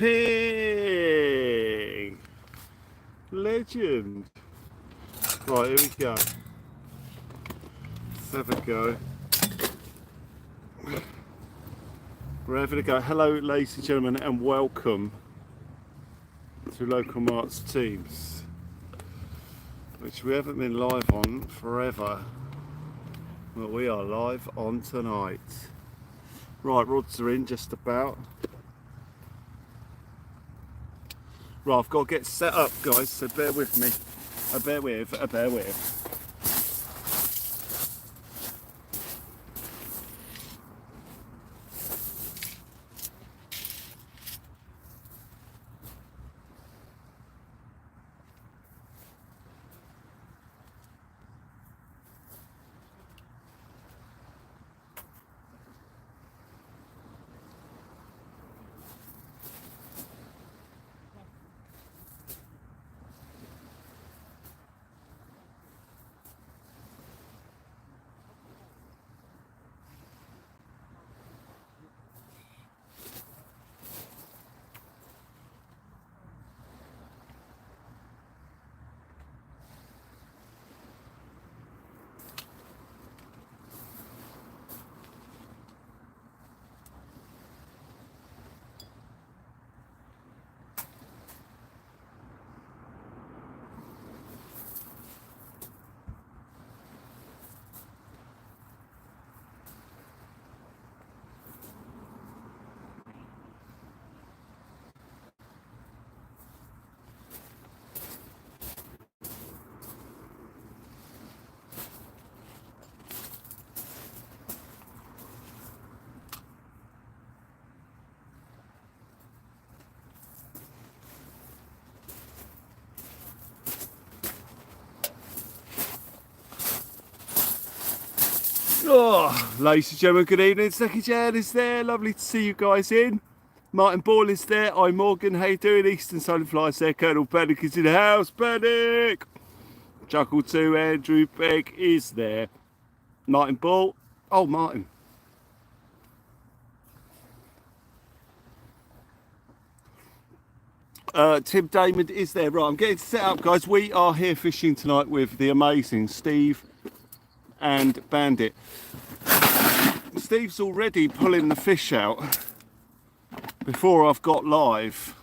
jumping. Legend. Right, here we go. Let's have a go. We're having a go. Hello, ladies and gentlemen, and welcome to Local Marks Teams, which we haven't been live on forever, but we are live on tonight. Right, rods are in just about. Right, I've got to get set up, guys, so bear with me. Bear with. Oh, ladies and gentlemen, good evening. Thankyou Jan is there. Lovely to see you guys in. Martin Ball is there. I'm Morgan. How you doing? Eastern Sunfly's there. Colonel Panic is in the house. Panic! Chuckle 2, Andrew Beck is there. Martin Ball. Oh, Martin. Tim Damon is there. Right, I'm getting set up, guys. We are here fishing tonight with the amazing Steve and Bandit. Steve's already pulling the fish out before I've got live.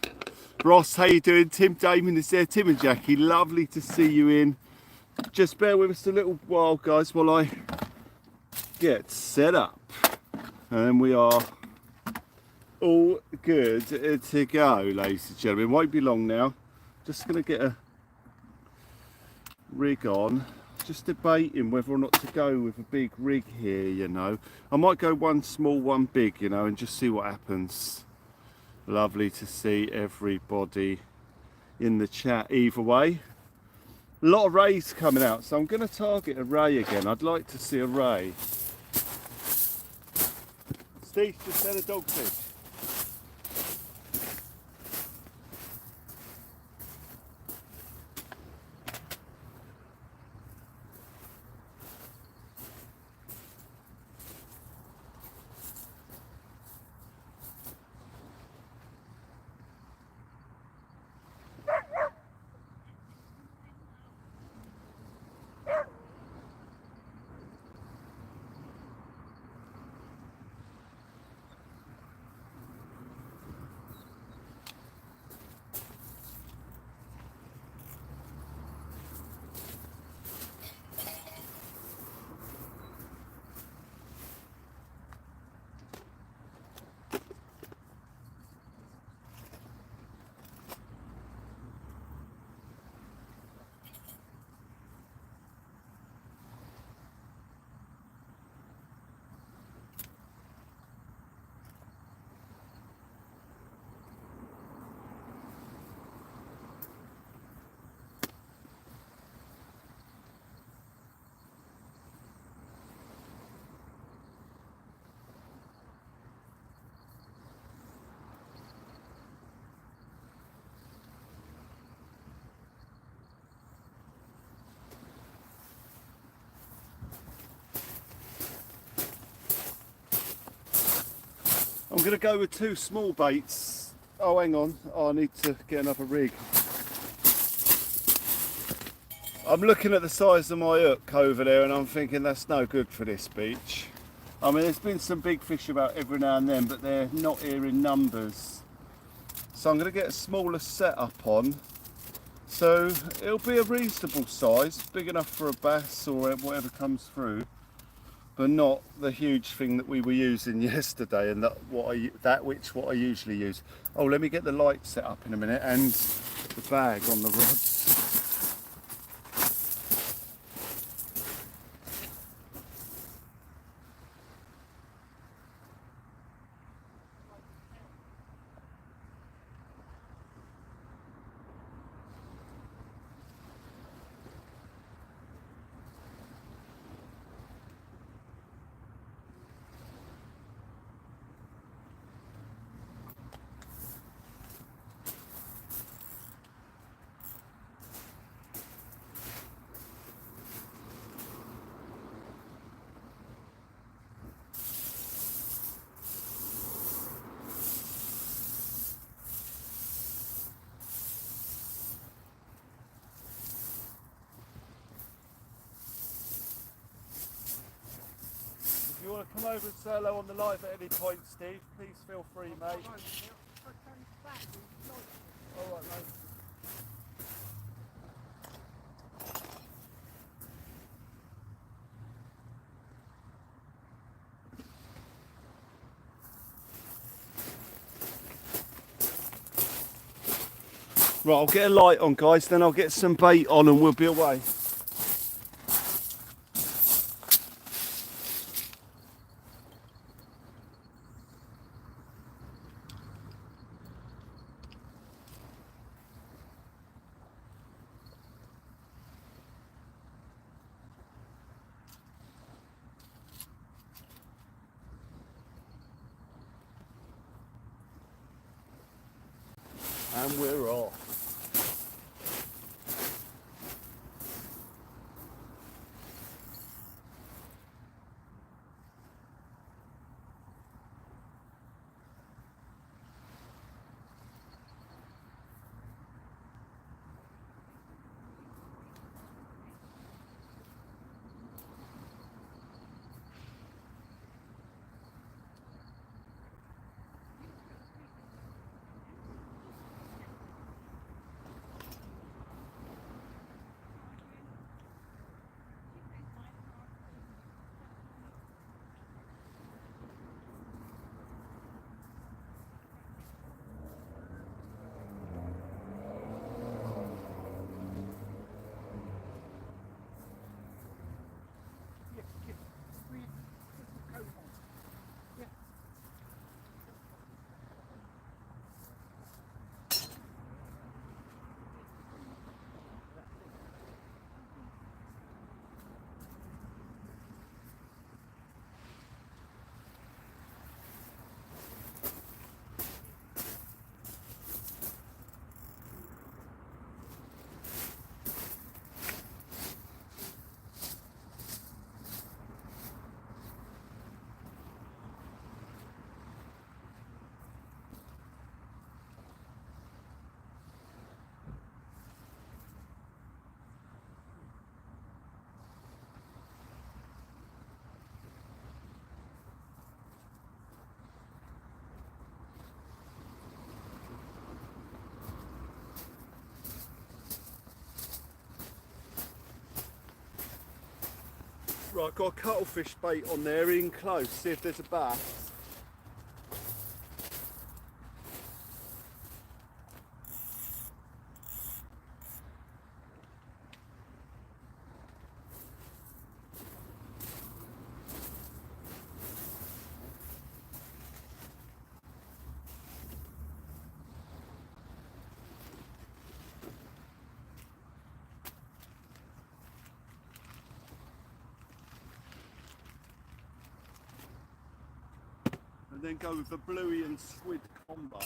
Ross, how you doing? Tim Damon is there. Tim and Jackie, lovely to see you in. Just bear with us a little while, guys, while I get set up. And we are all good to go, ladies and gentlemen. Won't be long now. Just going to get a rig on. Just debating whether or not to go with a big rig here, you know. I might go one small, one big, you know, and just see what happens. Lovely to see everybody in the chat either way. A lot of rays coming out, so I'm going to target a ray again. I'd like to see a ray. Steve just had a dogfish. I'm going to go with two small baits Oh, hang on. Oh, I need to get another rig. I'm looking at the size of my hook over there and I'm thinking that's no good for this beach. I mean, there's been some big fish about every now and then, but they're not here in numbers. So I'm going to get a smaller setup on. So it'll be a reasonable size, big enough for a bass or whatever comes through, but not the huge thing that we were using yesterday and what I usually use. Oh, let me get the light set up in a minute and the bag on the rods. If you want to come over and say hello on the live at any point, Steve, please feel free, mate. All right, mate. Right, I'll get a light on, guys, then I'll get some bait on and we'll be away. And we're off. Right, got a cuttlefish bait on there in close, see if there's a bass. And then go with the bluey and squid combo.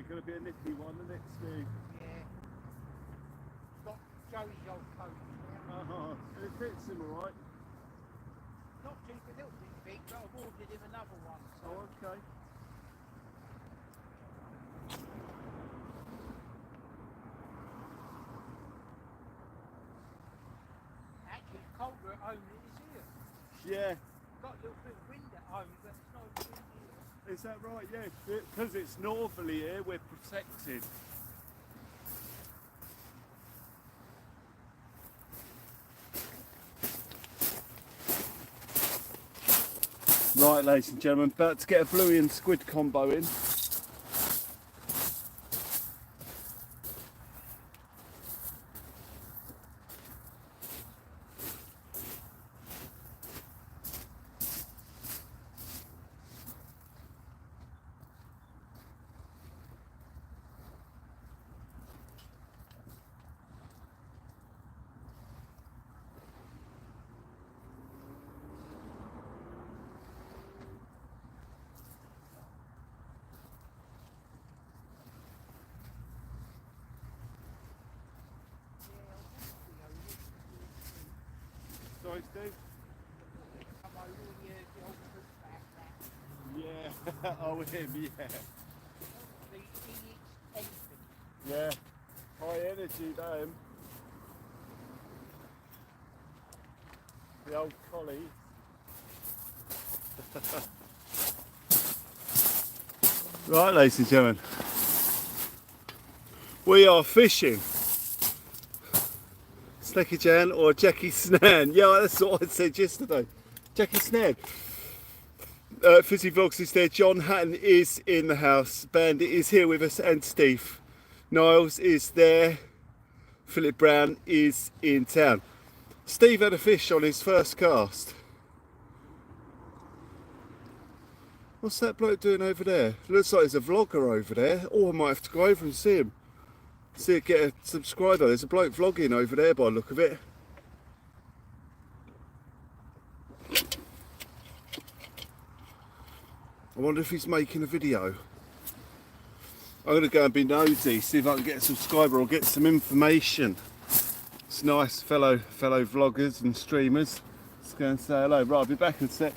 going to be a nippy one, isn't it, Steve? Yeah. Got Joey's old coat there. It fits him alright. Not too a little bit big, but I've ordered him another one. So. Oh, okay. Actually, it's colder at home than it is here. Yeah. Got a little bit of wind at home, but it's not as wind here. Is that right? Yeah. Because it's northerly here, we're protected. Right, ladies and gentlemen, about to get a bluey and squid combo in. Sorry, Steve? Come over here, the old fruit back Yeah. there. Oh, him, yeah. He eats anything. Yeah. High energy, them. The old collie. Right, ladies and gentlemen. We are fishing. Snacky Jan or Jackie Snan. Yeah, that's what I said yesterday. Jackie Snan. Fizzy Vlogs is there. John Hatton is in the house. Bandit is here with us, and Steve. Niles is there. Philip Brown is in town. Steve had a fish on his first cast. What's that bloke doing over there? Looks like there's a vlogger over there. Oh, I might have to go over and see him. See it, get a subscriber. There's a bloke vlogging over there by the look of it. I wonder if he's making a video. I'm going to go and be nosy, see if I can get a subscriber or get some information. It's nice, fellow vloggers and streamers. Let's go and say hello. Right, I'll be back in a sec.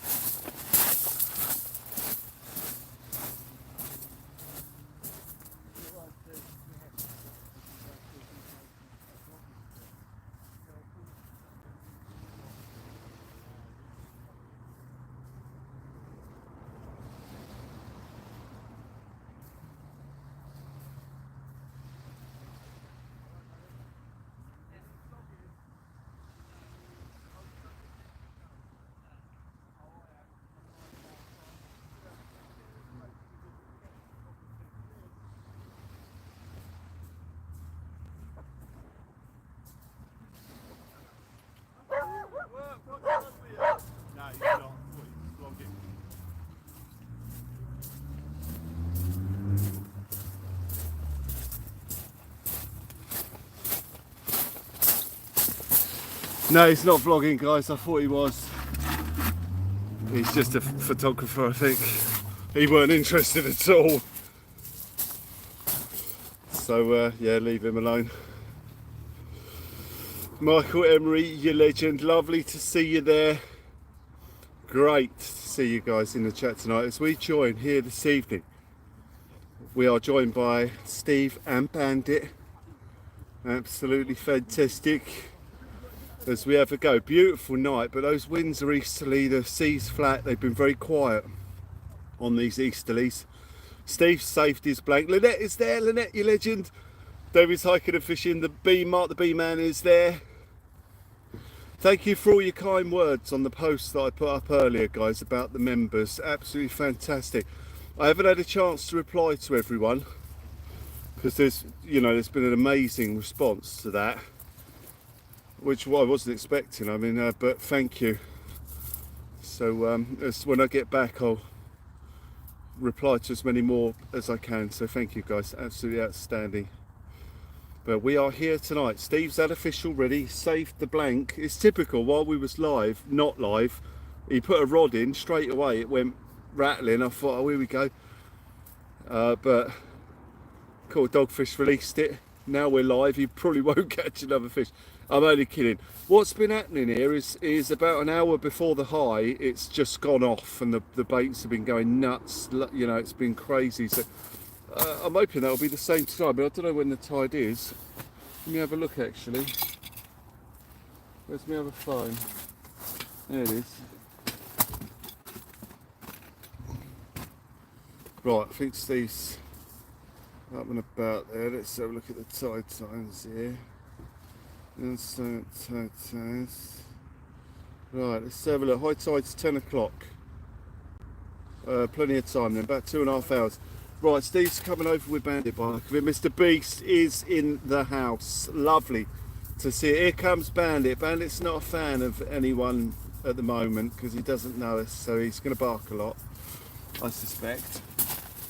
No, he's not. He's vlogging. No, he's not vlogging, guys. I thought he was. He's just a photographer, I think. He weren't interested at all. So, yeah, leave him alone. Michael Emery, you legend. Lovely to see you there. Great to see you guys in the chat tonight as we join here this evening. We are joined by Steve and Bandit. Absolutely fantastic as we have a go. Beautiful night, but those winds are easterly, the sea's flat. They've been very quiet on these easterlies. Steve's safety is blank. Lynette is there. Lynette, you legend. David's hiking and fishing. The bee, Mark the bee man is there. Thank you for all your kind words on the post that I put up earlier, guys, about the members. Absolutely fantastic. I haven't had a chance to reply to everyone because there's been an amazing response to that, which I wasn't expecting. I mean, but thank you. So when I get back, I'll reply to as many more as I can. So thank you, guys. Absolutely outstanding. But we are here tonight. Steve's had a fish already, saved the blank. It's typical, while we was live, not live, he put a rod in straight away. It went rattling. I thought, oh, here we go. But Caught a dogfish, released it. Now we're live. You probably won't catch another fish. I'm only kidding. What's been happening here is about an hour before the high, it's just gone off and the baits have been going nuts. You know, it's been crazy. So I'm hoping that'll be the same tide, but I don't know when the tide is. Let me have a look actually. Where's my other phone? There it is. Right, I think Steve's up and about there. Let's have a look at the tide times here. Tide times. Right, let's have a look. High tide's 10 o'clock. Plenty of time then, about 2.5 hours. Right, Steve's coming over with Bandit by the look of it. Mr. Beast is in the house. Lovely to see it. Here comes Bandit. Bandit's not a fan of anyone at the moment because he doesn't know us, so he's going to bark a lot, I suspect.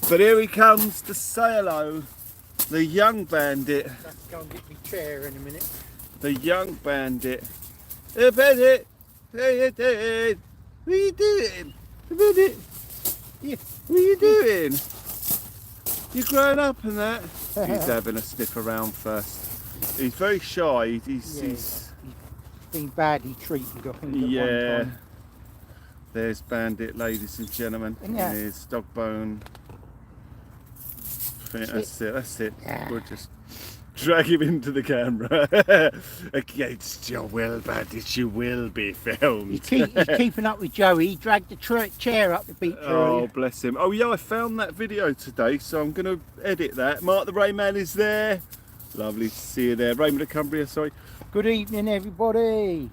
But here he comes to say hello, the young Bandit. Let's go and get my chair in a minute. The young Bandit. Hey Bandit, how you doing? What are you doing? Bandit, yeah, what are you doing? You growing up and that? He's having a sniff around first. He's very shy. He's been badly treated, I think. yeah. At one time. There's Bandit, ladies and gentlemen. Yeah. And there's Dogbone. That's it. Yeah. We'll just drag him into the camera. Against your will, Bandit, you will be filmed. He's keeping up with Joey. He dragged the chair up the beach Oh, earlier. bless him. Oh, yeah, I found that video today, so I'm going to edit that. Mark the Rayman is there. Lovely to see you there. Raymond of Cumbria, sorry. Good evening, everybody.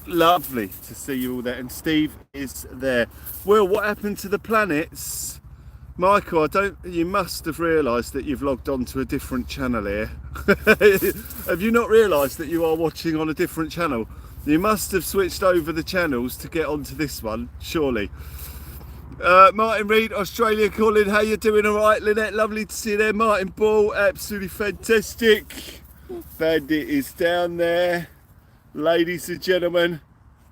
Lovely to see you all there. And Steve is there. Well, what happened to the planets? Michael, you must have realised that you've logged on to a different channel here. Have you not realised that you are watching on a different channel? You must have switched over the channels to get onto this one, surely. Martin Reed, Australia calling. How you doing? All right, Lynette, lovely to see you there. Martin Ball, absolutely fantastic. Bandit is down there. Ladies and gentlemen.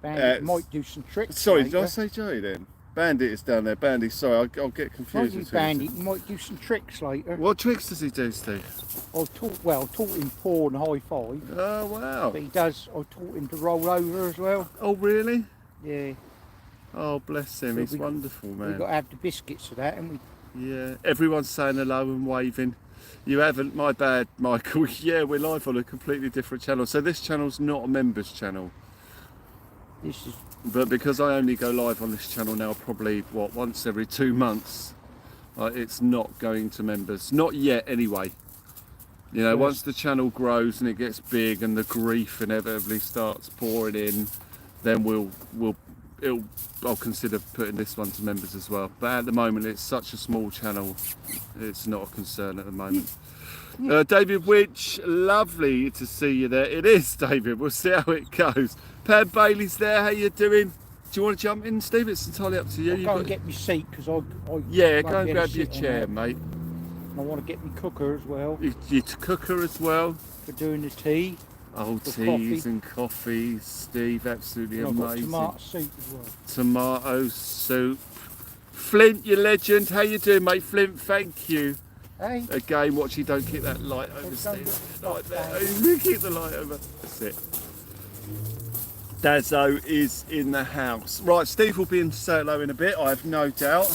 Bandit might do some tricks. Sorry, later. did I say Joey then? Bandit is down there. Bandit, sorry, I'll get confused. Not you, Bandit. You might do some tricks later. What tricks does he do, Steve? I taught him paw and high five. Oh, wow. But he does. I taught him to roll over as well. Oh, really? Yeah. Oh, bless him. So He's wonderful, man. We've got to have the biscuits for that, and we. Yeah, everyone's saying hello and waving. You haven't, my bad, Michael. Yeah, we're live on a completely different channel. So this channel's not a members channel. This is. But because I only go live on this channel now probably, once every 2 months, it's not going to members. Not yet, anyway. You know, once the channel grows and it gets big and the grief inevitably starts pouring in, then I'll consider putting this one to members as well. But at the moment, it's such a small channel, it's not a concern at the moment. David Witch, lovely to see you there. It is, David. We'll see how it goes. Pam Bailey's there. How you doing? Do you want to jump in, Steve? It's entirely up to you. I'll go and get my seat because I yeah, won't go and be able grab to your sit on chair, that. mate. And I want to get my cooker as well Your cooker as well. for doing the tea. Oh, For teas coffee. and coffees, Steve. Absolutely And I've got amazing. tomato soup as well. Tomato soup. Flint, you legend. How you doing, mate? Flint, thank you. Hey. Again, watch you don't keep that light over, Don't Steve. get Like stuck that. Keep the light over. That's it. Dazzo is in the house. Right, Steve will be in to say hello in a bit, I have no doubt.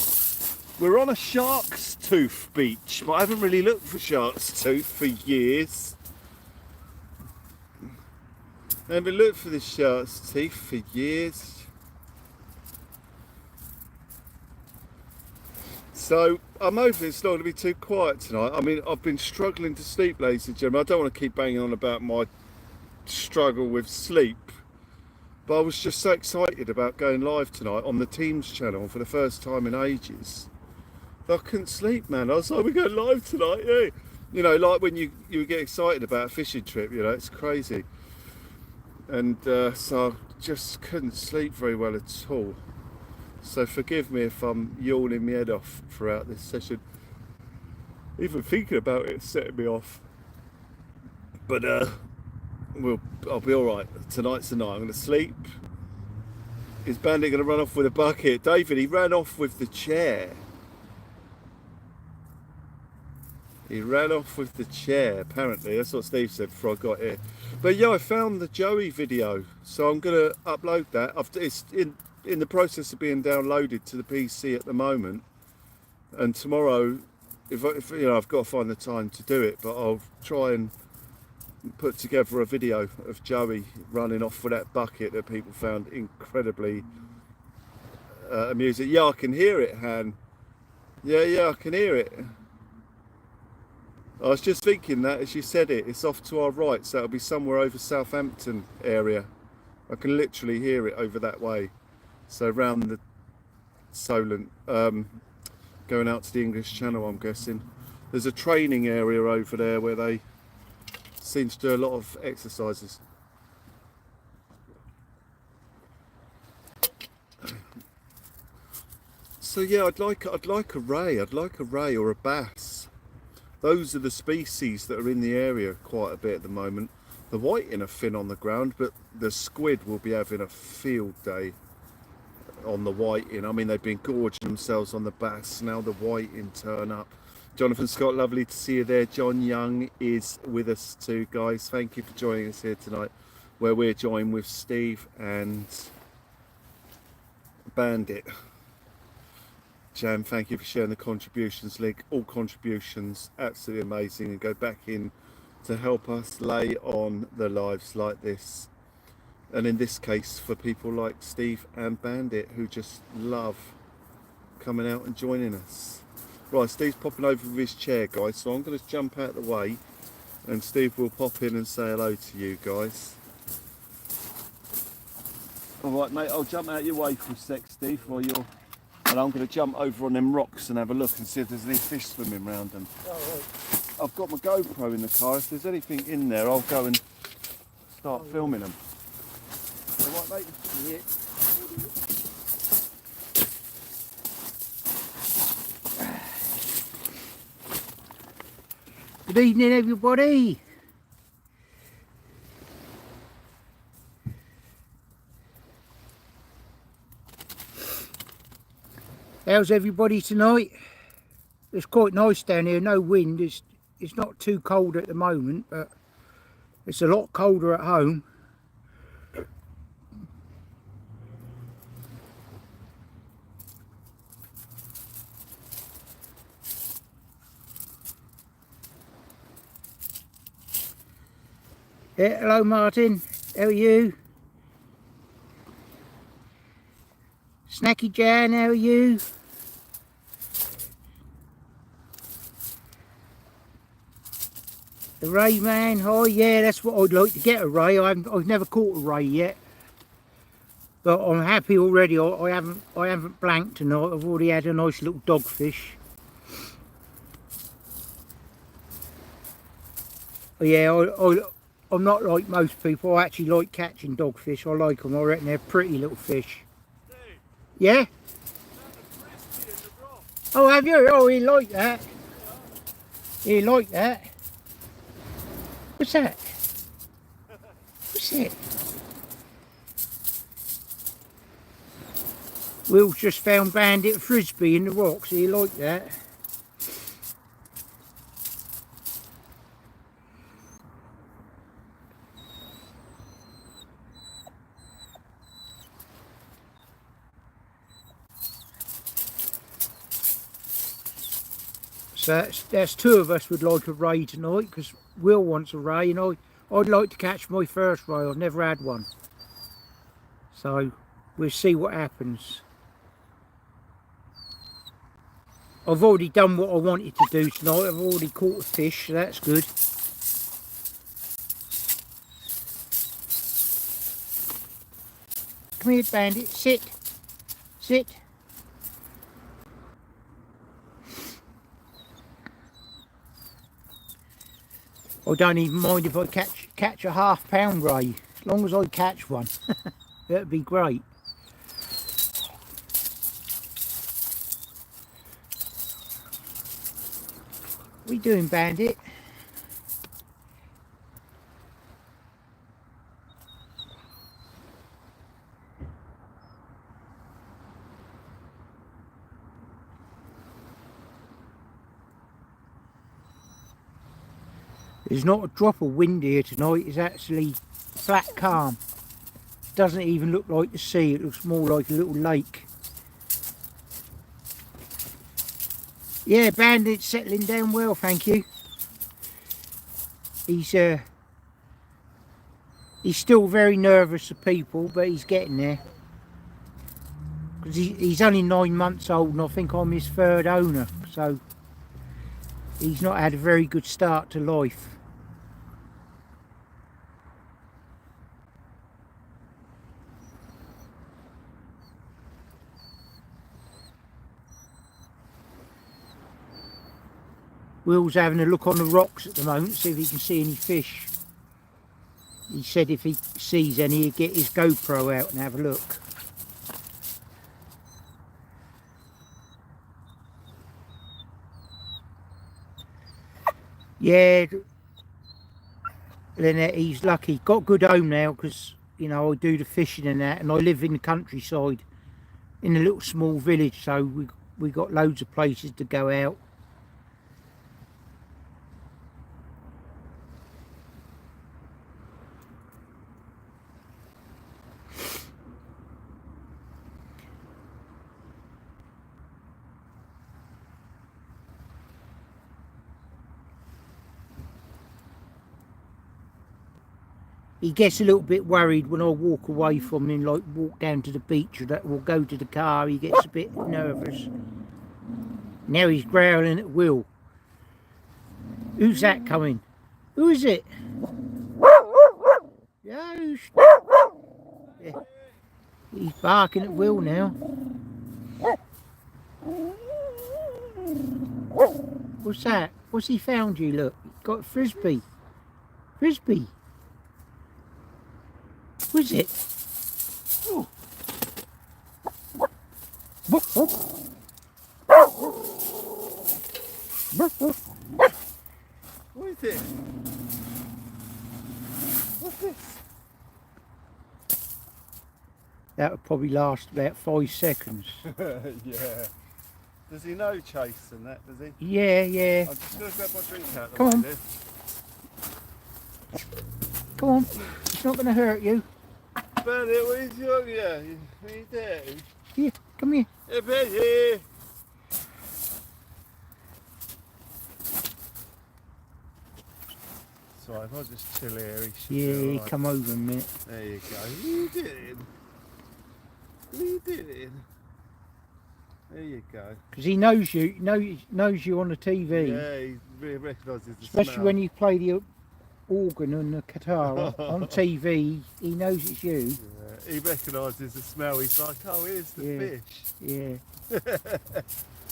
We're on a shark's tooth beach, but I haven't really looked for shark's tooth for years. I haven't looked for the shark's teeth for years. So I'm hoping it's not going to be too quiet tonight. I mean, I've been struggling to sleep, ladies and gentlemen. I don't want to keep banging on about my struggle with sleep, but I was just so excited about going live tonight on the Teams channel for the first time in ages. I couldn't sleep, man. I was like, we're going live tonight, yeah. You know, like when you get excited about a fishing trip, you know, it's crazy. And so I just couldn't sleep very well at all. So forgive me if I'm yawning my head off throughout this session. Even thinking about it setting me off. But I'll be all right. Tonight's the night. I'm going to sleep. Is Bandit going to run off with a bucket? David, he ran off with the chair. He ran off with the chair, apparently. That's what Steve said before I got here. But yeah, I found the Joey video, so I'm going to upload that. It's in the process of being downloaded to the PC at the moment. And tomorrow, if you know, I've got to find the time to do it, but I'll try and put together a video of Joey running off with that bucket that people found incredibly amusing. Yeah, I can hear it, Han. Yeah, I can hear it. I was just thinking that as you said it, it's off to our right, so it'll be somewhere over Southampton area. I can literally hear it over that way. So round the Solent, going out to the English Channel, I'm guessing. There's a training area over there where they seem to do a lot of exercises. So yeah, I'd like a ray. I'd like a ray or a bass. Those are the species that are in the area quite a bit at the moment. The whiting are thin on the ground, but the squid will be having a field day on the whiting. I mean, they've been gorging themselves on the bass. Now the whiting turn up. Jonathan Scott, lovely to see you there. John Young is with us too, guys. Thank you for joining us here tonight, where we're joined with Steve and Bandit. Jam, thank you for sharing the contributions link. All contributions absolutely amazing, and go back in to help us lay on the lives like this. And in this case, for people like Steve and Bandit, who just love coming out and joining us. Right, Steve's popping over with his chair, guys, so I'm going to jump out of the way and Steve will pop in and say hello to you guys. Alright mate, I'll jump out your way for a sec, Steve, while you're... And I'm going to jump over on them rocks and have a look and see if there's any fish swimming around them. Oh, right. I've got my GoPro in the car. If there's anything in there, I'll go and start filming them. Alright mate, yeah. Good evening, everybody. How's everybody tonight? It's quite nice down here, no wind. It's not too cold at the moment, but it's a lot colder at home. Yeah, hello Martin, how are you? Snacky Jan, how are you? The ray man, oh yeah, that's what I'd like to get, a ray. I've never caught a ray yet, but I'm happy already. I haven't blanked tonight. I've already had a nice little dogfish. Yeah, I'm not like most people. I actually like catching dogfish. I like them. I reckon they're pretty little fish. Steve, Yeah? Oh, have you? Oh, he like that. He like that. What's that? What's it? Will's just found Bandit frisbee in the rocks. He like that. So that's two of us would like a ray tonight, because Will wants a ray, and I'd like to catch my first ray. I've never had one, so we'll see what happens. I've already done what I wanted to do tonight. I've already caught a fish, so that's good. Come here, Bandit. Sit. Sit. I don't even mind if I catch a half-pound ray, as long as I catch one. That'd be great. What are you doing, Bandit? There's not a drop of wind here tonight. It's actually flat calm. Doesn't even look like the sea. It looks more like a little lake. Yeah, Bandit's settling down well, thank you. He's still very nervous of people, but he's getting there. Because he's only 9 months old, and I think I'm his third owner, so he's not had a very good start to life. Will's having a look on the rocks at the moment, see if he can see any fish. He said if he sees any, he'd get his GoPro out and have a look. Yeah, Lynette, he's lucky. Got a good home now because, you know, I do the fishing and that, and I live in the countryside in a little small village, so we got loads of places to go out. He gets a little bit worried when I walk away from him, like walk down to the beach or that, or go to the car. He gets a bit nervous. Now he's growling at Will. Who's that coming? Who is it? Yeah, yeah. He's barking at Will now. What's that? What's he found you? Look, he's got a frisbee. Frisbee. What is it? Oh. What is it? What's this? That would probably last about 5 seconds. Yeah. Does he know Chase and that, does he? Yeah, yeah. I'm just going to grab my drink out. Come on. Come on. It's not going to hurt you. Bandit, what are you doing here? What are you doing? Here, come here. Hey, Bandit! Sorry, if I just chill here, he should Yeah, be he alright. come over a minute. There you go. What are you doing? What are you doing? There you go. Because he knows you, knows you on the TV. Yeah, he really recognises the Especially smell. when you play the organ and the guitar on TV, he knows it's you. Yeah, he recognises the smell. He's like, oh, here's the Yeah. fish. Yeah.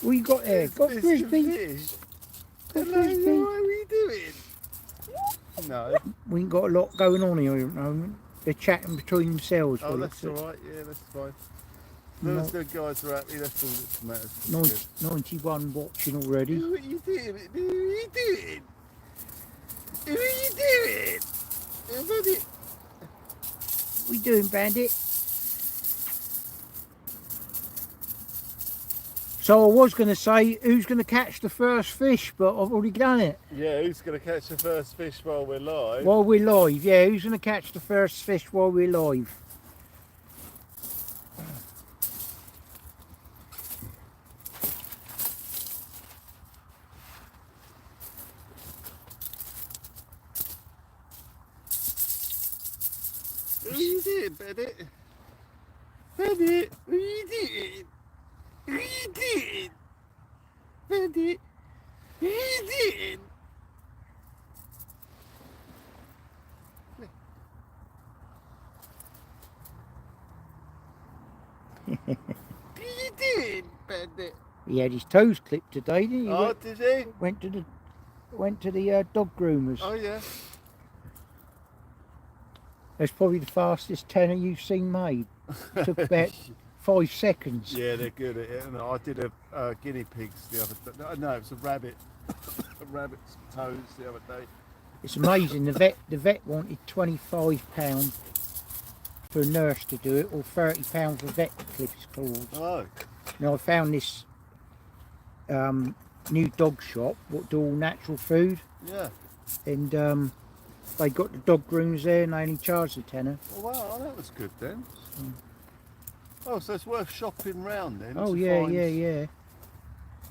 What you got there? Got Fish frisbee? and fish. Got Hello, frisbee? what are we doing? No. We ain't got a lot going on here at the moment. They're chatting between themselves. Oh, by that's the looks alright. Yeah, that's fine. As long as the guys are happy, that's all that matters. of it. That's good. 91 watching already. What are you doing? What are you doing? What are you doing? What What you doing, Bandit? So I was going to say, who's going to catch the first fish, but I've already done it. Yeah, who's going to catch the first fish while we're live? While we're live, yeah, who's going to catch the first fish while we're live? What are you doing, Bandit? Bandit, what are you doing? What are you doing? Bandit, what are you doing? What are you doing, Bandit? He had his toes clipped today, didn't he? Oh, did he? Went to the dog groomers. Oh, yeah. That's probably the fastest tenner you've seen made. Took about 5 seconds. Yeah, they're good at it. And I did a guinea pigs the other day. No, it was a rabbit. A rabbit's toes the other day. It's amazing. The vet wanted £25 for a nurse to do it, or £30 for a vet to clip his claws. Oh. Now I found this new dog shop what do all natural food, Yeah. and they got the dog grooms there, and they only charged a tenner. Oh, wow, that was good then. Oh, so it's worth shopping round then. Oh to yeah, find yeah.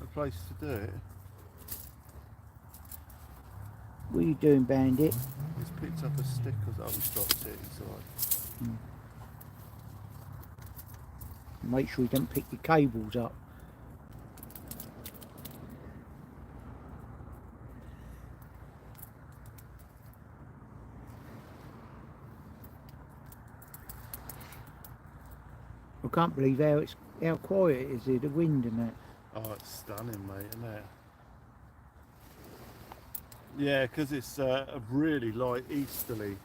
a place to do it. What are you doing, Bandit? He's picked up a stick or he's dropped it. It's alright. Make sure you don't pick your cables up. I can't believe how quiet it is here, the wind and that. Oh, it's stunning, mate, isn't it? Yeah, because it's a really light easterly,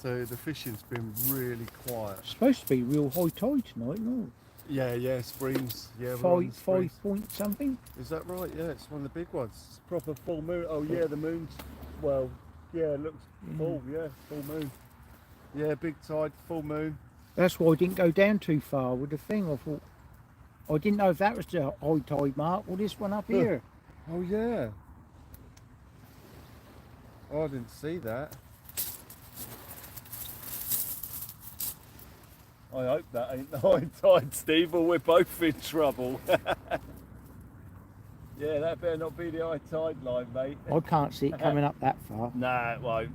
so the fishing's been really quiet. It's supposed to be real high tide tonight, no? Yeah, springs. Yeah, Five point something. Is that right? Yeah, it's one of the big ones. It's proper full moon. Oh yeah, the moon's, well, yeah, it looks full. Yeah, full moon. Yeah, big tide, full moon. That's why I didn't go down too far with the thing. I thought, I didn't know if that was the high tide mark or this one up here. Oh yeah. Oh, I didn't see that. I hope that ain't the high tide, Steve, or we're both in trouble. Yeah, that better not be the high tide line, mate. I can't see it coming up that far. Nah, it won't.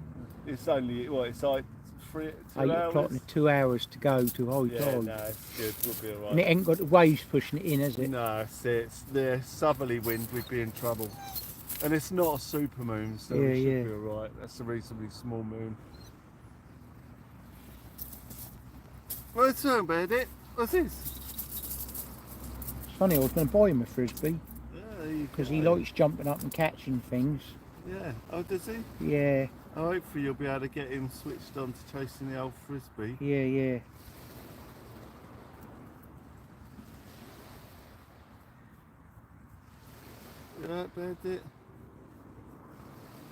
It's only, what, it's like 2 8 hours? o'clock and 2 hours to go to high Yeah, tide. no, it's good. We'll be alright. And it ain't got the waves pushing it in, has it? No, it's the southerly wind, we'd be in trouble. And it's not a super moon, so we should be alright. That's a reasonably small moon. What's wrong, Bandit? What's this? It's funny, I was going to buy him a frisbee Yeah, because he likes jumping up and catching things. Yeah. Oh, does he? Yeah, Oh, hopefully you'll be able to get him switched on to chasing the old frisbee. yeah. You alright, Bandit?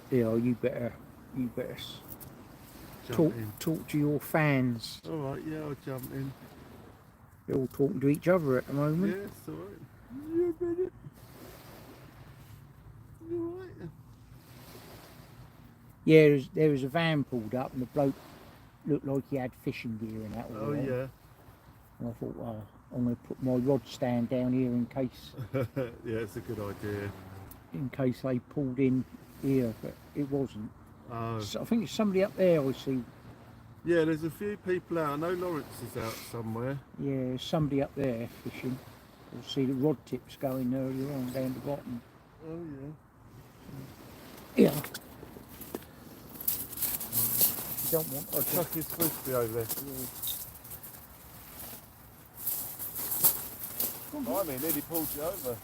Yeah, you better Jump in. talk to your fans. Alright, yeah, I'll jump in. They're all talking to each other at the moment. Yeah, it's alright. You Bandit? You alright? Yeah, there was a van pulled up and the bloke looked like he had fishing gear and that. all Oh, on. yeah. And I thought, well, I'm going to put my rod stand down here in Yeah, it's a good idea. case they pulled in here, but it wasn't. Oh. So I think it's somebody up there I see. Yeah, there's a few people out. I know Lawrence is out somewhere. Yeah, there's somebody up there fishing. You'll see the rod tips going earlier on down the bottom. Oh, Yeah. You don't want I'll chuck his frisbee over there. Blimey, nearly pulled you over.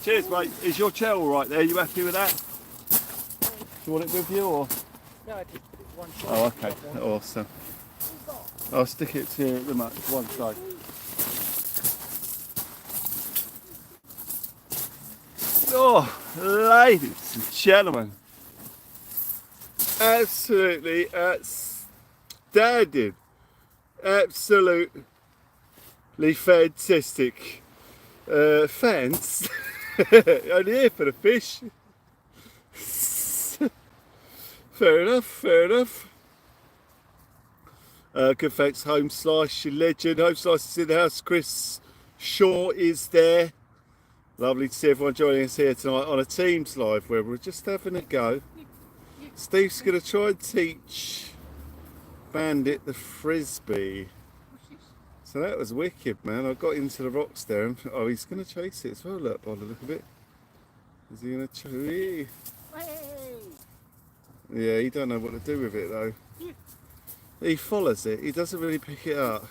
Cheers, mate. Is your chair all right there? You happy with that? Do you want it with you or? No, I just put it one side. Oh, okay. Awesome. I'll stick it to the one side. Oh, ladies and gentlemen. Absolutely outstanding. Absolutely fantastic. Fans. Only here for the fish. Fair enough. Good thanks, Home Slice, your legend. Home Slice is in the house. Chris Shaw is there. Lovely to see everyone joining us here tonight on a Teams Live where we're just having a go. Steve's going to try and teach Bandit the frisbee. So that was wicked, man. I got into the rocks there and oh, he's going to chase it as well, look, by the look of it. Is he going to chase? Yeah, he don't know what to do with it though. He follows it, he doesn't really pick it up.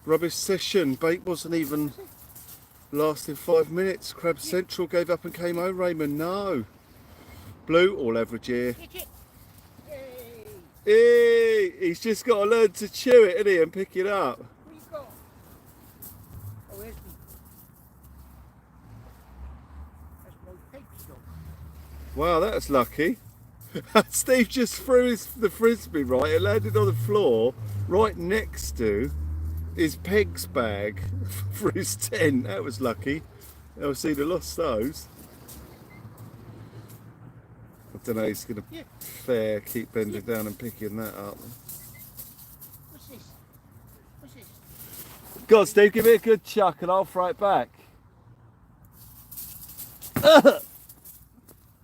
Rubbish session, bait wasn't even lasting 5 minutes. Crab Central gave up and came home. Raymond, no. Blue, all average here. Hey, he's just got to learn to chew it, isn't he, and pick it up. Wow, that's lucky. Steve just threw the frisbee right. It landed on the floor right next to his pegs bag for his tent. That was lucky. Obviously, they lost those. don't know, he's going to fare, keep bending down and picking that up. What's this? What's this? Go on, Steve, give me a good chuck and I'll throw it back.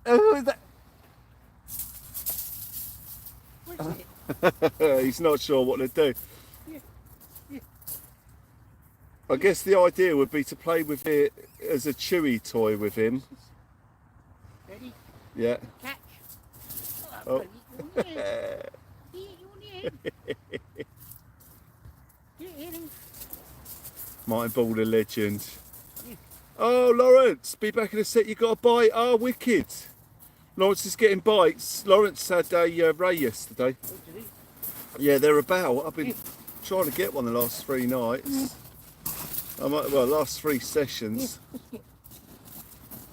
Who is that? What's it? He's not sure what to do. Yeah. Yeah. I guess the idea would be to play with it as a chewy toy with him. Ready? Yeah. Catch. Oh. Buddy, you're on the end. You're on the end. Get in. Martin Ball, the legend. Yeah. Oh, Lawrence, be back in a sec. You got a bite. Oh, wicked. Lawrence is getting bites. Lawrence had a ray yesterday. What did Yeah, they're about. I've been trying to get one the last 3 nights. Last 3 sessions.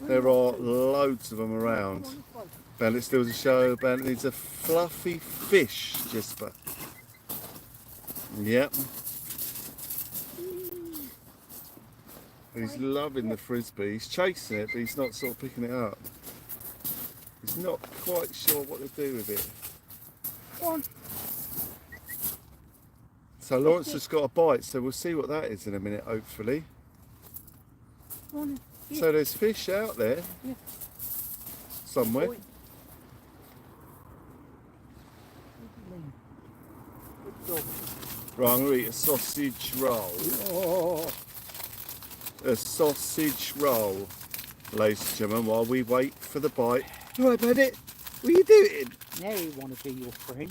There are loads of them around. Bandit steals a show. Bandit needs a fluffy fish, Jesper. Yep. He's loving the frisbee. He's chasing it, but he's not sort of picking it up. He's not quite sure what to do with it. Go on. So Lawrence has got a bite, so we'll see what that is in a minute, hopefully. Go on. Yeah. So there's fish out there Yeah. somewhere. Boy. Good dog. Right, I'm going to eat a sausage roll. Oh. A sausage roll, ladies and gentlemen, while we wait for the bite. Right, Bandit, what are you doing? Now you want to be your friend.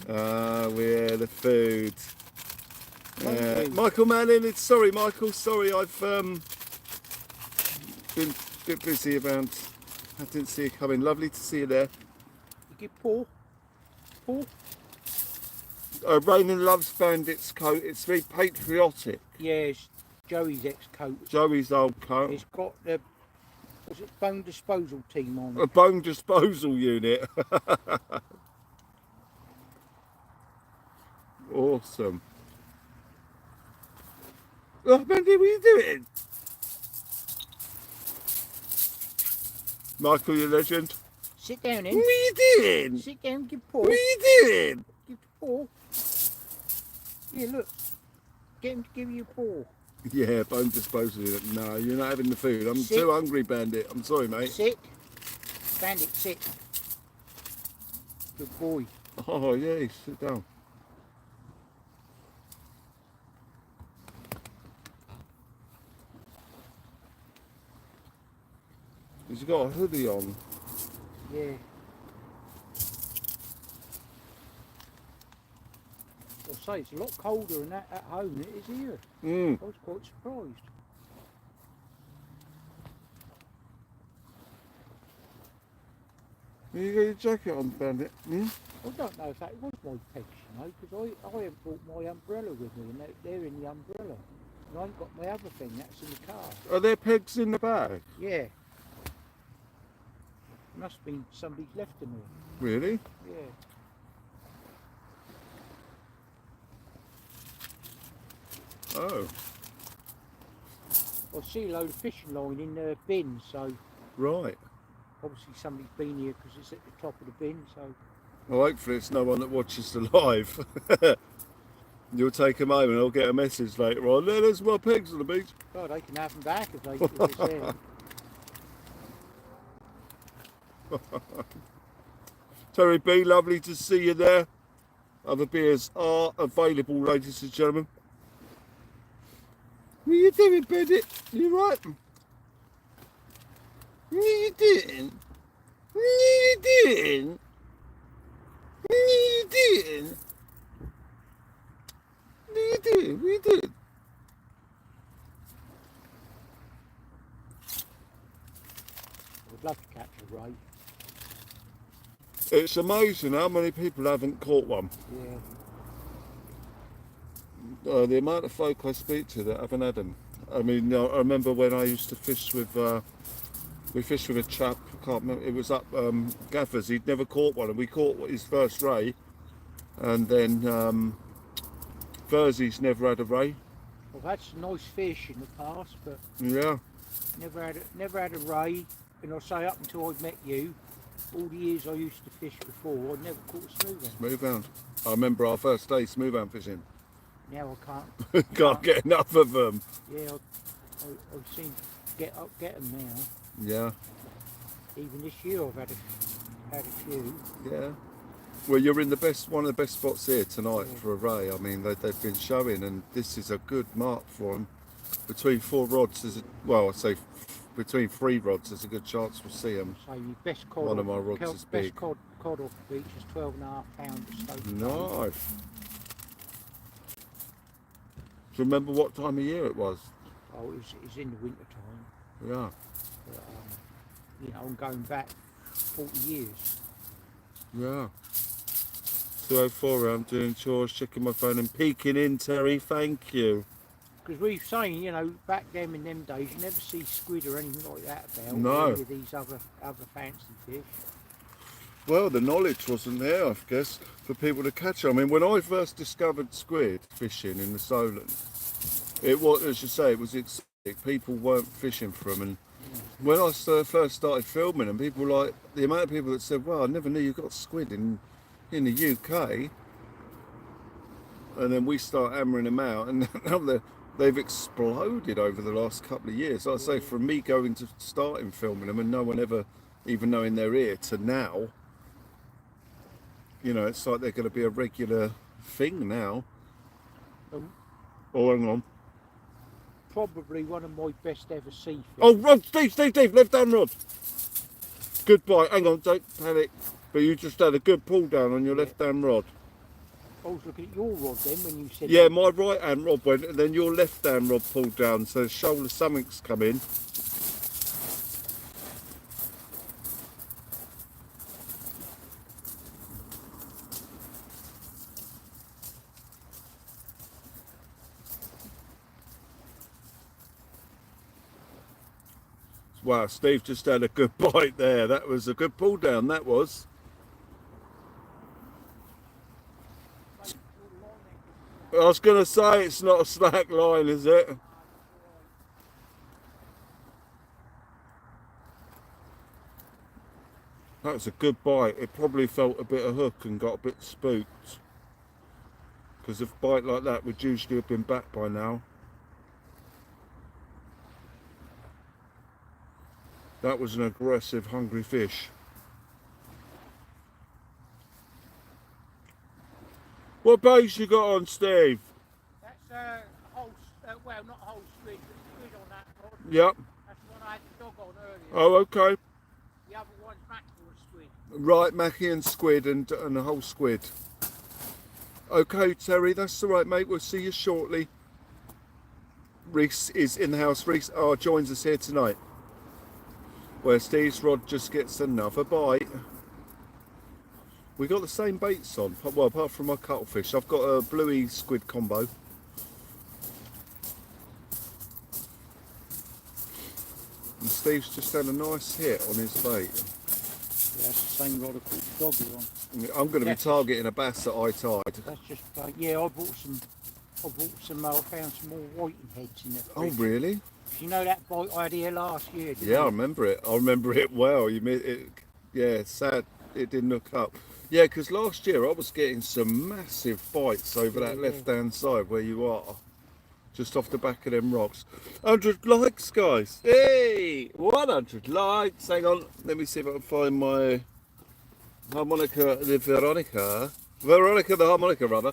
We're the food. Thank you. Michael Manning, sorry Michael, sorry, I've been a bit busy around. I didn't see you coming. Lovely to see you there. You get Paul. Paul. Raymond loves Bandit's coat. It's very patriotic. Yes. Joey's ex-coat. Joey's old coat. It's got the bone disposal team on A it. bone disposal unit. Awesome. Oh, Bandit, what are you doing? Michael, you legend. Sit down What then. are you doing? Sit down, give Paul. What are you doing? Give Paul. Yeah, look. Get him to give you a paw. Yeah, bone disposal unit. No, you're not having the food. I'm Sit. too hungry, Bandit. I'm sorry, mate. Sit. Bandit, sit. Good boy. Oh, yeah, sit down. He's got a hoodie on. Yeah. I'll say it's a lot colder than that at home than it is here. I was quite surprised. You got your jacket on, Bandit? I don't know if that was my pegs, you know, because I haven't brought my umbrella with me, and they're in the umbrella. And I ain't got my other thing, that's in the car. Are there pegs in the bag? Yeah. Must have been somebody's left them here. Really? Yeah. Oh, I see a load of fishing line in the bin, so right. obviously somebody's been here because it's at the top of the bin, so... Well, hopefully it's no one that watches the live. You'll take them home and I'll get a message later on. There's my pegs on the beach. Oh, they can have them back if it's there. Terry B, lovely to see you there. Other beers are available, ladies and gentlemen. What are you doing, Bandit? You right? What are you doing? What are you doing? What are you doing? What are you doing? What are you doing? I would love to catch a ray. It's amazing how many people haven't caught one. Yeah. The amount of folk I speak to that haven't had them. I mean, I remember when I used to fish with, we fished with a chap, I can't remember, it was up Gaffers, he'd never caught one, and we caught his first ray, and then Thursday's never had a ray. I've had some nice fish in the past, but Yeah. never had a ray. And I'll say up until I met you, All the years I used to fish before, I never caught a smoothhound. Smoothhound. I remember our first day smoothhound fishing. Now I can't. Can't get enough of them. Yeah, I seem to get them now. Yeah. Even this year I've had a few. Yeah. Well, you're in one of the best spots here tonight Yeah. for a ray. I mean, they've been showing, and this is a good mark for them. Between 4 rods, I'd say between 3 rods, there's a good chance we'll see them. So your best cod. One of my rods is big. Best cod off the beach is 12.5 pounds of Stoke. Nice. Do you remember what time of year it was? Oh, it's in the winter time. Yeah. But, you know, I'm going back 40 years. Yeah. 2:04, I'm doing chores, checking my phone and peeking in, Terry, thank you. Because we were saying, you know, back then in them days, you never see squid or anything like that about. No. Any of these other fancy fish. Well, the knowledge wasn't there, I guess, for people to catch. I mean, when I first discovered squid fishing in the Solent, it was, as you say, it was exotic. People weren't fishing for them. And when I first started filming them, people like, the amount of people that said, well, I never knew you got squid in the UK. And then we start hammering them out, and now they've exploded over the last couple of years. Like I say, from me going to starting filming them and no one ever even knowing they're here to now, you know, it's like they're going to be a regular thing now. Oh, hang on. Probably one of my best ever sea fish. Oh, Rod, Steve, left hand rod. Good bite. Hang on, don't panic. But you just had a good pull down on your left hand rod. I was looking at your rod then when you said... Yeah, my right hand rod went, and then your left hand rod pulled down, so the shoulder something's come in. Wow, Steve just had a good bite there. That was a good pull down, that was. I was going to say, it's not a slack line, is it? That was a good bite. It probably felt a bit of hook and got a bit spooked. Because a bite like that would usually have been back by now. That was an aggressive, hungry fish. What base you got on, Steve? That's a whole, well, not a whole squid, but squid on that rod. Yep. That's the one I had the dog on earlier. Oh, okay. The other one's mackerel squid. Right, Mackie and squid and a whole squid. Okay, Terry, that's all right, mate. We'll see you shortly. Reese is in the house. Reese joins us here tonight, where Steve's rod just gets another bite. We got the same baits on, well, apart from my cuttlefish. I've got a bluey squid combo. And Steve's just had a nice hit on his bait. Yeah, that's the same rod I caught the doggy on. I'm going to be targeting a bass at high tide. That's just, yeah, I bought some, I found some more whiting heads in there. Oh, really? You know that bite I had here last year? Yeah, I remember it. I remember it well. You made it. Yeah, it's sad it didn't hook up. Yeah, because last year I was getting some massive bites over that left-hand side where you are, just off the back of them rocks. 100 likes, guys. Hey, 100 likes. Hang on, let me see if I can find my harmonica, Veronica the harmonica, rather.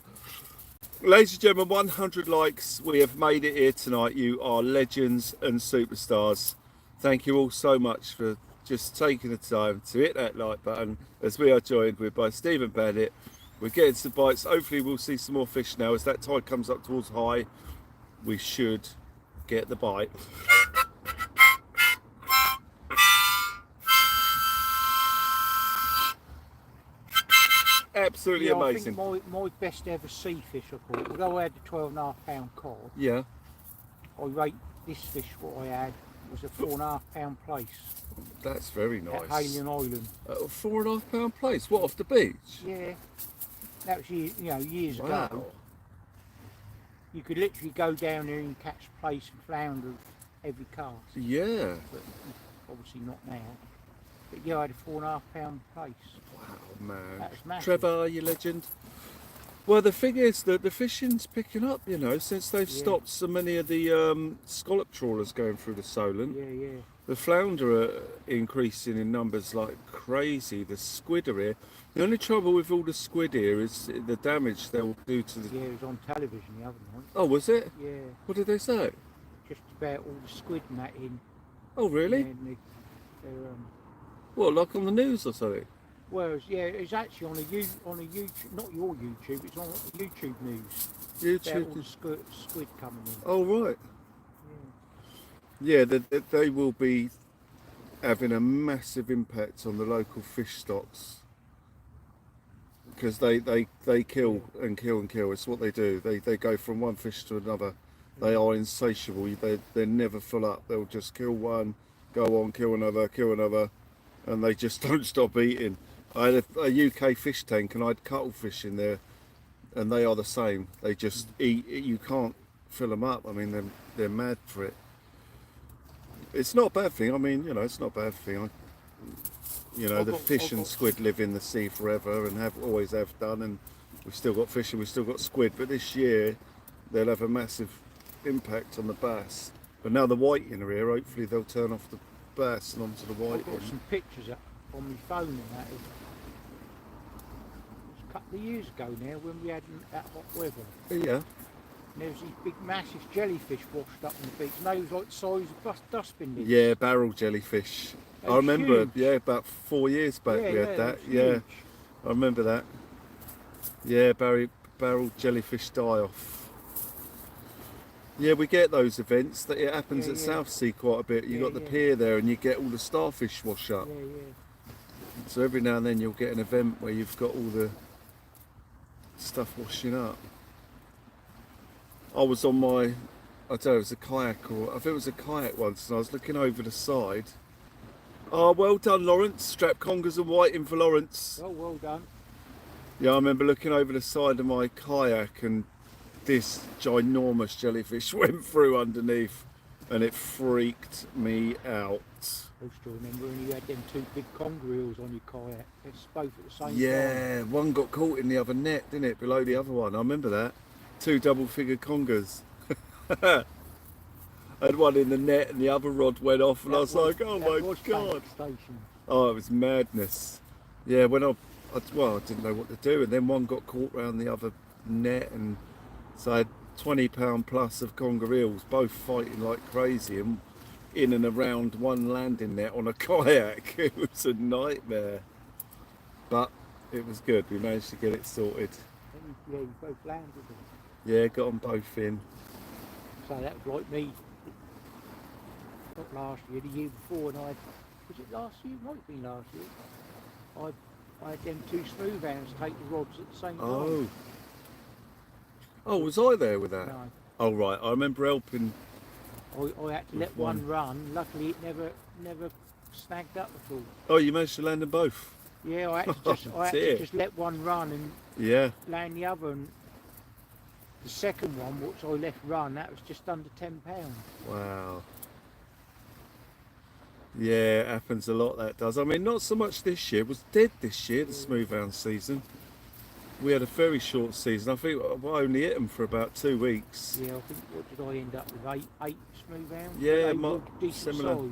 Ladies and gentlemen, 100 likes. We have made it here tonight. You are legends and superstars. Thank you all so much for just taking the time to hit that like button as we are joined with by Steve and Bandit. We're getting some bites. Hopefully we'll see some more fish now. As that tide comes up towards high, we should get the bite. Absolutely amazing. I think my best ever sea fish I caught, although I had the 12.5 pound cod, Yeah. I rate this fish what I had was a 4.5 pound place. That's very nice. At Halion Island. 4.5 pound place. What, off the beach? Yeah. That was years Wow. ago. You could literally go down there and catch place and flounder every cast. Yeah. But obviously not now. But yeah, I had a 4.5 pound place. Wow, man. That was massive. Trevor, you legend. Well, the thing is that the fishing's picking up, you know, since they've Yeah. stopped so many of the scallop trawlers going through the Solent. Yeah, yeah. The flounder are increasing in numbers like crazy. The squid are here. The only trouble with all the squid here is the damage they'll do to the... Yeah, it was on television the other night. Oh, was it? Yeah, What did they say? just about all the squid and that in. Oh, really? Yeah, and they're, What, like on the news or something? whereas, yeah, it's actually on a YouTube, not your YouTube, it's on YouTube news. About all the YouTube. squid coming in. Oh, right. Yeah. Yeah, they will be having a massive impact on the local fish stocks because they kill and kill and kill. It's what they do. They go from one fish to another. They are insatiable. They're never full up. They'll just kill one, go on, kill another, and they just don't stop eating. I had a UK fish tank and I had cuttlefish in there, and they are the same. They just eat. You can't fill them up. I mean, they're mad for it. It's not a bad thing. I mean, you know, it's not a bad thing. The fish and squid live in the sea forever and always have done, and we've still got fish and we've still got squid. But this year, they'll have a massive impact on the bass. But now the whiting are here, hopefully they'll turn off the bass and onto the I've whiting. got some pictures up on my phone and that. It's a couple of years ago now when we had that hot weather. Yeah. And there was these big massive jellyfish washed up on the beach, and they was like the size of dustbin lids. Yeah, barrel jellyfish. They I was remember, huge. yeah, about 4 years back we had that. it was Yeah, huge. I remember that. Yeah, barrel jellyfish die-off. Yeah, we get those events. That it happens Yeah, at yeah. Southsea quite a bit. You Yeah, got the yeah. pier there, and you get all the starfish wash up. Yeah, yeah. So every now and then you'll get an event where you've got all the stuff washing up. I was on my, I don't know, it was a kayak, or I think it was a kayak once, and I was looking over the side. Oh, well done, Lawrence. Strap congers and whiting for Lawrence. Well done. Yeah, I remember looking over the side of my kayak, and this ginormous jellyfish went through underneath, and it freaked me out. I still remember when you had them two big conger eels on your kayak. It's both at the same time. Yeah, one got caught in the other net, didn't it, below the other one? I remember that. 2 double-figured congers. I had one in the net and the other rod went off, and I was like, oh my God. Station. Oh, it was madness. Yeah, when I didn't know what to do, and then one got caught round the other net, and so I had 20 pound plus of conger eels, both fighting like crazy, and in and around one landing net on a kayak. It was a nightmare, but it was good. We managed to get it sorted. Yeah, you both landed them. Yeah, got them both in. So that was like me. Not last year, the year before, and was it last year? It might have been last year. I had them two smooth hands take the rods at the same time. Oh, was I there with that? No. Oh right, I remember helping. I had to let one run. Luckily, it never snagged up at all. Oh, you managed to land them both. Yeah, I had to just let one run and Yeah. land the other. And the second one, which I left run, that was just under £10. Wow. Yeah, it happens a lot, that does. I mean, not so much this year. It was dead this year, the smooth hound season. We had a very short season. I think I only hit them for about 2 weeks. Yeah, I think, what did I end up with? Eight smooth hounds? Yeah, They were decent similar. size.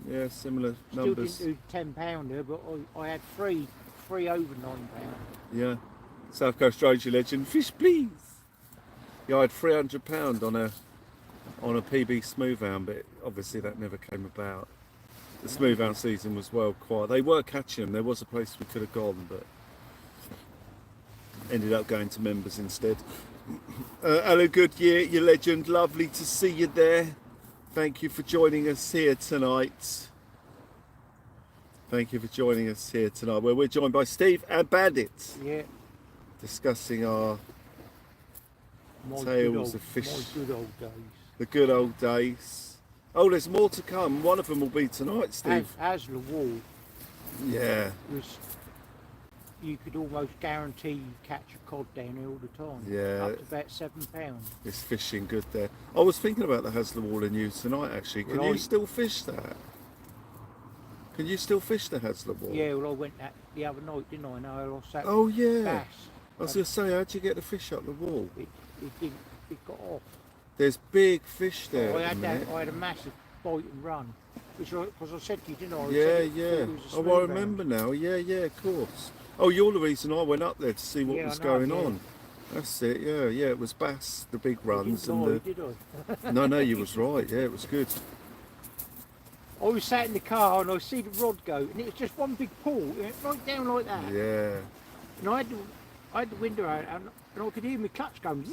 Yeah, similar Still numbers. didn't do £10-pounder, but I had three over £9. Yeah. South Coast Ranger legend, fish please. Yeah, I had £300 on a PB smooth hound, but obviously that never came about. The smooth hound season was well quiet. They were catching them. There was a place we could have gone, but ended up going to members instead. Alan Goodyear, you legend. Lovely to see you there. Thank you for joining us here tonight. Thank you for joining us here tonight, where we're joined by Steve and Bandit, Yeah, discussing our my Tales of fish. My good old days. the good old days. Oh, there's more to come. One of them will be tonight, Steve. Asla Wall Yeah, was, you could almost guarantee you catch a cod down there all the time. Yeah. Up to about £7. it's fishing good there. I was thinking about the Hasler Wall in you tonight, actually. Can Well, you still fish that? Can you still fish the Haslet Wall? Yeah, well I went that the other night, didn't I? And I lost that Oh yeah. bass. I was going to say, how'd you get the fish up the wall? It didn't, it got off. There's big fish there. I at the minute. had a massive bite and run. Because I said to you, didn't I? Yeah. Oh, I remember now. Yeah, of course. Oh, you're the reason I went up there to see what was going on. That's it. Yeah. It was bass, the big runs, Did I? No, you was right. Yeah, it was good. I was sat in the car and I see the rod go, and it was just one big pull. It went right down like that. Yeah. And I had the window out, and I could hear my clutch going.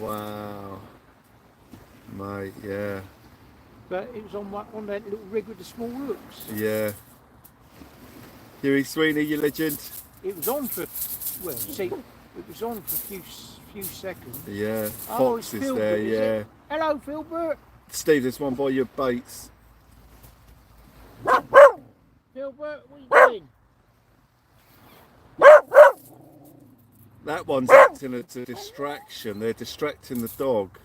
Wow. Mate, yeah. But it was on that little rig with the small hooks. Yeah. Huey Sweeney, you legend. It was on for, well, see, it was on for a few seconds. Yeah. Oh, Fox it's is Philbert, there, is yeah. it? Hello, Philbert. Steve, there's one by your baits. Philbert, what are you doing? That one's acting as a distraction. They're distracting the dog.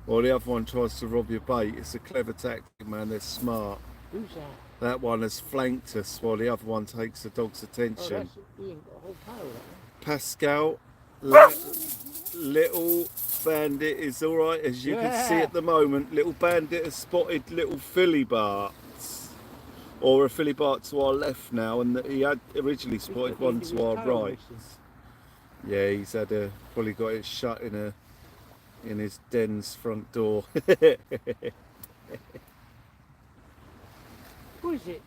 Or the other one tries to rob your bait. It's a clever tactic, man. They're smart. Who's that? That one has flanked us while the other one takes the dog's attention. Oh, he ain't got a whole tail, that Pascal, little Bandit is all right, as you can see at the moment. Little Bandit has spotted little Philly Barts, or a Philly Bart to our left now, and he had originally spotted one to our right. Yeah, he's had probably got it shut in his den's front door. Who is it?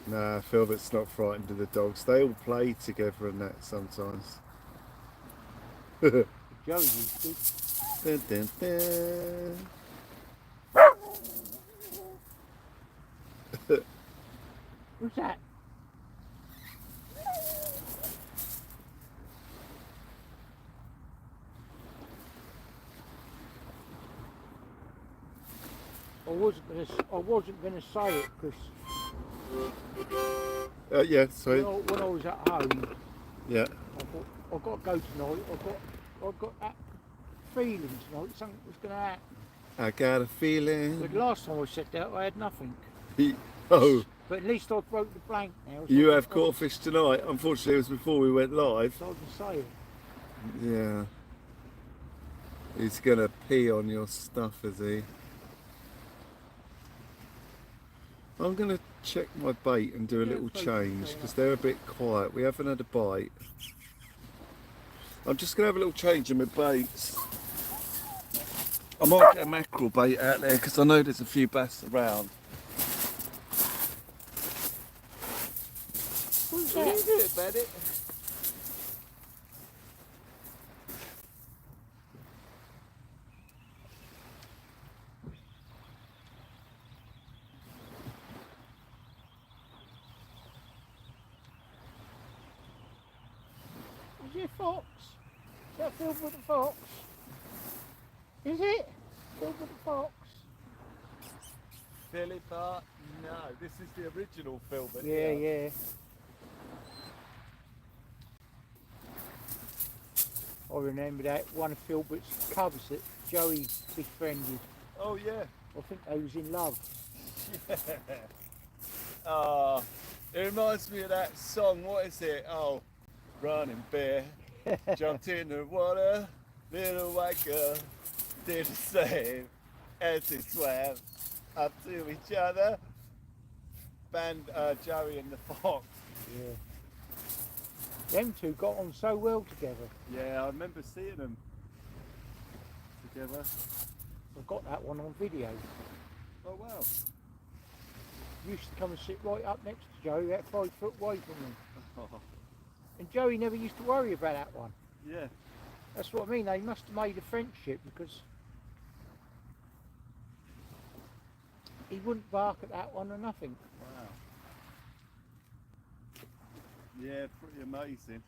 Nah, Philbert's not frightened of the dogs. They all play together and that sometimes. Joe used to. Dun, dun, dun. Who's that? I wasn't gonna say it because Yeah, sorry. when I was at home, Yeah. I thought I've got to go tonight. I've got that feeling tonight something was gonna happen. I got a feeling. But last time I said that, I had nothing. Oh, But at least I broke the blank now. So you have caught fish tonight. Unfortunately, it was before we went live. So I can say it. Yeah. He's gonna pee on your stuff, is he? I'm gonna check my bait and do a little change because they're a bit quiet. We haven't had a bite. I'm just gonna have a little change in my baits. I might get a mackerel bait out there because I know there's a few bass around. Who's What are you that? doing, Bandit? Is it a fox? Is that Philbert the fox? Is it? Philbert the fox? Philly Bart? No, this is the original Philbert. Yeah. I remember that one of Philbert's cubs that Joey befriended. Oh yeah. I think they was in love. Oh, it reminds me of that song. What is it? Oh, Running Bear jumped in the water. Little white girl did the same as they swam up to each other. Joey and the fox. Yeah. Them two got on so well together. Yeah, I remember seeing them together. I've got that one on video. Oh wow. Used to come and sit right up next to Joey, about 5 foot away from him. Oh, And Joey never used to worry about that one. yeah. That's what I mean, they must have made a friendship because he wouldn't bark at that one or nothing. Wow. Yeah, pretty amazing.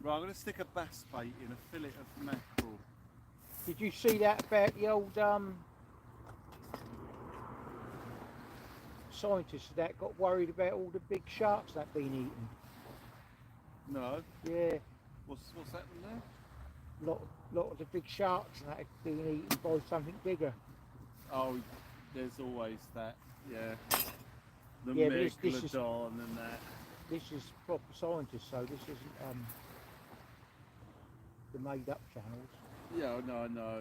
Right, I'm going to stick a bass bait in a fillet of mackerel. Did you see that about the old scientists that got worried about all the big sharks that been eaten? No. Yeah. What's happening there? lot of the big sharks and that are being eaten by something bigger. Oh, there's always that, yeah. The Yeah, but this is- megalodon and that. This is proper scientists, so this isn't the made up channels. Yeah, I know.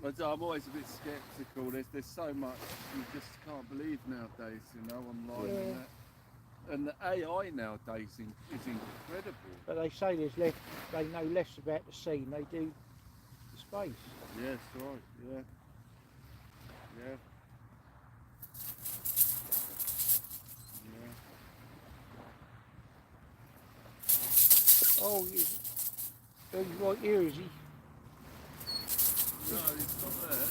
But I'm always a bit sceptical. There's so much you just can't believe nowadays, you know, online Yeah. and that. And the AI nowadays is incredible. But they say they know less about the sea than they do the space. Yes, right, yeah. Yeah. Yeah. Oh, he's right here, is he? No, it's not there.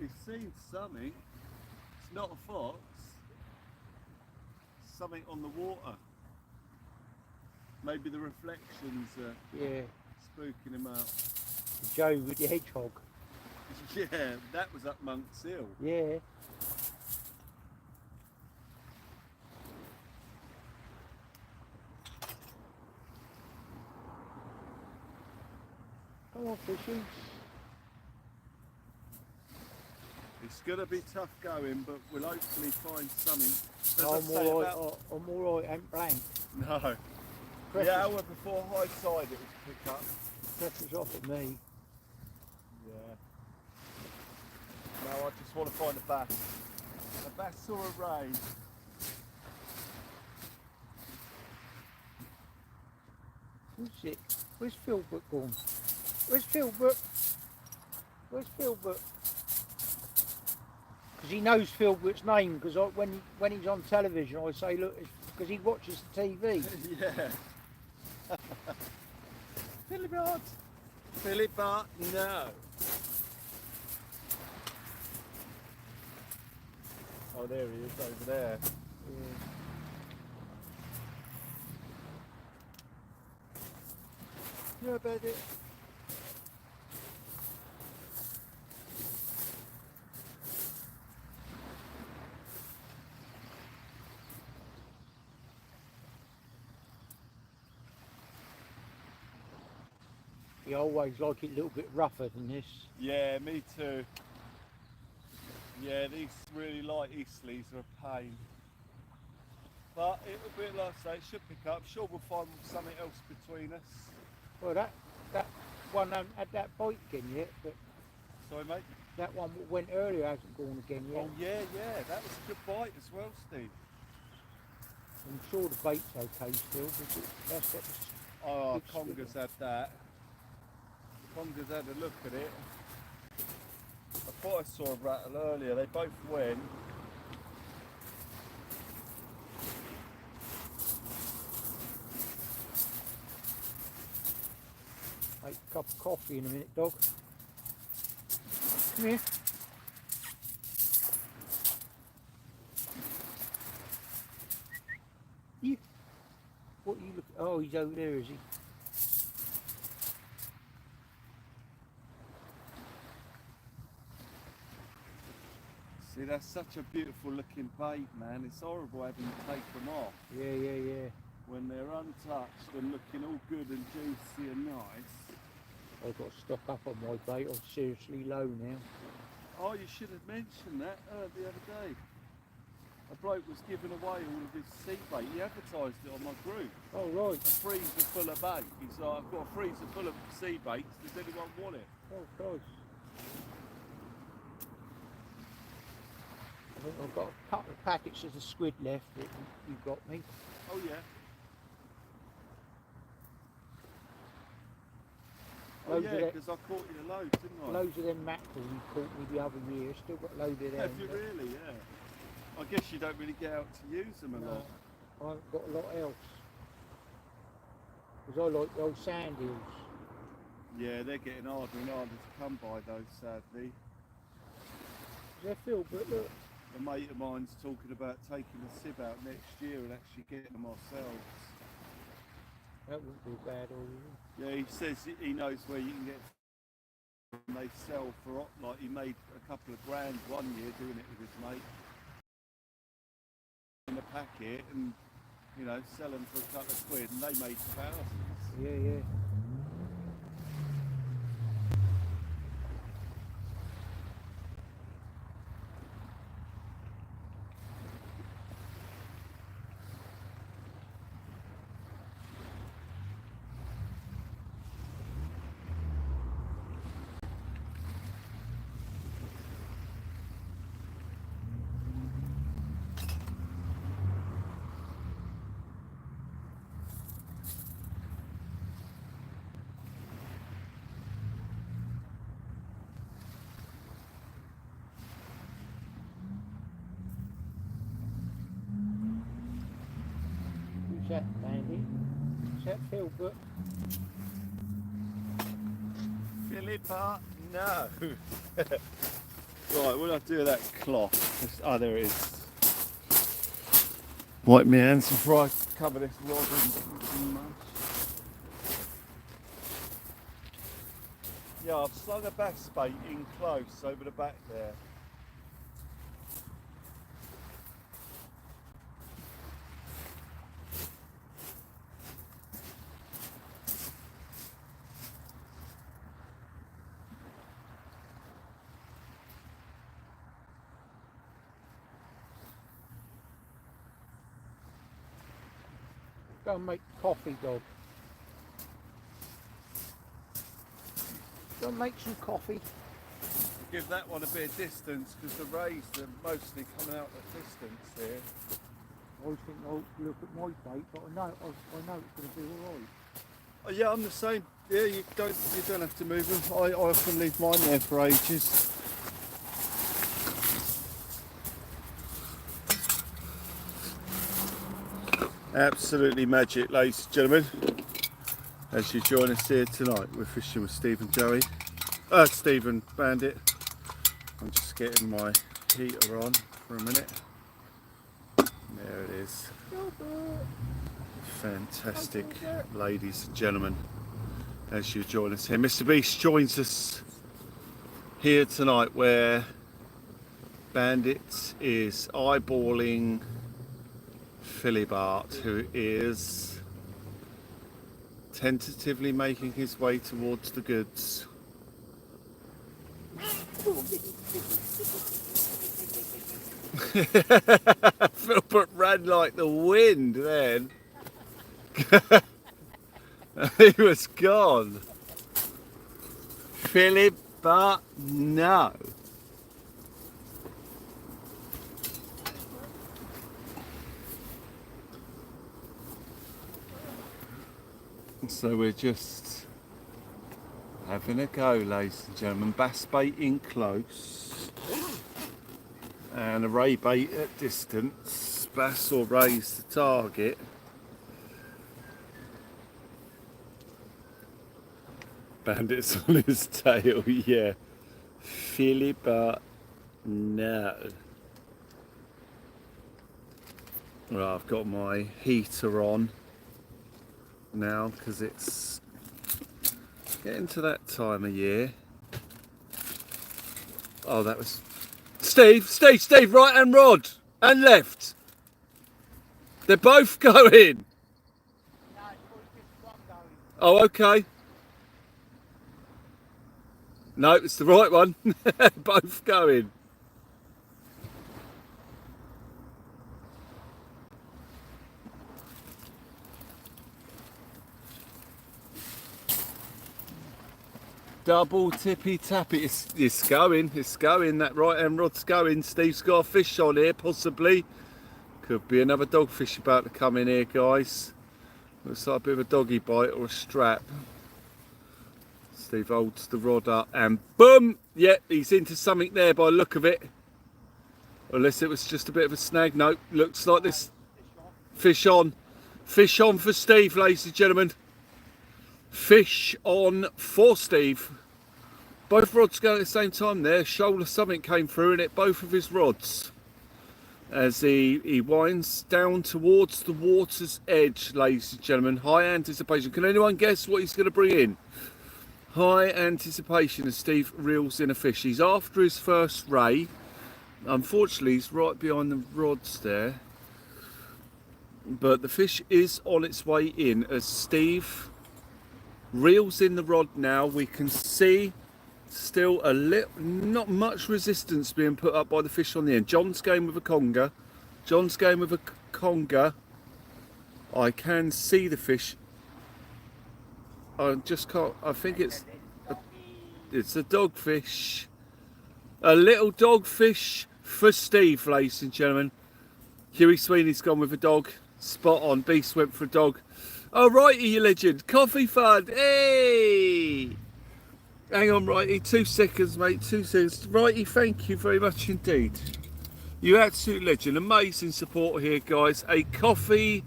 He's seen something. It's not a fox. Something on the water. Maybe the reflections are Yeah, spooking him out. Joe with the hedgehog. Yeah, that was up Monk's Hill. Yeah. Come on, fishies. It's going to be tough going, but we'll hopefully find something. As I I'm say all right. about- I'm all right. I'm blank. No. Pressure's, Yeah, however, before high tide it was pick up. pressure's off at me. Yeah. Now I just want to find a bass. A bass or a ray. Who's it? Where's Philbert gone? Where's Philbert? Where's Philbert? Because he knows Philbert's name. Because when he's on television, I say, look, because he watches the TV. Yeah. Philibert. Philibert, no. Oh, there he is over there. Yeah. Yeah, Bandit. He always like it a little bit rougher than this. Yeah, me too. Yeah, these really light Eastleys are a pain. But it'll be, like I say, it should pick up. Sure, we'll find something else between us. Well, that one hasn't had that bite again yet, but Sorry, mate. that one that went earlier hasn't gone again yet. Oh, yeah, that was a good bite as well, Steve. I'm sure the bait's okay still, because that's what the Oh, Good congers squid. had that. Congers had a look at it. I thought I saw a rattle earlier. They both went. make a cup of coffee in a minute, dog. Come here. You. What are you looking? Oh, he's over there, is he? See, that's such a beautiful looking bait, man. It's horrible having to take them off Yeah. when they're untouched and looking all good and juicy and nice. I've got to stock up on my bait. I'm seriously low now. Oh, you should have mentioned that the other day. A bloke was giving away all of his sea bait. He advertised it on my group. Oh, right. A freezer full of bait. He's like, I've got a freezer full of sea baits. Does anyone want it? Oh, Christ. I think I've got a couple of packets of the squid left that you got me. Oh yeah. Oh Loads yeah, of that- because I caught you a load, didn't I? Loads of them mackerel you caught me the other year. Still got a load of them. Have you really? Yeah. I guess you don't really get out to use them a No, lot. I haven't got a lot else. Because I like the old sand hills. Yeah, they're getting harder and harder to come by those, sadly. They're filled, but look. A mate of mine's talking about taking a sieve out next year and actually getting them ourselves. That wouldn't be bad, all. Yeah, he says he knows where you can get. And they sell for like he made a couple of grand one year doing it with his mate in a packet, and you know, sell them for a couple of quid, and they made thousands. Yeah, yeah. Who's that, Bandit? Is that Philbert? Philippa, no. Right, what do I do with that cloth? Oh, there it is. Wipe my hands before I cover this rod in mush. Yeah, I've slung a bass bait in close over the back there. Go and make coffee, dog. Go and make some coffee. Give that one a bit of distance because the rays are mostly coming out at distance here. I always think I'll look at my bait, but I know it's going to be all right. Oh, yeah, I'm the same. Yeah, you don't have to move them. I often leave mine there for ages. Absolutely magic, ladies and gentlemen. As you join us here tonight, we're fishing with Steve and Joey. Steve and Bandit. I'm just getting my heater on for a minute. There it is. Fantastic, ladies and gentlemen. As you join us here, Mr. Beast joins us here tonight, where Bandit is eyeballing Philibert, who is tentatively making his way towards the goods. Philbert ran like the wind then. He was gone. Philibert, no. So we're just having a go, ladies and gentlemen. Bass bait in close and a ray bait at distance. Bass or rays the target. Bandit's on his tail, yeah. Philibert, no. Right, I've got my heater on now because it's getting to that time of year. Oh, that was Steve, right hand rod and left. They're both going. Oh, okay. No, it's the right one. Both going. Double tippy tappy. It's going. That right hand rod's going. Steve's got a fish on here, possibly. Could be another dogfish about to come in here, guys. Looks like a bit of a doggy bite or a strap. Steve holds the rod up and boom! Yep, he's into something there by the look of it. Unless it was just a bit of a snag. No, looks like this. Fish on. Fish on for Steve, ladies and gentlemen. Fish on for Steve. Both rods going at the same time there. Shoulder something came through in it, both of his rods. as he winds down towards the water's edge, ladies and gentlemen. High anticipation. Can anyone guess what he's going to bring in? High anticipation as Steve reels in a fish. He's after his first ray. Unfortunately, he's right behind the rods there. But the fish is on its way in as Steve reels in the rod now. We can see still a little, not much resistance being put up by the fish on the end. John's going with a conger. John's going with a conger. I can see the fish. I just can't. I think it's a dogfish. A little dogfish for Steve, ladies and gentlemen. Huey Sweeney's gone with a dog. Spot on. Beast went for a dog. Oh, righty, you legend. Coffee fund. Hey! Hang on, righty. 2 seconds, mate. 2 seconds. Righty, thank you very much indeed. You absolute legend. Amazing support here, guys. A coffee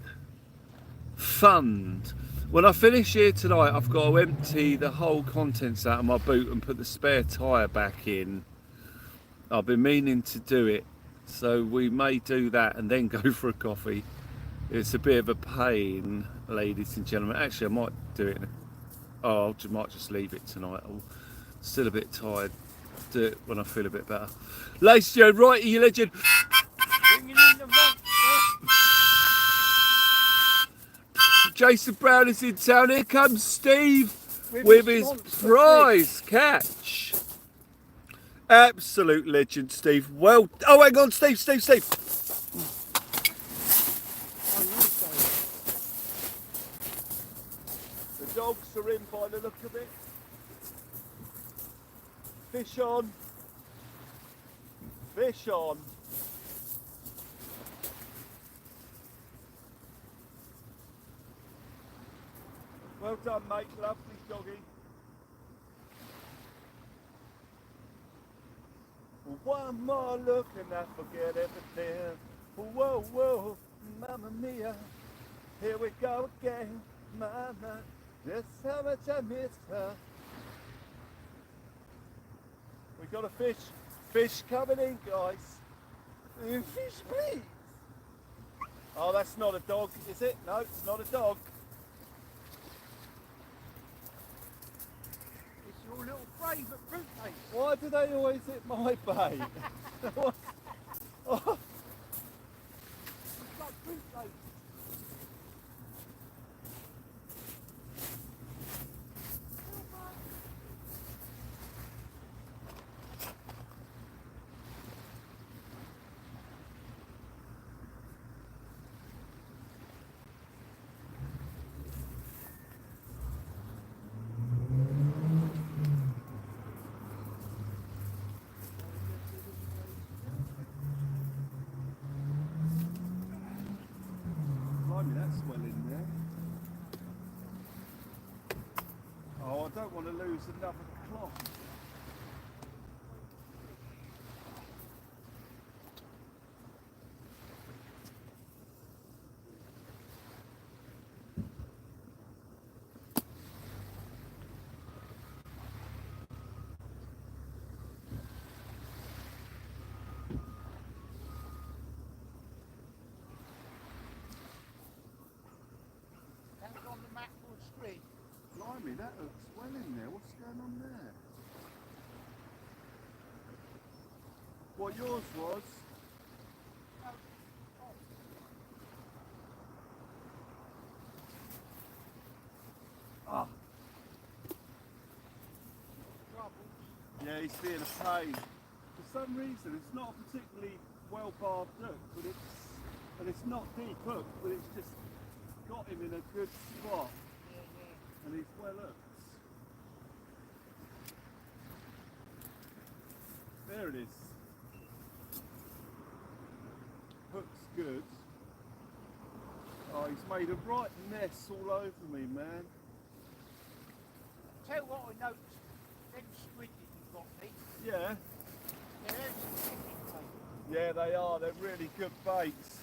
fund. When I finish here tonight, I've got to empty the whole contents out of my boot and put the spare tyre back in. I've been meaning to do it, so we may do that and then go for a coffee. It's a bit of a pain, ladies and gentlemen. Actually, I might do it. I might just leave it tonight. I'm still a bit tired. Do it when I feel a bit better. Ladies and gentlemen, righty, you legend. Jason Brown is in town. Here comes Steve with his prize catch. Absolute legend, Steve. Well, oh, hang on, Steve. The dogs are in by the look of it. Fish on. Fish on. Well done, mate. Lovely doggy. One more look and I forget everything. Whoa, whoa, mamma mia. Here we go again, mama. This how much I miss her. We got a fish. Fish coming in, guys. Fish, please. Oh, that's not a dog, is it? No, it's not a dog. Your little favourite fruit bait. Why do they always hit my bait? Oh. It's like fruit bait. That's well in there. Oh, I don't want to lose another cloth. Blimey, that looks well in there. What's going on there? What yours was? Ah. Yeah, he's being a pain. For some reason, it's not a particularly well barbed hook, but it's not deep hook, but it's just got him in a good spot. And he's well hooked. There it is. Hook's good. Oh, he's made a right mess all over me, man. Tell you what I noticed, them squid that you've got, Pete. Yeah. They're excellent. Yeah, they are. They're really good baits.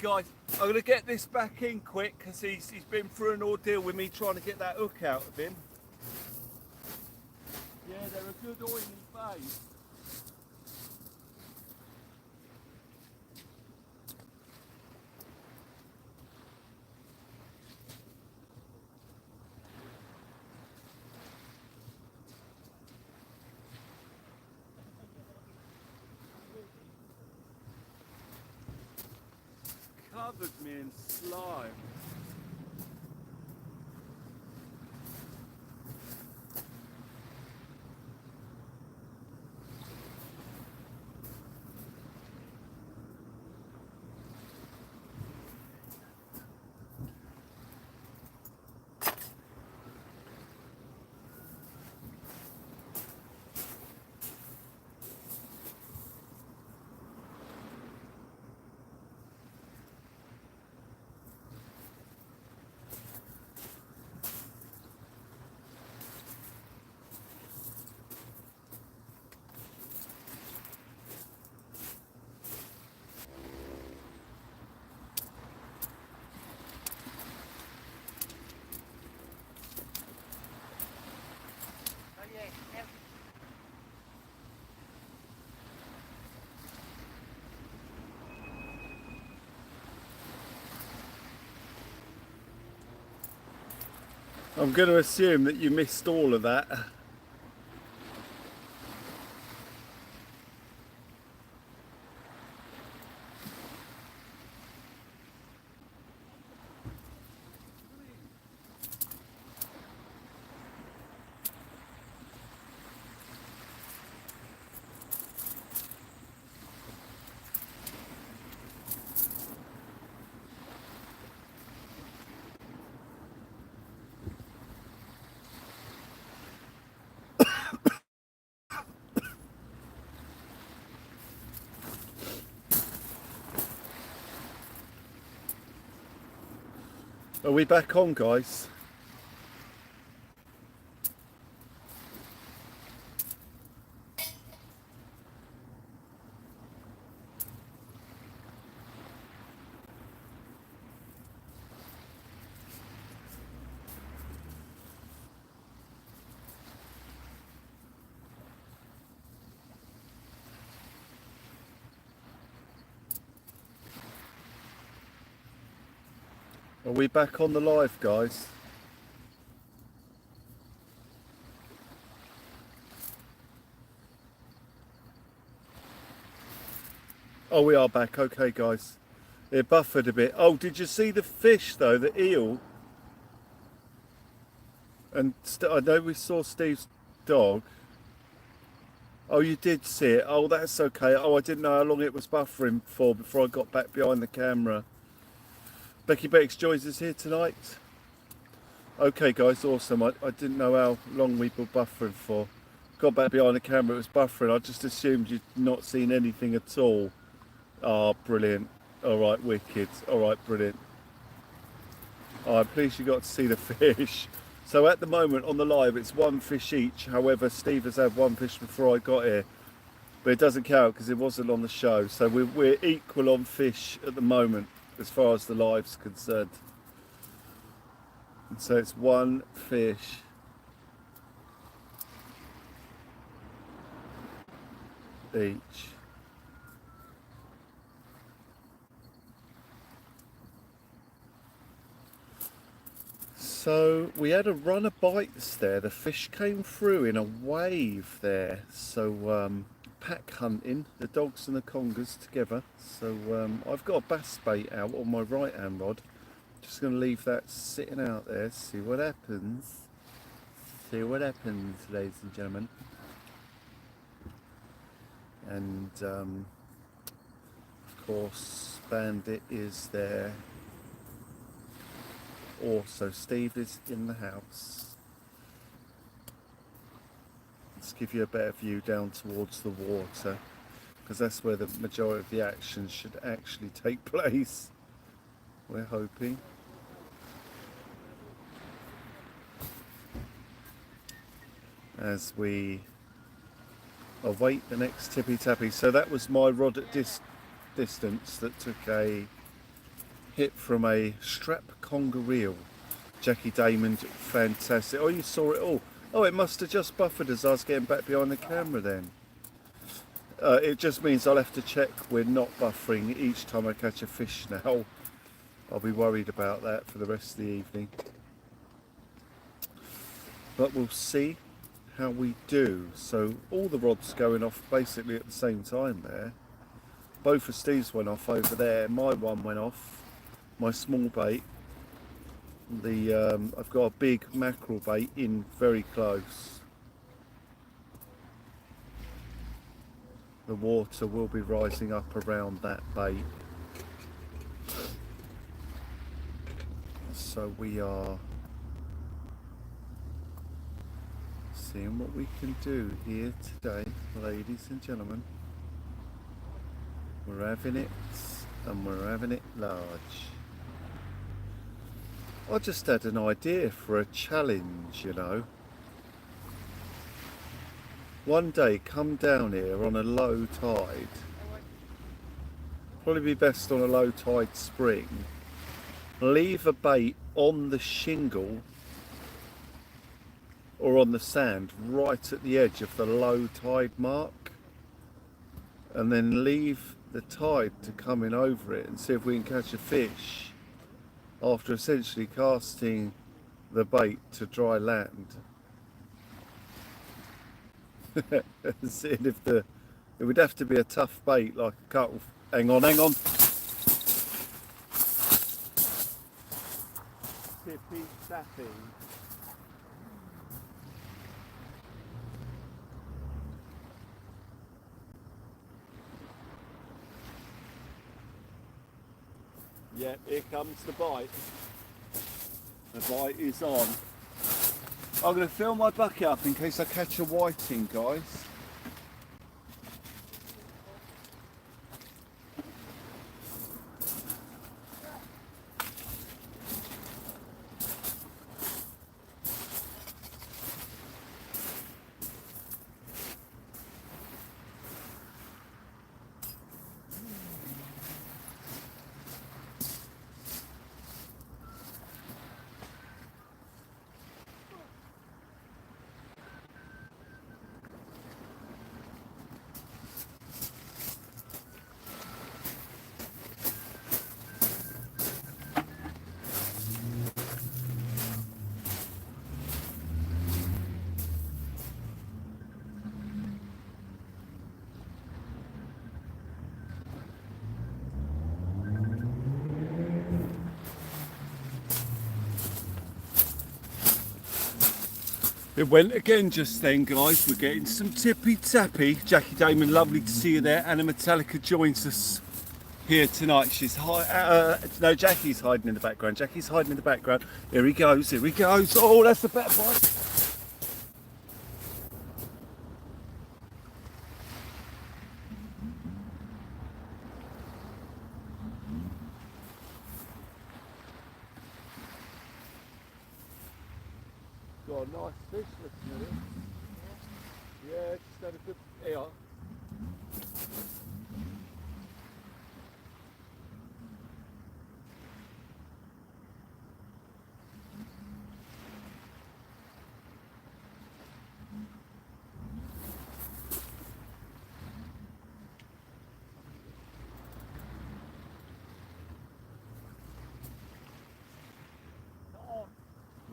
Guys, I'm going to get this back in quick because he's been through an ordeal with me trying to get that hook out of him. Yeah, they're a good oily bait. covered me in slime. I'm going to assume that you missed all of that. Are we back on, guys? Are we back on the live, guys? Oh, we are back. Okay, guys. It buffered a bit. Oh, did you see the fish, though? The eel? And I know we saw Steve's dog. Oh, you did see it. Oh, that's okay. Oh, I didn't know how long it was buffering for before I got back behind the camera. Becky Bakes Joys is here tonight. Okay, guys, awesome. I didn't know how long we were buffering for. Got back behind the camera, it was buffering. I just assumed you'd not seen anything at all. Ah, brilliant. All right, wicked. All right, brilliant. I'm pleased you got to see the fish. So at the moment on the live, it's one fish each. However, Steve has had one fish before I got here. But it doesn't count because it wasn't on the show. So we're equal on fish at the moment, as far as the live's concerned. And so it's one fish each. So we had a run of bites there. The fish came through in a wave there. So pack hunting, the dogs and the congers together. So I've got a bass bait out on my right hand rod. Just going to leave that sitting out there, see what happens. See what happens, ladies and gentlemen. And of course Bandit is there. Also Steve is in the house. Let's give you a better view down towards the water, because that's where the majority of the action should actually take place. We're hoping. As we await the next tippy tappy. So that was my rod at distance that took a hit from a strap conger reel. Jackie Damon, fantastic. Oh, you saw it all. Oh, it must have just buffered as I was getting back behind the camera then. It just means I'll have to check we're not buffering each time I catch a fish now. I'll be worried about that for the rest of the evening. But we'll see how we do. So all the rods going off basically at the same time there. Both of Steve's went off over there. My one went off. my small bait. I've got a big mackerel bait in very close. The water will be rising up around that bait. So we are seeing what we can do here today, ladies and gentlemen. We're having it, and we're having it large. I just had an idea for a challenge, you know. One day come down here on a low tide. Probably be best on a low tide spring. Leave a bait on the shingle or on the sand right at the edge of the low tide mark, and then leave the tide to come in over it and see if we can catch a fish after essentially casting the bait to dry land. Seeing if it would have to be a tough bait, like a couple. Hang on. Tippy tappy. Yeah, here comes the bite. The bite is on. I'm going to fill my bucket up in case I catch a whiting, guys. It went again just then, guys. We're getting some tippy tappy. Jackie Damon, lovely to see you there. Anna Metallica joins us here tonight. She's no, Jackie's hiding in the background. Jackie's hiding in the background. Here he goes. Oh, that's a better bite. Got a nice fish looking at it. Yeah, just had a good ear.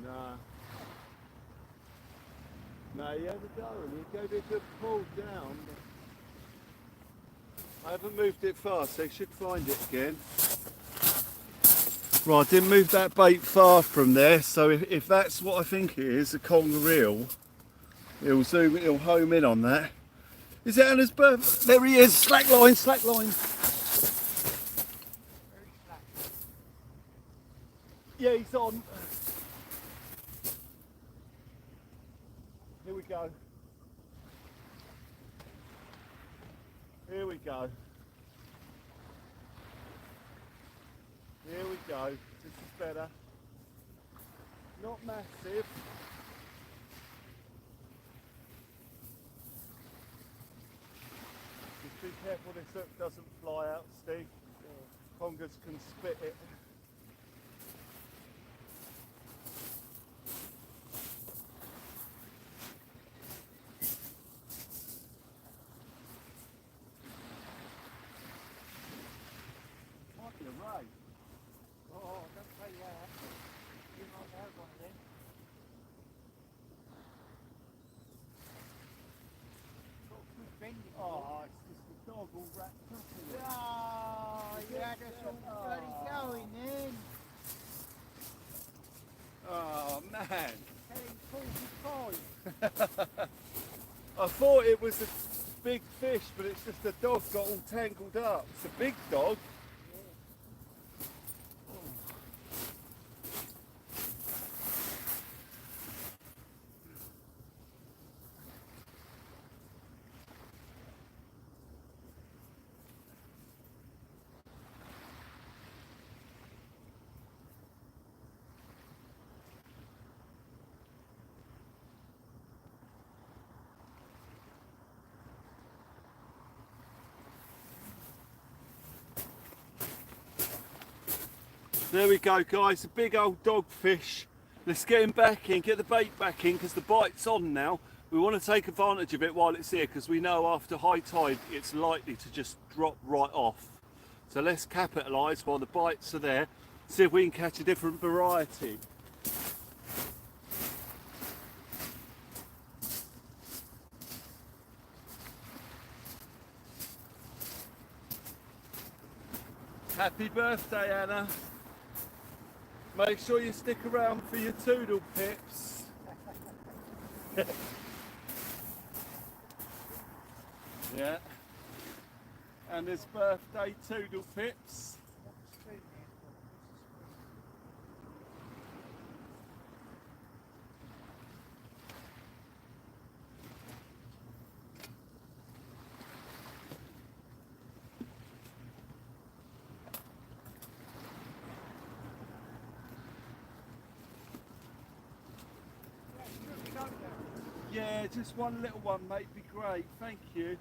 Nah. No, you had a go and you gave it a good pull down. I haven't moved it far, so you should find it again. Right, I didn't move that bait far from there, so if that's what I think it is, a conger reel, it'll home in on that. Is it Anna's bird? There he is, slack line. Yeah, he's on. Here we go. Here we go. Here we go. This is better. Not massive. Just be careful this hook doesn't fly out, Steve. Congers can spit it. You're right. Oh, don't say that. You might have one of them. Got a good bend. Oh, it's just the dog all wrapped up in it. Oh, you had us all bloody going then. Oh man. Telling 45. I thought it was a big fish, but it's just the dog got all tangled up. It's a big dog. There we go, guys, a big old dogfish. Let's get him back in, get the bait back in, because the bite's on now. We want to take advantage of it while it's here, because we know after high tide it's likely to just drop right off. So let's capitalise while the bites are there, see if we can catch a different variety. Happy birthday, Anna. Make sure you stick around for your toodle pips. Yeah. And his birthday toodle pips. Yeah, just one little one, mate, be great. Thank you.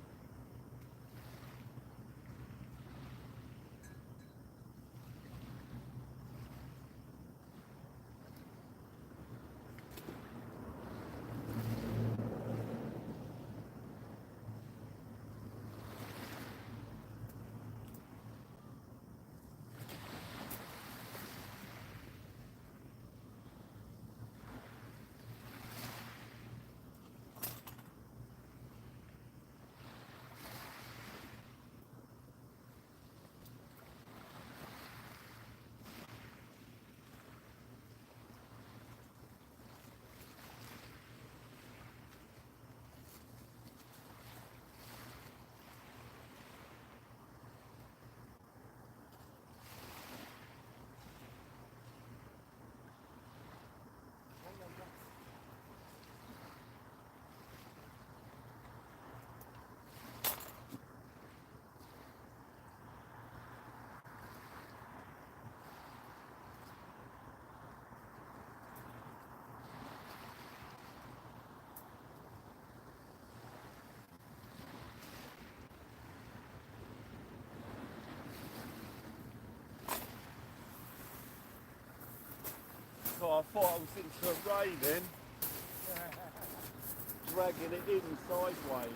Oh, I thought I was into a ray then. Dragging it in sideways.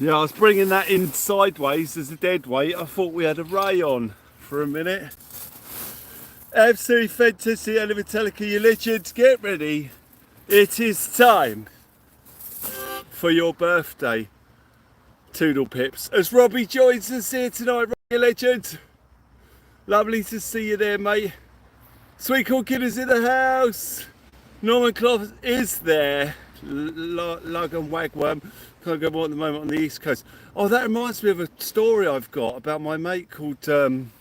Yeah, I was bringing that in sideways as a dead weight. I thought we had a ray on for a minute. Absolutely fantastic, Metallica, you legends. Get ready. It is time for your birthday, Toodle Pips. As Robbie joins us here tonight, you legend. Lovely to see you there, mate. Sweet Cooking is in the house. Norman Clough is there. Lug and Wagworm. Can't go more at the moment on the East Coast. Oh, that reminds me of a story I've got about my mate called, Jathan.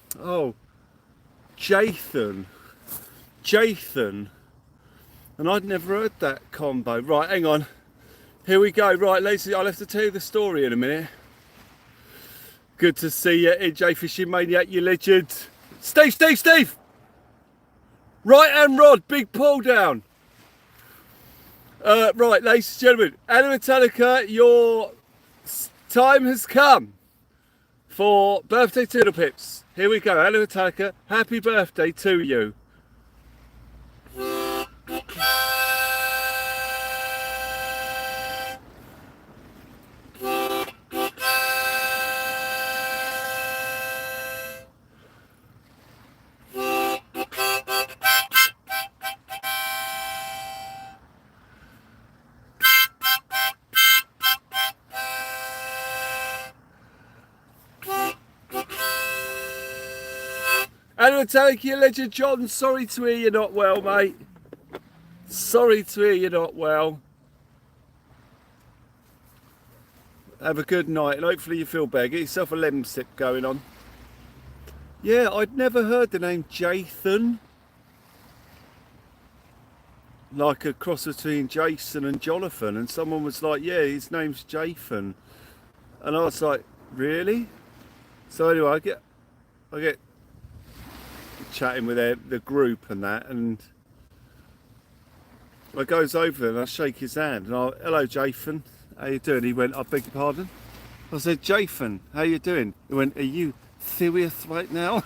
And I'd never heard that combo. Right, hang on. Here we go. Right, ladies, I'll have to tell you the story in a minute. Good to see you, EJ Fishing Maniac, you legend. Steve! Right hand rod, big pull down. Right, ladies and gentlemen, Metallica, your time has come for birthday Toodle Pips. Here we go. Hello, Metallica. Happy birthday to you. Hello, Thankyou, Legend John. Sorry to hear you're not well, mate. Sorry to hear you're not well. Have a good night and hopefully you feel better. Get yourself a lemon sip going on. Yeah, I'd never heard the name Jathan. Like a cross between Jason and Jonathan, and someone was like, yeah, his name's Jathan. And I was like, really? So anyway, I get chatting with the group and that, and I goes over there and I shake his hand and I, hello Jathan, how you doing? He went, I beg your pardon? I said, Jathan, how you doing? He went, are you serious right now?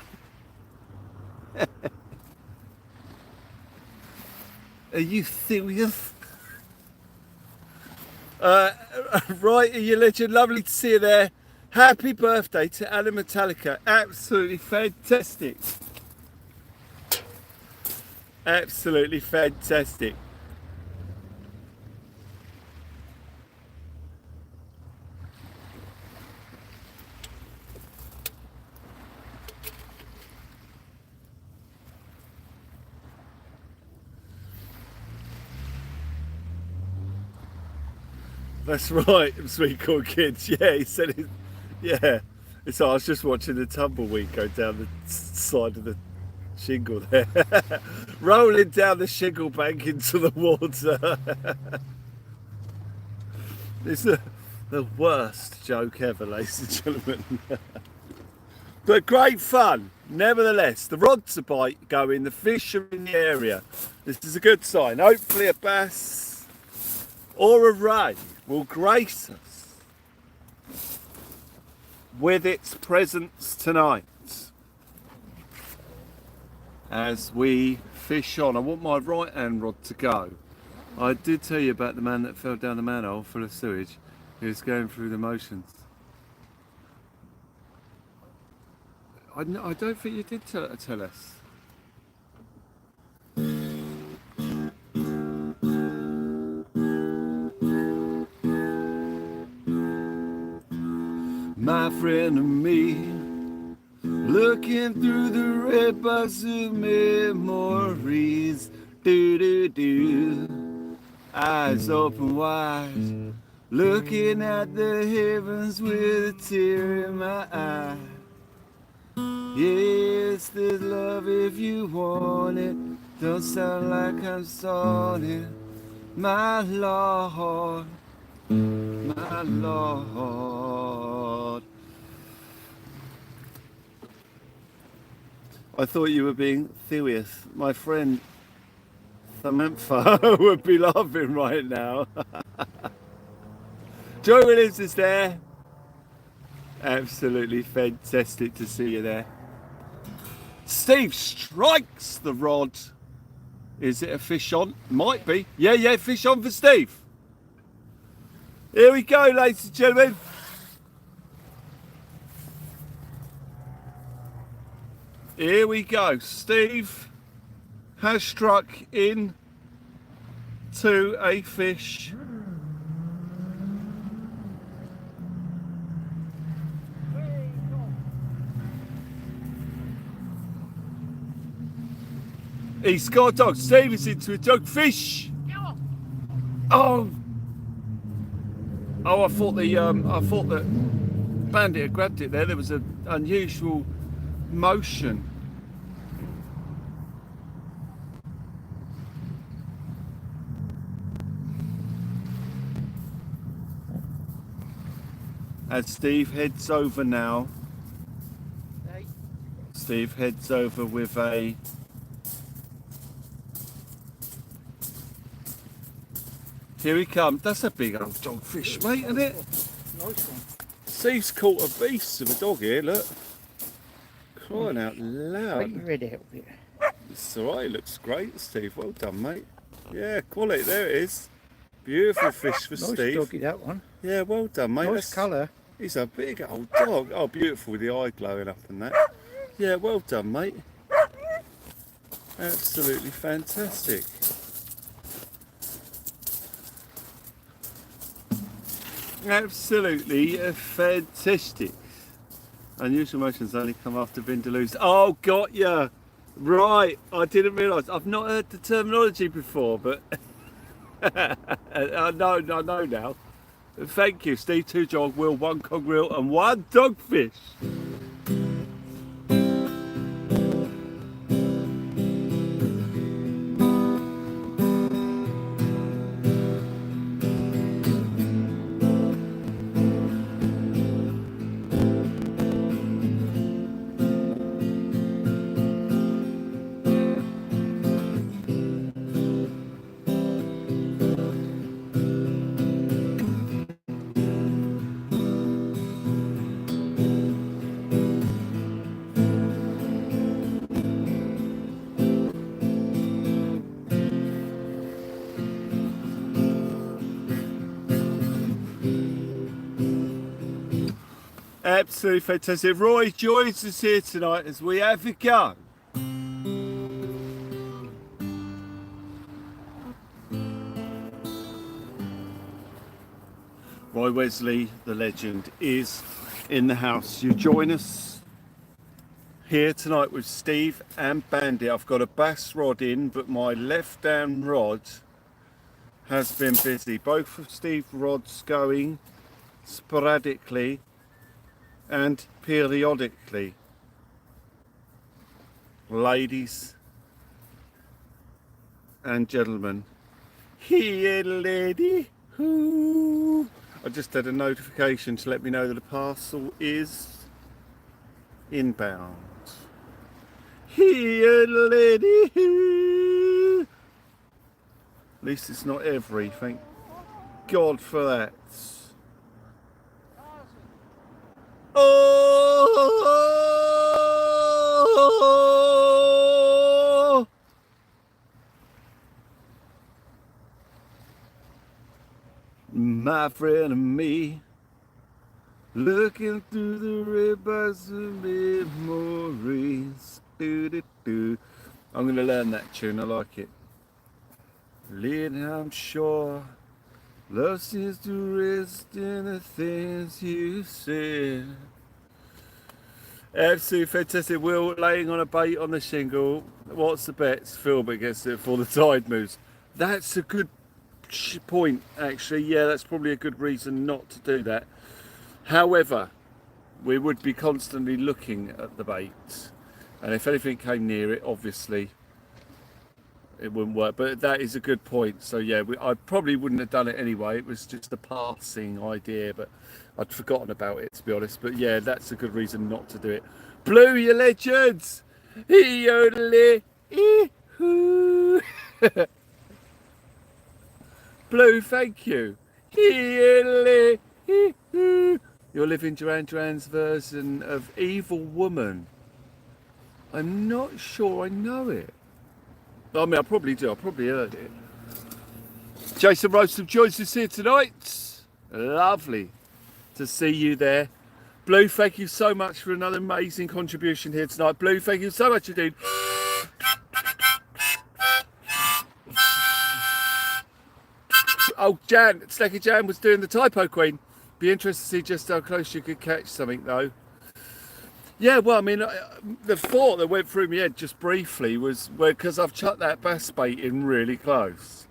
Are you serious? Right, you legend, lovely to see you there. Happy birthday to Alan Metallica, absolutely fantastic. Absolutely fantastic. That's right, sweet cool kids. Yeah, he said it. Yeah. So I was just watching the tumbleweed go down the side of the shingle there. Rolling down the shingle bank into the water. It's the worst joke ever, ladies and gentlemen. But great fun, nevertheless. The rods are going, the fish are in the area. This is a good sign. Hopefully a bass or a ray will grace us with its presence tonight as we fish on. I want my right hand rod to go. I did tell you about the man that fell down the manhole full of sewage. He was going through the motions. I don't think you did tell us. My friend and me, looking through the red box of memories, do-do-do, eyes open wide, looking at the heavens with a tear in my eye. Yes, there's love if you want it, don't sound like I'm sorry, my Lord, my Lord. I thought you were being serious. My friend Samantha would be laughing right now. Joy Williams is there. Absolutely fantastic to see you there. Steve strikes the rod. Is it a fish on? Might be. Yeah, fish on for Steve. Here we go, ladies and gentlemen. Here we go. Steve has struck in to a fish. He's got a dog. Steve is into a dogfish. Oh, I thought that Bandit had grabbed it there. There was an unusual motion. As Steve heads over now. Steve heads over with a here he comes. That's a big old dogfish, mate, isn't it? Nice one. Steve's caught a beast of a dog here, look. Crying out loud. Take your head out a bit. It's alright, looks great, Steve. Well done, mate. Yeah, quality, there it is. Beautiful fish for Nice Steve. doggy, that one. Yeah, well done, mate. Nice colour. He's a big old dog. Oh, beautiful with the eye glowing up and that. Yeah, well done, mate. Absolutely fantastic. Absolutely fantastic. Unusual motions only come after Vindaloo's. Oh, got ya. Right, I didn't realise. I've not heard the terminology before, but I know now. Thank you, Steve. 2 jog, Will, 1 congers, and 1 dogfish. Absolutely fantastic. Roy joins us here tonight as we have a go. Roy Wesley, the legend, is in the house. You join us here tonight with Steve and Bandit. I've got a bass rod in, but my left hand rod has been busy. Both of Steve's rods going sporadically and periodically. Ladies and gentlemen, here lady, who I just had a notification to let me know that a parcel is inbound. Here lady, who. At least it's not every, thank God for that. Oh, my friend and me, looking through the rivers of memories. I'm going to learn that tune, I like it. Lady, I'm sure love seems to rest in the things you said. Absolutely fantastic. Will laying on a bait on the shingle. What's the bets? Philbert gets it before the tide moves. That's a good point, actually. Yeah, that's probably a good reason not to do that. However, we would be constantly looking at the bait, and if anything came near it, obviously it wouldn't work. But that is a good point. So yeah, I probably wouldn't have done it anyway. It was just a passing idea, but I'd forgotten about it, to be honest. But yeah, that's a good reason not to do it. Blue, you legends! Blue, thank you. You're living Duran Duran's version of Evil Woman. I'm not sure I know it. I mean, I probably do. I probably heard it. Jason Roastham joins us here tonight. Lovely to see you there. Blue, thank you so much for another amazing contribution here tonight. Blue, thank you so much indeed. Oh, Jan, Snacky Jan was doing the typo queen. Be interested to see just how close you could catch something though. Yeah, well, I mean, the thought that went through my head just briefly was because I've chucked that bass bait in really close.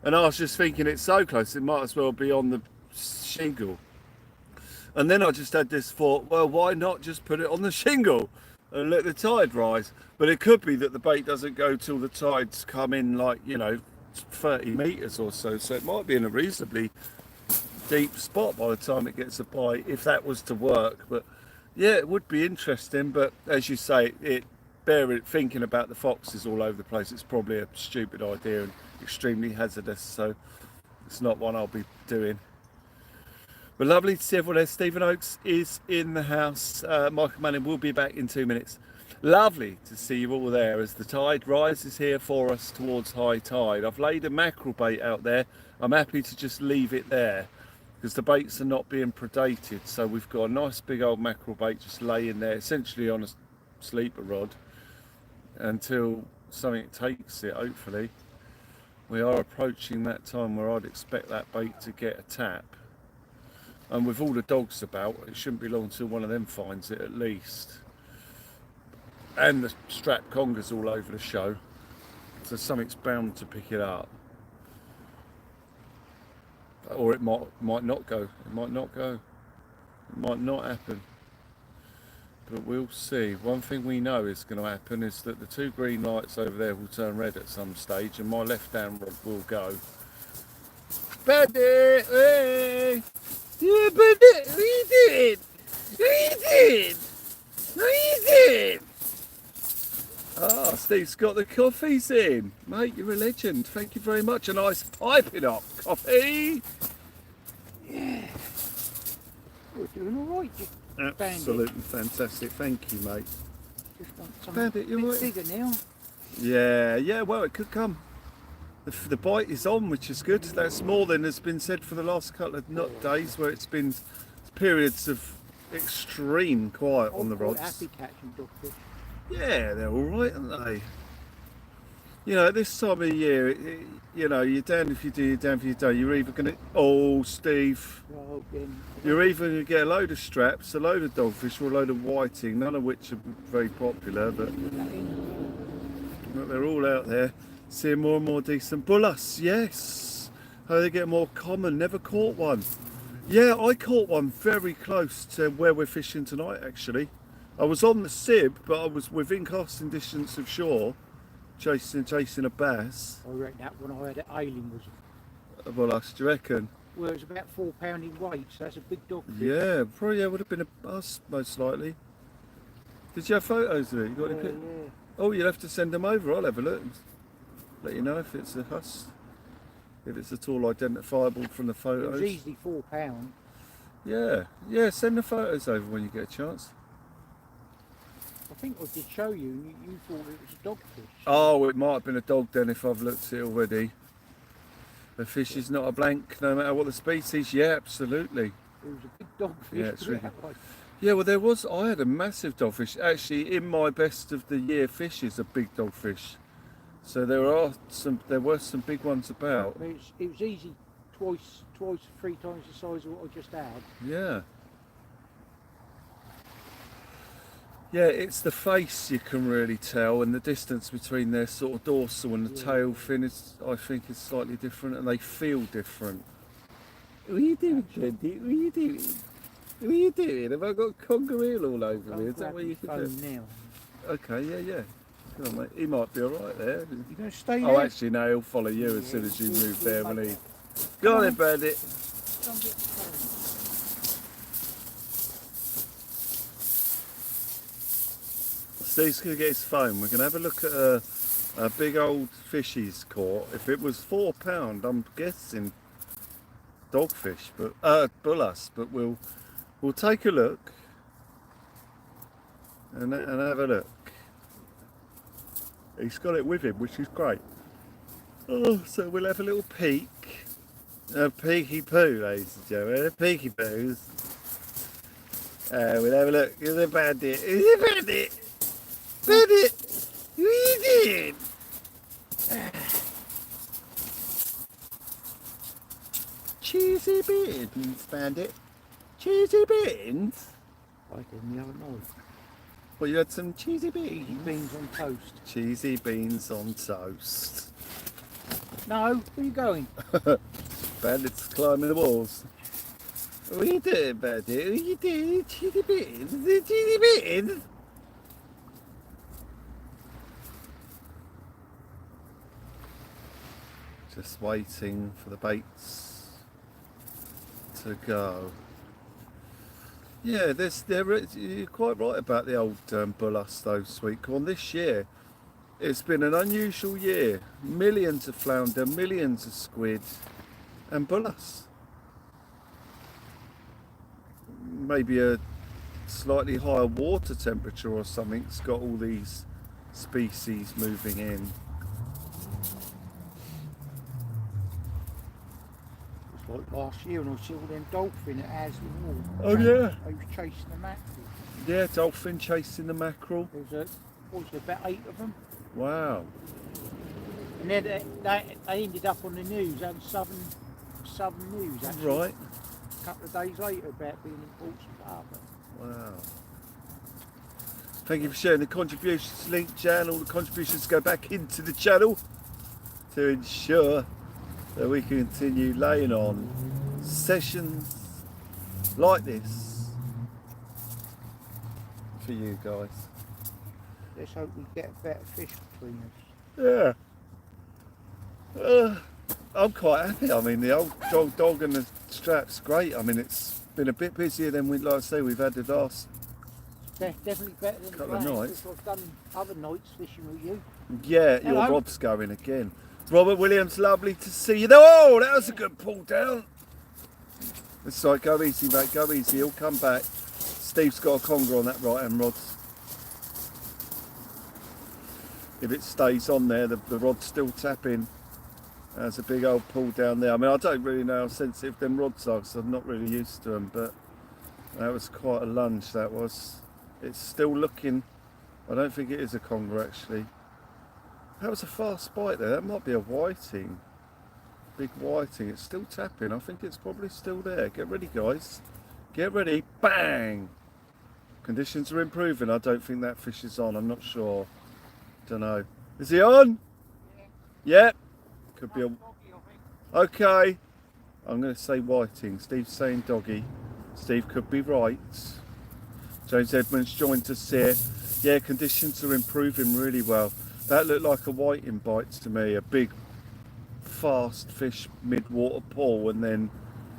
And I was just thinking it's so close, it might as well be on the shingle. And then I just had this thought, well, why not just put it on the shingle and let the tide rise? But it could be that the bait doesn't go till the tides come in, like, 30 metres or so. So it might be in a reasonably deep spot by the time it gets a bite, if that was to work. But yeah, it would be interesting, but as you say, thinking about the foxes all over the place, it's probably a stupid idea and extremely hazardous, so it's not one I'll be doing. Well, lovely to see everyone there. Stephen Oakes is in the house. Michael Manning will be back in 2 minutes. Lovely to see you all there as the tide rises here for us towards high tide. I've laid a mackerel bait out there. I'm happy to just leave it there because the baits are not being predated. So we've got a nice big old mackerel bait just laying there, essentially on a sleeper rod until something takes it, hopefully. We are approaching that time where I'd expect that bait to get a tap. And with all the dogs about, it shouldn't be long until one of them finds it at least. And the strap congers all over the show, so something's bound to pick it up. Or it might not go. It might not go. It might not happen. But we'll see. One thing we know is going to happen is that the 2 green lights over there will turn red at some stage, and my left-hand rod will go. Bandit! Hey! Yeah, Bandit! What are you doing? What are you doing? What are you doing? Ah, Steve's got the coffees in. Mate, you're a legend. Thank you very much. A nice piping hot coffee. Yeah. You're doing all right, Absolutely fantastic. Thank you, mate. Just want something Bandit, you're right. bigger now. Yeah, well, it could come. The bite is on, which is good. That's more than has been said for the last couple of days, where it's been periods of extreme quiet on the rods. Happy catching dogfish. Yeah, they're all right, aren't they? You know, at this time of year, you know, you're damned if you do, you're damned if you don't. You're either going to, oh, Steve, Well, then, you're either going to get a load of straps, a load of dogfish, or a load of whiting, none of which are very popular, but they're all out there. Seeing more and more decent bullus, yes. How they get more common, never caught one. Yeah, I caught one very close to where we're fishing tonight, actually. I was on the sib, but I was within casting distance of shore, chasing a bass. I reckon that one I had at Ailing was, A bullus, do you reckon? well, it was about 4 pound in weight, so that's a big dogfish. Yeah, probably would have been a bus, most likely. Did you have photos of it? You got any pic? Yeah. Oh, you'll have to send them over. I'll have a look. Let you know if it's a huss, if it's at all identifiable from the It photos. was easily £4. Yeah, send the photos over when you get a chance. I think I did show you, and you thought it was a dogfish. Oh, it might have been a dog then if I've looked at it already. The fish is not a blank, no matter what the species. Yeah, absolutely. It was a big dogfish. Yeah, it's put it really- that way. Yeah, well, I had a massive dogfish. Actually, in my best of the year fishes, a big dogfish. So there were some big ones about. I mean, it was easy, twice, 3 times the size of what I just had. Yeah. Yeah, it's the face you can really tell, and the distance between their sort of dorsal and the tail fin is, I think, is slightly different, and they feel different. What are you doing, Trendy? What are you doing? What are you doing? Have I got conger eel all over me? Is that what you can do? Now. Okay, yeah. Come on, mate. He might be all right there. You going to stay there? Oh, actually, no, he'll follow you as soon as you move there, won't he? Go on then, Bandit. Don't get phone. Steve's going to get his phone. We're going to have a look at a big old fish he's caught. If it was £4, I'm guessing dogfish, but bullus. But we'll take a look and have a look. He's got it with him, which is great. Oh, so we'll have a little peek. A peeky poo, ladies and gentlemen. A peeky poos. We'll have a look. Here's the bandit. Here's the bandit. Bandit! What are you doing? Cheesy beans, Bandit. Cheesy beans? I didn't the other night. Well, you had some cheesy beans. Beans on toast. Cheesy beans on toast. No, where are you going? Bandit's climbing the walls. What are you doing, Bandit? What are you doing? Cheesy beans? Is it cheesy beans? Just waiting for the baits to go. Yeah, you're quite right about the old bullus though, sweet corn. This year, it's been an unusual year. Millions of flounder, millions of squid, and bullus. maybe a slightly higher water temperature or something. It's got all these species moving in. It's like last year when I saw them dolphin at Asley Wall. Oh yeah. I was chasing the mackerel. Yeah, dolphin chasing the mackerel. There was about 8 of them. Wow. And then they ended up on the news, on Southern News actually. Right. A couple of days later about being in Portsmouth Harbour. Wow. Thank you for sharing the contributions link, Jan. All the contributions go back into the channel to ensure that we can continue laying on sessions like this for you guys. Let's hope we get a better fish between us. Yeah. I'm quite happy. I mean, the old dog and the strap's great. I mean, it's been a bit busier than like I say, we've had the last Definitely better than couple of nights. I've done other nights fishing with you. Yeah, Hello. your Rob's going again. Robert Williams, lovely to see you. Oh, that was a good pull down. It's like, go easy, mate, go easy. He'll come back. Steve's got a conger on that right hand rod. If it stays on there, the rod's still tapping. There's a big old pull down there. I mean, I don't really know how sensitive them rods are, because I'm not really used to them, but that was quite a lunge, that was. It's still looking, I don't think it is a conger actually. That was a fast bite there, that might be a whiting. Big whiting, it's still tapping, I think it's probably still there. Get ready guys, get ready, bang! Conditions are improving, I don't think that fish is on, I'm not sure. Don't know. Is he on? Yeah. Yep. Could be a... Okay. I'm going to say whiting, Steve's saying doggy. Steve could be right. James Edmonds joined us here. Yeah, conditions are improving really well. That looked like a whiting bite to me, a big fast fish mid-water pull and then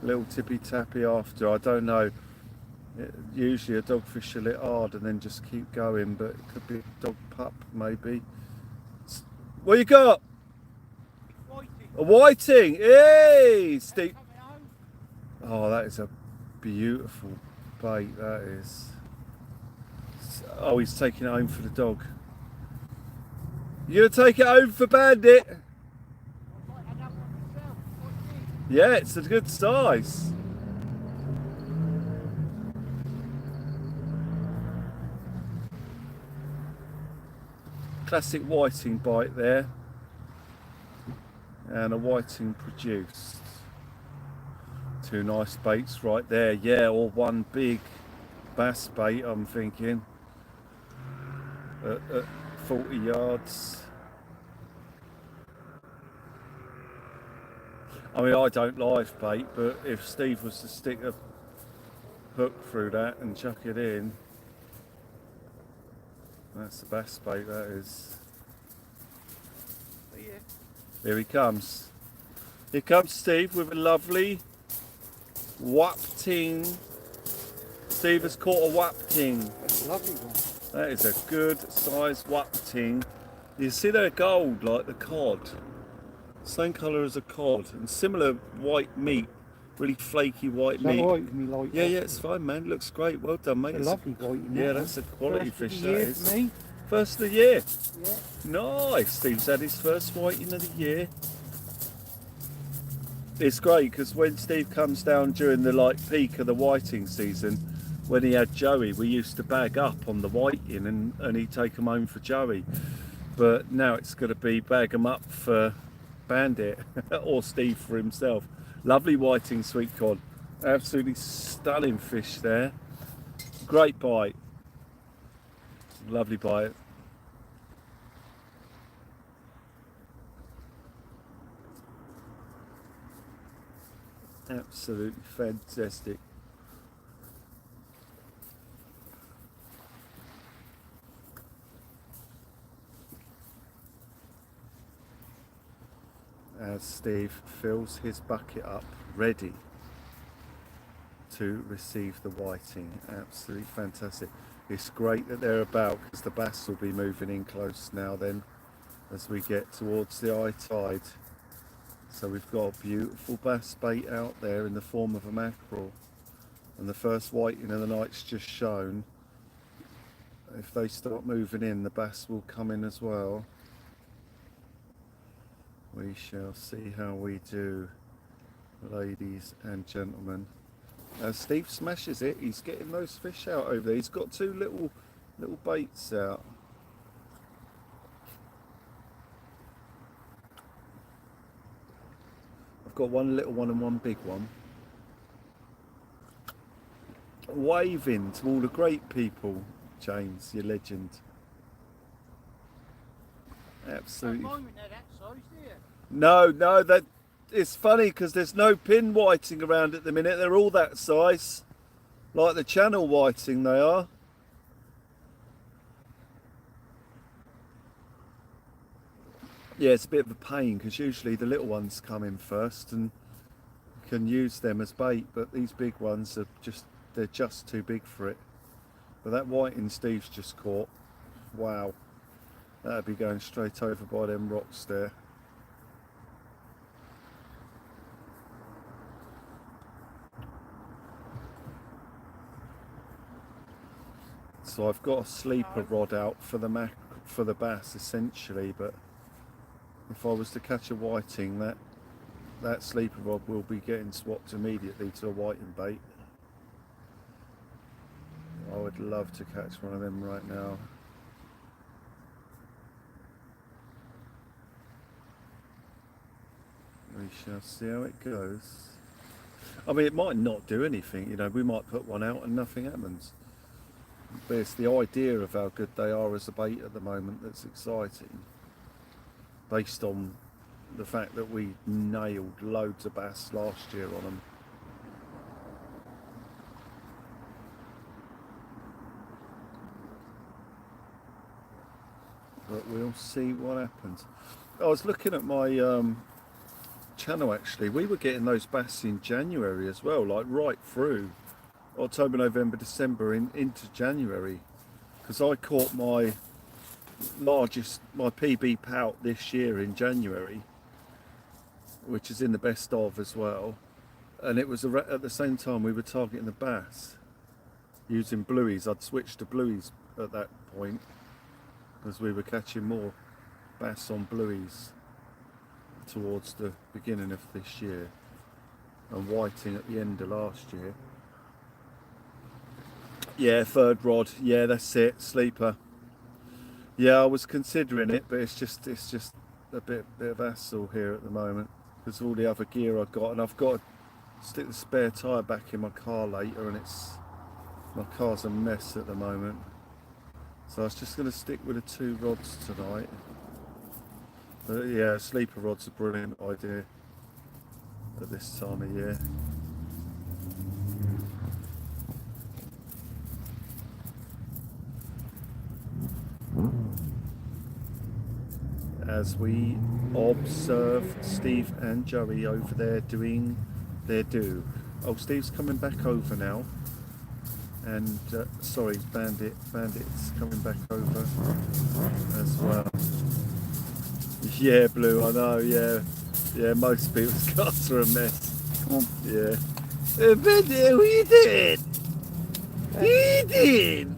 a little tippy tappy after. I don't know. Usually a dogfish will hit hard and then just keep going, but it could be a dog pup maybe. What you got? Whiting. A whiting! Hey, Steve! Oh, that is a beautiful bait, that is. Oh, he's taking it home for the dog. You gonna take it home for Bandit? Yeah, it's a good size. Classic whiting bite there. And a whiting produced. Two nice baits right there, yeah, or one big bass bait, I'm thinking. At 40 yards. I mean, I don't live bait, but if Steve was to stick a hook through that and chuck it in, that's the bass bait, that is. Yeah. Here he comes. Here comes Steve with a lovely wapting. Steve has caught a wapting. That's a lovely one. That is a good size wapting. You see they're gold like the cod. Same colour as a cod and similar white meat. Really flaky white meat. Right with me like Yeah, that? yeah, it's fine, man. Looks great. Well done, mate. It's a lovely white. Yeah, that's a quality First of fish, the that year is. for me. First of the year. Yeah. Nice. Steve's had his first whiting of the year. It's great because when Steve comes down during the peak of the whiting season, when he had Joey, we used to bag up on the whiting and he'd take them home for Joey. But now it's going to be bag them up for Bandit or Steve for himself. Lovely whiting sweet cod. Absolutely stunning fish there. Great bite. Lovely bite. Absolutely fantastic. As Steve fills his bucket up, ready to receive the whiting. Absolutely fantastic. It's great that they're about because the bass will be moving in close now then as we get towards the high tide. So we've got a beautiful bass bait out there in the form of a mackerel. and the first whiting of the night's just shown. If they start moving in, the bass will come in as well. We shall see how we do, ladies and gentlemen. As Steve smashes it, he's getting those fish out over there. He's got two little baits out. I've got one little one and one big one. Waving to all the great people, James, you legend. Absolutely. No, that it's funny because there's no pin whiting around at the minute. They're all that size, like the channel whiting they are. Yeah, it's a bit of a pain because usually the little ones come in first and you can use them as bait, but these big ones are they're just too big for it. But that whiting Steve's just caught, wow, that'd be going straight over by them rocks there. So I've got a sleeper rod out for the bass essentially, but if I was to catch a whiting, that sleeper rod will be getting swapped immediately to a whiting bait. I would love to catch one of them right now. We shall see how it goes. I mean, it might not do anything, you know, we might put one out and nothing happens. But it's the idea of how good they are as a bait at the moment that's exciting. Based on the fact that we nailed loads of bass last year on them. But we'll see what happens. I was looking at my channel actually. We were getting those bass in January as well, like right through October, November, December into January. Because I caught my PB pout this year in January, which is in the best of as well, and it was at the same time we were targeting the bass using blueies. I'd switched to blueies at that point because we were catching more bass on blueies towards the beginning of this year and whiting at the end of last year. Yeah, third rod, yeah, that's it, sleeper. Yeah, I was considering it, but it's just a bit of hassle here at the moment because of all the other gear I've got, and I've got to stick the spare tyre back in my car later, and my car's a mess at the moment. So I was just going to stick with the two rods tonight. But yeah, sleeper rod's a brilliant idea at this time of year. As we observe Steve and Joey over there doing their do. Oh, Steve's coming back over now, and sorry, Bandit's coming back over as well. Yeah, Blue, I know. Yeah, most people's cars are a mess. Come on. Yeah. Bandit, what are you doing? What are you doing?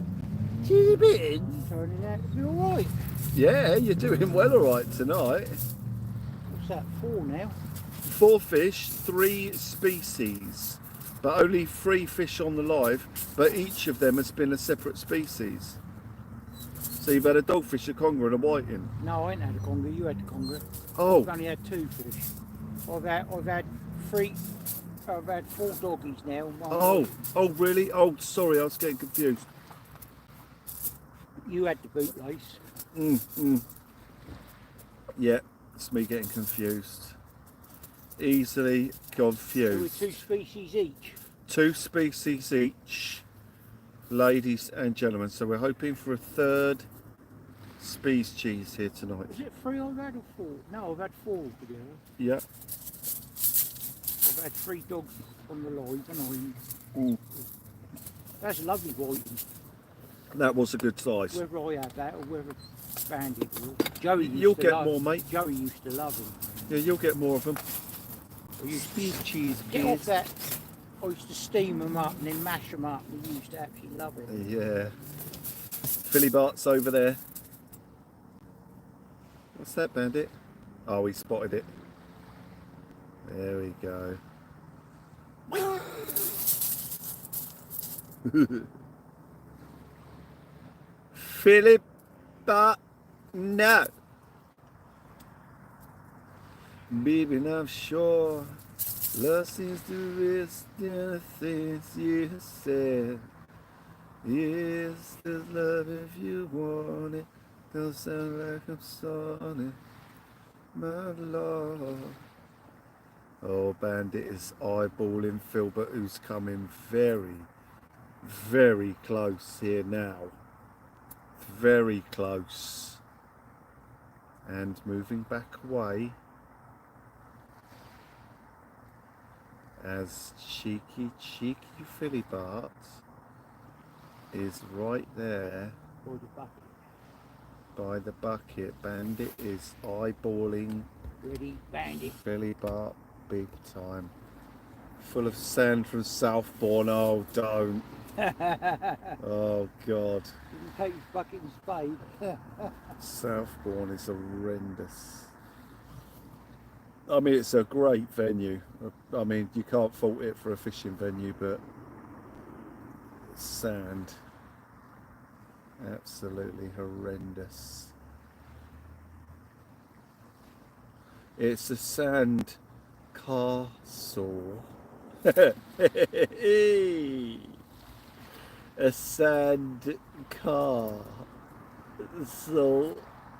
Cheesy bitten. Turning out to be alright. Yeah, you're doing well alright tonight. What's that, 4 now? 4 fish, 3 species, but only 3 fish on the live, but each of them has been a separate species. So you've had a dogfish, a conger and a whiting? No, I ain't had a conger, you had the conger. Oh. I've only had 2 fish. I've had 4 doggies now. Oh really? Oh, sorry, I was getting confused. You had the bootlace. Yeah, it's me getting confused. Easily confused. So 2 species each. 2 species each, ladies and gentlemen. So we're hoping for a 3rd species here tonight. Is it 3 I've had or 4? No, I've had 4 together. Yeah. I've had 3 dogs on the live, haven't I? That's a lovely whiting. That was a good size. Whether I have that or whether Bandit will. Joey used You'll to get love, more, mate. Joey used to love them. Yeah, you'll get more of them. I used Big cheese, Get off that I used to steam them up and then mash them up. We used to absolutely love it. Yeah. Philly Bart's over there. What's that, Bandit? Oh, he spotted it. There we go. Philip Bart, no. Baby, I'm sure love seems to risk the things you said. Yes, there's love if you want it. Don't sound like I'm sorry, my love. Oh, Bandit is eyeballing Filbert, who's coming very, very close here now. Very close. And moving back away. As cheeky Philly Bart is right there by the bucket. Bandit is eyeballing Ready, Bandit. Philly Bart big time. Full of sand from Southbourne. Oh, don't. Oh, God. You can take his bucket and spade. Southbourne is horrendous. I mean, it's a great venue. I mean, you can't fault it for a fishing venue, but sand, absolutely horrendous. It's a sand castle. A sand castle.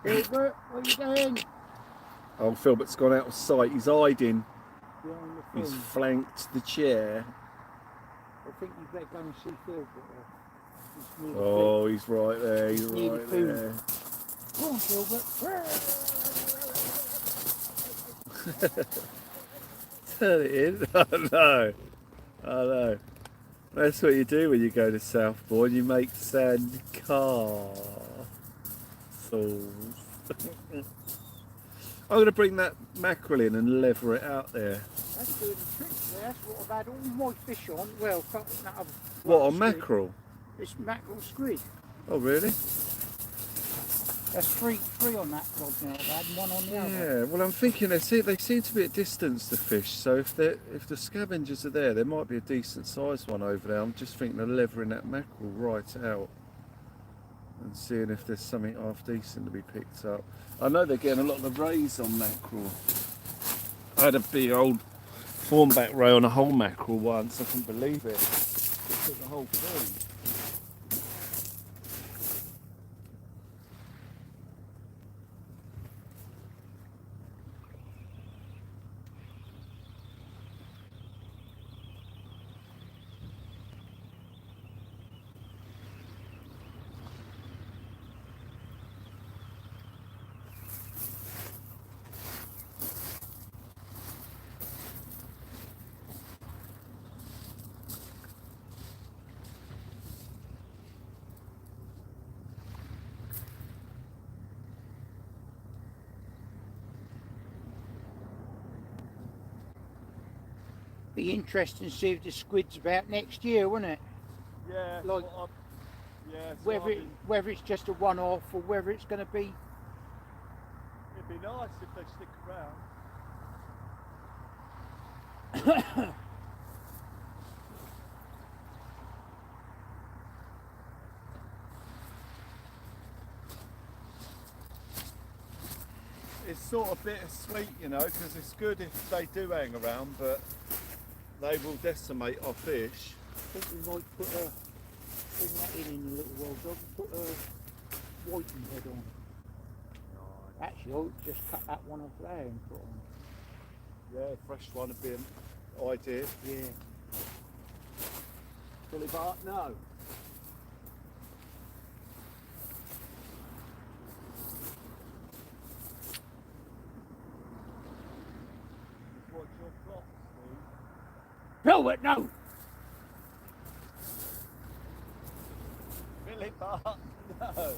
Filbert, what are you doing? Oh, Filbert's gone out of sight. He's hiding. Behind the He's thing. flanked the chair. I think you better go and see Filbert. He's near the Oh, he's right there. He's He's near the right pool. there. Go on, Filbert. Turn it in. Oh no. Oh no. That's what you do when you go to Southbourne. You make sand castles. I'm going to bring that mackerel in and lever it out there. That's doing the trick there. That's what I've had all my fish on. Well, that other What, on squid. mackerel? It's mackerel squid. Oh, really? That's three on that rod now I've had, and one on the other. Yeah, well, I'm thinking they seem to be at distance, the fish, so if the scavengers are there might be a decent sized one over there. I'm just thinking of levering that mackerel right out and seeing if there's something half decent to be picked up. I know they're getting a lot of the rays on mackerel. I had a big old thornback ray on a whole mackerel once, I couldn't believe it. It took the whole thing. Be interesting to see if the squid's about next year, wouldn't it? Yeah, Like, yeah, whether it's just a one-off or whether it's going to be. it'd be nice if they stick around. It's sort of bittersweet, you know, because it's good if they do hang around, but they will decimate our fish. I think we might put a. Bring that in a little while, dog. Put a whiting head on. Actually, I'll just cut that one off there and put on. Yeah, fresh one would be an idea. Yeah. Philly Bart, no. What's your plot, Steve? Filbert, no! Philly Bart, no.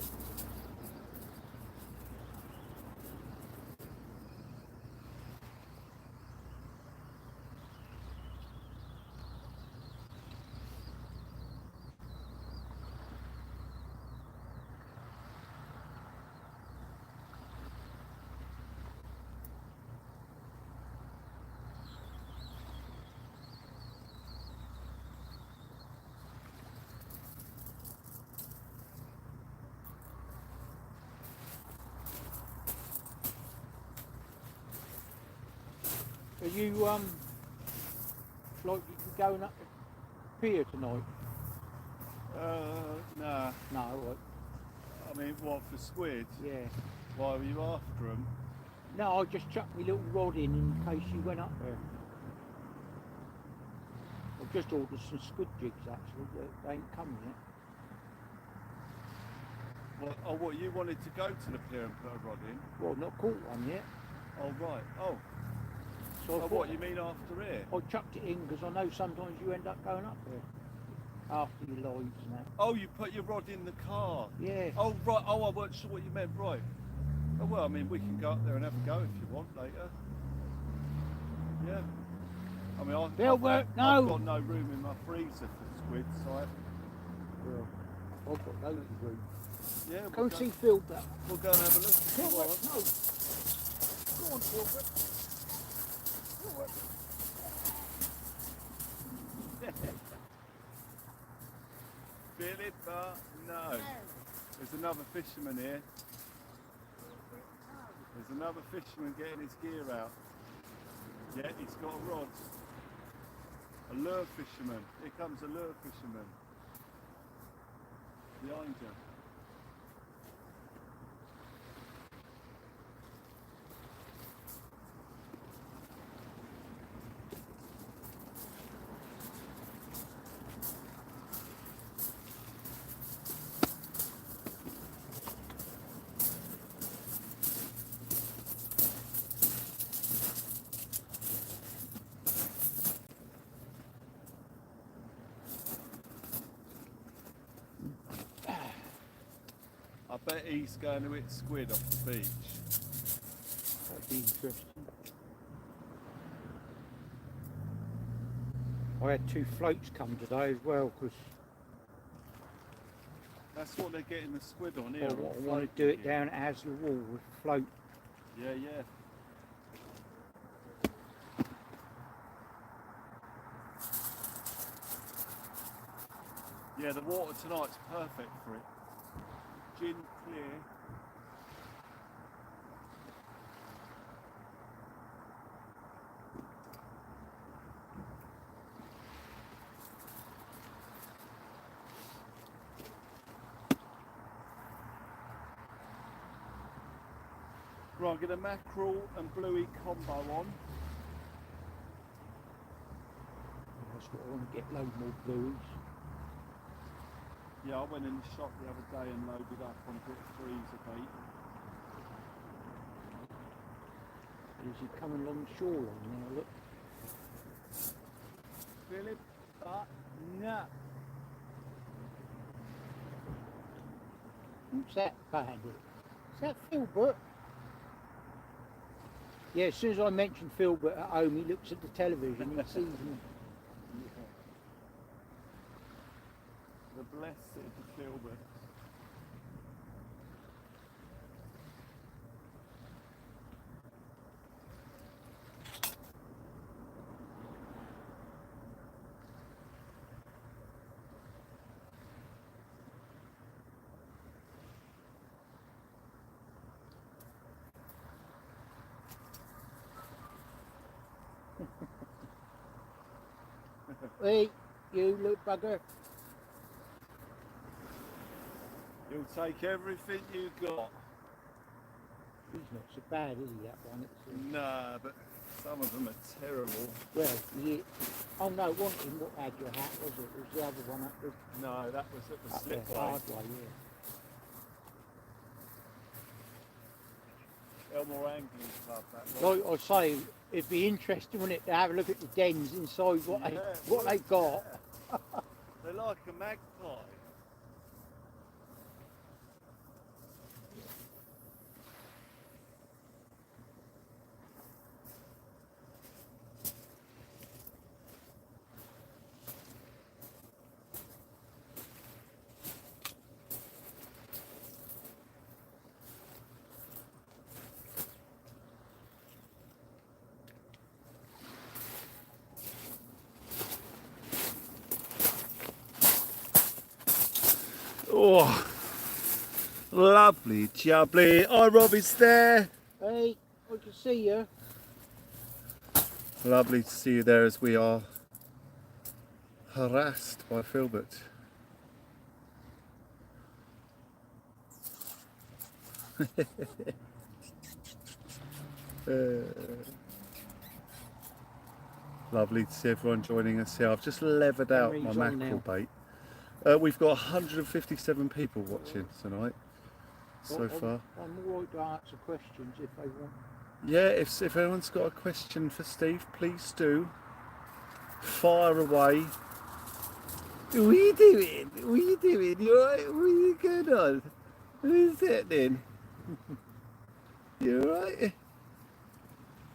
you like you going up the pier tonight? Nah. No, what? I mean, what, for squid? Yeah. Why were you after them? No, I just chucked my little rod in case you went up there. I've just ordered some squid jigs actually, they ain't coming yet. What, you wanted to go to the pier and put a rod in? Well, not caught one yet. Oh, right. Oh. So What, you mean after here? I chucked it in because I know sometimes you end up going up there after your lives and that. Oh, you put your rod in the car? Yeah. Oh, right. Oh, I wasn't sure what you meant. Right. Oh, well, I mean, we can go up there and have a go if you want later. Yeah. I mean, I've got no room in my freezer for squid, so Well, I've got loads of room. yeah. Go and see Filbert. We'll go and have a look. Filbert, no. Go on, Filbert. Philip, no. There's another fisherman here. There's another fisherman getting his gear out. Yeah, he's got a rod. A lure fisherman. Here comes a lure fisherman. Behind you. I bet he's going to hit squid off the beach. That'd be interesting. I had 2 floats come today as well because That's what they're getting the squid on here. I want to do it down at Hasler Wall with float. Yeah, yeah. Yeah, the water tonight's perfect for it. Gin clear. Right, get a mackerel and bluey combo on. That's what I want to get loads more blues. Yeah, I went in the shop the other day and loaded up on a bit of freezer bait. Is he coming along the shoreline now? Look. Philip, no. Who's that bandit? Is that Filbert? Yeah, as soon as I mention Filbert at home, he looks at the television, he sees me. Yeah. The blessed Filbert. Hey, you little bugger. He'll take everything you got. He's not so bad, is he, that one? Nah, but some of them are terrible. Well, oh no, it wasn't him what had your hat, was it? It was the other one up the No, that was at the up there, slipway. hard way, yeah. Elmore Angling Club, that was. Like I say, it'd be interesting, wouldn't it, to have a look at the dens inside what they got. They're like a magpie. Oh, lovely jubbly. Hi, Robbie's there. Hey, I can see you. Lovely to see you there as we are harassed by Filbert. Lovely to see everyone joining us here. I've just levered out my mackerel bait. We've got 157 people watching tonight so far. I'm all right to answer questions if they want. Yeah, if anyone's got a question for Steve, please do. Fire away. What are you doing? What are you doing? You alright? What are you going on? Who's that then? You alright?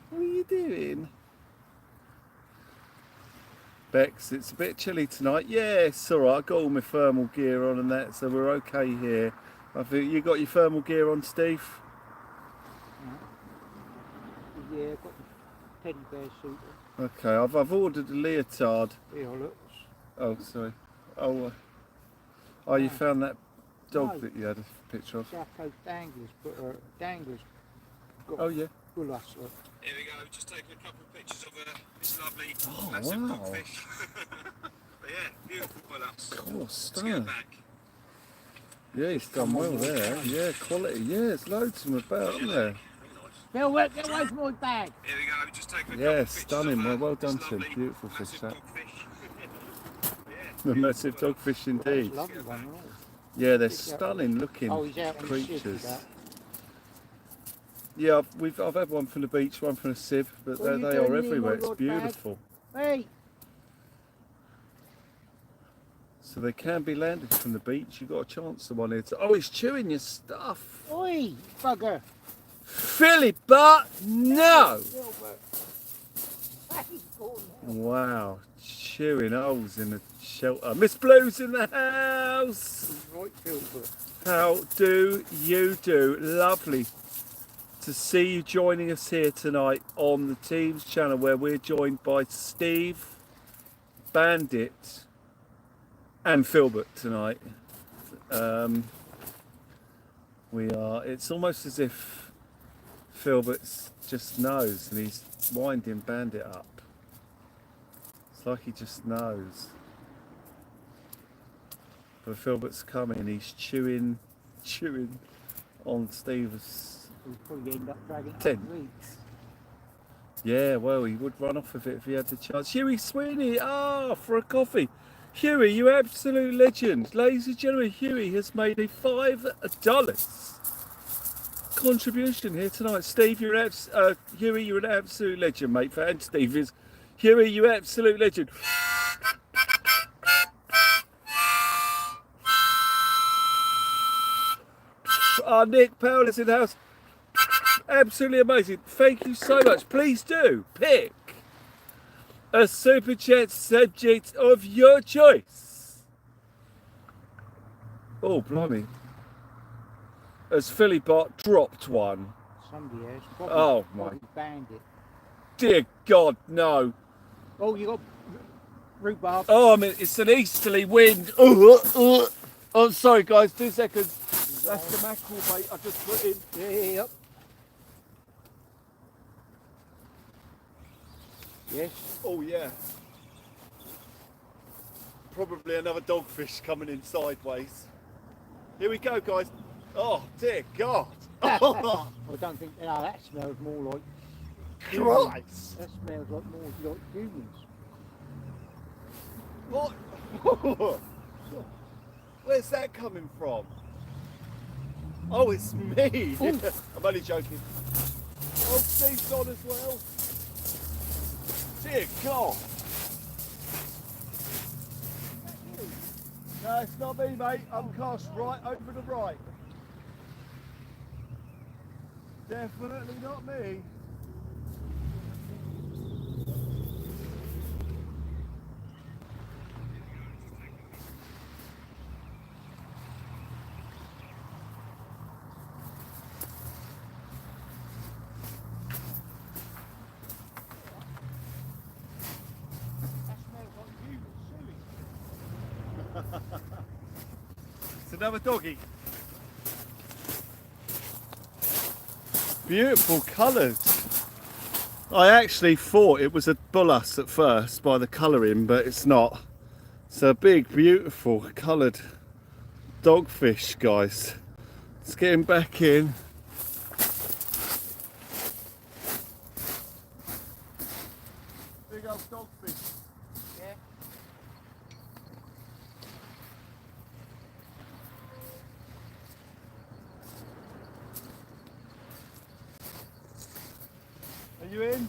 What are you doing? Bex, it's a bit chilly tonight. Yeah, it's alright. I've got all my thermal gear on and that, so we're okay here. I think you got your thermal gear on, Steve? Yeah, I've got the teddy bear suit on. Okay, I've ordered a leotard. Here, look. Oh, sorry. Oh, you found that dog that you had a picture of? South Coast Danglers, but Danglers got Oh, yeah. full hustle. Here we go, just taking a couple of pictures of this lovely Oh, massive wow. dogfish. But yeah, beautiful pull-ups. Cool, Let's get stunning. back. Yeah, he's done well there. Yeah, quality. Yeah, there's loads of them about, isn't there? Phil, get away from my bag. Here we go, just taking a couple Yeah, of pictures stunning. of Well done this to him. lovely Beautiful fish, massive that. dogfish. The massive dogfish indeed. Lovely one, right? Yeah, they're stunning looking Oh, he's out on the ship, creatures. that. Yeah, I've had one from the beach, one from the sieve, but What are you they doing are in everywhere. my It's rod bag? beautiful. Hey, So they can be landed from the beach. You've got a chance to one here. Oh, he's chewing your stuff. oi, bugger. Philippa, no! Filbert. Hey, go on now. Wow, chewing holes in the shelter. Miss Blue's in the house. He's right, Filbert. How do you do? Lovely to see you joining us here tonight on the Teams channel, where we're joined by Steve, Bandit, and Filbert tonight. We are. It's almost as if Filbert just knows, and he's winding Bandit up. It's like he just knows. But Filbert's coming. He's chewing on Steve's He'll probably end up dragging it Ten. for weeks. Yeah, well, he would run off with it if he had the chance. Huey Sweeney, for a coffee. Huey, you absolute legend. Ladies and gentlemen, Huey has made a $5 contribution here tonight. Steve, Huey, you're an absolute legend, mate. And Steve is, Huey, you absolute legend. Nick Powell is in the house. Absolutely amazing. Thank you so much. Please do pick a super chat subject of your choice. Oh, blimey. As Philly Bot dropped one. Somebody has. Probably, Oh, my. probably Bandit. Dear God, no. Oh, you got rhubarb. Oh, I mean, it's an easterly wind. Oh, sorry, guys. 2 seconds. That's the mackerel bait I just put in. Yep. Yes. Oh, yeah. Probably another dogfish coming in sideways. Here we go, guys. Oh, dear God. Oh, I don't think. No, that smells more like. Christ. That smells like more like humans. What? Where's that coming from? Oh, it's me. I'm only joking. Oh, Steve's on as well. Dear God. No, it's not me, mate. I'm cast right over the right. Definitely not me. It's another doggy. Beautiful colours. I actually thought it was a bullace at first by the colouring, but it's not. It's a big, beautiful coloured dogfish, guys. Let's get him back in. Big old dogfish. Yeah. Are you in?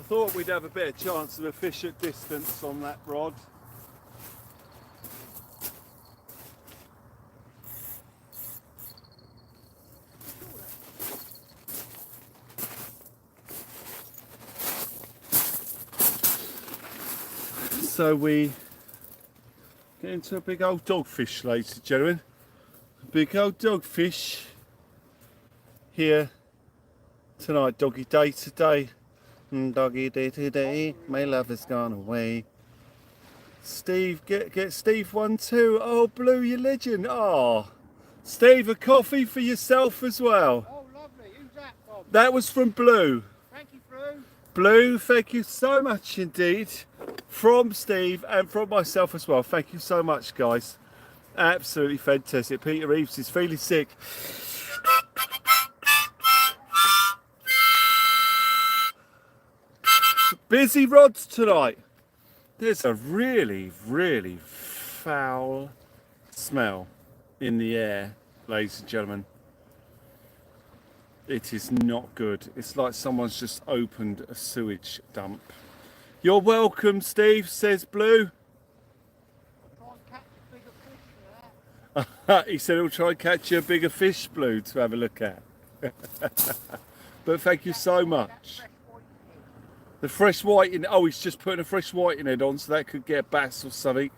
I thought we'd have a better chance of a fish at distance on that rod. So we get into a big old dogfish, ladies and gentlemen. A big old dogfish here tonight. Doggy day today. Doggy day today. My love has gone away. Steve, get Steve one too. Oh, Blue, you legend. Oh, Steve, a coffee for yourself as well. Oh, lovely. Who's that from? That was from Blue. Thank you, Blue. Blue, thank you so much indeed. From Steve and from myself as well. Thank you so much, guys. Absolutely fantastic. Peter Reeves is feeling sick. Busy rods tonight. There's a really, really foul smell in the air, ladies and gentlemen. It is not good. It's like someone's just opened a sewage dump. You're welcome, Steve, says Blue. Try and catch a bigger fish for that. He said he'll try and catch you a bigger fish, Blue, to have a look at. But thank you so much. The fresh whiting, oh, he's just putting a fresh whiting head on, so that could get a bass or something.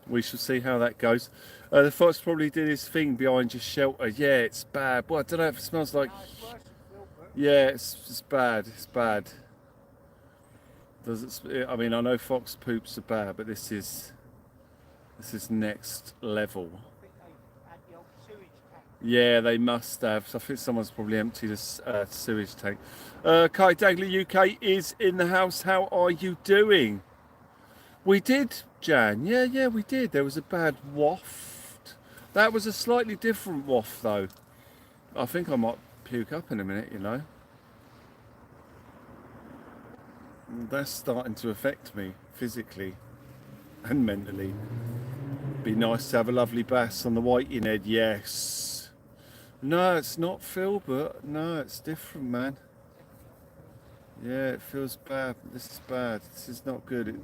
We shall see how that goes. The fox probably did his thing behind your shelter. Yeah, it's bad. Well, I don't know if it smells like... Yeah, it's bad. It's bad. Does it? I mean, I know fox poops are bad, but this is next level. Yeah, they must have. So I think someone's probably emptied a sewage tank. Kai Dagley UK is in the house. How are you doing? We did, Jan. Yeah, we did. There was a bad waft. That was a slightly different waft, though. I think I might puke up in a minute, you know. That's starting to affect me physically and mentally. Be nice to have a lovely bass on the whiting head, yes. No, it's not Filbert. No, it's different, man. Yeah, it feels bad. This is bad. This is not good.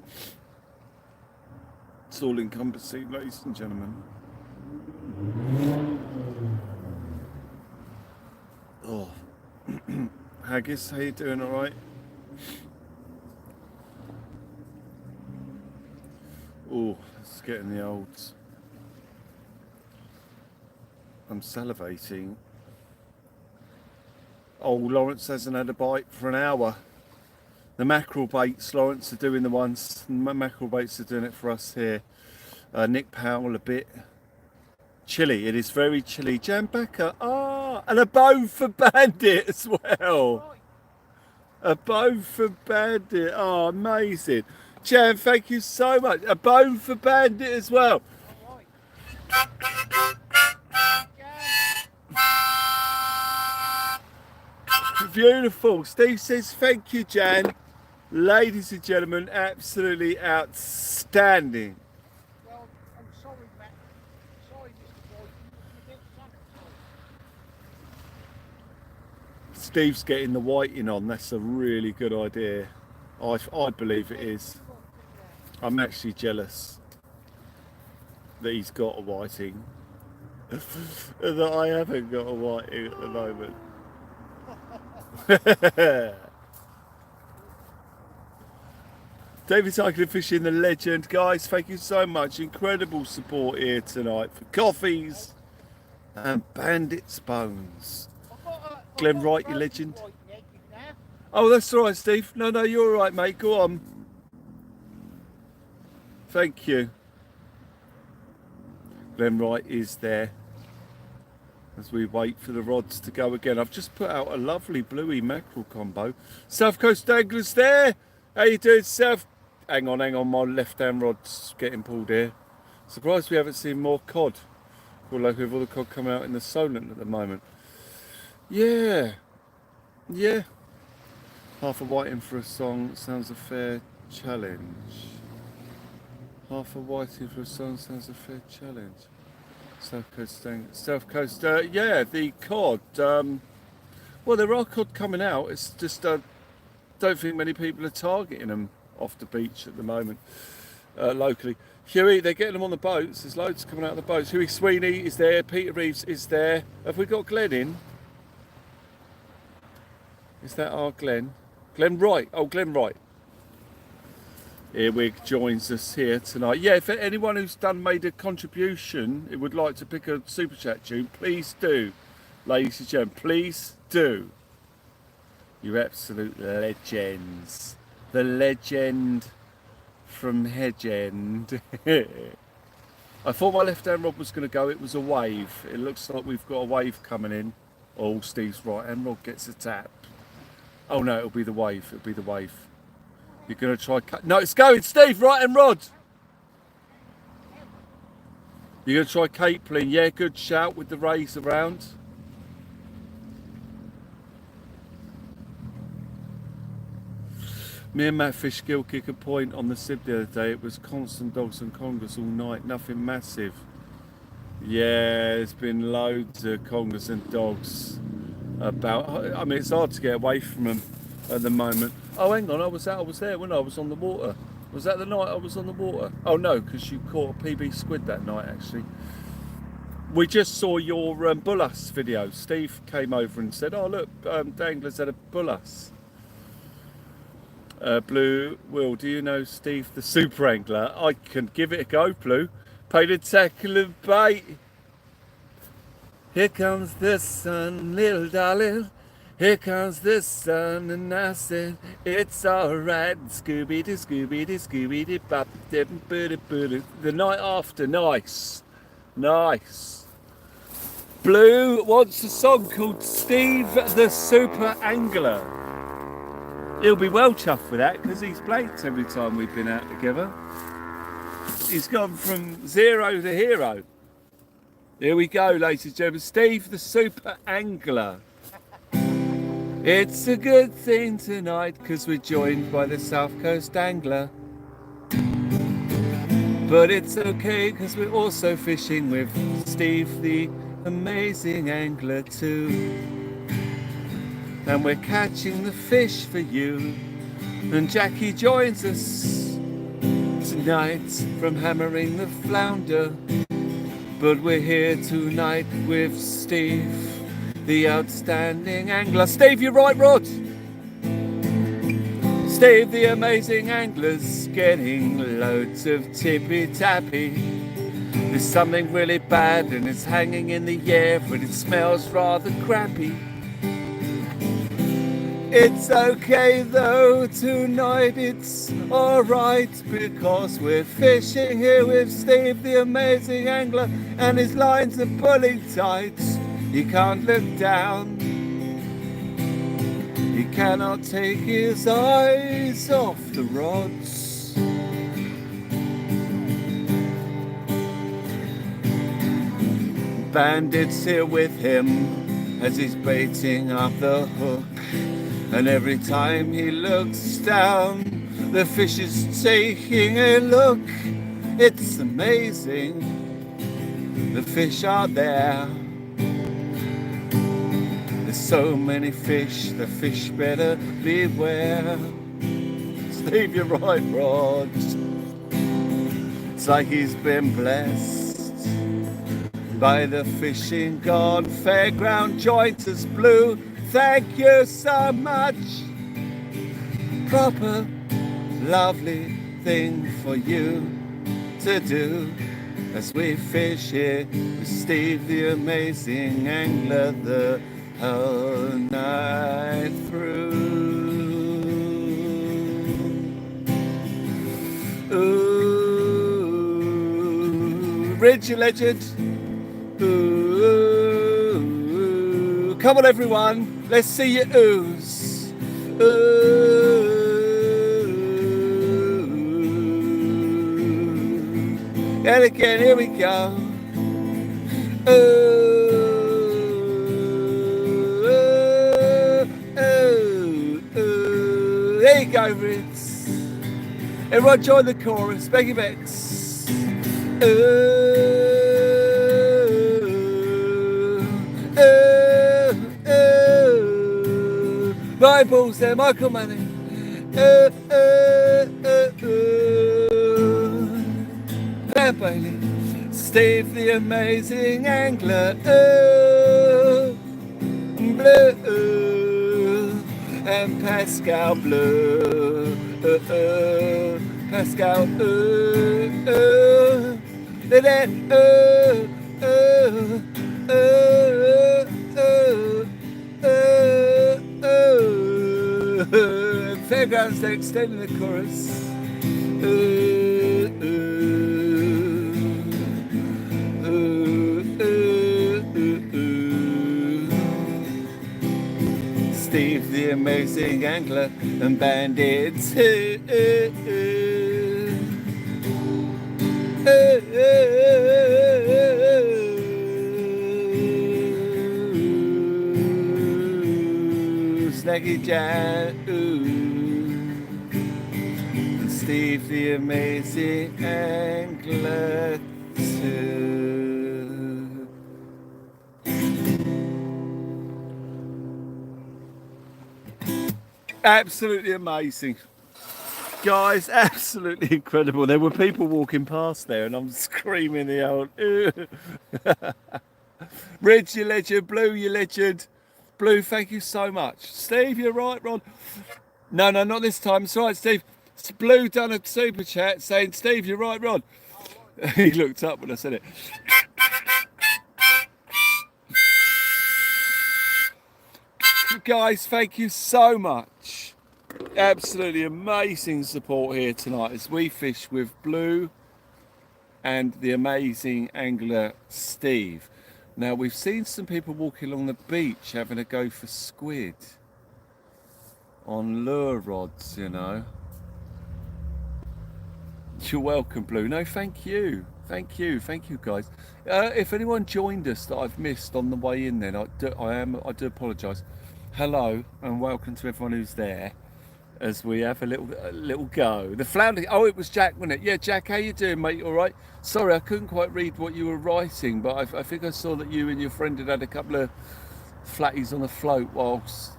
It's all encompassing, ladies and gentlemen. Oh, Haggis, how you doing? All right? Oh, it's getting the olds. I'm salivating. Oh, Lawrence hasn't had a bite for an hour. The mackerel baits, Lawrence, are doing the ones. Mackerel baits are doing it for us here. Nick Powell a bit. Chilly, it is very chilly. Jan Becker, and a bone for Bandit as well. A bone for Bandit, oh, amazing. Jan, thank you so much. A bone for Bandit as well. Beautiful. Steve says thank you, Jan. Ladies and gentlemen, absolutely outstanding. Well, I'm sorry, Matt. Sorry, Mr. Boyd. You did something. Steve's getting the whiting on. That's a really good idea. I believe it is. I'm actually jealous that he's got a whiting and that I haven't got a whiting at the moment. David Cycling Fishing, the legend. Guys, thank you so much. Incredible support here tonight for coffees and Bandit's Bones. Glenn Wright, you legend. Oh, that's all right, Steve. No, you're all right, mate. Go on. Thank you. Glenn Wright is there as we wait for the rods to go again. I've just put out a lovely bluey mackerel combo. South Coast Anglers there. How you doing, South? Hang on, my left-hand rod's getting pulled here. Surprised we haven't seen more cod. Well, like with all the cod coming out in the Solent at the moment. Yeah. Half a whiting for a song sounds a fair challenge. Half a whiting for a song sounds a fair challenge. South Coast, yeah, the cod. Well, there are cod coming out. It's just don't think many people are targeting them off the beach at the moment locally. Huey, they're getting them on the boats. There's loads coming out of the boats. Huey Sweeney is there. Peter Reeves is there. Have we got Glenn in? Is that our Glenn? Glenn Wright. Oh, Glenn Wright. Earwig joins us here tonight. Yeah, if anyone who's made a contribution, would like to pick a super chat tune, please do, ladies and gentlemen, please do. You're absolute legends. The legend from Hedgend. I thought my left-hand rod was going to go. It was a wave. It looks like we've got a wave coming in. Oh, Steve's right-hand rod gets a tap. Oh no, it'll be the wave. It'll be the wave. You're going to try cut. No, it's going, Steve, right-hand rod. You're going to try capelin. Yeah, good shout with the rays around. Me and Matt Fish Gill kick a point on the Sib the other day. It was constant dogs and congers all night. Nothing massive. Yeah, there's been loads of congers and dogs about. I mean, it's hard to get away from them at the moment. Oh, hang on, I was there when I was on the water. Was that the night I was on the water? Oh no, because you caught a PB squid that night actually. We just saw your bullass video. Steve came over and said, oh look, Dangler's had a bullass. Blue, Will, do you know Steve the super angler? I can give it a go, Blue. Paid a tackle of bait. Here comes the sun, little darling. Here comes the sun, and I said, it's alright. Scooby-Doo, Scooby-Doo, Scooby-Doo, bop, the night after, nice. Nice. Blue wants a song called Steve the Super Angler. He'll be well chuffed with that because he's blanked every time we've been out together. He's gone from zero to hero. Here we go, ladies and gentlemen. Steve the Super Angler. It's a good thing tonight because we're joined by the South Coast Angler. But it's okay because we're also fishing with Steve the Amazing Angler too. And we're catching the fish for you. And Jackie joins us tonight from hammering the flounder. But we're here tonight with Steve, the outstanding angler. Steve, your right rod. Steve, the amazing angler's getting loads of tippy-tappy. There's something really bad and it's hanging in the air, but it smells rather crappy. It's okay though, tonight it's alright, because we're fishing here with Steve the amazing angler, and his lines are pulling tight. He can't look down, he cannot take his eyes off the rods. Bandit's here with him as he's baiting up the hook. And every time he looks down, the fish is taking a look. It's amazing, the fish are there. There's so many fish, the fish better beware. Steve, you're right, Rod. Looks like he's been blessed by the fishing god. Fairground joint is blue. Thank you so much. Proper, lovely thing for you to do as we fish here with Steve the amazing angler the whole night through. Ooh, Ridge, you legend. Ooh, come on everyone, let's see your ooze. Ooh. And again, here we go. Ooh, ooh, ooh, ooh. There you go, Ritz. Everyone join the chorus. Beggy Bex. Ooh, ooh, ooh. My balls there, Michael Manning. Ooh, ooh, ooh, ooh. Bailey, Steve the amazing angler, ooh, blue, and Pascal blue, Pascal, ooh, then Fairgrounds, they're extending the chorus, Steve the amazing angler and bandits. Snaggy Jan. Steve the amazing angler too. Absolutely amazing, guys, absolutely incredible. There were people walking past there and I'm screaming the old Ridge, you legend. Blue, you legend. Blue, thank you so much. Steve, you're right, Ron. No, not this time. It's all right, Steve. Blue done a super chat saying, Steve, you're right, Ron. He looked up when I said it. Guys, thank you so much. Absolutely amazing support here tonight as we fish with Blue and the amazing angler Steve. Now, we've seen some people walking along the beach having a go for squid on lure rods, you know. You're welcome, Blue. No, thank you. Thank you, guys. If anyone joined us that I've missed on the way in, then I do apologise. Hello and welcome to everyone who's there as we have a little go. The flounder. Oh, it was Jack, wasn't it? Yeah, Jack. How you doing, mate? All right. Sorry, I couldn't quite read what you were writing, but I think I saw that you and your friend had a couple of flatties on the float whilst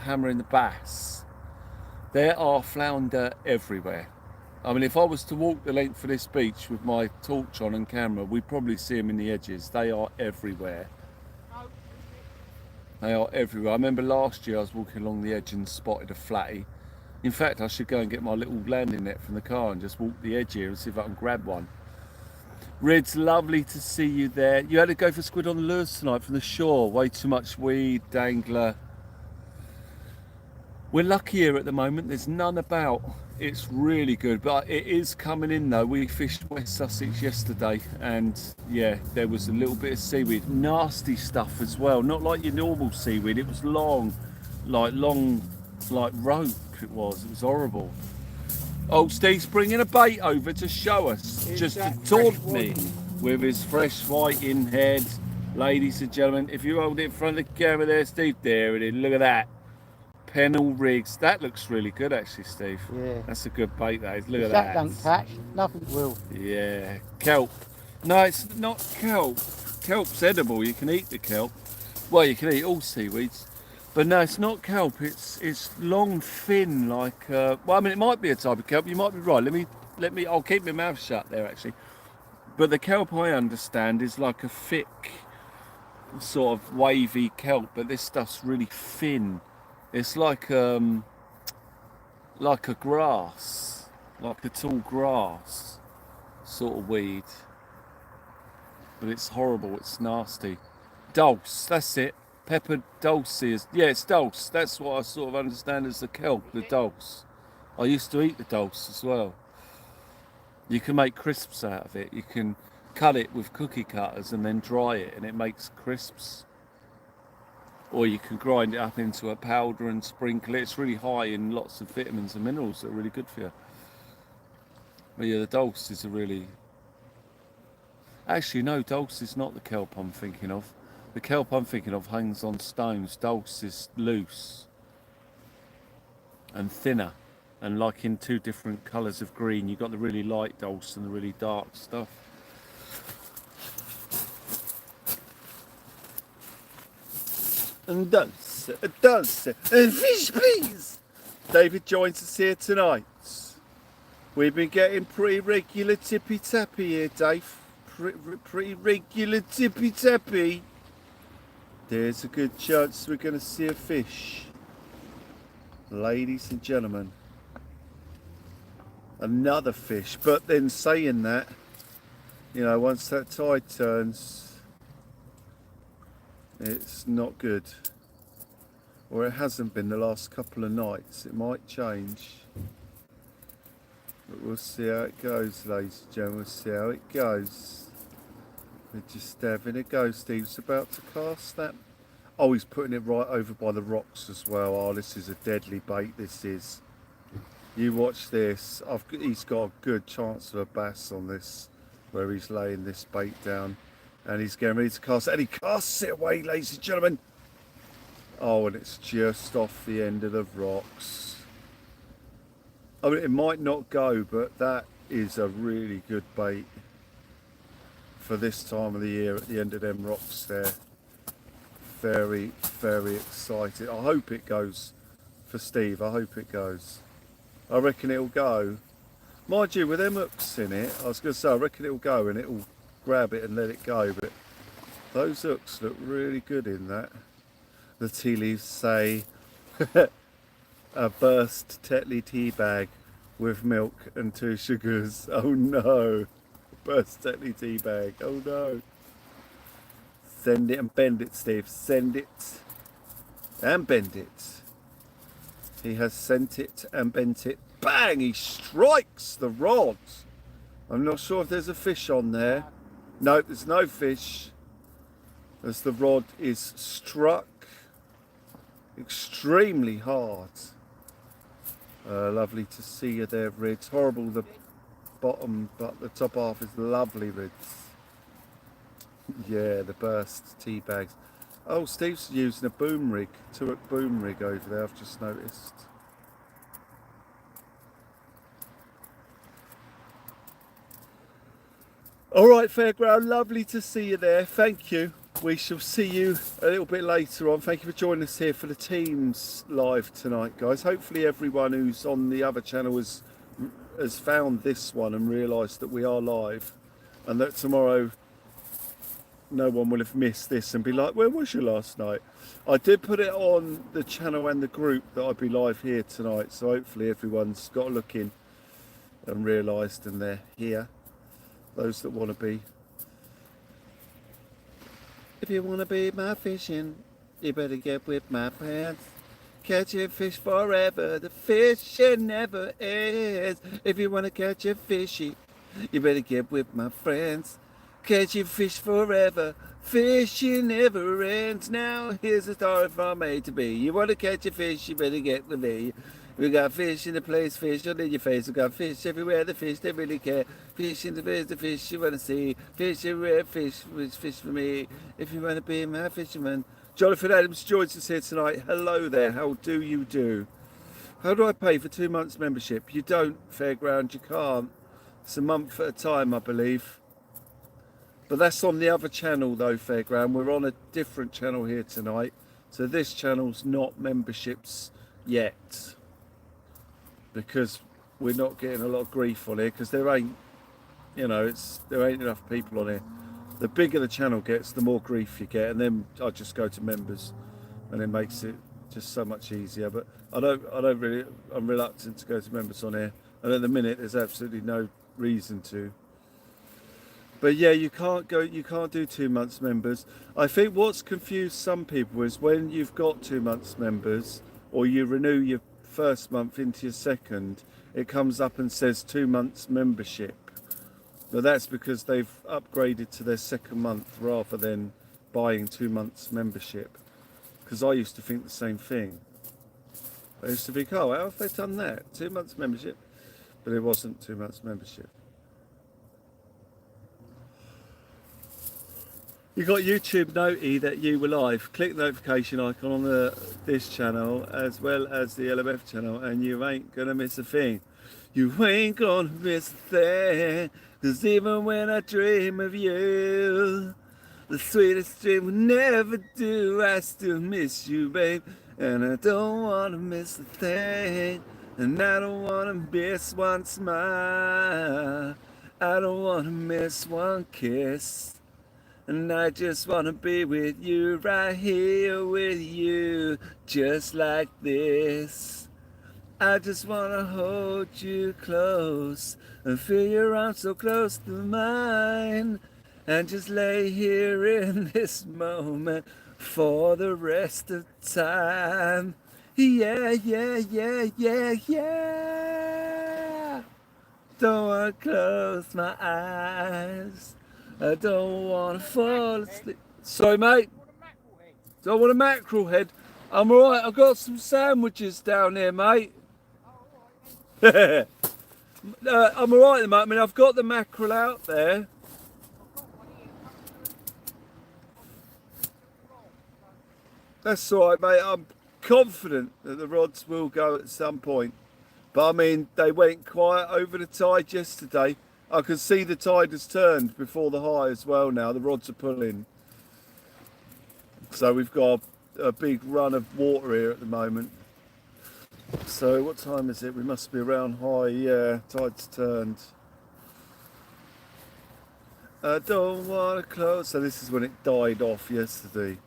hammering the bass. There are flounder everywhere. I mean, if I was to walk the length of this beach with my torch on and camera, we'd probably see them in the edges. They are everywhere. They are everywhere. I remember last year I was walking along the edge and spotted a flatty. In fact, I should go and get my little landing net from the car and just walk the edge here and see if I can grab one. Red's, lovely to see you there. You had to go for squid on the lures tonight from the shore. Way too much weed, dangler. We're lucky here at the moment. There's none about. It's really good, but it is coming in though. We fished West Sussex yesterday and yeah, there was a little bit of seaweed. Nasty stuff as well. Not like your normal seaweed. It was long like rope. It was horrible. Oh, Steve's bringing a bait over to show us, just to taunt me with his fresh whiting head. Ladies and gentlemen, if you hold it in front of the camera there, Steve, there it is. Look at that. Pennell rigs. That looks really good actually, Steve. Yeah. That's a good bait, that is. Look at that. That don't catch, nothing will. Yeah. Kelp. No, it's not kelp. Kelp's edible. You can eat the kelp. Well, you can eat all seaweeds. But no, it's not kelp. It's long, thin, like. Well, I mean, it might be a type of kelp. You might be right. Let me I'll keep my mouth shut there actually. But the kelp I understand is like a thick, sort of wavy kelp, but this stuff's really thin. It's like a grass, like a tall grass sort of weed. But it's horrible, it's nasty. Dulse, that's it. Pepper dulse is, yeah, it's dulse. That's what I sort of understand as the kelp, the dulse. I used to eat the dulse as well. You can make crisps out of it. You can cut it with cookie cutters and then dry it and it makes crisps. Or you can grind it up into a powder and sprinkle it. It's really high in lots of vitamins and minerals that are really good for you. But yeah, the dulse is a really... Actually, no, dulse is not the kelp I'm thinking of. The kelp I'm thinking of hangs on stones. Dulse is loose and thinner, and like in two different colours of green. You've got the really light dulse and the really dark stuff. And dulse, and fish please! David joins us here tonight. We've been getting pretty regular tippy tappy here, Dave. Pretty regular tippy tappy. There's a good chance we're going to see a fish. Ladies and gentlemen. Another fish. But then saying that, you know, once that tide turns, it's not good. Or it hasn't been the last couple of nights. It might change. But we'll see how it goes, ladies and gentlemen. We'll see how it goes. We're just having a go. Steve's about to cast that. Oh, he's putting it right over by the rocks as well. Oh, this is a deadly bait, this is. You watch this. He's got a good chance of a bass on this, where he's laying this bait down. And he's getting ready to cast it. And he casts it away, ladies and gentlemen. Oh, and it's just off the end of the rocks. I mean, it might not go, but that is a really good bait for this time of the year at the end of them rocks there. Very, very excited. I hope it goes for Steve. I hope it goes. I reckon it'll go. Mind you, with them hooks in it, I was going to say, I reckon it'll go and it'll grab it and let it go. But those hooks look really good in that. The tea leaves say, a burst Tetley tea bag with milk and 2 sugars. Oh no. Burst Tetley tea bag. Oh no. Send it and bend it, Steve. Send it and bend it. He has sent it and bent it. Bang! He strikes the rod. I'm not sure if there's a fish on there. No, there's no fish. As the rod is struck extremely hard. Lovely to see you there, Rids. Horrible the bottom, but the top half is lovely, Rids. Yeah, the burst tea bags. Oh, Steve's using a boom rig, 2-hook boom rig over there, I've just noticed. Alright, Fairground, lovely to see you there. Thank you. We shall see you a little bit later on. Thank you for joining us here for the teams live tonight, guys. Hopefully everyone who's on the other channel has found this one and realised that we are live, and that tomorrow no one will have missed this and be like, where was you last night? I did put it on the channel and the group that I'd be live here tonight, so hopefully everyone's got a look in and realised and they're here, those that want to be. If you want to be my fishing, you better get with my pants. Catching fish forever, the fishing never ends. If you want to catch a fishy, you better get with my friends. Catching fish forever, fishing never ends. Now here's a story from A to B. You want to catch a fish, you better get with me. We got fish in the place, fish all in your face. We got fish everywhere, the fish they really care. Fish in the fish you want to see. Fish everywhere, fish for me. If you want to be my fisherman. Jonathan Adams joins us here tonight. Hello there, how do you do? How do I pay for 2 months membership? You don't, Fairground, you can't. It's a month at a time, I believe. But that's on the other channel though, Fairground. We're on a different channel here tonight. So this channel's not memberships yet, because we're not getting a lot of grief on here, because there ain't, you know, there ain't enough people on here. The bigger the channel gets, the more grief you get, and then I just go to members, and it makes it just so much easier. But I don't really, I'm reluctant to go to members on here, and at the minute there's absolutely no reason to. But yeah, you can't do 2 months members. I think what's confused some people is when you've got 2 months members, or you renew your first month into your second, it comes up and says 2 months membership. But that's because they've upgraded to their second month rather than buying 2 months membership. Because I used to think the same thing. I used to think, oh, how have they done that? 2 months membership? But it wasn't 2 months membership. You got YouTube noti that you were live. Click the notification icon on this channel as well as the LMF channel, and you ain't gonna miss a thing. You ain't gonna miss a thing. 'Cause even when I dream of you, the sweetest dream will never do. I still miss you, babe, and I don't wanna miss a thing. And I don't wanna miss one smile. I don't wanna miss one kiss. And I just wanna be with you, right here with you, just like this. I just wanna hold you close and feel your arms so close to mine, and just lay here in this moment for the rest of time. Yeah, yeah, yeah, yeah, yeah. Don't wanna close my eyes. I don't want to fall asleep. Sorry, mate. Don't want a mackerel head. I'm alright. I've got some sandwiches down here, mate. I'm alright at the moment. I mean, I've got the mackerel out there. That's alright, mate. I'm confident that the rods will go at some point. But I mean, they went quiet over the tide yesterday. I can see the tide has turned before the high as well now. The rods are pulling. So we've got a big run of water here at the moment. So what time is it? We must be around high. Yeah, tide's turned. I don't want to close. So this is when it died off yesterday.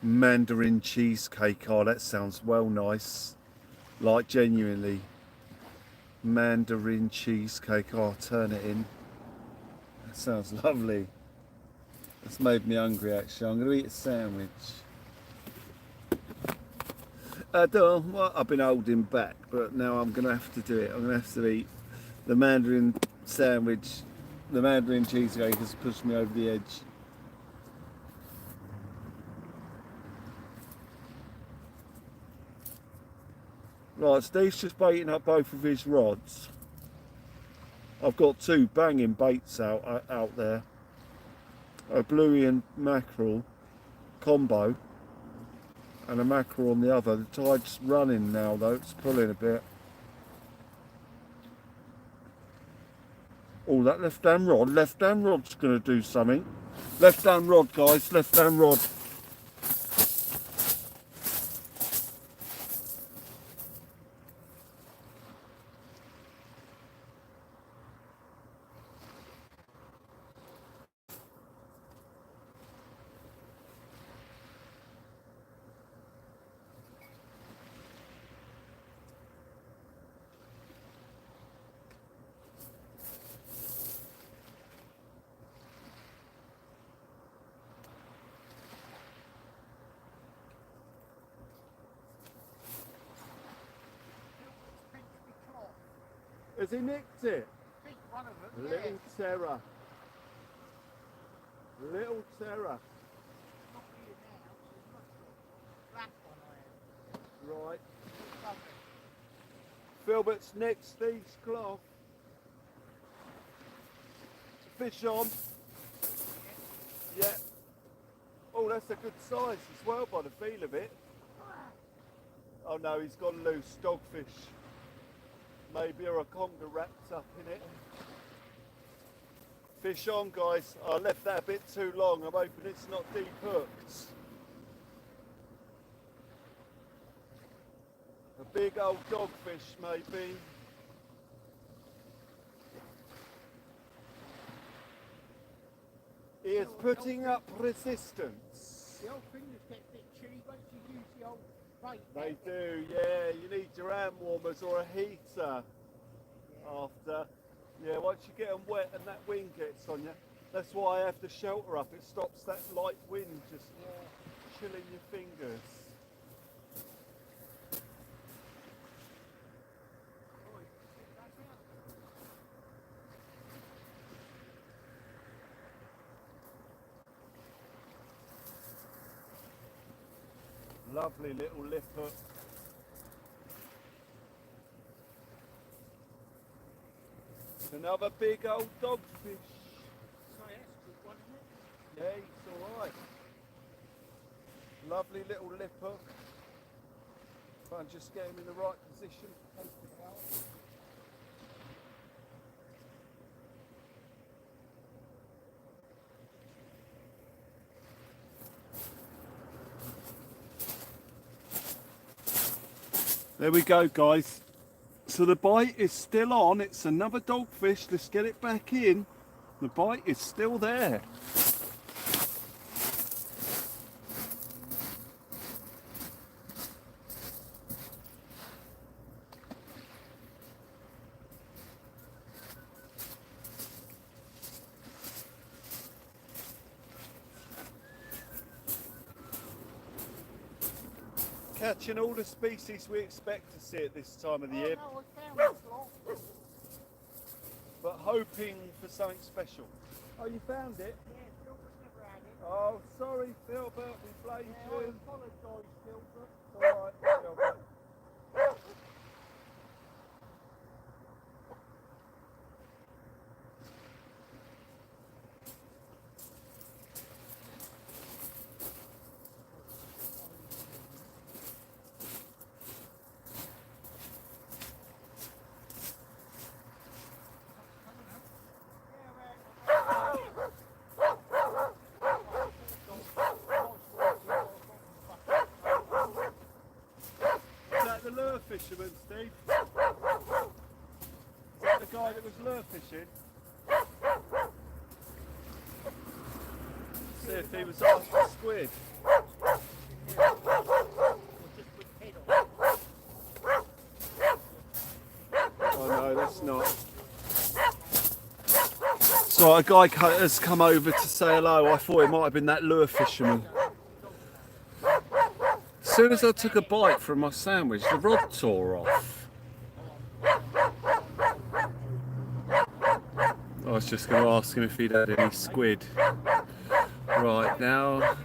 Mandarin cheesecake. Oh, that sounds well nice. Like genuinely. Mandarin cheesecake. Oh, I'll turn it in. That sounds lovely. That's made me hungry actually. I'm going to eat a sandwich. I've been holding back, but now I'm going to have to do it. I'm going to have to eat the Mandarin sandwich. The Mandarin cheesecake has pushed me over the edge. Right, Steve's just baiting up both of his rods. I've got 2 banging baits out there. A bluey and mackerel combo, and a mackerel on the other. The tide's running now though, it's pulling a bit. Oh, that left-hand rod's going to do something. Left-hand rod, guys, left-hand rod. Has he nicked it? I think one of them. Little terror. Little terror. Not here now, so it's not the black one I Right. had. Filbert's nicked Steve's cloth. Fish on. Yeah. Oh, that's a good size as well by the feel of it. Oh no, he's gone loose. Dogfish. Maybe, or a conger wrapped up in it. Fish on, guys. I left that a bit too long. I'm hoping it's not deep hooked. A big old dogfish, maybe. putting up resistance. The old fingers get a bit chilly once you use the old bait. They do, yeah. You need your hand warmers or a heater after. Yeah, once you get them wet and that wind gets on you, that's why I have the shelter up. It stops that light wind just chilling your fingers. Lovely little lip hook. Another big old dogfish. Sorry, that's a good one, isn't it? Yeah, he's alright. Lovely little lip hook. If I can just get him in the right position. There we go, guys. So the bite is still on. It's another dogfish. Let's get it back in. The bite is still there. Catching all the species we expect to see at this time of the year, No, I found this lot. but hoping for something special. Oh, you found it? Yeah, Phil's never had it. Oh, sorry, Philbert, we blamed Yeah, I you. apologise, Philbert. It's all right, Philbert. Is that the lure fisherman, Steve? Is that the guy that was lure fishing? See if he was after squid. Oh no, that's not. So a guy has come over to say hello. I thought it might have been that lure fisherman. As soon as I took a bite from my sandwich, the rod tore off. I was just going to ask him if he'd had any squid. Right now.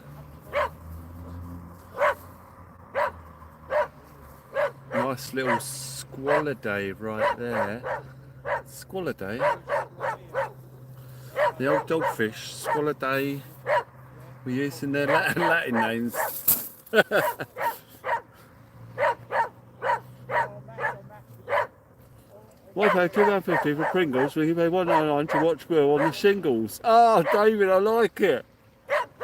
Nice little squalor day right there. Squalor day. The old dogfish, squalor day. We're using their Latin names. Why pay £2.50 for Pringles when you pay £1.99 to watch Will on the shingles? Oh, David, I like it.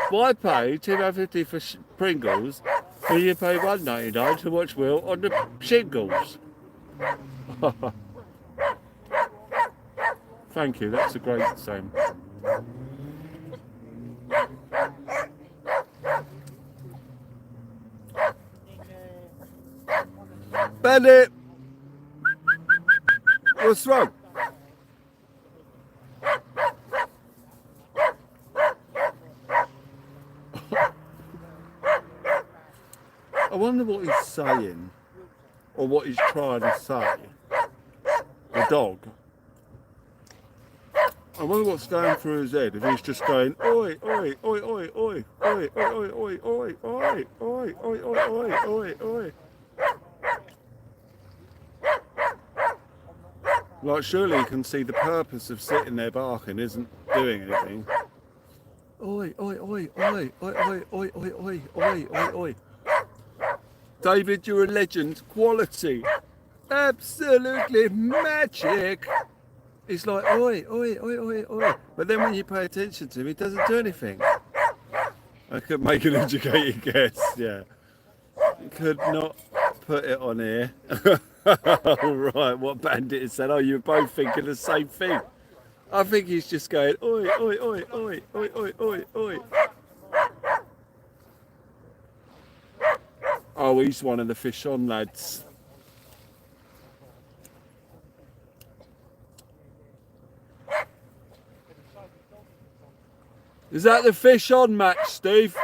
Why pay £2.50 for Pringles when you pay £1.99 to watch Will on the shingles? Thank you, that's a great saying. Bandit! What's wrong? I wonder what he's saying, or what he's trying to say. The dog. I wonder what's going through his head, if he's just going, oi, oi, oi, oi, oi, oi, oi, oi, oi, oi, oi, oi, oi, oi, oi, oi. Like, surely you can see the purpose of sitting there barking isn't doing anything. Oi, oi, oi, oi, oi, oi, oi, oi, oi, oi, oi, oi. David, you're a legend. Quality. Absolutely magic. It's like, oi, oi, oi, oi, oi. But then when you pay attention to him, he doesn't do anything. I could make an educated guess, yeah. Could not put it on here. Right, what Bandit has said. Oh, you're both thinking the same thing. I think he's just going, oi, oi, oi, oi, oi, oi, oi, oi. Oh, he's one of the fish on, lads. Is that the fish on match, Steve?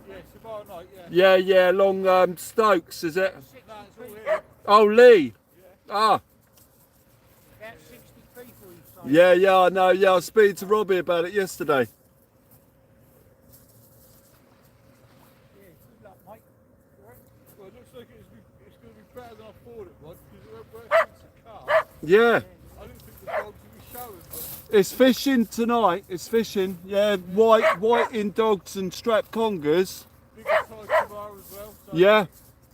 Yeah, tomorrow night, yeah. Yeah, long Stokes, is it? No, it's all here. Oh, Lee. Ah, About 60 people, you say? yeah, I know. Yeah, I was speaking to Robbie about it yesterday. Yeah, good luck, mate. Well, it looks like it's going to be better than I thought it was, because we're since the car. Yeah, I didn't think the dogs would be showing, but it's fishing tonight. It's fishing. Yeah, white in dogs and strap congers. bigger tide tomorrow as well. So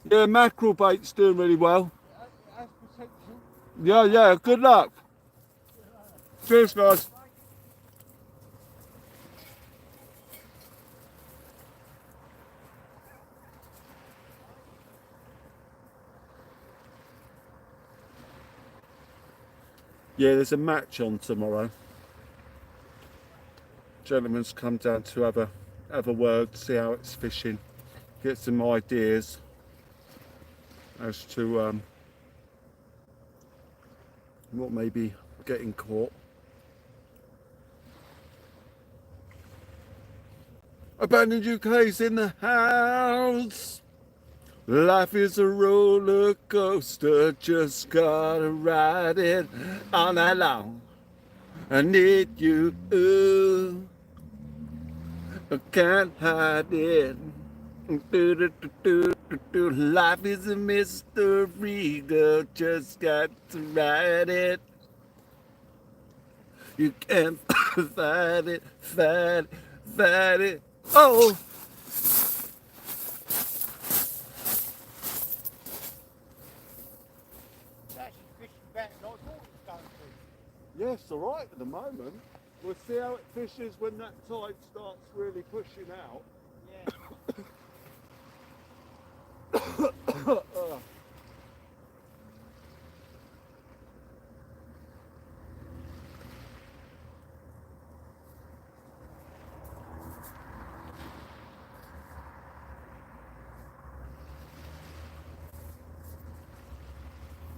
Yeah, mackerel bait's doing really well. it has potential. Yeah, good luck. Cheers, guys. Yeah, there's a match on tomorrow. Gentlemen's come down to have a word, see how it's fishing, get some ideas as to what may be getting caught. Abandoned UK's in the house. Life is a roller coaster, just gotta ride it all night long. I need you, ooh. I can't hide it. Life is a mystery, girl, just got to ride it. You can't fight it, fight it. Oh! It's actually fishing better than I thought it was going to. Yes, all right at the moment. We'll see how it fishes when that tide starts really pushing out. Yeah.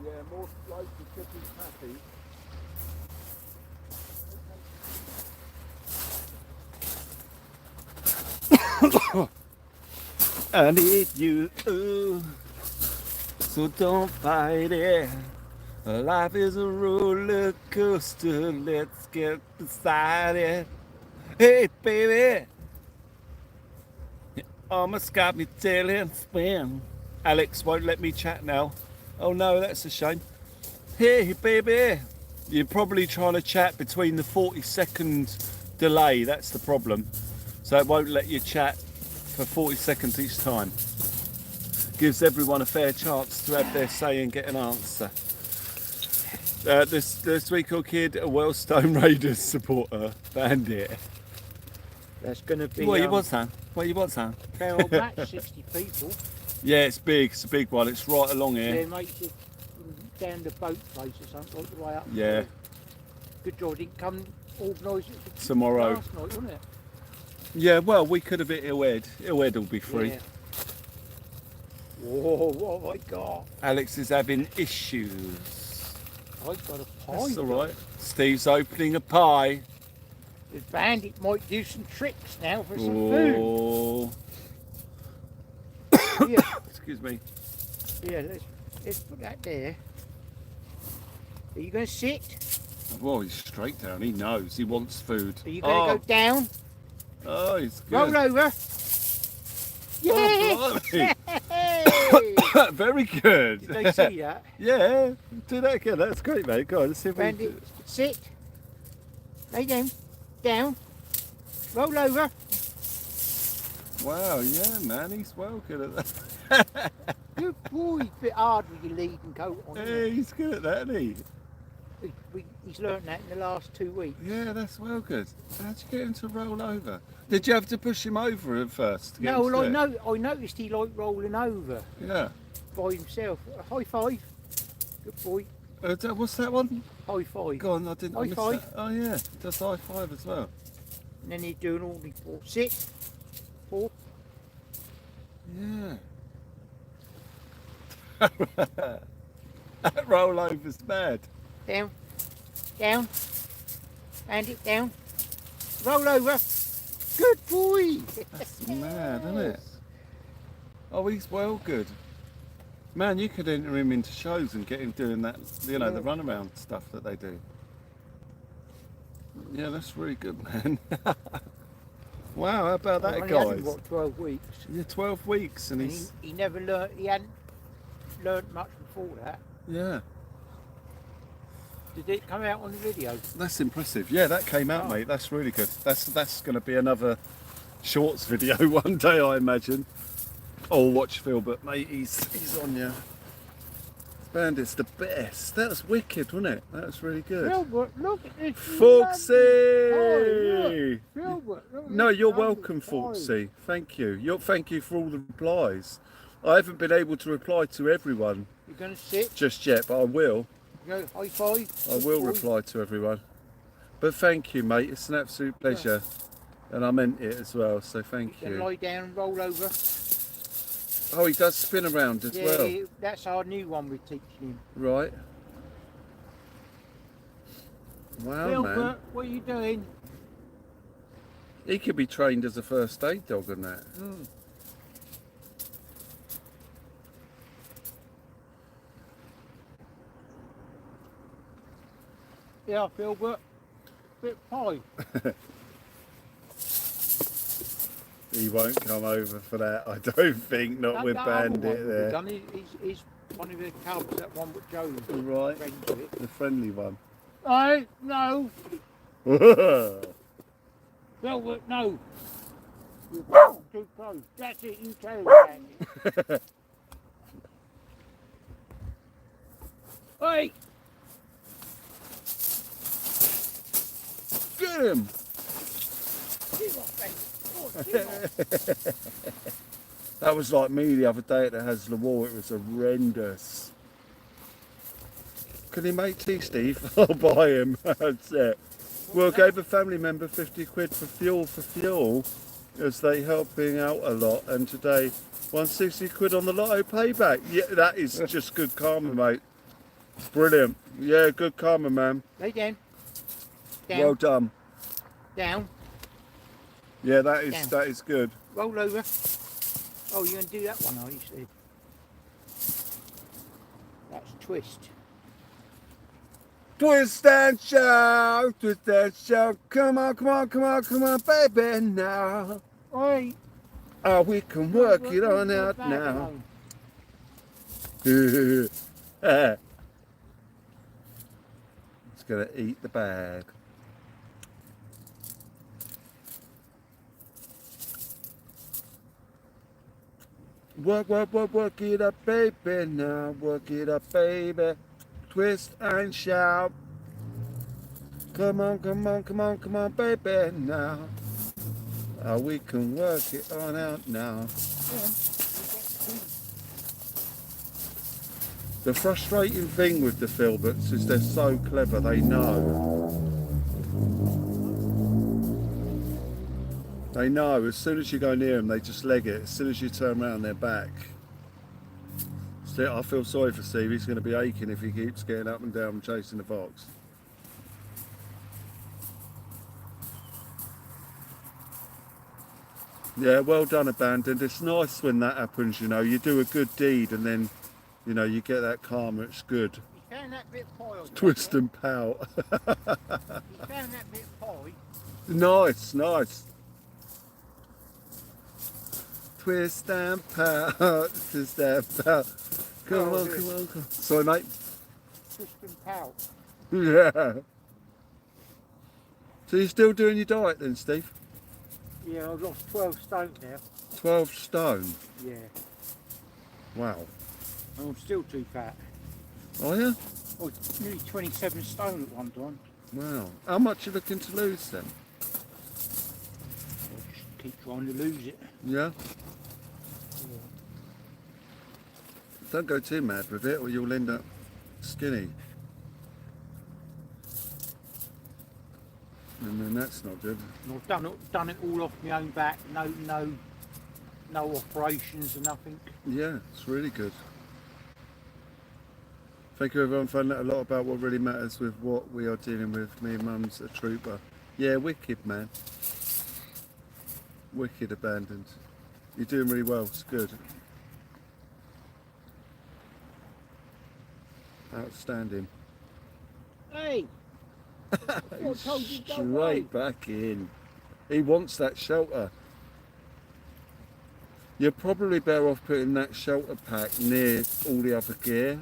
Yeah, more floats and chipping happy. I need you, ooh, so don't fight it. Life is a roller coaster, let's get beside it. Hey, baby, you almost got me telling spin. Alex won't let me chat now. Oh no, that's a shame. Hey, baby, you're probably trying to chat between the 40-second delay, that's the problem. So it won't let you chat for 40 seconds each time. Gives everyone a fair chance to have their say and get an answer. This week or kid, a Wellstone Raiders supporter, Bandit. That's going to be. What you want, Sam? What you want, Sam? Barrel match, 60 people. Yeah, it's big. It's a big one. It's right along here. Yeah, mate, you down the boat place or something, like the way up. Yeah. Good job, didn't come organise it for Tomorrow. last night, wasn't it? Yeah, well, we could have hit Illhead. Illhead will be free. Yeah. Whoa, what have I got? Alex is having issues. I've got a pie. That's all right. Steve's opening a pie. The Bandit might do some tricks now for some food. Oh, Yeah, excuse me. yeah, let's put that there. Are you going to sit? Well, he's straight down. He knows. He wants food. Are you going to go down? Oh, he's good. Roll over. Yeah. Oh, blimey. Hey! Very good. Did they see that? Yeah, do that again. That's great, mate. Go on, let's see if we Bandit, can. sit. Lay down. Down. Roll over. Wow, yeah, man, he's well good at that. Good boy. It's a bit hard with your leading coat on. isn't Yeah, it? he's good at that, isn't he? He's learnt that in the last 2 weeks. Yeah, that's well good. How'd you get him to roll over? Did you have to push him over at first? To get No, him to well, sit? I noticed he liked rolling over Yeah. by himself. A high five. Good boy. What's that one? High five. Go on, I didn't. I High missed five. that. Oh yeah, does high five as well. And then he's doing all the four. Sit. 4. Yeah. That rollover's mad. Down. Down. And it down. Roll over. Good boy. That's mad, isn't it? Oh, he's well good. Man, you could enter him into shows and get him doing that, you know, the runaround stuff that they do. Yeah, that's really good, man. Wow, how about that, Only guys? had him, what, 12 weeks. Yeah, 12 weeks, and And he's he never learnt. He hadn't learnt much before that. yeah. Did it come out on the video? That's impressive. Yeah, that came out, mate. That's really good. That's going to be another shorts video one day, I imagine. Oh, watch Phil, but mate, he's on you. Bandit's the best. That was wicked, wasn't it? That was really good. Filbert, look at this. Foxy! Oh, Filbert, look, No, it's you're number welcome, 5. Foxy. Thank you. Thank you for all the replies. I haven't been able to reply to everyone You're going to sit, just yet, but I will. go high five. I will reply to everyone. But thank you, mate. It's an absolute pleasure. And I meant it as well, so thank Then you. lie down and roll over. Oh, he does spin around as well. That's our new one we're teaching him. Right. Wow, Filbert, man. what are you doing? He could be trained as a first aid dog and that. Yeah, Filbert. Bit pie. He won't come over for that, I don't think, not with Bandit there. He's one of the cubs, that one with Joe. Right, Friends with it. the friendly one. No. Filbert, no. You're too close. That's it, you tell him, Bandit. Hey! Get him! Give off, Bandit. Oh, give off. That was like me the other day at the Hasler Wall. It was horrendous. Can he make tea, Steve? I'll buy him. That's it. Well, gave a family member 50 quid for fuel, as they helping out a lot. And today, 160 quid on the lotto payback. Yeah, that is just good karma, mate. Brilliant. Yeah, good karma, man. Lay down. Down. Well done. Down. Yeah, Down. that is good. Roll over. Oh, you're going to do that one, are you, Steve? That's twist. Twist and shout, twist and shout. Come on, come on, come on, come on, baby, now. Oi. Oh, we can work it on out now. It's gonna eat the bag. Work, work, work, work it up, baby, now. Work it up, baby. Twist and shout. Come on, come on, come on, come on, baby, now. Oh, we can work it on out now. The frustrating thing with the Filberts is they're so clever, they know. They know, as soon as you go near them, they just leg it. As soon as you turn around, they're back. So I feel sorry for Steve, he's going to be aching if he keeps getting up and down and chasing the fox. Yeah, well done, Abandoned. It's nice when that happens, you know. You do a good deed and then, you know, you get that karma, it's good. You found that bit of pie. Twist and pout. You found that bit of pie. Nice, nice. Twist and pout, twist and pout. Come on, come on, come on. Sorry, mate. Twist and pout. Yeah. So you're still doing your diet then, Steve? Yeah, I've lost 12 stone now. 12 stone? Yeah. Wow. I'm still too fat. Oh yeah? I was nearly 27 stone at one time. Wow. How much are you looking to lose then? I just keep trying to lose it. Yeah? Don't go too mad with it or you'll end up skinny. And then that's not good. And I've done it all off my own back. No operations or nothing. Yeah, it's really good. Thank you everyone for finding out a lot about what really matters with what we are dealing with. Me and Mum's a trooper. Yeah, wicked man. Wicked abandoned. You're doing really well, it's good. Outstanding. Hey! I told you go away. Straight back in. He wants that shelter. You're probably better off putting that shelter pack near all the other gear,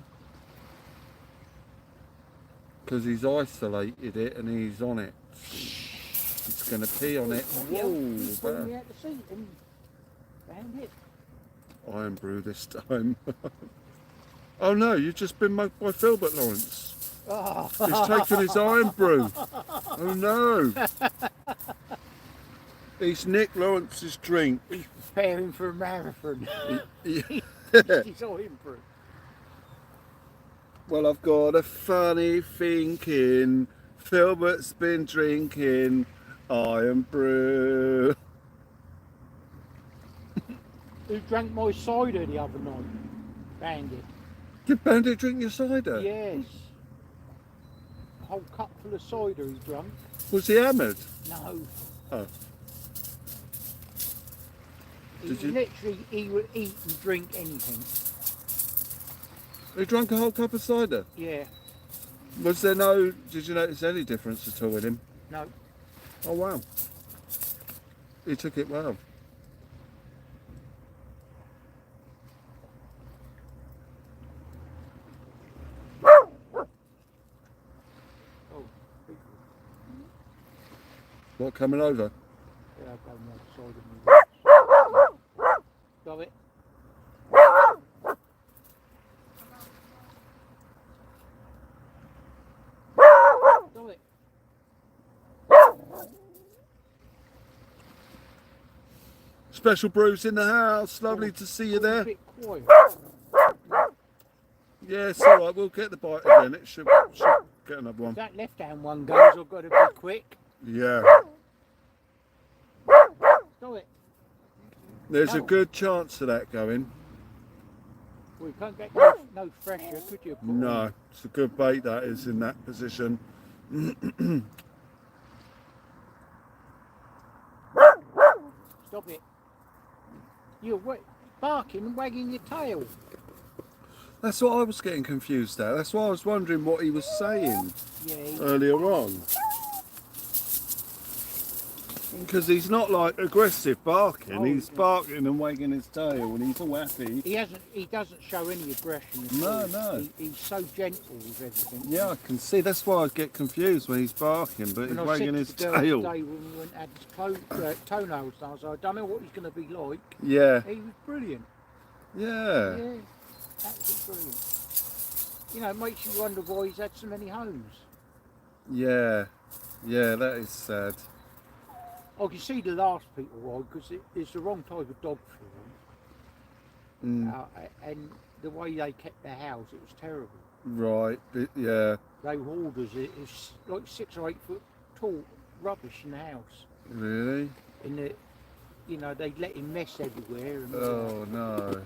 because he's isolated it and he's on it. He's going to pee on it. He's Whoa! pulling me out the seat and Bandit. Iron brew this time. Oh no, you've just been mugged by Philbert Lawrence. Oh. He's taken his iron brew. Oh no! He's Nick Lawrence's drink. He's preparing for a marathon. Yeah. He's all in for it. Well, I've got a funny thinking. Philbert's been drinking iron brew. Who drank my cider the other night? Bandit. Did Bandit drink your cider? Yes. A whole cup full of cider he drank. Was he hammered? No. Oh. He would eat and drink anything. He drank a whole cup of cider? Yeah. Did you notice any difference at all in him? No. Oh wow. He took it well. Oh. What, coming over? Yeah, I'll go on the other side of me. Got it. Got it. Special Bruce in the house. Lovely to see you there. A bit quiet. Yeah, it's alright. We'll get the bite again. It should get another one. If that left hand one goes, I've got to be quick. Yeah. Got it. There's a No. good chance of that going. Well, you can't get no fresher, could you? No, it's a good bait that is in that position. Stop it. You're barking and wagging your tail. That's what I was getting confused at. That's why I was wondering what he was saying Yeah. earlier on. Because he's not like aggressive barking. Oh, He's barking and wagging his tail and he's all happy. He doesn't show any aggression. At No, all. no. He's so gentle with everything. Yeah, I can see. That's why I get confused when he's barking, but he's When I wagging said his to the girl tail. today when we went and had his toenails done, so I don't know what he's going to be like. Yeah, He was brilliant. yeah. Yeah, absolutely brilliant. You know, it makes you wonder why he's had so many homes. Yeah, yeah, that is sad. I can see the last people why, because it's the wrong type of dog for them. And the way they kept their house, it was terrible. Right, yeah, They were hoarders. It's like 6 or 8 foot tall rubbish in the house. really? In the, you know, they let him mess everywhere. And, Oh no,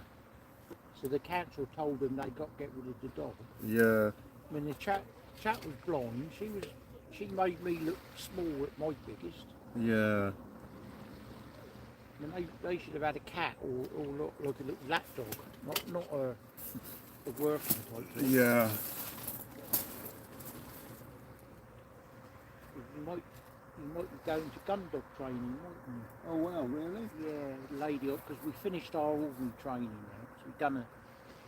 so the council told them they got to get rid of the dog. yeah, When the chap was blind, she made me look small at my biggest. yeah, I mean, they should have had a cat or look like a little lapdog, not a working type thing. yeah. You might be going to gun dog training, mightn't you? Oh wow, really? Yeah, lady, because we finished our ordinary training now. So we've done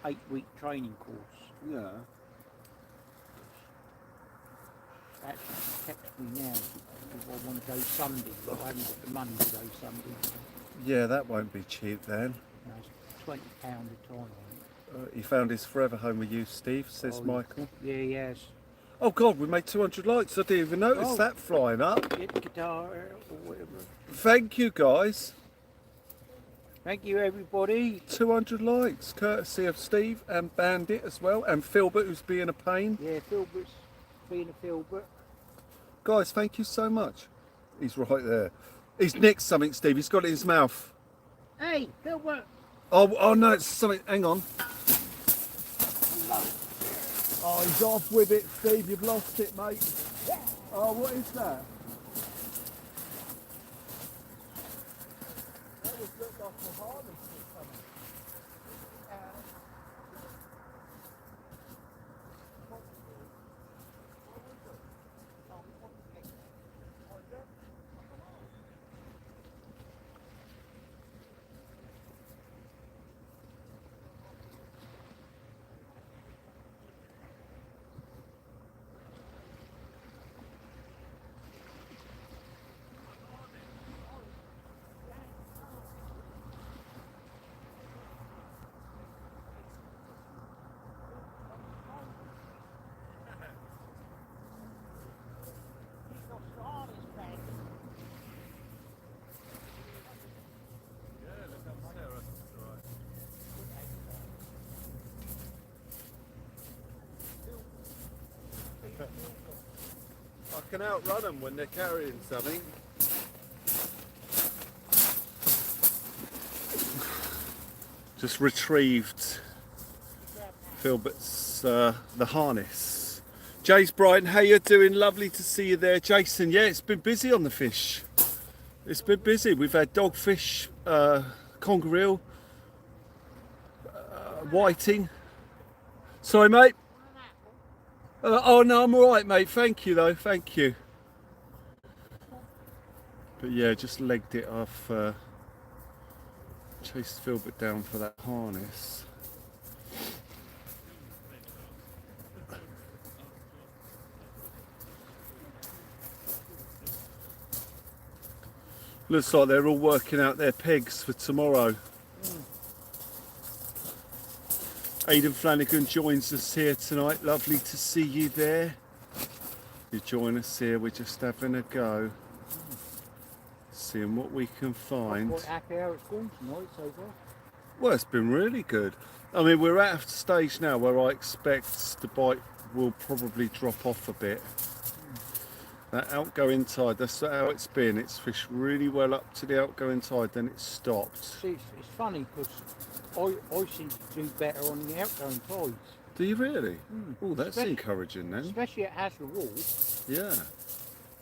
a 8-week training course. Yeah. Actually text me now if I want to go Sunday, but I haven't got the money to go Sunday. Yeah, that won't be cheap then. No, it's £20 a time. I think. He found his forever home with you, Steve, says Oh, Michael. Yeah, yes. Oh God, we made 200 likes. I didn't even notice Oh. that flying up. Get the guitar or whatever. Thank you guys. Thank you, everybody. 200 likes, courtesy of Steve and Bandit as well, and Philbert, who's being a pain. Yeah, Philbert's being a Philbert. Guys, thank you so much. He's right there. He's nicked something, Steve. He's got it in his mouth. Hey, Gilbert. Oh no, it's something. Hang on. Oh, he's off with it, Steve. You've lost it, mate. Oh, what is that? That was looked like a harness or something. I can outrun them when they're carrying something. Just retrieved Philbert's the harness. Jay's Brighton, how you doing? Lovely to see you there, Jason. Yeah, it's been busy on the fish. It's been busy. We've had dogfish, conger eel, whiting. Sorry, mate. Oh no, I'm all right, mate. Thank you, though. Thank you. But yeah, just legged it off. Chased Philbert down for that harness. Looks like they're all working out their pegs for tomorrow. Aidan Flanagan joins us here tonight. Lovely to see you there. You join us here. We're just having a go, seeing what we can find. Quite happy how it's gone tonight so far. Well, it's been really good. I mean, we're at a stage now where I expect the bite will probably drop off a bit. That outgoing tide, that's how it's been. It's fished really well up to the outgoing tide, then it's stopped. See, it's funny because I seem to do better on the outgoing tides. Do you really? Oh, that's encouraging then. Especially at Hasler Wall. Yeah.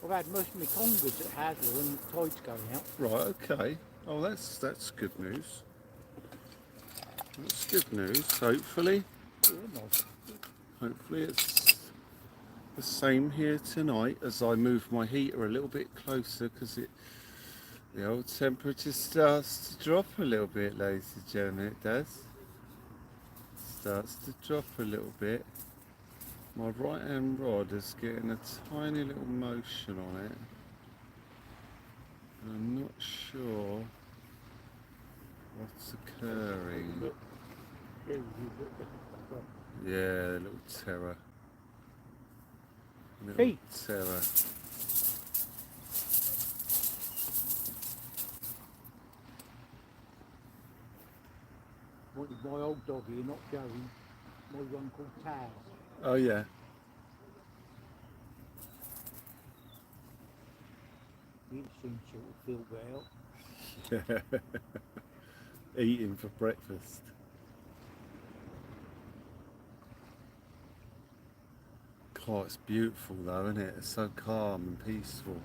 I've had most of my congers at Hasler when the tide's going out. Right, okay. Oh, that's good news. That's good news, hopefully. Yeah, nice. Hopefully it's the same here tonight as I move my heater a little bit closer because the old temperature starts to drop a little bit, ladies and gentlemen. It does. Starts to drop a little bit. My right hand rod is getting a tiny little motion on it. I'm not sure what's occurring. Yeah, a little terror. Little terror. Wanted my old doggy, not Joey, my one called Taz. Oh yeah. He seemed sort of feel well. Eating for breakfast. God, it's beautiful though, isn't it? It's so calm and peaceful.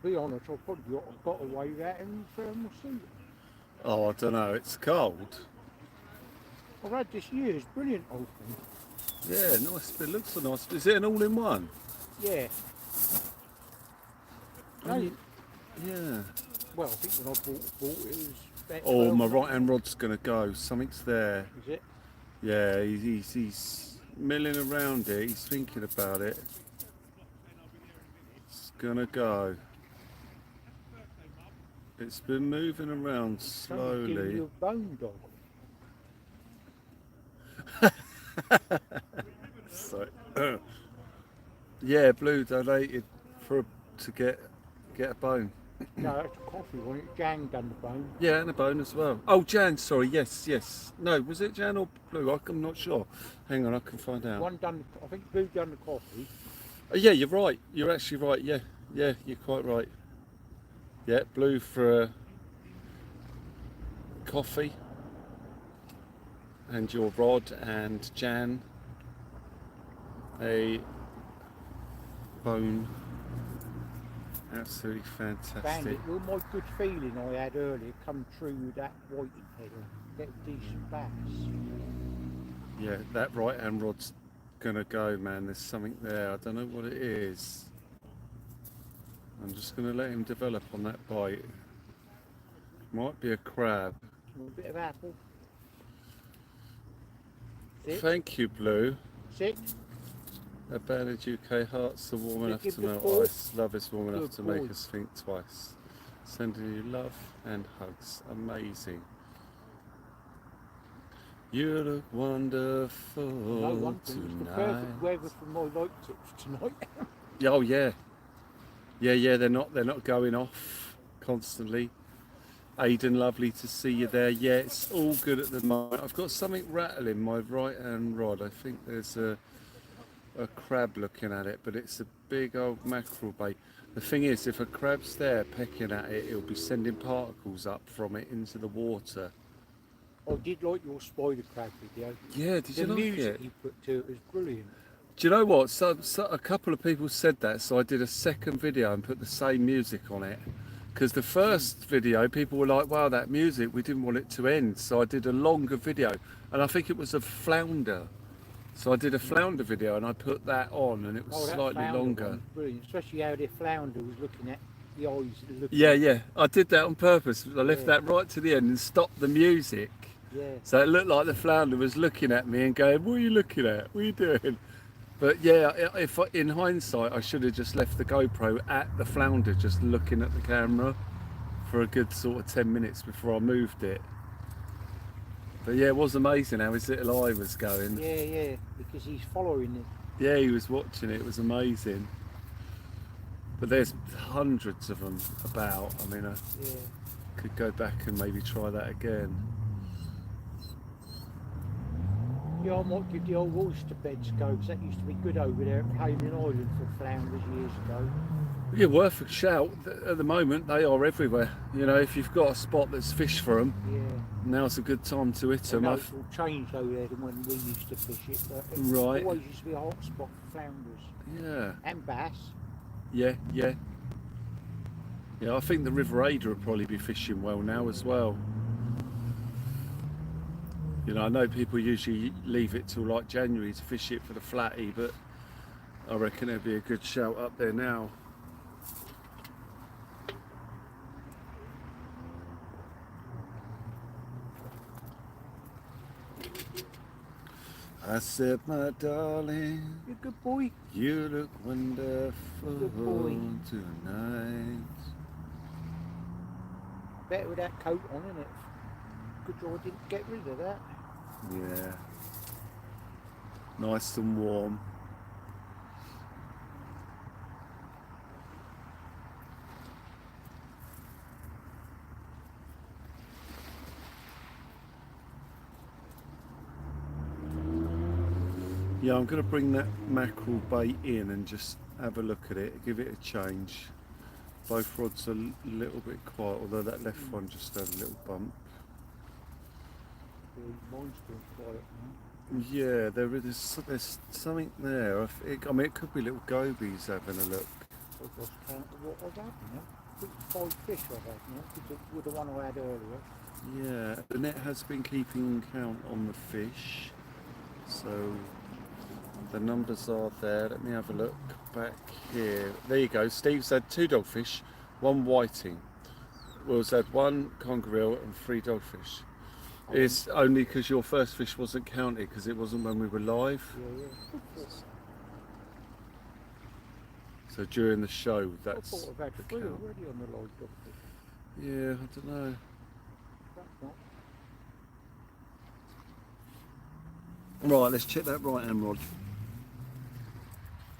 To be honest, I probably got away with that in thermal suit. Oh, I don't know, it's cold. I've had this year, it's brilliant old thing. Yeah, nice. It looks so nice. Is it an all-in-one? Yeah. No, Yeah. well, I think when I bought it was about Oh, 12. my right-hand rod's gonna go. Something's there. Is it? Yeah, he's milling around it. He's thinking about it. It's gonna go. It's been moving around Someone's giving slowly. you a bone dog. So, yeah, Blue donated to get a bone. No, that's coffee, wasn't it? Jan done the bone. Yeah, and a bone as well. Oh, Jan, sorry, yes, yes. No, was it Jan or Blue? I'm not sure. Hang on, I can find out. One done, I think Blue done the coffee. Yeah, you're right. You're actually right. Yeah, yeah, you're quite right. Yeah, Blue for coffee, and your rod, and Jan a bone. Absolutely fantastic. Bandit, all my good feeling I had earlier come true with that whiting header. Get a decent bass. Yeah, that right hand rod's gonna go, man. There's something there. I don't know what it is. I'm just gonna let him develop on that bite. Might be a crab. A bit of apple. Sit. Thank you, Blue. Sit. Bandit UK hearts are warm enough Give to the melt ball. ice. Love is warm enough Good to boy. make us think twice. Sending you love and hugs. Amazing. You look wonderful No one thing, it's the tonight. perfect weather for my light tips tonight. Oh yeah, yeah. They're not going off constantly. Aidan, lovely to see you there. Yeah, it's all good at the moment. I've got something rattling my right hand rod. I think there's a crab looking at it, but it's a big old mackerel bait. The thing is, if a crab's there pecking at it, it'll be sending particles up from it into the water. I did like your spider crab video. Yeah, did you The like music it? you put to it was brilliant. Do you know what? So a couple of people said that, so I did a second video and put the same music on it. Because the first video, people were like, wow, that music, we didn't want it to end. So I did a longer video, and I think it was a flounder. So I did a flounder video and I put that on, and it was That slightly flounder longer. one was brilliant, especially how the flounder was looking at the eyes. Looking Yeah, I did that on purpose. I left Yeah. that right to the end and stopped the music. Yeah. So it looked like the flounder was looking at me and going, what are you looking at? What are you doing? But yeah, in hindsight, I should have just left the GoPro at the flounder, just looking at the camera for a good sort of 10 minutes before I moved it. But yeah, it was amazing how his little eye was going. Yeah, because he's following it. Yeah, he was watching it. It was amazing. But there's hundreds of them about. I mean, I Yeah. could go back and maybe try that again. Yeah, I might give the old oyster beds a go, because that used to be good over there at Cayman Island for flounders years ago. Yeah, worth a shout. At the moment, they are everywhere. You know, if you've got a spot that's fish for them, Yeah. now's a good time to hit I them. know it's all changed over there than when we used to fish it, but it Right. always used to be a hot spot for flounders. Yeah, And bass. yeah. Yeah, I think the River Ada will probably be fishing well now as well. You know, I know people usually leave it till like January to fish it for the flatty, but I reckon it'd be a good shout up there now. I said, my darling, You're a good boy. you look wonderful Good boy. tonight. Better with that coat on, isn't it? Good job I didn't get rid of that. Yeah. Nice and warm. Yeah, I'm going to bring that mackerel bait in and just have a look at it, give it a change. Both rods are a little bit quiet, although that left one just had a little bump. Mine's still quiet now. Yeah, there's something there. I mean, it could be little gobies having a look. I've lost count of what I've had now. I think 5 fish I've had now, because with the one I had earlier. Yeah, the net has been keeping count on the fish, so the numbers are there. Let me have a look back here. There you go. Steve's had 2 dogfish, 1 whiting. Will's had 1 conger and 3 dogfish. It's only because your first fish wasn't counted because it wasn't when we were live. Yeah. So during the show, I that's thought I've had the 3 count. already on the live dogfish. Yeah, I don't know. That's not. Right, let's check that right hand rod.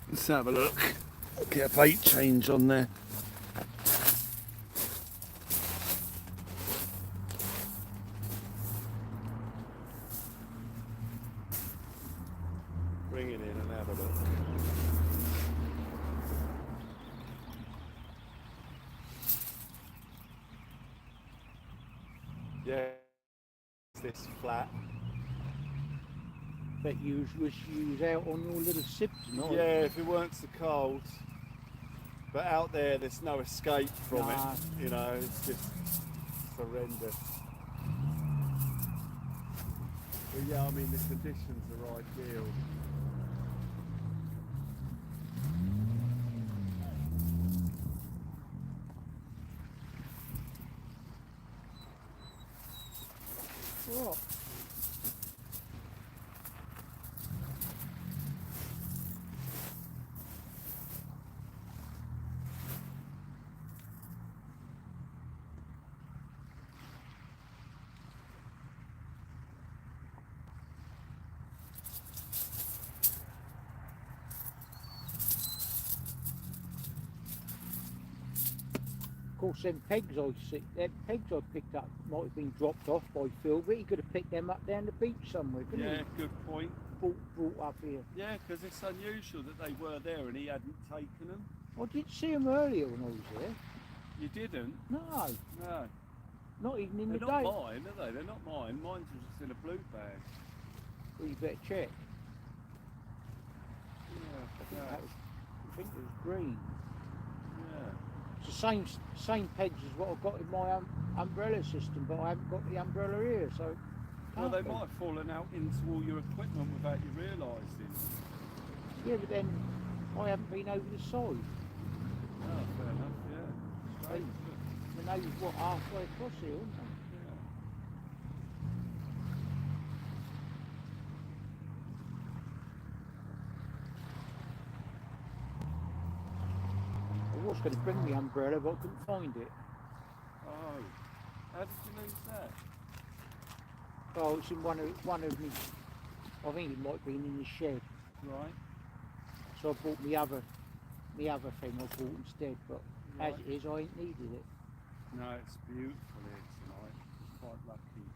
Let's have a look. Get a bait change on there. look. Yeah, this flat. Bet you was out on your little sip tonight. Yeah, if it weren't so cold. But out there, there's no escape from Nah. it. You know, it's just it's horrendous. But yeah, I mean, the conditions are ideal. What? Of course, them pegs I picked up might have been dropped off by Phil, but he could have picked them up down the beach somewhere, couldn't Yeah, he? good point. Brought up here. Yeah, because it's unusual that they were there and he hadn't taken them. I didn't see them earlier when I was there. You didn't? No, No. not even in They're the not day. mine, are they? They're not mine. Mine's just in a blue bag. Well, you better check. Yeah, I think it was green. yeah. It's the same pegs as what I've got in my umbrella system, but I haven't got the umbrella here, so. Well, they can't be. might have fallen out into all your equipment without you realising. Yeah, but then I haven't been over the side. Oh, fair enough, yeah. Strange, The nose is what, halfway across here, isn't it? yeah. I was going to bring the umbrella, but I couldn't find it. Oh, how did you lose that? Oh, it's in one of me. I think it might have been in the shed. Right. So I bought the other thing I bought instead, but Right. as it is, I ain't needed it. No, it's beautiful here tonight. Quite lucky.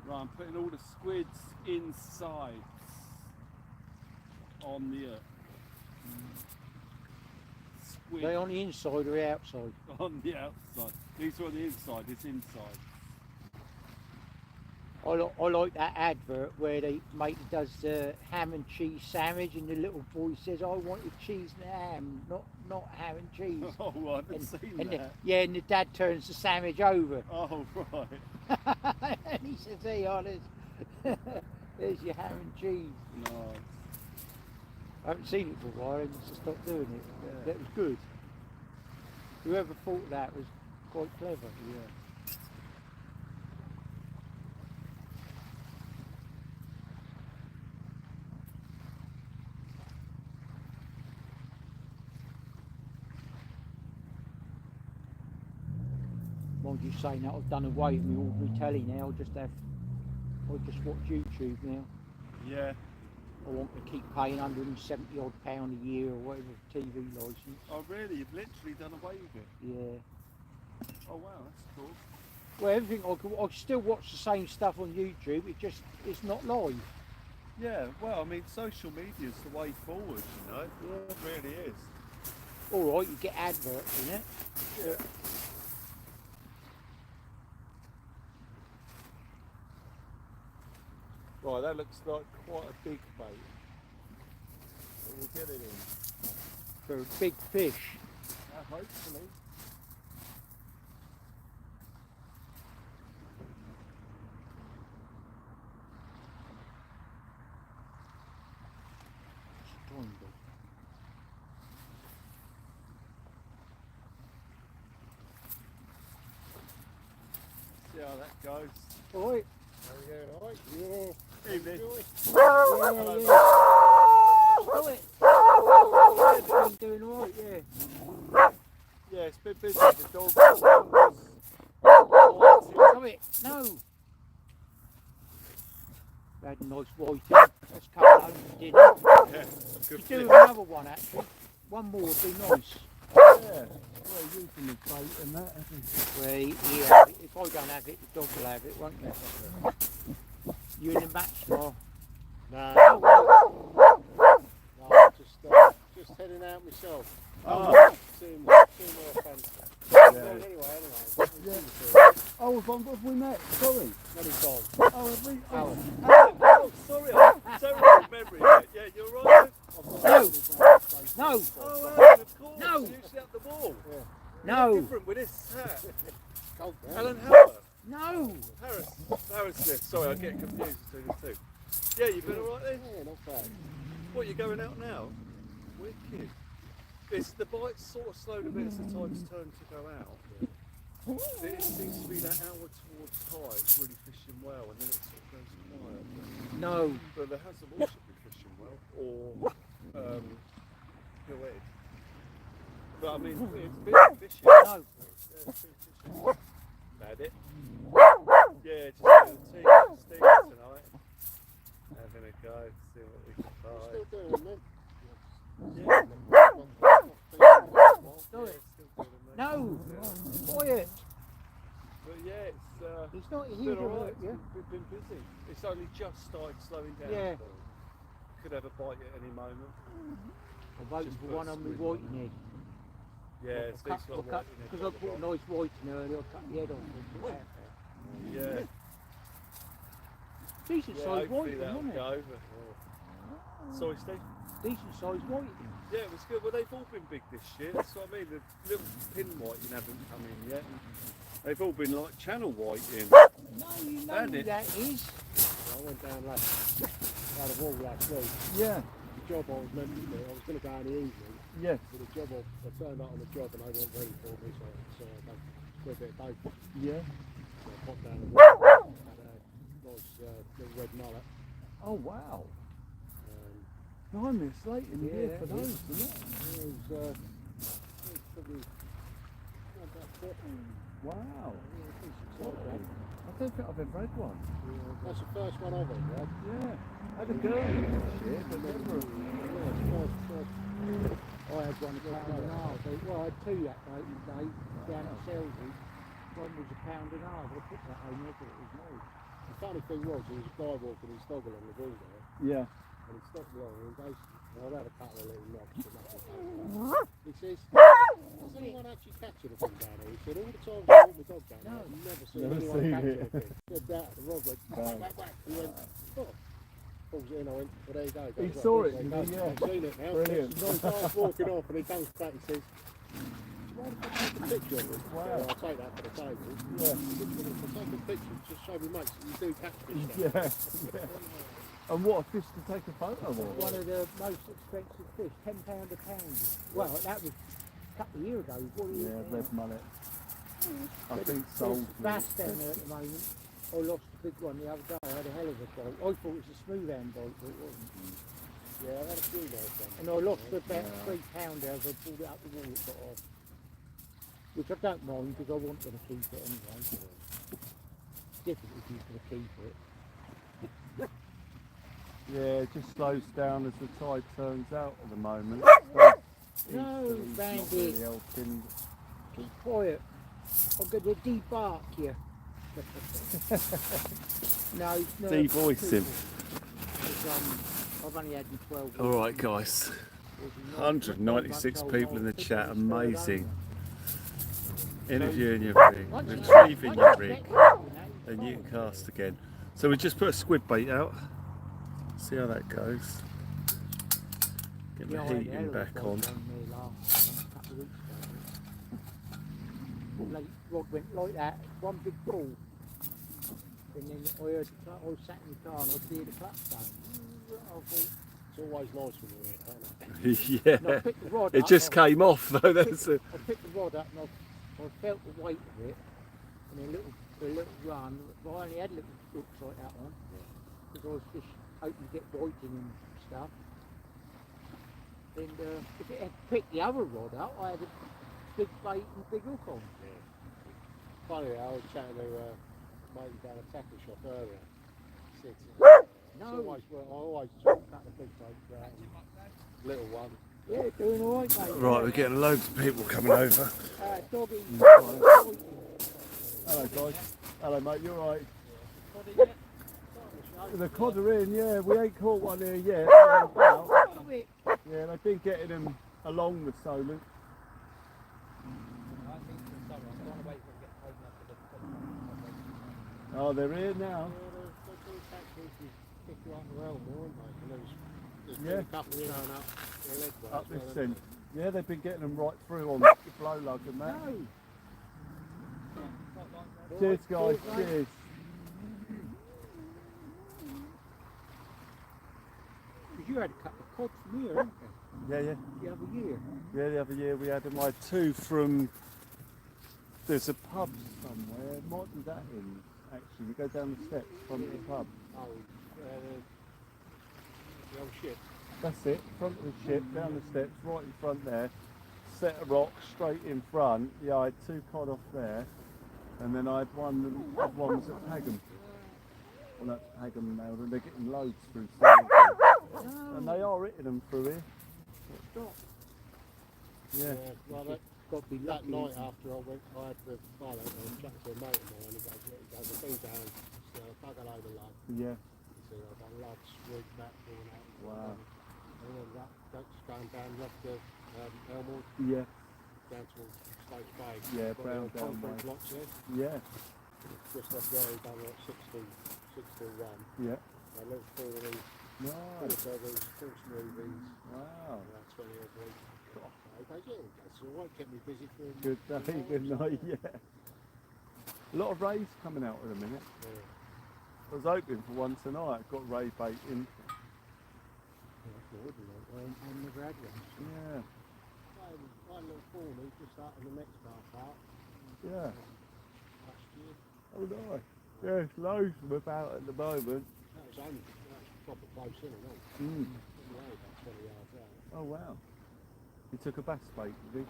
Right, I'm putting all the squids inside on the squid They on the inside or the outside? on the outside. These are on the inside, it's inside. I like that advert where the mate does the ham and cheese sandwich and the little boy says, I wanted cheese and ham, not ham and cheese. Oh, I haven't seen that. And the dad turns the sandwich over. Oh, right. And he says, hey, there's your ham and cheese. Nice. I haven't seen it for a while, I just stopped doing it. Yeah. That was good. Whoever thought that was quite clever. Yeah. Mind you saying that, I've done away with my ordinary telly now. I just watch YouTube now. Yeah. I want to keep paying £170 odd a year or whatever TV licence. Oh, really? You've literally done away with it? Yeah. Oh, wow, that's cool. Well, everything I still watch the same stuff on YouTube. It's not live. Yeah, well, I mean, social media is the way forward, you know? Yeah. It really is. All right, you get adverts in it. Yeah. Right, that looks like quite a big bait. What will get it in? For a big fish. Hopefully. See how that goes. All right. There we go, alright? Yeah. Evening. Yeah. It's been doing all right, yeah. Yeah, it's been busy. The dog. Come it. No. We had a nice whiting. Let's come home for dinner. Yeah, good Do fish. another one actually. One more would be nice. Yeah. Well, using the bait and that, hasn't Where he have it. If I don't have it, the dog will have it, won't they? You in the match tomorrow? Nah, no, just heading out myself. Oh. Two more fancy. Yeah. Oh, have we met? Sorry. Not in time. Oh, have we? Alan. Oh, sorry. I'm terrible with memory, mate. Yeah, you're right. No. No. Oh, Alan, of course. No. Usually up the wall. No. Different with this hat. Cold, man. Alan Howard. No. Harris Smith. Sorry, I get confused between the two. Yeah, you been alright then? Yeah, not bad. What, you going out now? Wicked. It's the bite's sort of slowed a bit as the time's turned to go out. It seems to be that hour towards high, it's really fishing well, and then it sort of goes quiet. No. But the Haslam also be fishing well, or Hillhead. But I mean, it's been fishing. No. Yeah, it's been fishing. Bandit. Yeah, just doing the tea with Steve tonight. Having a go, see what we can find. Still doing them, then? Yeah. Do it. Still doing them, mate. No. Quiet. But yeah, it's He's not been here to alright. hurt you. We've been busy. It's only just started slowing down. Yeah. So could have a bite at any moment. I'm voting Just for put one on my squid. whiting head. Yeah, Steve's got a white in Because I put a nice whiting earlier, I'll cut the head off and put it out there. Yeah. Decent Yeah, sized hopefully whiting, that'll wasn't go it? over. Oh. Sorry, Steve. Decent sized whiting. Yeah, it was good. Well, they've all been big this year. That's what I mean. The little pin whiting haven't come in yet. They've all been like channel whiting. No, you know Bandit. who that is. I went down down the wall last week. Yeah. The job I was meant to do, I was going to go in the evening. Yes. But the job, I turned up on the job and they weren't ready for me, so I done a bit of bacon. Yeah. So I popped down the wall, had a nice little red mullet. Oh wow. Um, Blimey, it's late in the Yeah, year for it those, is. isn't it? it was probably about a foot. Wow. Yeah, decent size, that. I don't think I've ever had one. That's the first one I've ever had. Yeah. I had a girl this year, but never. First. I had one a pound and a half. Well, I had two that day down at Selby. One was a pound and a half. I put that home, I thought it was nice. The funny thing was, there was a guy walking his dog along the wall there, Yeah. and he stopped along and he goes, I've had a couple of little knocks, but nothing came. He says, does anyone actually catch anything down here? He said, all the times I walk my dog down there, I've never seen anyone catch anything. He said that, the rod went whack. He went, oh. Pulls it in, I went, well there you go. He Goes, saw right, it, there did you go. he? Yeah. I've seen it now. Brilliant. So I was walking off and he comes back and says, why did I take a picture of it? Wow. I'll take that for the table. Yeah. I'll take a picture, just show me mates that you do catch fish now. Yeah. And what a fish to take a photo of. One of the most expensive fish, £10 a pound. Well, that was a couple of years ago. What do you Yeah, think? red mullet. I But think there's sold. bass down there at the moment. I lost a big one the other day. I had a hell of a bite. I thought it was a smooth hand bite, but it wasn't. Yeah, I've had a few nice ones. And I lost about £3 as I pulled it up the wall. It got off. Which I don't mind because I want them to keep it anyway. It's difficult if you're going to keep it. Yeah, it just slows down as the tide turns out at the moment. No, Bandit. Really helping. Keep quiet. I'm going to debark you. No, no. De-voice him. I've only had 12. All right, guys. 196 people in the chat. Amazing. Interviewing your rig, retrieving your rig, and you can cast again. So we just put a squid bait out. See how that goes. Get the heating back on. Rod went like that, one big ball. And then I heard the clutch, I sat in the car and I could hear the clutch going. I thought, It's always nice when you're in, isn't it? and I Yeah. picked the rod It up, just came off though. That's a, I picked the rod up and I felt the weight of it. And a little run, but I only had little hooks like that one. Because I was just hoping to get whiting and stuff. And if it had picked the other rod up, I had a big bait and big hook on. Funny, I was chatting to a mate down a tackle shop earlier. He said, It's always, I always try to cut the big boats out and little one. Yeah, doing all right, mate. Right, we're getting loads of people coming over. Doggy. Hello guys. Hello mate, you alright? The cod are in, yeah. We ain't caught one here yet. They're about. Yeah, they've been getting them along the Solent. Oh, they're here now. Yeah. Up this end. Yeah, they've been getting them right through on the blow lug and that. Cheers guys, cheers. You had a couple of cod from here, haven't you? Yeah, yeah. The other year. Yeah, the other year we had them. I had two from. There's a pub somewhere. It might be that in. Actually, you go down the steps front of the pub. Oh, the old ship. That's it. Front of the ship, down the steps, right in front there. Set of rocks straight in front. Yeah, I had two cod off there, and then I had one. The other one was at Pagham. Well, that's Pagham now, and they're getting loads through. And they are hitting them through here. Yeah. Well, Got to be that lucky. night after I had the pilot and chatted to a mate of mine, he goes, I've been down, bug a load of love. Yeah. He said, I've got love, squid, that, all that. Wow. And then that's going down left to Elmwood, Yeah. down to Slopes Bay. Yeah, Got brown the down concrete way. blocks there. Yeah. Just up there, he done like 6 to 1. Yeah. I looked through these, Nice. these false movies, Wow. about 20 odd weeks. I goes, yeah, that's all right, kept me busy for a Good day, good night, yeah. A lot of rays coming out in a minute. Yeah. I was hoping for one tonight. Got ray bait in. I've never had one. Yeah, One little fawney just out in the next car park yeah. last year. Oh nice. Yeah, there's loads of them about at the moment. That was only proper close in, wasn't it? Mm. Only about 20 yards out. Oh wow. You took a bass bait, did you?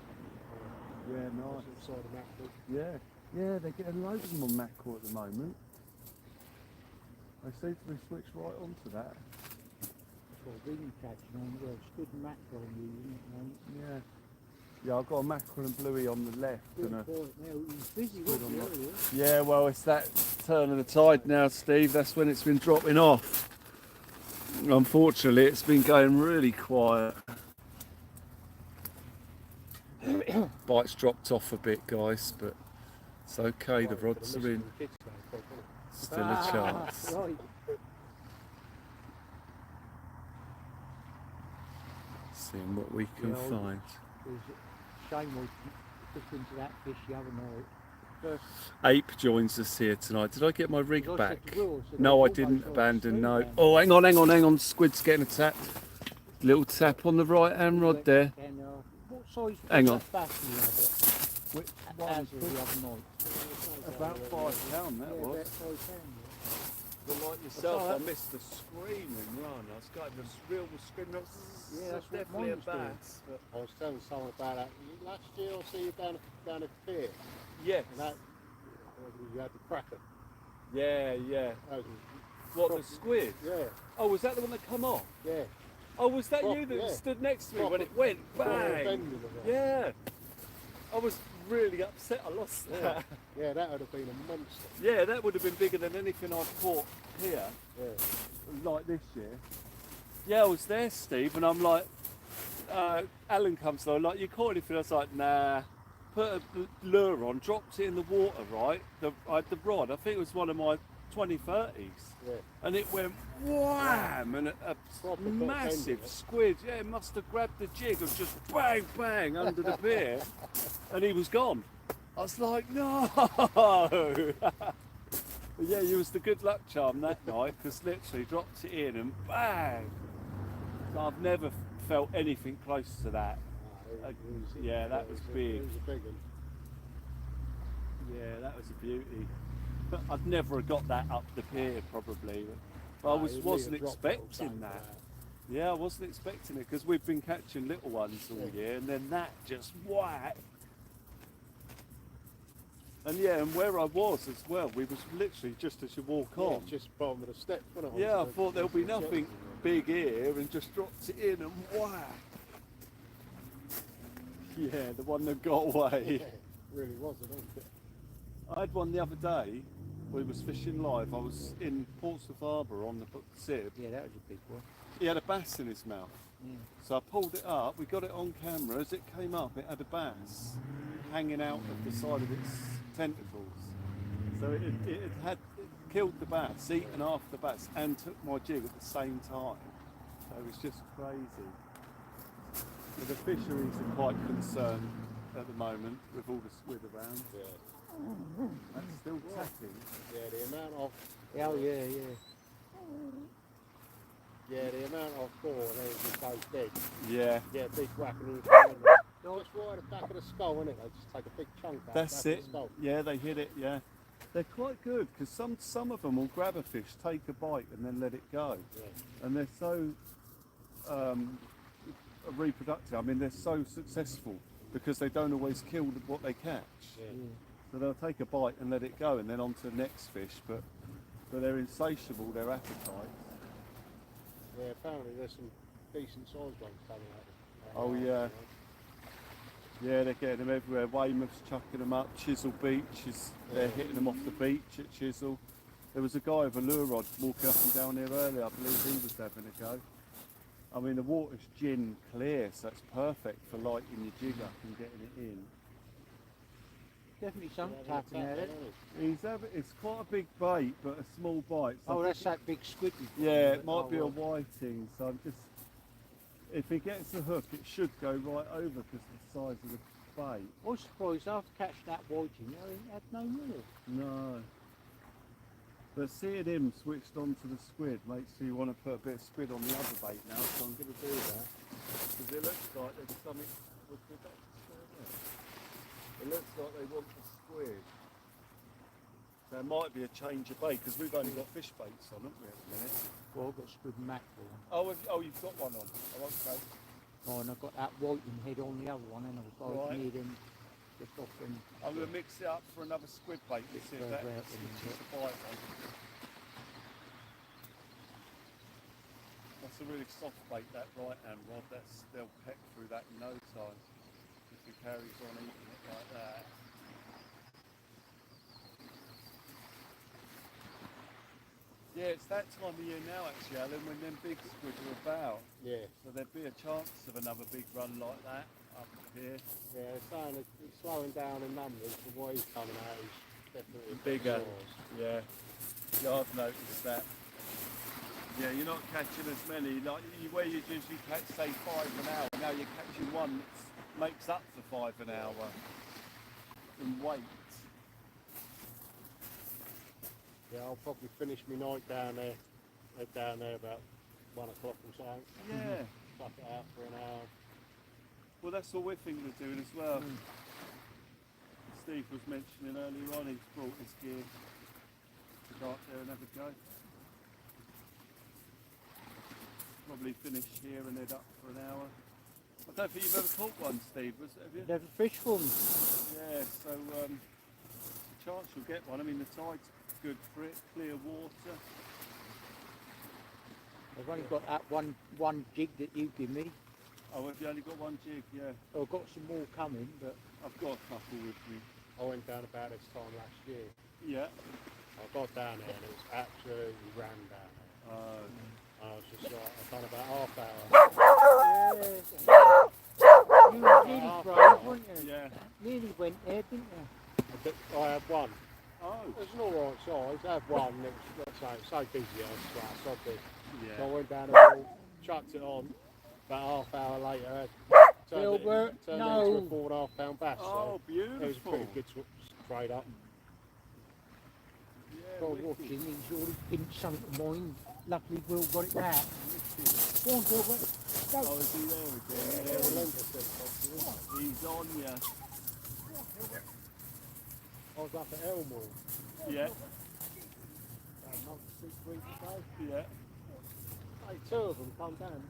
Yeah, nice. Inside the mackerel. Yeah, yeah. They're getting loads of them on mackerel at the moment. They seem to be switched right onto that. Got a ring catching on, well, squid and mackerel on you, isn't it? Yeah. Yeah, I've got a mackerel and bluey on the left and a. Now, he's busy Squid with on you that. earlier. Yeah, well, it's that turn of the tide now, Steve. That's when it's been dropping off. Unfortunately, it's been going really quiet. Bite's dropped off a bit, guys, but it's okay. The rods are in. Still a chance. Right. Seeing what we can Yeah, find. It was a shame we took into that fish the other night. First, Ape joins us here tonight. Did I get my rig I said back? to Will, I said, No, I almost didn't got a abandon, squid no. down Oh, hang on. Squid's getting attacked. Little tap on the right hand rod there. And, what size Hang was on. that bass you had Which as of the other night? About £5 that Yeah, was. about 5 pounds. But like yourself, I missed the screaming run. I was getting the real screaming. Yeah, that's what definitely a mine was doing. bass. But I was telling someone about that. Last year I see you down at the pier. yes. And that, you had the cracker. Yeah. That was, What, the squid? yeah, Oh, was that the one that come off? yeah. Oh, was that Prop- you that yeah. stood next to me Proper- when it went bang? Bending of that. Yeah. I was really upset I lost that. Yeah, that would have been a monster. Yeah, that would have been bigger than anything I've caught here, Yeah. like this year. Yeah, I was there, Steve, and I'm like, Alan comes along, like, you caught anything? I was like, nah. Put a lure on, dropped it in the water, right? I had the rod, I think it was one of my 2030s. Yeah. And it went wham! And a Proper bit massive bending, squid, yeah, it must have grabbed the jig and just bang, bang under the pier. And he was gone. I was like, no! But yeah, you was the good luck charm that night, because literally dropped it in and bang! So I've never felt anything close to that. Yeah, that was big. It was a big one. Yeah, that was a beauty. I'd never have got that up the pier probably. But I wasn't expecting that. Yeah, I wasn't expecting it because we've been catching little ones all year, and then that just whack. And yeah, and where I was as well, we was literally just as you walk on. Yeah, just bottom of the step, wasn't it? Yeah, I thought there'll be nothing big here, and just dropped it in, and wow. Yeah, the one that got away. Yeah, it really wasn't it? I had one the other day. We was fishing live. I was in Portsmouth Harbour on the Sib. Yeah, that was a big one. He had a bass in his mouth. Yeah. So I pulled it up. We got it on camera. As it came up, it had a bass hanging out of the side of its tentacles. So it killed the bass, eaten half the bass, and took my jig at the same time. So it was just crazy. So the fisheries are quite concerned at the moment with all the squid around. Yeah. That's still tapping. Yeah, the amount of Oh, yeah. the amount of gore they just goes dead. Yeah. Yeah, big whacking in the skull. No, it's right at the back of the skull, isn't it? They just take a big chunk out That's the back it. of the skull. Yeah, they hit it. Yeah, they're quite good because some of them will grab a fish, take a bite, and then let it go. Yeah. And they're so reproductive. I mean, they're so successful because they don't always kill what they catch. Yeah. So they'll take a bite and let it go, and then on to the next fish. But they're insatiable. Their appetites. Yeah, apparently there's some decent sized ones coming out. Oh, yeah. Yeah, they're getting them everywhere. Weymouth's chucking them up. Chisel Beach they're hitting them off the beach at Chisel. There was a guy with a lure rod walking up and down there earlier. I believe he was having a go. I mean, the water's gin clear, so it's perfect for lighting your jig up and getting it in. Definitely some Yeah, tapping at it. It's quite a big bait, but a small bite. So Oh, that's that big squid. yeah, it might be a Oh, whiting. So I'm just, if he gets a hook, it should go right over because of the size of the bait. I was surprised after catching that whiting, I had no lure. No. But seeing him switched onto the squid makes you want to put a bit of squid on the other bait now, so I'm going to do that. Because it looks like there's something. It looks like they want the squid. So it might be a change of bait, because we've only got fish baits on, haven't we, at the minute? Well, I've got squid and mackerel. Oh, you've got one on. Oh, okay. Oh, and I've got that whiting head on the other one, and I've got Right. near them just off them. I'm going to mix it up for another squid bait to see if that further out than switches the bite on. That's a really soft bait, that right hand rod. They'll peck through that in no time if he carries on eating it like that. Yeah, it's that time of year now actually, Alan, when them big squid are about. Yeah. So there'd be a chance of another big run like that up here. Yeah, it's saying it's slowing down in numbers, but what he's coming out is definitely Bigger. size. Yeah, I've noticed that. Yeah, you're not catching as many, like where you usually catch say 5 an hour, now you're catching one that makes up for 5 an hour in weight. Yeah, I'll probably finish my night down there. Head down there about 1 o'clock or something. Yeah, Suck it out for an hour. well that's what we're thinking of doing as well. Steve was mentioning earlier on, he's brought his gear to go up there and have a go. Probably finish here and head up for an hour. I don't think you've ever caught one, Steve, have you? Never fish for them. Yeah, so chance you'll get one. I mean, the tide's good for it, clear water. I've only got that one jig that you give me. Oh, have you only got one jig? Yeah, I've got some more coming, but I've got a couple with me. I went down about this time last year. Yeah. I got down there and it was absolutely ran down there. I was just like, I've done about half hour. you were really brave, weren't you? Yeah. Nearly went there, didn't you? I had one. Oh. It was an alright size. I had one. It was, let's say, so busy. I was like, so big. So I Yeah. went down the wall, chucked it on. About half hour later, Gilbert, turned no. it into a 4.5 pound bass. Oh, So it was a beautiful. pretty good trade up. Yeah, While wicked. watching, he's already pinched something of mine. Luckily, Will got it back. Go on, Gilbert. Go. Oh, is he there again? Yeah, relentlessly. He's on ya. I was up at Elmore Yeah, about a month, 6 weeks ago. yeah. Hey, 2 of them come down.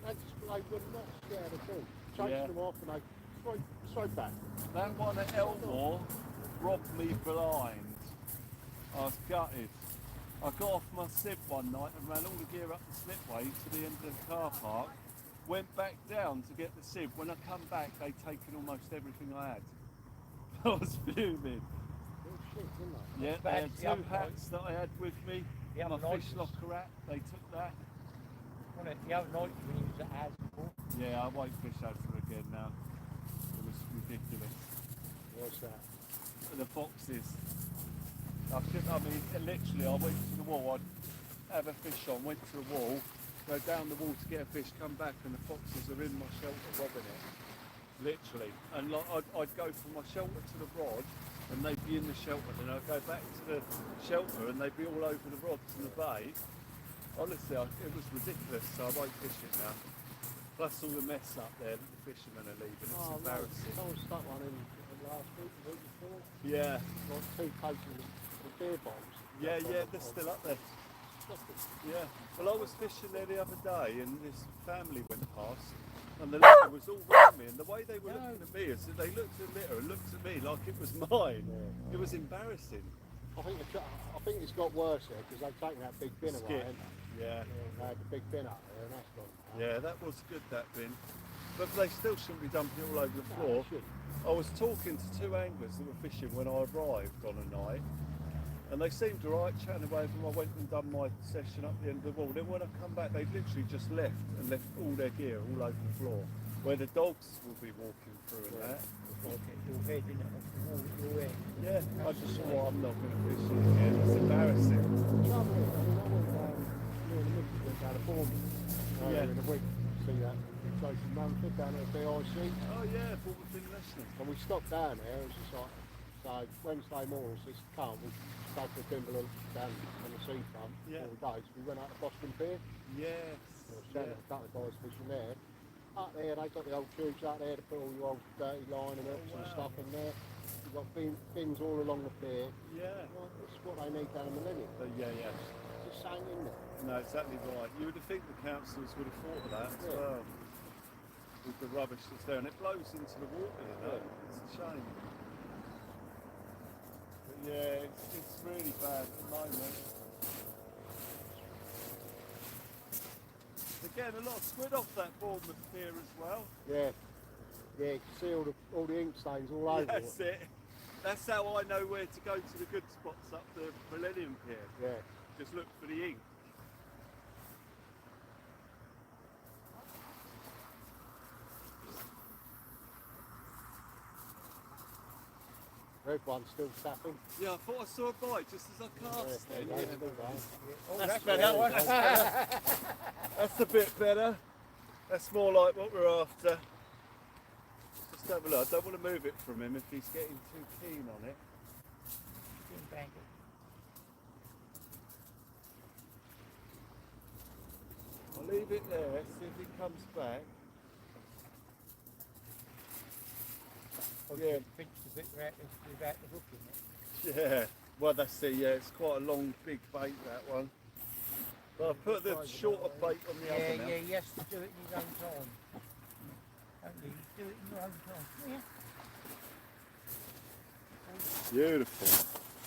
They were not scared at all. Chased Yeah. them off and they straight back. That one at Elmore, robbed me blind. I was gutted. I got off my sieve one night and ran all the gear up the slipway to the end of the car park. Went back down to get the sieve. When I come back, they'd taken almost everything I had. I was fuming. Yeah, they had two hats that I had with me. My fish locker hat, they took that. The other night when he was at Asda. Yeah, I won't fish Asda again now. It was ridiculous. What's that? The foxes. I mean, literally, I went to the wall, I'd have a fish on, went to the wall, go down the wall to get a fish, come back and the foxes are in my shelter robbing it. Literally. And like, I'd go from my shelter to the rod and they'd be in the shelter, then I'd go back to the shelter and they'd be all over the rods in the bay. Honestly, it was ridiculous, so I won't fish it now. Plus all the mess up there that the fishermen are leaving, it's embarrassing. Someone stuck one in last week, the week before. Yeah. Like 2 cases of beer bombs. Yeah, they're still up there. Yeah. Well, I was fishing there the other day and this family went past and the litter was all around me and the way they were looking at me is that they looked at the litter and looked at me like it was mine. Yeah. It was embarrassing. I think it's got worse there because they've taken that big bin away. Skip. Yeah. They had the big bin up there and that's gone. Yeah, that was good, that bin. But they still shouldn't be dumping it all over the floor. No, I was talking to 2 anglers that were fishing when I arrived on a night, and they seemed alright, chatting away with them. I went and done my session up the end of the wall. Then when I come back, they've literally just left all their gear all over the floor, where the dogs will be walking through and that. Your head in it off the wall at your end. Yeah, I just thought I'm not going to fish it again. It's embarrassing. The trouble is, I mean, I went down, me and the missus went down to Bournemouth in a week to see that Jason Mumford down at the BIC. Oh yeah, Bournemouth International. And we stopped down there, it was just like, so Wednesday morning, so it's calm, we stayed for Timberland down on the seafront, 4 days. We went out to Boston Pier. Yes. A couple of guys fishing there. Up there, they got the old tubes out there to put all your old dirty line and and stuff in there. You've got bins all along the pier. Yeah. Well, that's what they need down in Millennium. Yeah. Just saying in there. No, exactly right. You would think the councils would have thought of that as well. With the rubbish that's there, and it blows into the water, you know. It's a shame. But yeah, it's really bad at the moment. Again, a lot of squid off that Bournemouth pier as well. Yeah, you can see all the ink stains all over That's it. That's how I know where to go to the good spots up the Millennium Pier. Yeah. Just look for the ink. Red one's still tapping. Yeah, I thought I saw a bite just as I cast then. Yeah, Yeah. still going. Oh, That's better. That's a bit better. That's more like what we're after. Just have a look. I don't want to move it from him if he's getting too keen on it. Steve and Bandit. I'll leave it there, see if he comes back. Yeah. Pinch the bit without the hook in it. Yeah, well that's it, yeah, it's quite a long, big bait, that one. But I put the shorter bait on the other now. Yeah, he has to do it in his own time. Don't you? Do it in your own time. Yeah. Beautiful.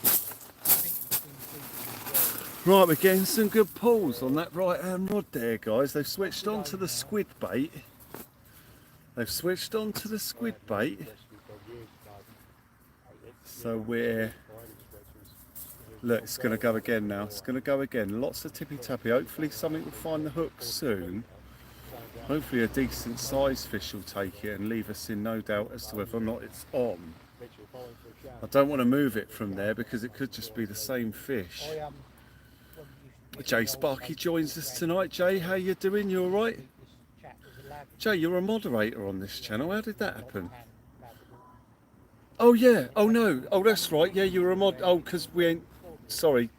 I think it's been decent as well. Right, we're getting some good pulls on that right hand rod there, guys. They've switched on to the squid bait. They've switched on to the squid bait. So we're... Look, it's going to go again now. It's going to go again. Lots of tippy tappy. Hopefully something will find the hook soon. Hopefully a decent sized fish will take it and leave us in no doubt as to whether or not it's on. I don't want to move it from there because it could just be the same fish. Jay Sparky joins us tonight. Jay, how you doing? You alright? Jay, you're a moderator on this channel. How did that happen? Oh yeah. Oh no. Oh, that's right. Yeah, you were a mod. Oh, because we ain't... Sorry.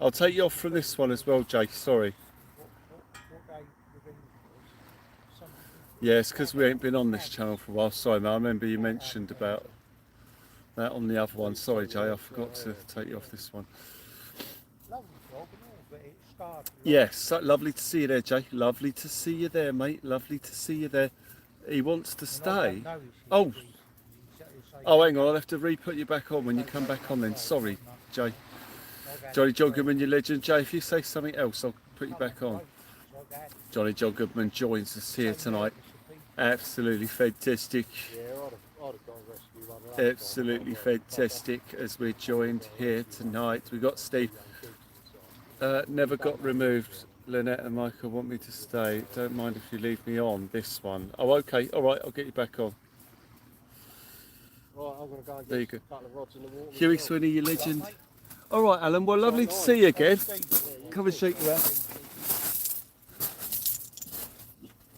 I'll take you off from this one as well, Jay. Sorry. Yeah, it's because we ain't been on this channel for a while. Sorry, man. I remember you mentioned about that on the other one. Sorry, Jay. I forgot to take you off this one. Yes, so lovely to see you there, Jay. Lovely to see you there, mate. Lovely to see you there. He wants to stay. Oh. Oh, hang on, I'll have to re-put you back on when you come back on then. Sorry, Jay. Johnny John Goodman, your legend. Jay, if you say something else, I'll put you back on. Johnny John Goodman joins us here tonight. Absolutely fantastic. Yeah, I'd have gone rescue one. Absolutely fantastic as we're joined here tonight. We've got Steve. Never got removed. Lynette and Michael want me to stay. Don't mind if you leave me on this one. Oh, okay. All right, I'll get you back on. Right, I'm going to go and There you get go. a couple of rods in the water. Huey Sweeney, your legend. All right, Alan. Well, lovely to see you again. Come and shake you out.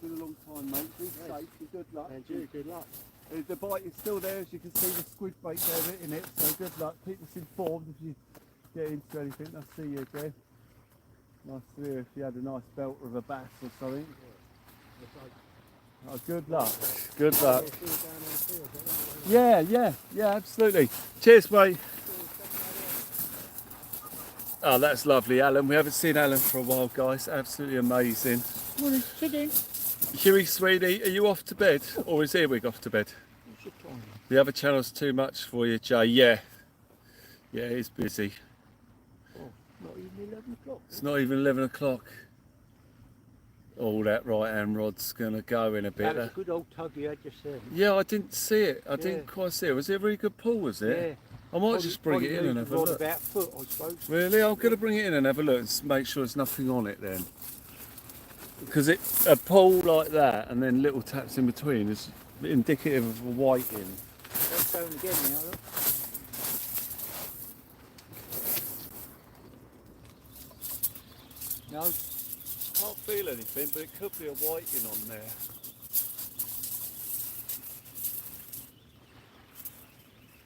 Been a long time, mate. Be safe. Good luck. And you, good luck. The bite is still there, as you can see. The squid bait there in it. So good luck. Keep us informed if you get into anything. I'll see you again. Nice to hear if you had a nice belt of a bass or something. Oh, good luck. Good luck. Yeah, absolutely. Cheers, mate. Oh, that's lovely, Alan. We haven't seen Alan for a while, guys. Absolutely amazing. Morning, sit in. Huey Sweeney, are you off to bed? Or is Earwig off to bed? The other channel's too much for you, Jay. Yeah, he's busy. Not even 11 o'clock. It's not even 11 o'clock. Oh, that right hand rod's gonna go in a bit. That was a good old tug you had just then. Yeah, I didn't see it. I didn't quite see it. Was it a really good pull, was it? Yeah. I might just bring it in and have a look. About a foot, I suppose. Really? I'm going to bring it in and have a look and make sure there's nothing on it then. Because a pull like that and then little taps in between is indicative of a whiting. That's going again now, look. No. Can't feel anything, but it could be a whiting on there.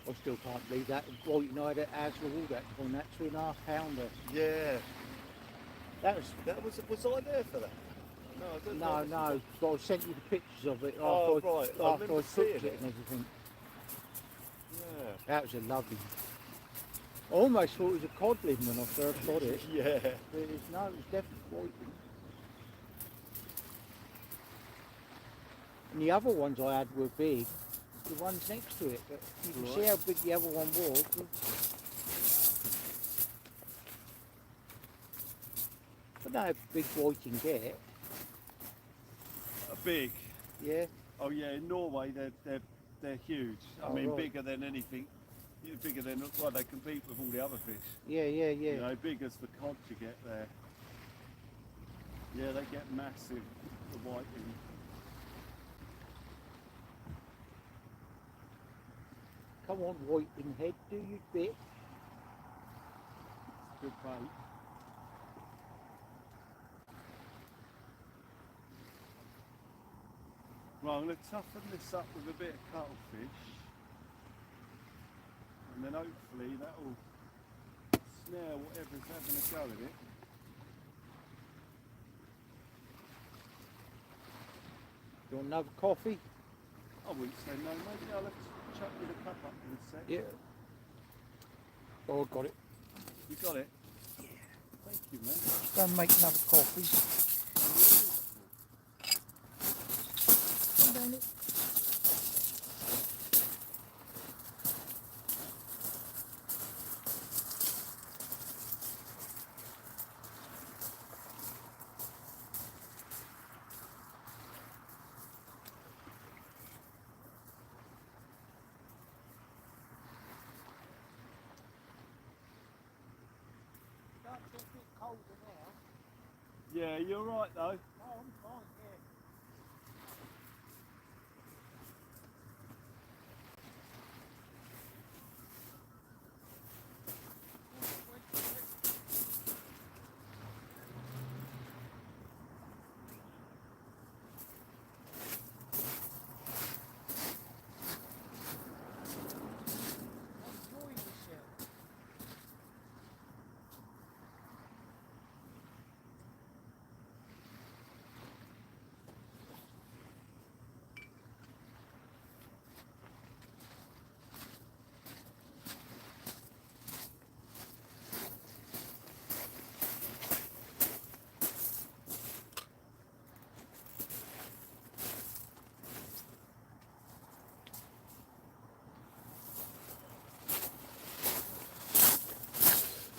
I still can't believe that. White night at Aswell, that on that 2.5 pounder. Yeah. That was. Was I there for that? No, I don't know. No. But I sent you the pictures of it Oh, after right. I I remember cooked seeing it it. and everything. Yeah. That was a lovely. I almost thought it was a codling when I first got it. Yeah. But it was definitely white. And the other ones I had were big. The ones next to it, but you can see how big the other one was. I don't know how big white you can get. Big. Yeah. Oh yeah, in Norway they're huge. I mean, bigger than anything. Bigger than, well, they compete with all the other fish. Yeah. You know, big as the cod you get there. Yeah, they get massive, the whiting. Come on, whiting head, do your bit. Good bait. Right, I'm going to toughen this up with a bit of cuttlefish. And then hopefully that will snare whatever's having a go at it. You want another coffee? I wouldn't say no, maybe I'll have to chuck with a cup up in a sec. Yeah. Oh, I got it. You got it? Yeah. Thank you, man. Just go and make another coffee. Come down it. Yeah, you're right though. Oh, I'm fine, yeah.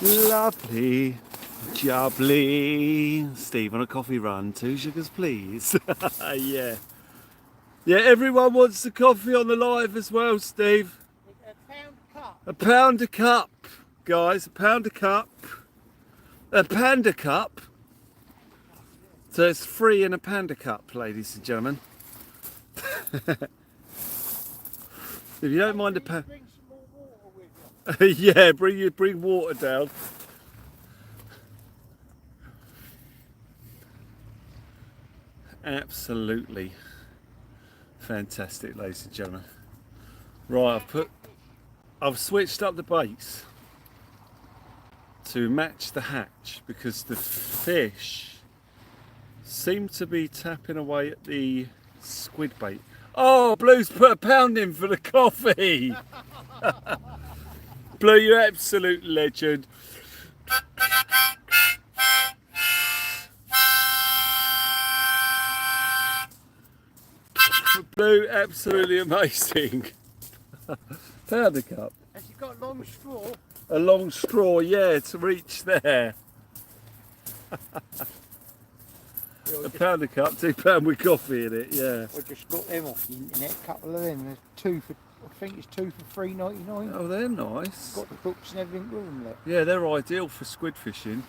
Lovely, jubbly. Steve on a coffee run, 2 sugars please. Yeah. Yeah, everyone wants the coffee on the live as well, Steve. A pound a cup. A pound a cup, guys, a pound a cup. A panda cup. So it's free in a panda cup, ladies and gentlemen. If you don't mind a pound. Bring some more water with you. Yeah, bring water down. Absolutely fantastic, ladies and gentlemen. Right, I've switched up the baits to match the hatch because the fish seem to be tapping away at the squid bait. Oh, Blue's put a pound in for the coffee. Blue, you're absolute legend. Blue, absolutely amazing. Pound a cup. Has he got a long straw? A long straw, yeah, to reach there. A pound a cup, £2 with coffee in it, yeah. I just got them off the internet, a couple of them. There's two for, I think it's two for $3.99. Oh, they're nice. Got the hooks and everything with them. Look. Yeah, they're ideal for squid fishing.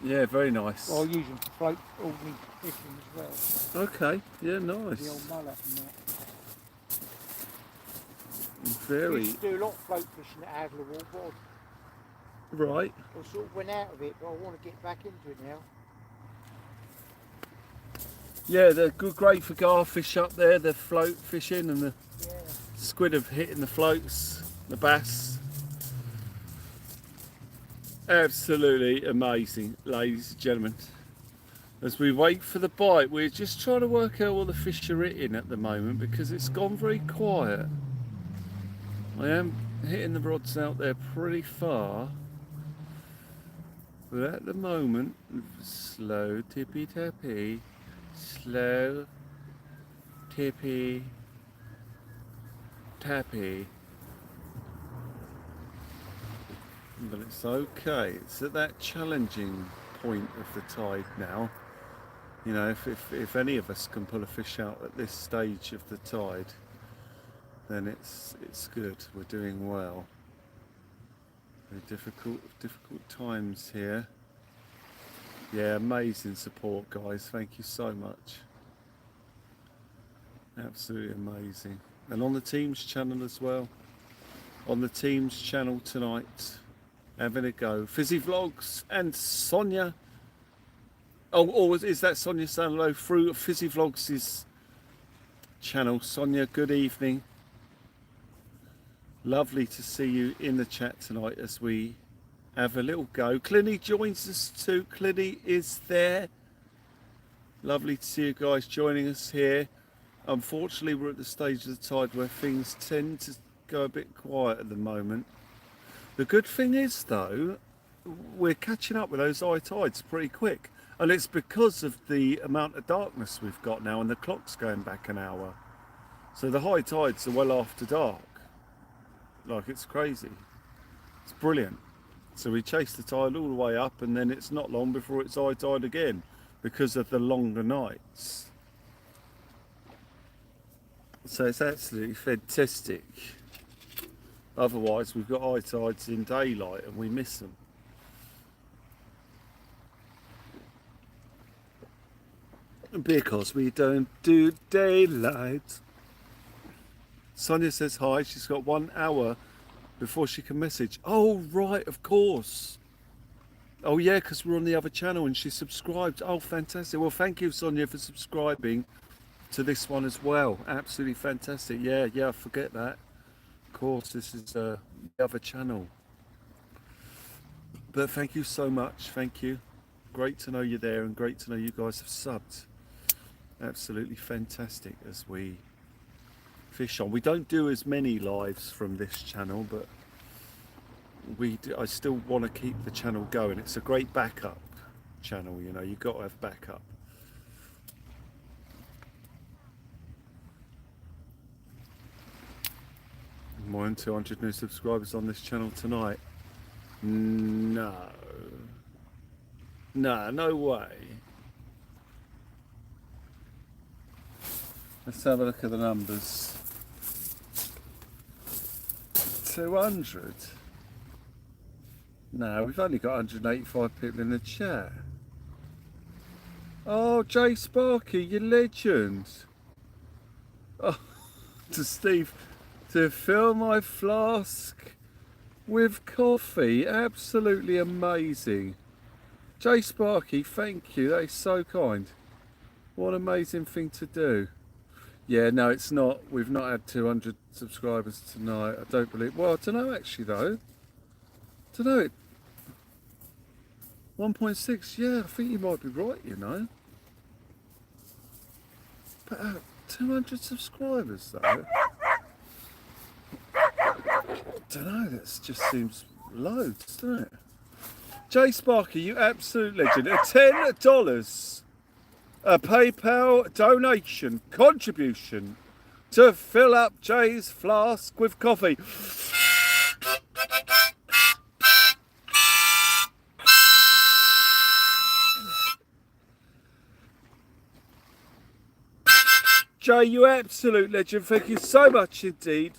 Yeah, very nice. I'll use them for float ordinary fishing as well. Okay, yeah, The nice. old mullet and that. I Very, used to do a lot of float fishing at Adlerwall, but right. I sort of went out of it, but I want to get back into it now. Yeah, they're good, great for garfish up there, the float fishing and the Yeah. squid are hitting the floats, the bass. Absolutely amazing, ladies and gentlemen. As we wait for the bite, we're just trying to work out what the fish are hitting at the moment because it's gone very quiet. I am hitting the rods out there pretty far, but at the moment, slow tippy tappy, slow tippy tappy. But it's okay. It's at that challenging point of the tide now. You know, if any of us can pull a fish out at this stage of the tide, then it's good. We're doing well. Very difficult times here. Yeah, amazing support, guys. Thank you so much. Absolutely amazing. And on the team's channel as well. On the team's channel tonight, having a go. Fizzy Vlogs and Sonia. Oh, is that Sonia saying hello through Fizzy Vlogs' channel? Sonia, good evening. Lovely to see you in the chat tonight as we have a little go. Clinny joins us too. Clinny is there. Lovely to see you guys joining us here. Unfortunately, we're at the stage of the tide where things tend to go a bit quiet at the moment. The good thing is, though, we're catching up with those high tides pretty quick. And it's because of the amount of darkness we've got now and the clock's going back an hour. So the high tides are well after dark. Like, it's crazy. It's brilliant. So we chase the tide all the way up and then it's not long before it's high tide again because of the longer nights. So it's absolutely fantastic. Otherwise we've got high tides in daylight and we miss them. Because we don't do daylight. Sonia says hi. She's got 1 hour before she can message. Oh, right, of course. Oh, yeah, because we're on the other channel and she subscribed. Oh, fantastic. Well, thank you, Sonia, for subscribing to this one as well. Absolutely fantastic. Yeah, I forget that. Of course, this is the other channel. But thank you so much. Thank you. Great to know you're there and great to know you guys have subbed. Absolutely fantastic as we fish on. We don't do as many lives from this channel, but I still want to keep the channel going. It's a great backup channel, you know, you've got to have backup. More than 200 new subscribers on this channel tonight. No. No, no way. Let's have a look at the numbers. 200. No, we've only got 185 people in the chat. Oh, Jay Sparky, you legend. Oh, to Steve, to fill my flask with coffee. Absolutely amazing. Jay Sparky, thank you. That is so kind. What an amazing thing to do. Yeah, no, it's not. We've not had 200 subscribers tonight. I don't believe. Well, I don't know actually though. I don't know. It 1.6. Yeah, I think you might be right. You know. But 200 subscribers though. I don't know. That just seems loads, doesn't it? Jay Sparky, you absolute legend. $10. A PayPal donation contribution to fill up Jay's flask with coffee. Jay, you absolute legend. Thank you so much indeed.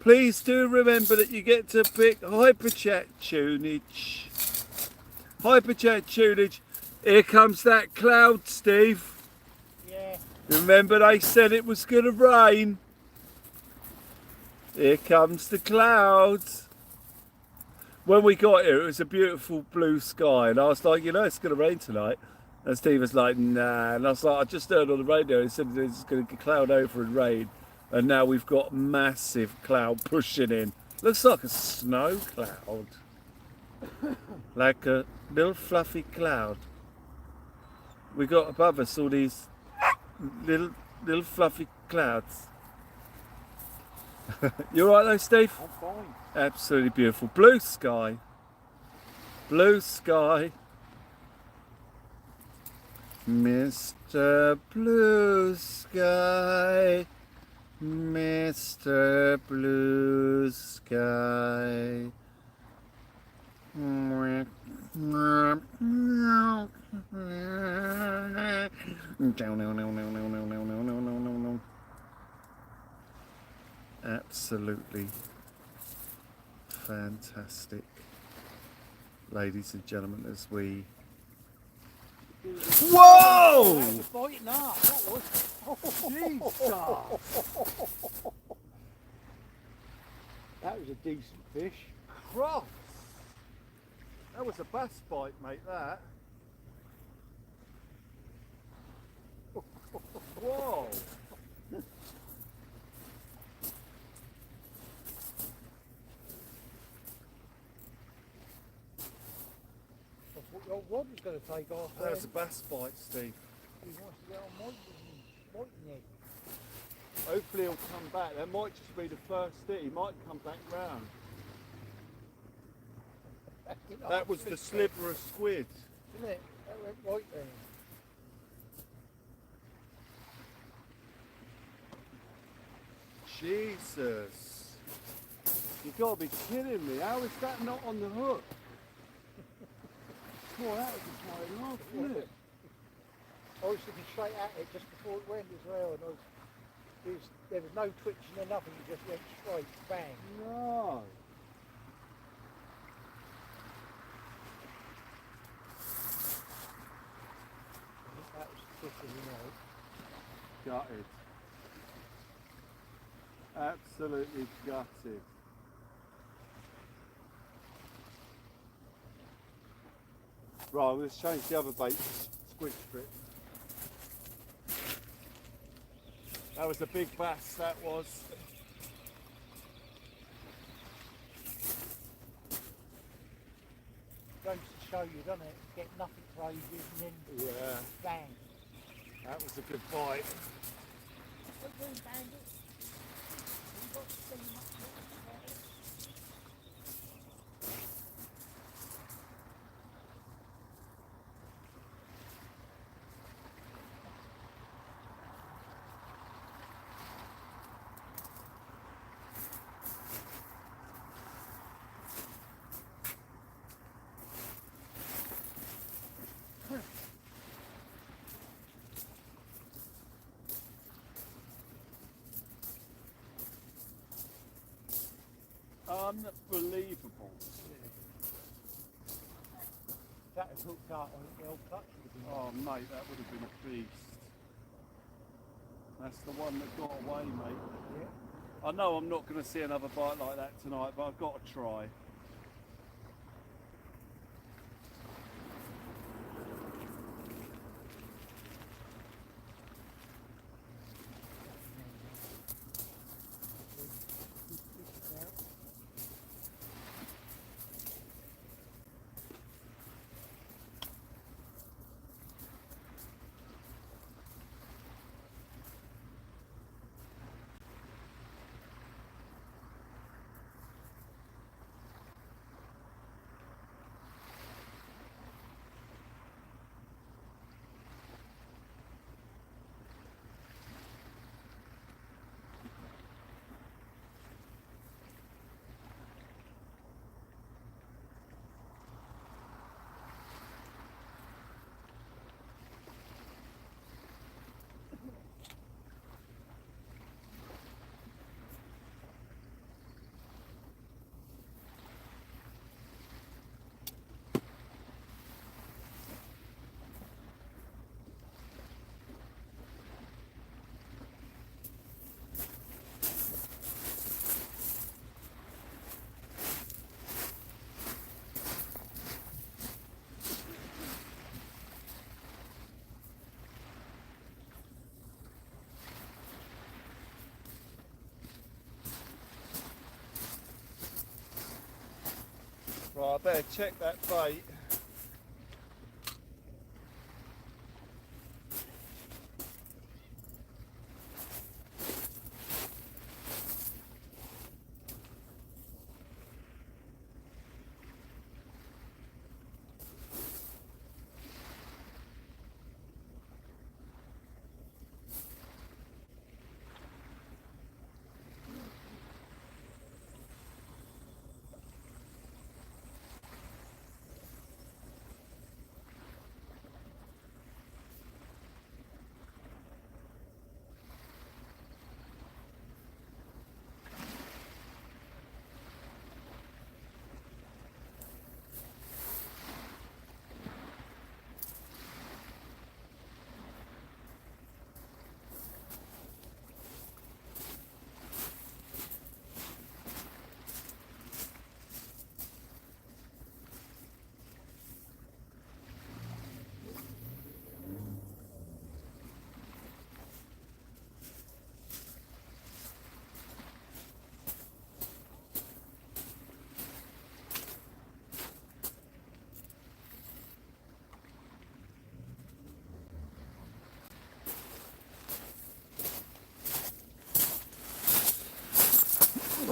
Please do remember that you get to pick hyperchat tunage. Hyperchat tunage. Here comes that cloud, Steve. Yeah. Remember they said it was going to rain. Here comes the clouds. When we got here, it was a beautiful blue sky, and I was like, you know, it's going to rain tonight. And Steve was like, nah. And I was like, I just heard on the radio, it said it's going to cloud over and rain. And now we've got massive cloud pushing in. Looks like a snow cloud. Like a little fluffy cloud. We got above us all these little fluffy clouds. You alright though, Steve? I'm fine. Absolutely beautiful. Blue sky. Blue sky. Mr. Blue Sky. Mr. Blue Sky. Absolutely fantastic, ladies and gentlemen, as we... Whoa! Biting up, that was. That was a decent fish. Cross! That was a bass bite, mate, that. Whoa! Your rod was going to take off. That was a bass bite, Steve. He wants to get on biting it. Hopefully he'll come back. That might just be the first hit. He might come back round. That was the sliver of squid. Isn't it? That went right there. Jesus. You gotta be kidding me. How is that not on the hook? Boy, that was just my laugh, wasn't it? I was looking straight at it just before it went as well, and there was no twitching or nothing, it just went straight, bang. No. That was quicker, you know. Gutted. Absolutely gutted. Right, let's change the other bait to squid strip. That was a big bass, that was. Goes to show you, doesn't it? Get nothing for ages and then Yeah, bang. that was a good bite. What are you doing, Bandit? You got to see much more about it. Unbelievable. That was hooked up on the old clutch. Oh mate, that would have been a beast. That's the one that got away, mate. Yeah. I know I'm not going to see another bite like that tonight, but I've got to try. Right, I better check that bait.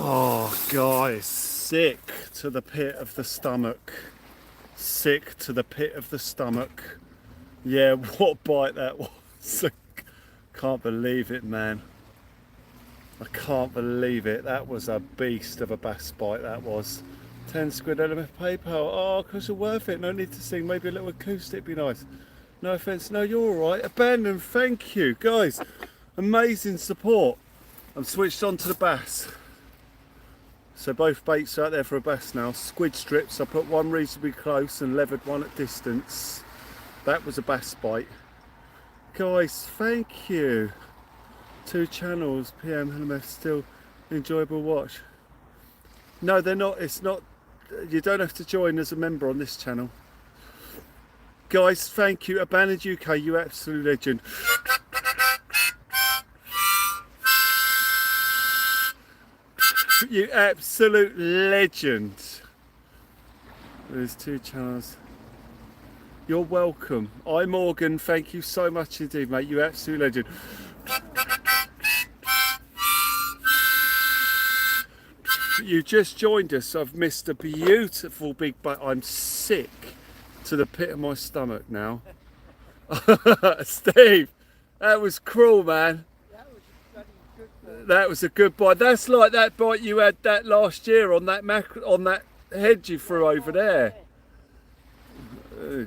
Oh, guys, sick to the pit of the stomach. Sick to the pit of the stomach. Yeah, what bite that was. Can't believe it, man. I can't believe it. That was a beast of a bass bite, that was. 10 squid element PayPal. Oh, because you're worth it. No need to sing. Maybe a little acoustic be nice. No offence. No, you're all right. Abandon, thank you. Guys, amazing support. I'm switched on to the bass. So both baits are out there for a bass now. Squid strips, I put one reasonably close and levered one at distance. That was a bass bite. Guys, thank you. 2 channels, PM, LMF, still enjoyable watch. No, they're not, it's not, you don't have to join as a member on this channel. Guys, thank you. Abandoned UK, you absolute legend. You absolute legend. There's 2 channels. You're welcome. I'm Morgan. Thank you so much indeed, mate. You absolute legend. You just joined us. I've missed a beautiful big bite. I'm sick to the pit of my stomach now. Steve, that was cruel, man. That was a good bite. That's like that bite you had that last year on that on that head you threw over there.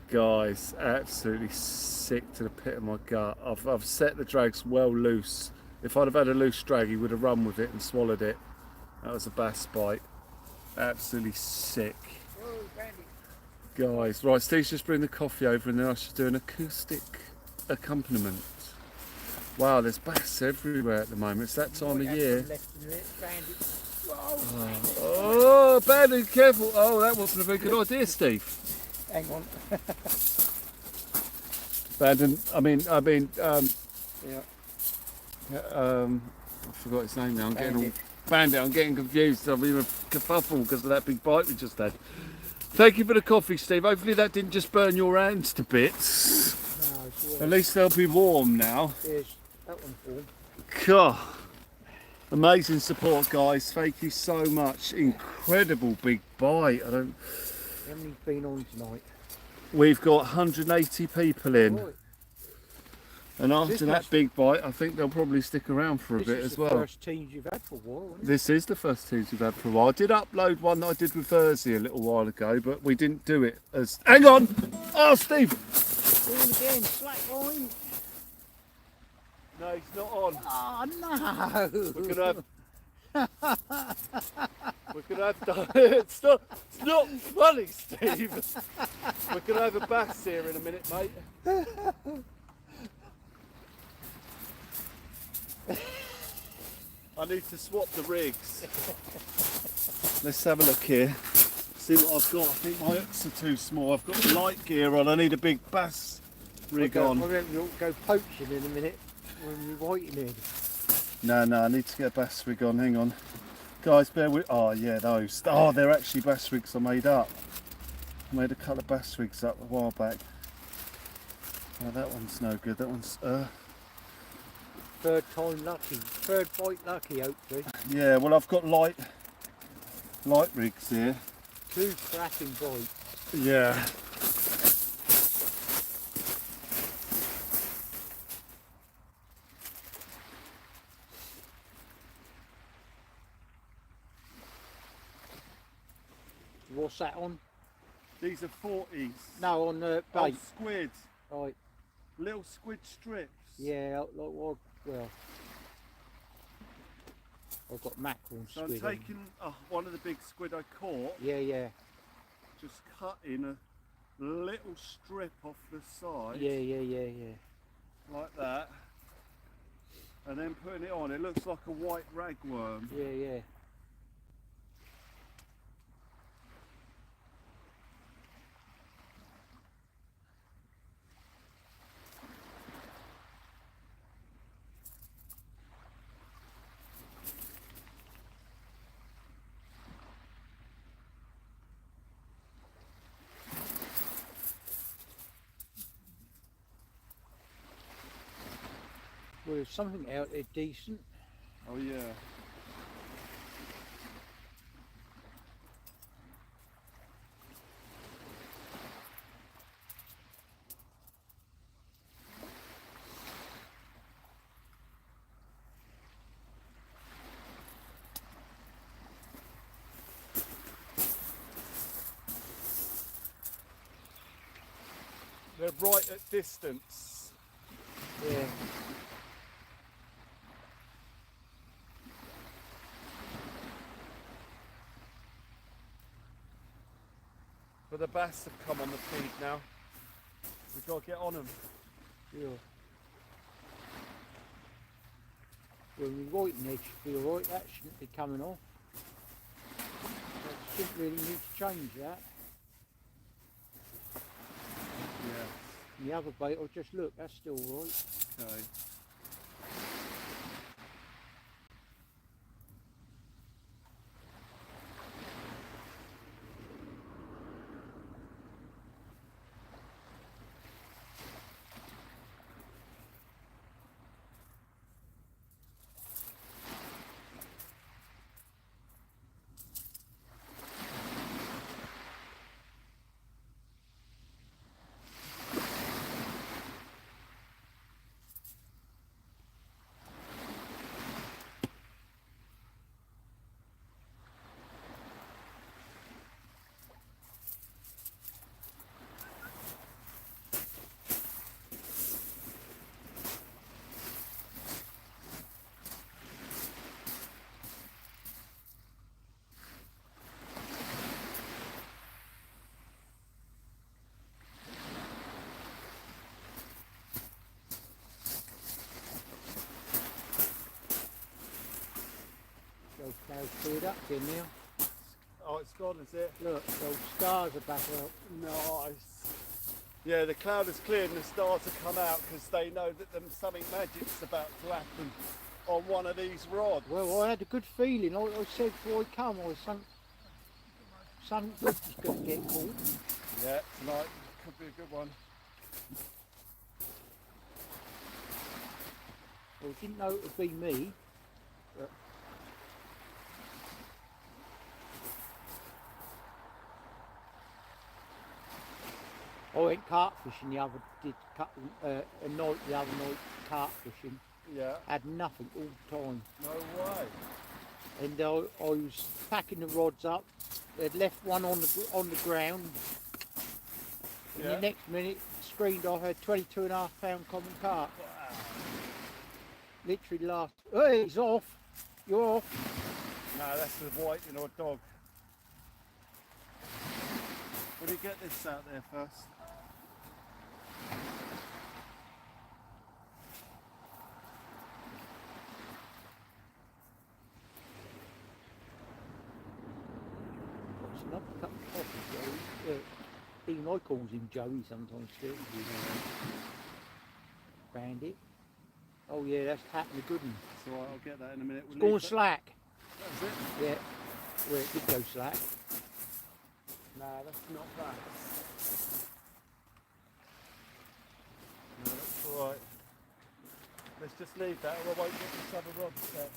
Guys, absolutely sick to the pit of my gut. I've set the drags well loose. If I'd have had a loose drag, he would have run with it and swallowed it. That was a bass bite. Absolutely sick. Oh, Bandit. Guys, right, Steve's just bringing the coffee over and then I should do an acoustic accompaniment. Wow, there's bass everywhere at the moment. It's that time of year. Left in it, Bandit. Whoa. Oh, Bandit, careful. Oh, that wasn't a very good idea, Steve. Hang on. Bandit, Yeah. I forgot his name now. Bandit, I'm getting confused. I'm in a kerfuffle because of that big bite we just had. Thank you for the coffee, Steve. Hopefully that didn't just burn your hands to bits. No, it's all At least they'll be warm now. There's that one for him. God. Amazing support, guys. Thank you so much. Incredible big bite. How many's been on tonight? We've got 180 people in. Right. And after This that must- big bite, I think they'll probably stick around for a This bit is as the well. first teams you've had for a while, isn't it? This is the first teams we've had for a while. I did upload one that I did with Thursday a little while ago, but we didn't do it as... Hang on! Oh, Steve! Doing again, slack line. No, he's not on. Oh no! We're gonna have it's not funny, Steve. We're gonna have a bass here in a minute, mate. I need to swap the rigs. Let's have a look here. See what I've got. I think my hooks are too small. I've got the light gear on. I need a big bass rig on. I reckon you'll go poaching in a minute when we're waiting in. No, I need to get a bass rig on. Hang on. Guys, bear with... Oh, yeah, those. Oh, they're actually bass rigs I made up. I made a couple of bass rigs up a while back. Oh, that one's no good. That one's... Third time lucky. Third bite lucky, hopefully. Yeah, well, I've got light rigs here. 2 cracking bites. Yeah. What's that on? These are 40s. No, on the Oh, bait. squid. Right. Little squid strips. Yeah, like what? Well, I've got mackerel and So I'm squid on. taking one of the big squid I caught, Yeah. just cutting a little strip off the side, Yeah. like that, and then putting it on. It looks like a white ragworm. Yeah. Well, there's something out there decent. Oh yeah. They're right at distance. Yeah. But the bass have come on the feed now. We've got to get on them. Yeah. When we're waiting, they should be alright. That shouldn't be coming off. That shouldn't really need to change that. Yeah. And the other bait, I'll just look, that's still alright. Okay. it's cleared up again now. Oh, it's gone, is it? Look, those stars are back up. Nice. Yeah, the cloud has cleared and the stars have come out because they know that something magic's about to happen on one of these rods. Well, I had a good feeling. Like I said before I come, I was something good was going to get caught. Yeah, tonight could be a good one. Well, I didn't know it would be me. But I went carp fishing a night the other night, carp fishing. Yeah. Had nothing all the time. No way. And I was packing the rods up. They'd left one on the ground. And Yeah. the next minute, screened off, had 22.5 pound common carp. Wow. Literally last. Hey, he's off. You're off. No, that's the whiting or dog. Will you get this out there first? Got another cup of coffee, Joey. Even I calls him Joey sometimes still. Bandit. Oh yeah, that's happened a good one. So I'll get that in a minute. It's going slack. That's it? Yeah. Well, it did go slack. No, that's not bad. No, that's alright. Let's just leave that or I won't get this other rod set.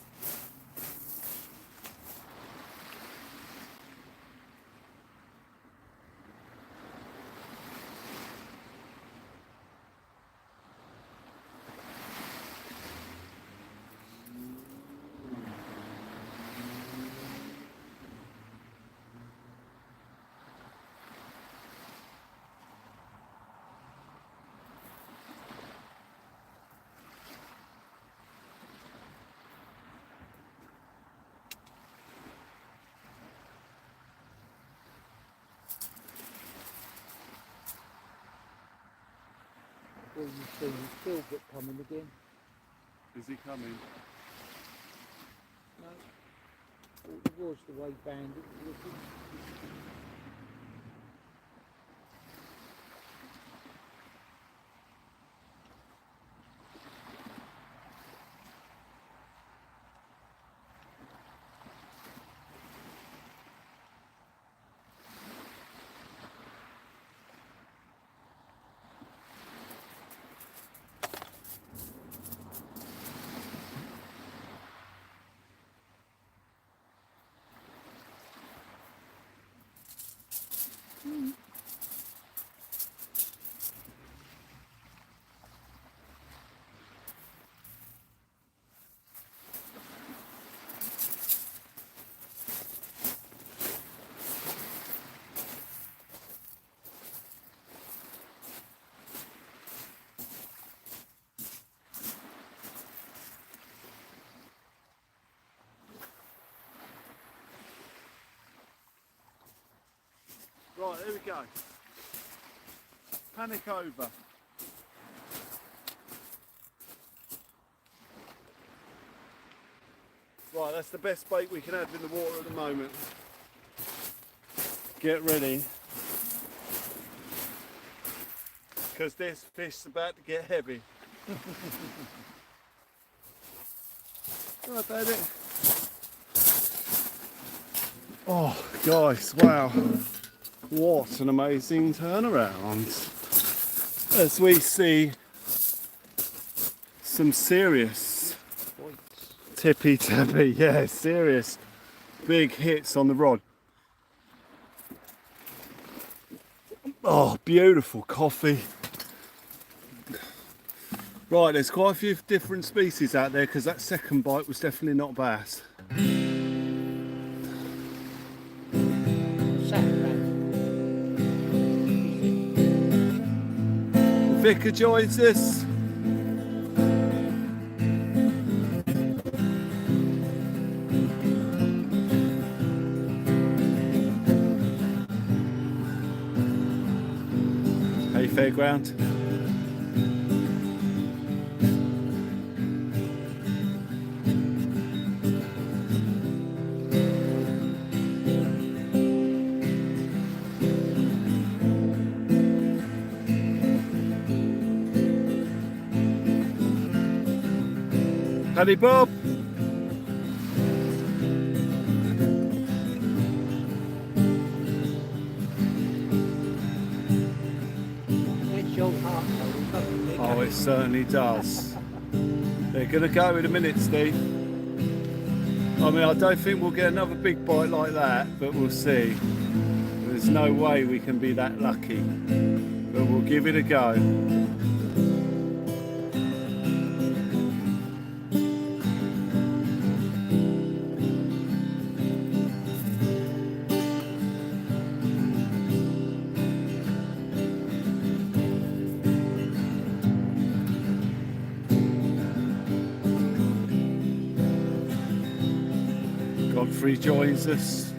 Well, you see Philbert coming again. Is he coming? No. Thought it was the way Bandit was looking. Right, here we go. Panic over. Right, that's the best bait we can have in the water at the moment. Get ready. Because this fish's about to get heavy. Right, Bandit. Oh, guys, wow. What an amazing turnaround. As we see some serious tippy tappy, yeah, serious big hits on the rod. Oh, beautiful coffee. Right, there's quite a few different species out there because that second bite was definitely not bass. Vicar joins us. Hey, Fairground. Paddy Bob. It's your heart, though, doesn't it? Oh, it certainly does. They're going to go in a minute, Steve. I mean, I don't think we'll get another big bite like that, but we'll see. There's no way we can be that lucky, but we'll give it a go. Godfrey joins us.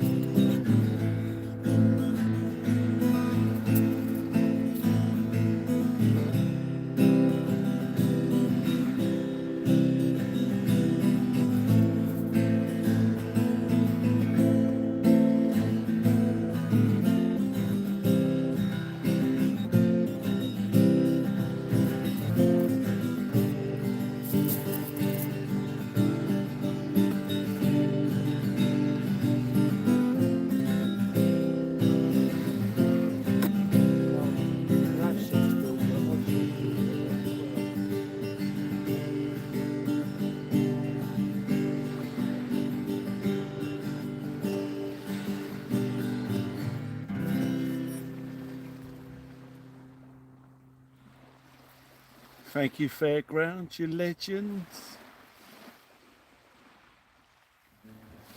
Thank you, Fairground, you legends.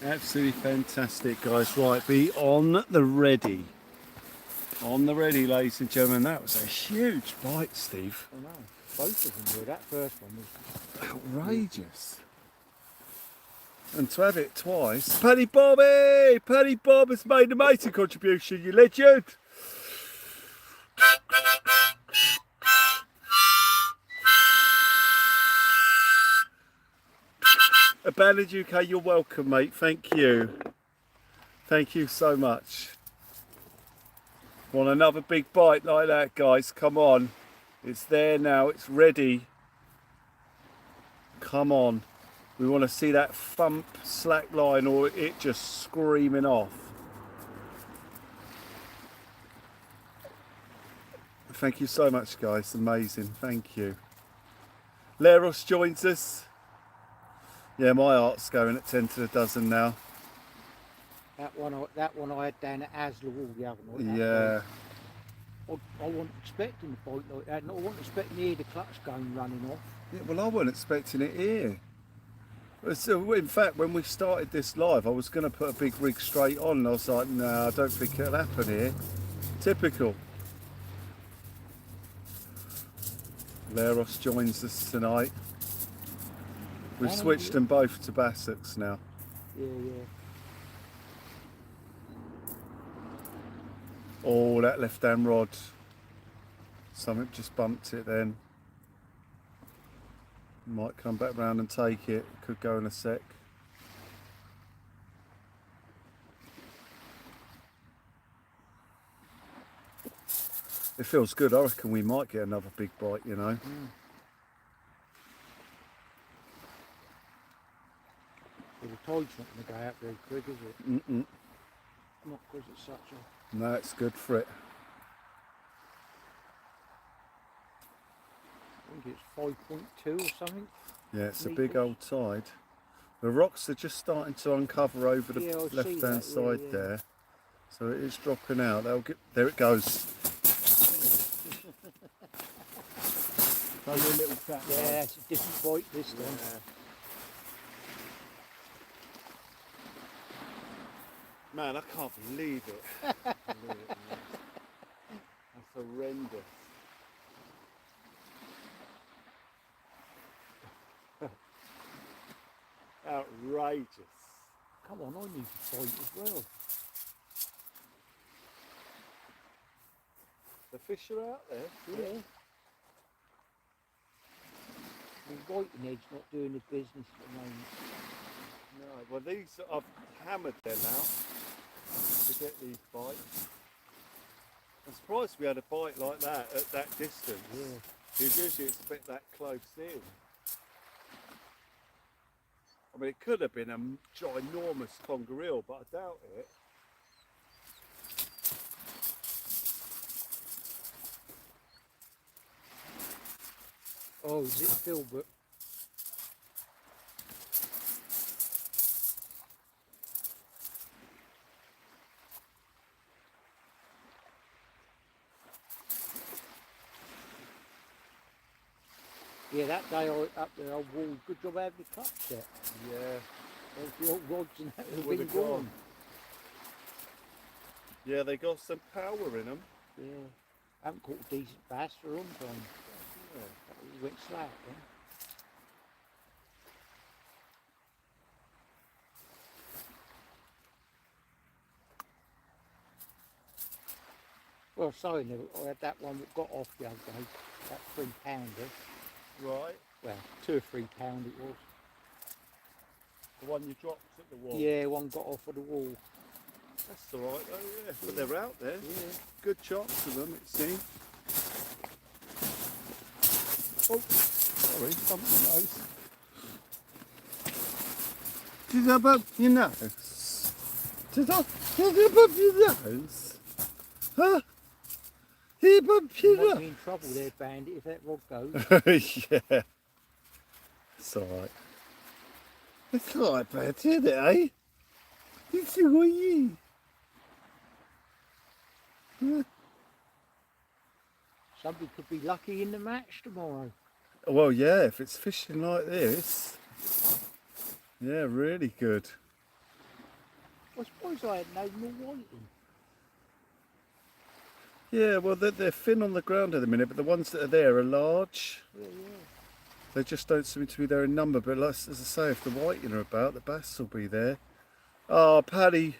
Absolutely fantastic, guys. Right, be on the ready. On the ready, ladies and gentlemen. That was a huge bite, Steve. I know. Both of them were. That first one was Outrageous. And to have it twice. Paddy Bobby! Paddy Bob has made an amazing contribution, you legend. Bandit UK, you're welcome, mate. Thank you. Thank you so much. Want another big bite like that, guys? Come on. It's there now. It's ready. Come on. We want to see that thump slack line or it just screaming off. Thank you so much, guys. Amazing. Thank you. Leros joins us. Yeah, my heart's going at 10 to the dozen now. that one I had down at Asler the other night. Yeah. I wasn't expecting a bite like that, and I wasn't expecting to hear the clutch going running off. Yeah, well, I wasn't expecting it here. So, in fact, when we started this live, I was going to put a big rig straight on, and I was like, no, I don't think it'll happen here. Typical. Leros joins us tonight. We've switched them both to Bassets now. Yeah. Oh, that left-hand rod. Something just bumped it then. Might come back round and take it. Could go in a sec. It feels good. I reckon we might get another big bite, you know. Well, the tide's not going to go out very quick, is it? Mm-mm. Not because it's such a... No, it's good for it. I think it's 5.2 or something. Yeah, it's a big old tide. The rocks are just starting to uncover over the left-hand side there. So it is dropping out. There it goes. Throw your little trap. Yeah, it's a different bite this time. Man, I can't believe it. That's horrendous. Outrageous. Come on, I need to bite as well. The fish are out there. Yeah. The biting edge not doing his business at the moment. No, well these, I've hammered them out to get these bites. I'm surprised we had a bite like that at that distance. Yeah. You'd usually expect that close in. I mean, it could have been a ginormous conger eel, but I doubt it. Oh, is it Filbert? Yeah, that day up there, I wore good job having the clutch set. Yeah. All the old rods and that have Would been have gone. gone. Yeah, they got some power in them. Yeah. I haven't caught a decent bass for a long time. Yeah. It went slack then. Well, sorry, I had that one that got off the other day, that 3 pounder. Right. Well, 2 or 3 pound it was. The one you dropped at the wall. Yeah, one got off of the wall. That's all right though, yeah. But they're out there. Yeah. Good chops of them, it seems. Oh, sorry, bumped my nose. Did I bump your nose? Did I bump your nose? Huh? He bumped You your might be in trouble there, Bandit, if that rod goes. nose? Yeah. It's alright. It's alright, Bandit, isn't it, eh? It's alright. Somebody could be lucky in the match tomorrow. Well, yeah, if it's fishing like this, yeah, really good. I suppose I had no more whiting. Yeah, well, they're thin on the ground at the minute, but the ones that are there are large. Yeah, They just don't seem to be there in number, but as I say, if the whiting are about, the bass will be there. Oh, Paddy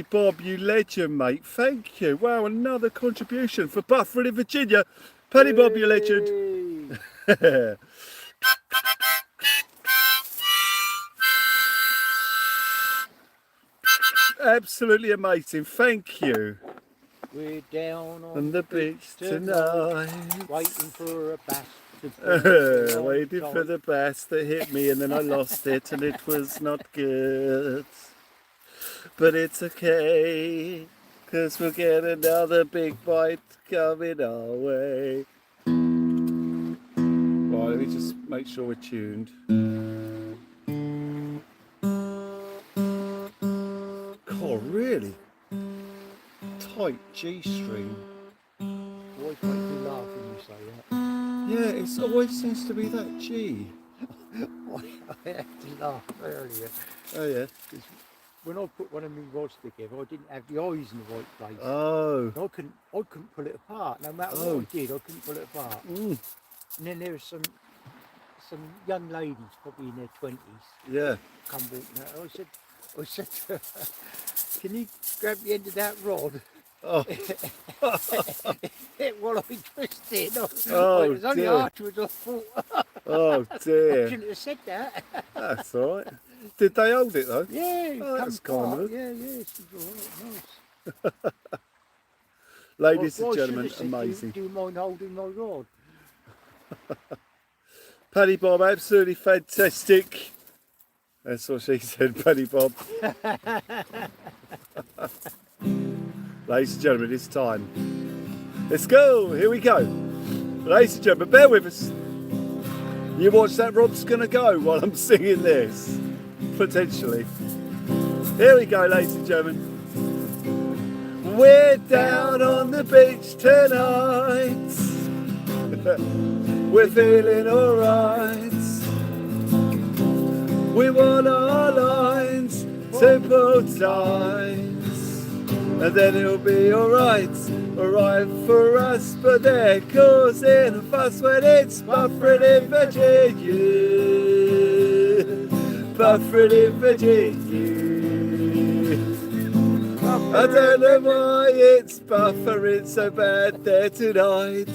Bob, you legend, mate. Thank you. Wow, another contribution for Buffering in Virginia. Paddy Bob, you legend. Hey. Absolutely amazing. Thank you. We're down On the beach tonight. waiting for a bass to Waiting for the bass that hit me and then I lost it and it was not good. But it's okay, cause we'll get another big bite coming our way. Right, let me just make sure we're tuned. God, really tight G string. Always make me laugh when you say that. Yeah, it always seems to be that G. I had to laugh earlier. Oh yeah. Because when I put one of my rods together, I didn't have the eyes in the right place. Oh. I couldn't pull it apart. No matter Oh. what I did, I couldn't pull it apart. Mm. And then there were some young ladies, probably in their 20s, Yeah. come walking out. I said to her, can you grab the end of that rod? Oh. Well, I twisted. Oh, it was only dear. afterwards I thought, Oh I dear. shouldn't have said that. That's all right. Did they hold it though? Yeah, it Oh, comes that's kind apart. of it. Yeah, it's all right, nice. Ladies Well, and I should gentlemen, have said, amazing. Do you mind holding my rod? Paddy Bob, absolutely fantastic. That's what she said, Paddy Bob. Ladies and gentlemen, it's time. Let's go. Here we go. Ladies and gentlemen, bear with us. You watch that rod's gonna go while I'm singing this. Potentially. Here we go, ladies and gentlemen. We're down on the beach tonight. We're feeling alright. We want our lines to pull tight. And then it'll be alright for us. But they're causing a fuss when it's buffering in Virginia. Buffering in Virginia. I don't know why it's buffering so bad there tonight.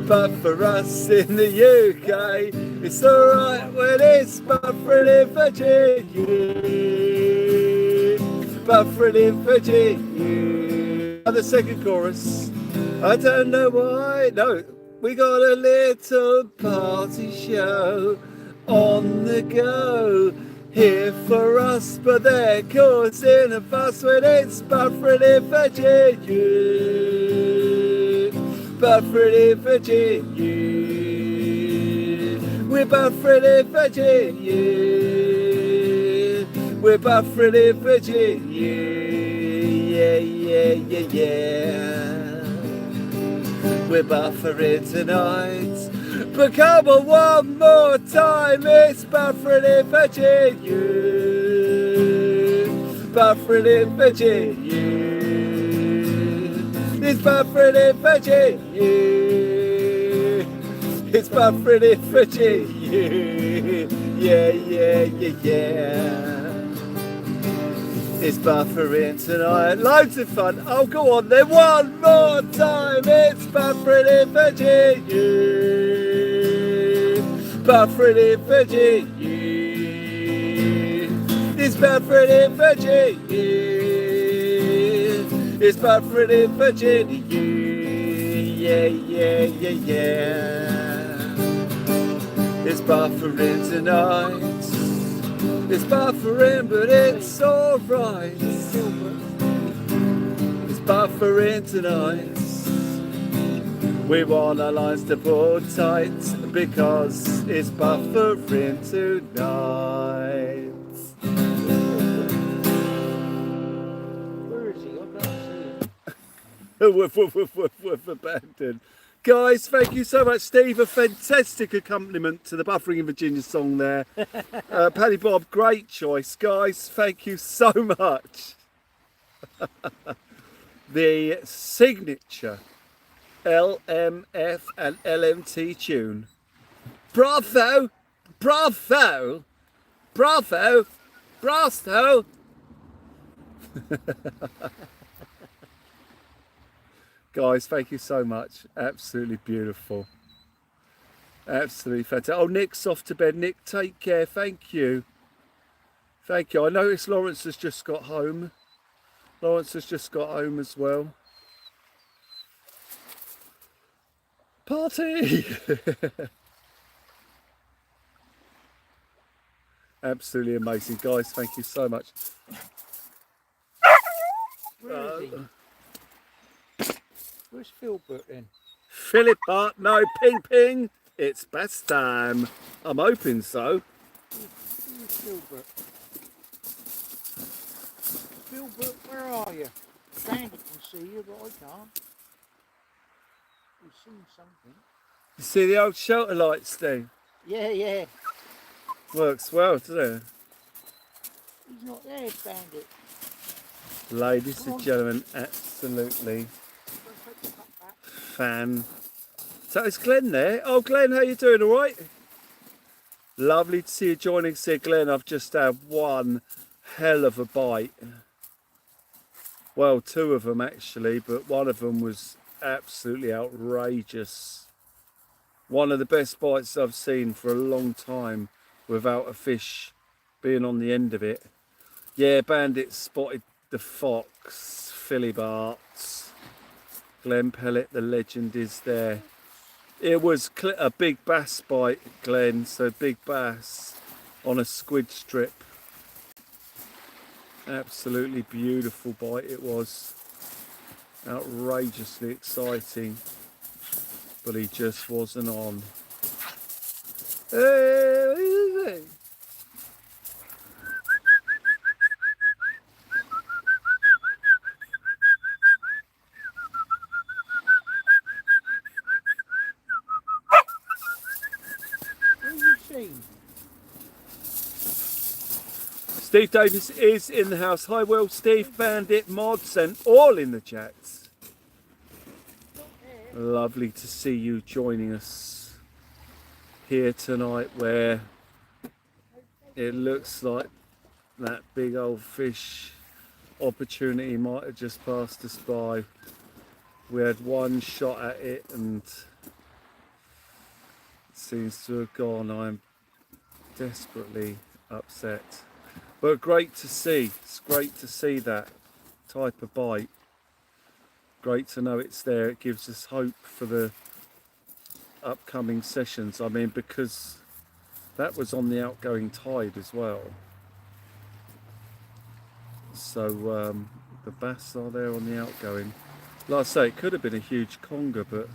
But for us in the UK, it's alright when it's buffering in Virginia. Buffering in Virginia. The second chorus. I don't know why. No, we got a little party show on the go. Here for us, but they're causing a fuss when it's buffering for you. Buffering for you. We're buffering for you. We're buffering for you. Yeah, yeah, yeah, yeah. We're buffering tonight. But come on one more time, it's buffering for you. Buffering for you. It's buffering for you. It's buffering for you. Yeah, yeah, yeah, yeah. It's buffering tonight. Loads of fun. Oh, go on then. One more time. It's buffering for you. Buffering for you. It's buffering for you. It's buffering for you. Yeah, yeah, yeah, yeah. It's buffering tonight. It's buffering, but it's alright. It's buffering tonight. We want our lines to pull tight because it's buffering tonight. Where is he? I can't see him. Woof, abandoned. Guys, thank you so much, Steve. A fantastic accompaniment to the Buffering in Virginia song there. Paddy Bob, great choice. Guys, thank you so much. The signature LMF and LMT tune. Bravo! Bravo! Bravo! Bravo! Guys, thank you so much. Absolutely beautiful. Absolutely fantastic. Oh, Nick's off to bed. Nick, take care. Thank you. Thank you. I noticed Lawrence has just got home. Lawrence has just got home as well. Party! Absolutely amazing. Guys, thank you so much. Where is he? Where's Philbert then? Philip Hart, no, ping ping. It's best time. I'm hoping so. Where's Philbert? Philbert, where are you? Bandit can see you, but I can't. We've seen something. You see the old shelter lights thing? Yeah, yeah. Works well, doesn't it? He's not there, Bandit. Ladies and gentlemen, absolutely fan. So it's Glenn there. Oh, Glenn, how you doing? All right? Lovely to see you joining us here, Glenn. I've just had one hell of a bite. Well, two of them actually, but one of them was absolutely outrageous. One of the best bites I've seen for a long time without a fish being on the end of it. Yeah, Bandit spotted the fox, Philly Barts. Glenn Pellet, the legend, is there. It was a big bass bite, Glenn, so big bass on a squid strip. Absolutely beautiful bite it was. Outrageously exciting, but he just wasn't on. Hey, what is it? Steve Davis is in the house. Hi, Will, Steve, Bandit, Mods, and all in the chats. Lovely to see you joining us here tonight, where it looks like that big old fish opportunity might have just passed us by. We had one shot at it and it seems to have gone. I'm desperately upset. But great to see. It's great to see that type of bite. Great to know it's there. It gives us hope for the upcoming sessions. I mean, because That was on the outgoing tide as well. So the bass are there on the outgoing. Like I say, it could have been a huge conger, but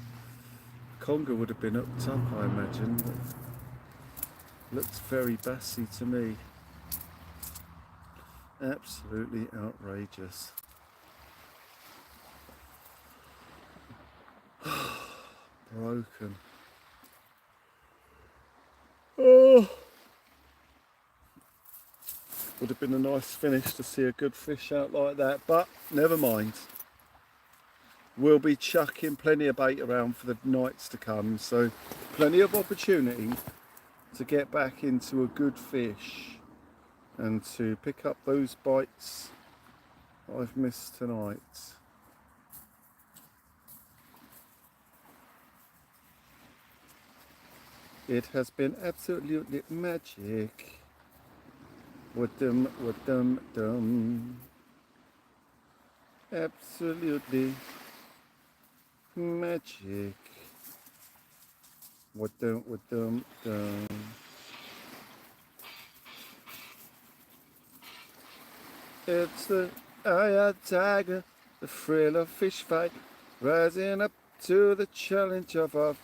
conger would have been hooked up, I imagine. Looks very bassy to me. Absolutely outrageous. Broken. Oh, would have been a nice finish to see a good fish out like that, but never mind. We'll be chucking plenty of bait around for the nights to come, so plenty of opportunity to get back into a good fish and to pick up those bites I've missed tonight. It has been absolutely magic. Dum. Absolutely magic. Dum. It's the eye-eyed tiger, the thrill of fish fight, rising up to the challenge of our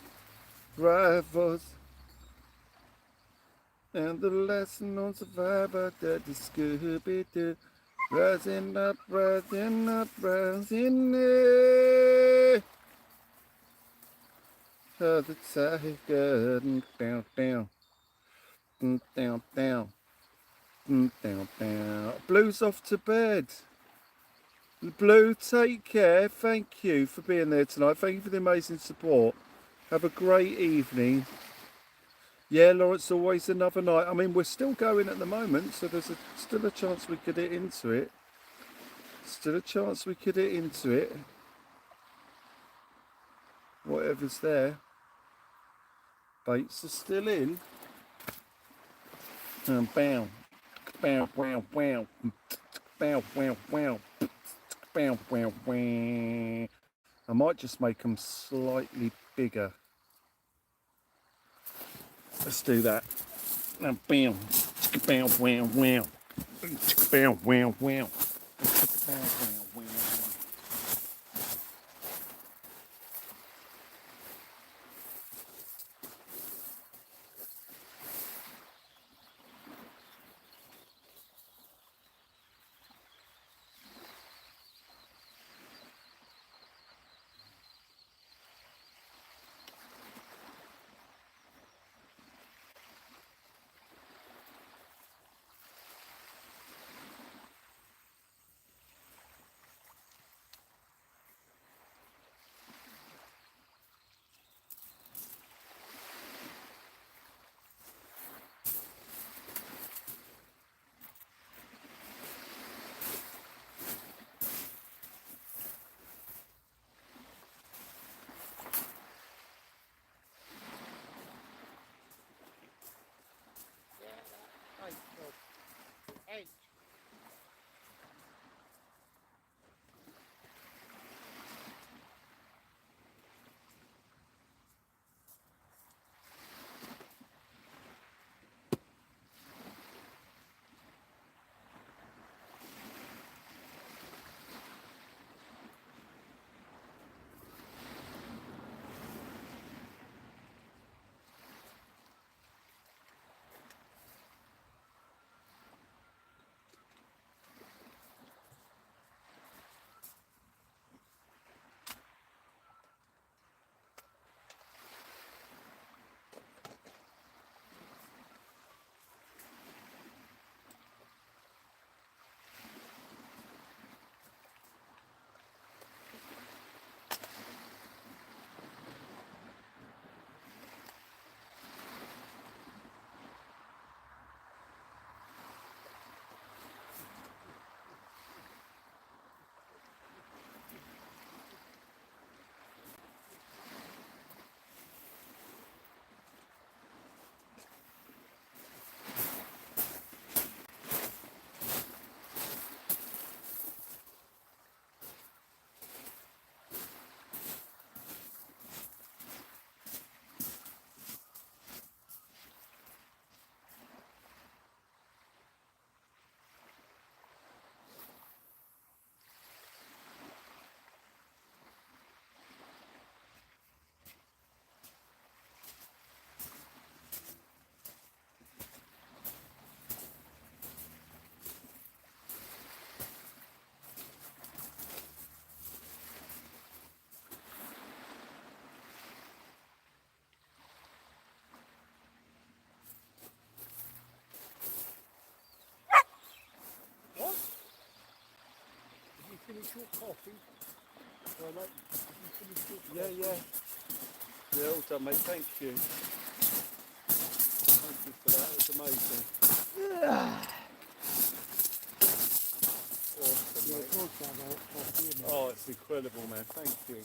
rivals. And the lesson on survivor, that is Scooby-Doo, rising up, rising up, rising up. Oh, the tiger, down, down, down, down. Blue's off to bed. Blue, take care. Thank you for being there tonight. Thank you for the amazing support. Have a great evening. Yeah, Lawrence, always another night. I mean, we're still going at the moment, so there's still a chance we could get into it. Still a chance we could get into it. Whatever's there. Baits are still in. And bam. Bow, wow, wow. Bow, wow, wow. Bow, wow, wow. I might just make them slightly bigger. Let's do that. Now, bam. Bow, wow, wow. Bow, wow, wow. Bow, wow, wow. finish your coffee? Well, mate, you finish your Yeah, coffee? yeah. Yeah, all done, mate. Thank you. Thank you for that. It's amazing. Awesome, Yeah, mate. it's nice to have a hot coffee, isn't it? Oh, it's incredible, man. Thank you.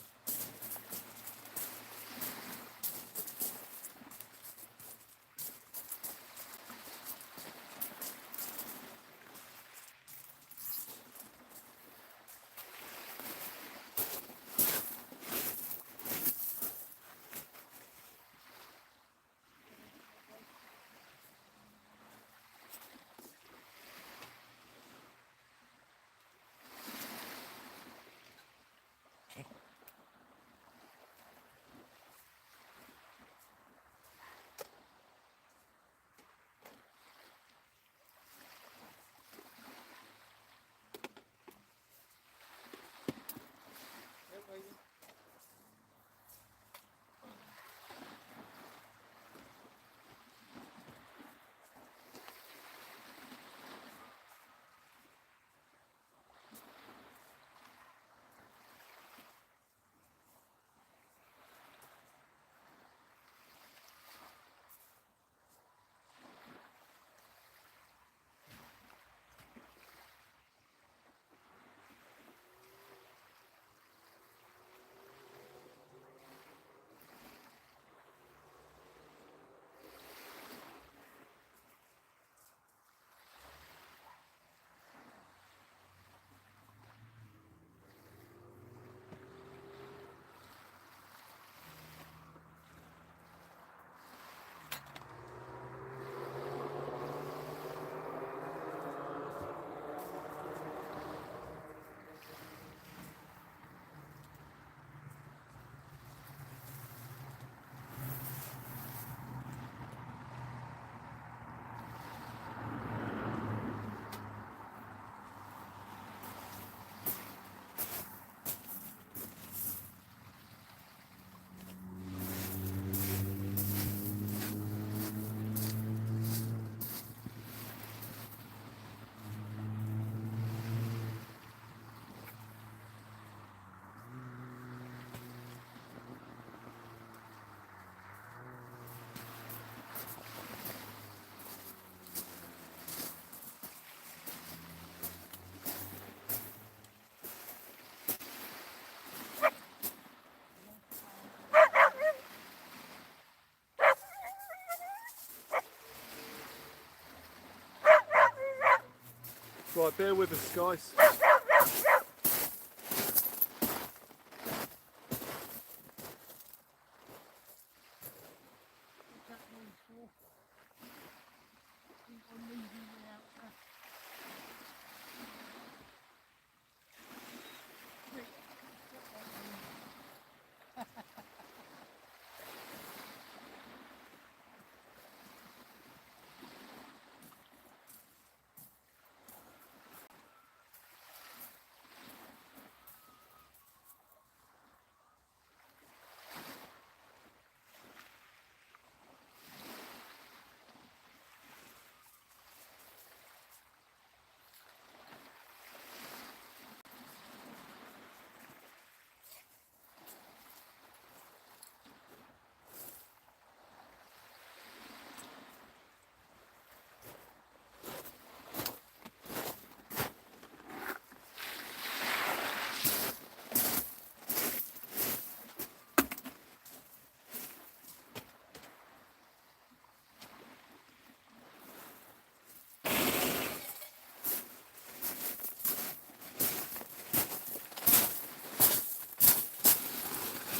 Right, bear with us, guys.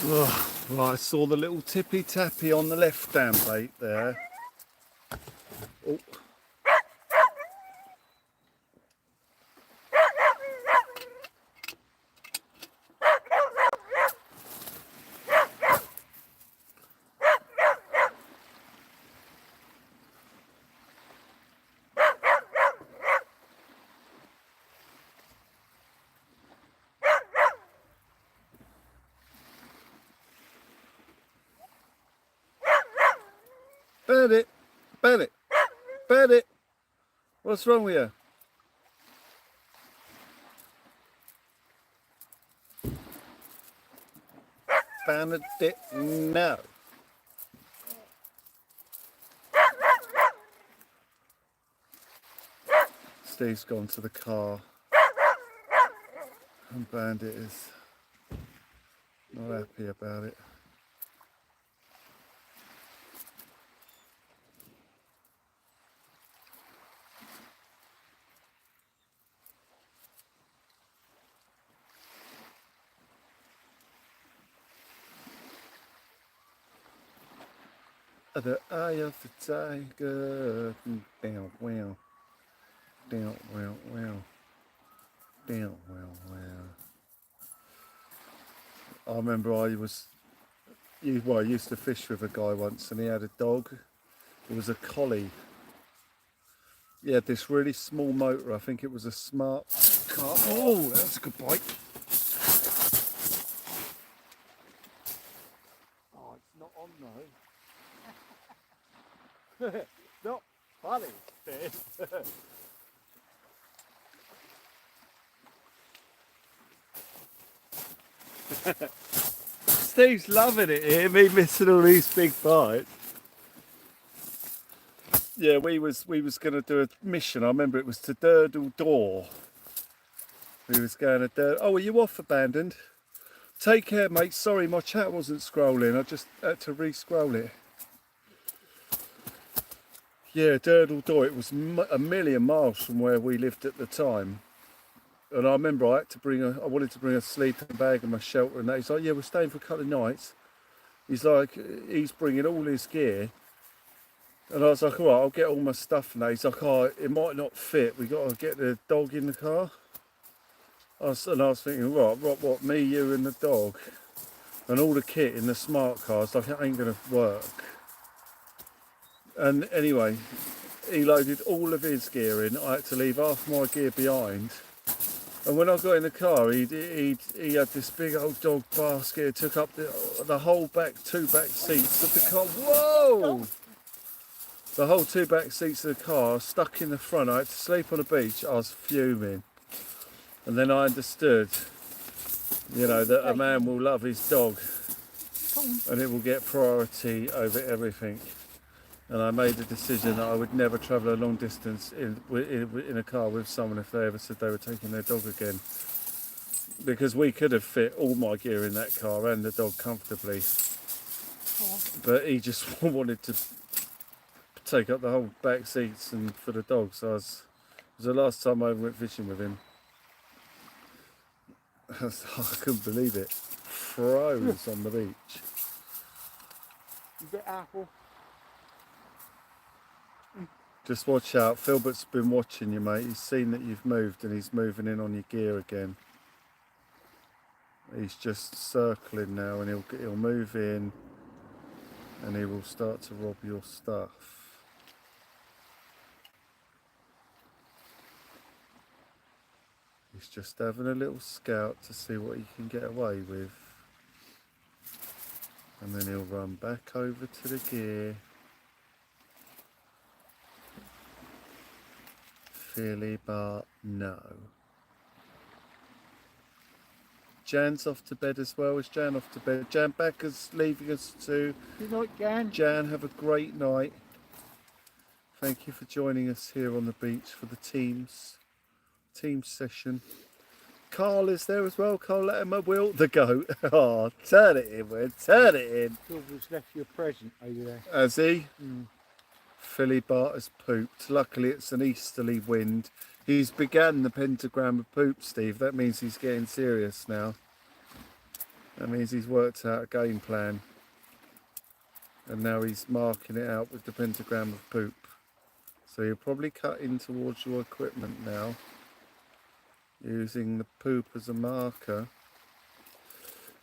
Oh, right, I saw the little tippy tappy on the left hand bait there. Oh. Bandit, Bandit, Bandit, what's wrong with you? Bandit, no. Steve's gone to the car and Bandit is not happy about it. The eye of the tiger, down, wow, down, wow, wow, down, wow, wow. I remember I used to fish with a guy once, and he had a dog. It was a collie. He had this really small motor. I think it was a smart car. Oh, that's a good bite. Oh, it's not on though. Not funny, Steve. Steve's loving it here, me missing all these big bites. Yeah, we was going to do a mission. I remember it was to Durdle Door. We was going to Durdle. Oh, are you off, Abandoned? Take care, mate. Sorry, my chat wasn't scrolling. I just had to re-scroll it. Yeah, Durdle Door. It was a million miles from where we lived at the time. And I remember I wanted to bring a sleeping bag and my shelter and that. He's like, yeah, we're staying for a couple of nights. He's like, he's bringing all his gear. And I was like, all right, I'll get all my stuff and that. He's like, oh, it might not fit. We got to get the dog in the car. I was thinking, right, what, me, you and the dog? And all the kit in the smart car. It's like, it ain't going to work. And anyway, he loaded all of his gear in. I had to leave half my gear behind. And when I got in the car, he had this big old dog basket. It took up the whole two back seats of the car. Whoa! The whole two back seats of the car stuck in the front. I had to sleep on the beach. I was fuming. And then I understood, you know, that a man will love his dog and it will get priority over everything. And I made the decision that I would never travel a long distance in a car with someone if they ever said they were taking their dog again. Because we could have fit all my gear in that car and the dog comfortably. But he just wanted to take up the whole back seats and for the dog. So it was the last time I went fishing with him. I couldn't believe it. Froze on the beach. You bit apple. Just watch out. Philbert's been watching you, mate. He's seen that you've moved and he's moving in on your gear again. He's just circling now and he'll move in and he will start to rob your stuff. He's just having a little scout to see what he can get away with. And then he'll run back over to the gear. Philly, but no. Jan's off to bed as well. Is Jan off to bed? Jan Becker's leaving us too. Good night, Jan. Jan, have a great night. Thank you for joining us here on the beach for the team session. Carl is there as well. Carl, let him a will. The goat. Oh, turn it in, Will. Turn it in. Silver's left you a present over there. Has he? Mm. Philly Bart has pooped. Luckily it's an easterly wind. He's began the pentagram of poop, Steve. That means he's getting serious now. That means he's worked out a game plan. And now he's marking it out with the pentagram of poop. So you'll probably cut in towards your equipment now, using the poop as a marker.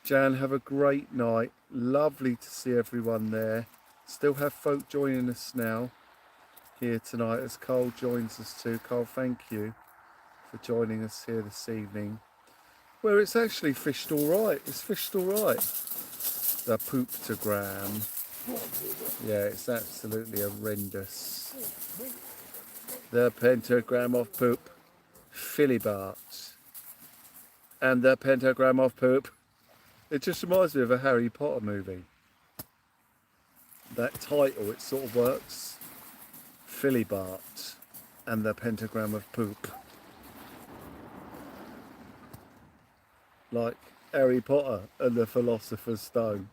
Jan, have a great night. Lovely to see everyone there. Still have folk joining us now here tonight as Carl joins us too. Carl, thank you for joining us here this evening. Where it's actually fished all right. It's fished all right. The pooptogram. Yeah, it's absolutely horrendous. The pentagram of poop. Philly Bart. And the pentagram of poop It just reminds me of a Harry Potter movie. That title, it sort of works. Philibert and the pentagram of poop. Like Harry Potter and the Philosopher's Stone.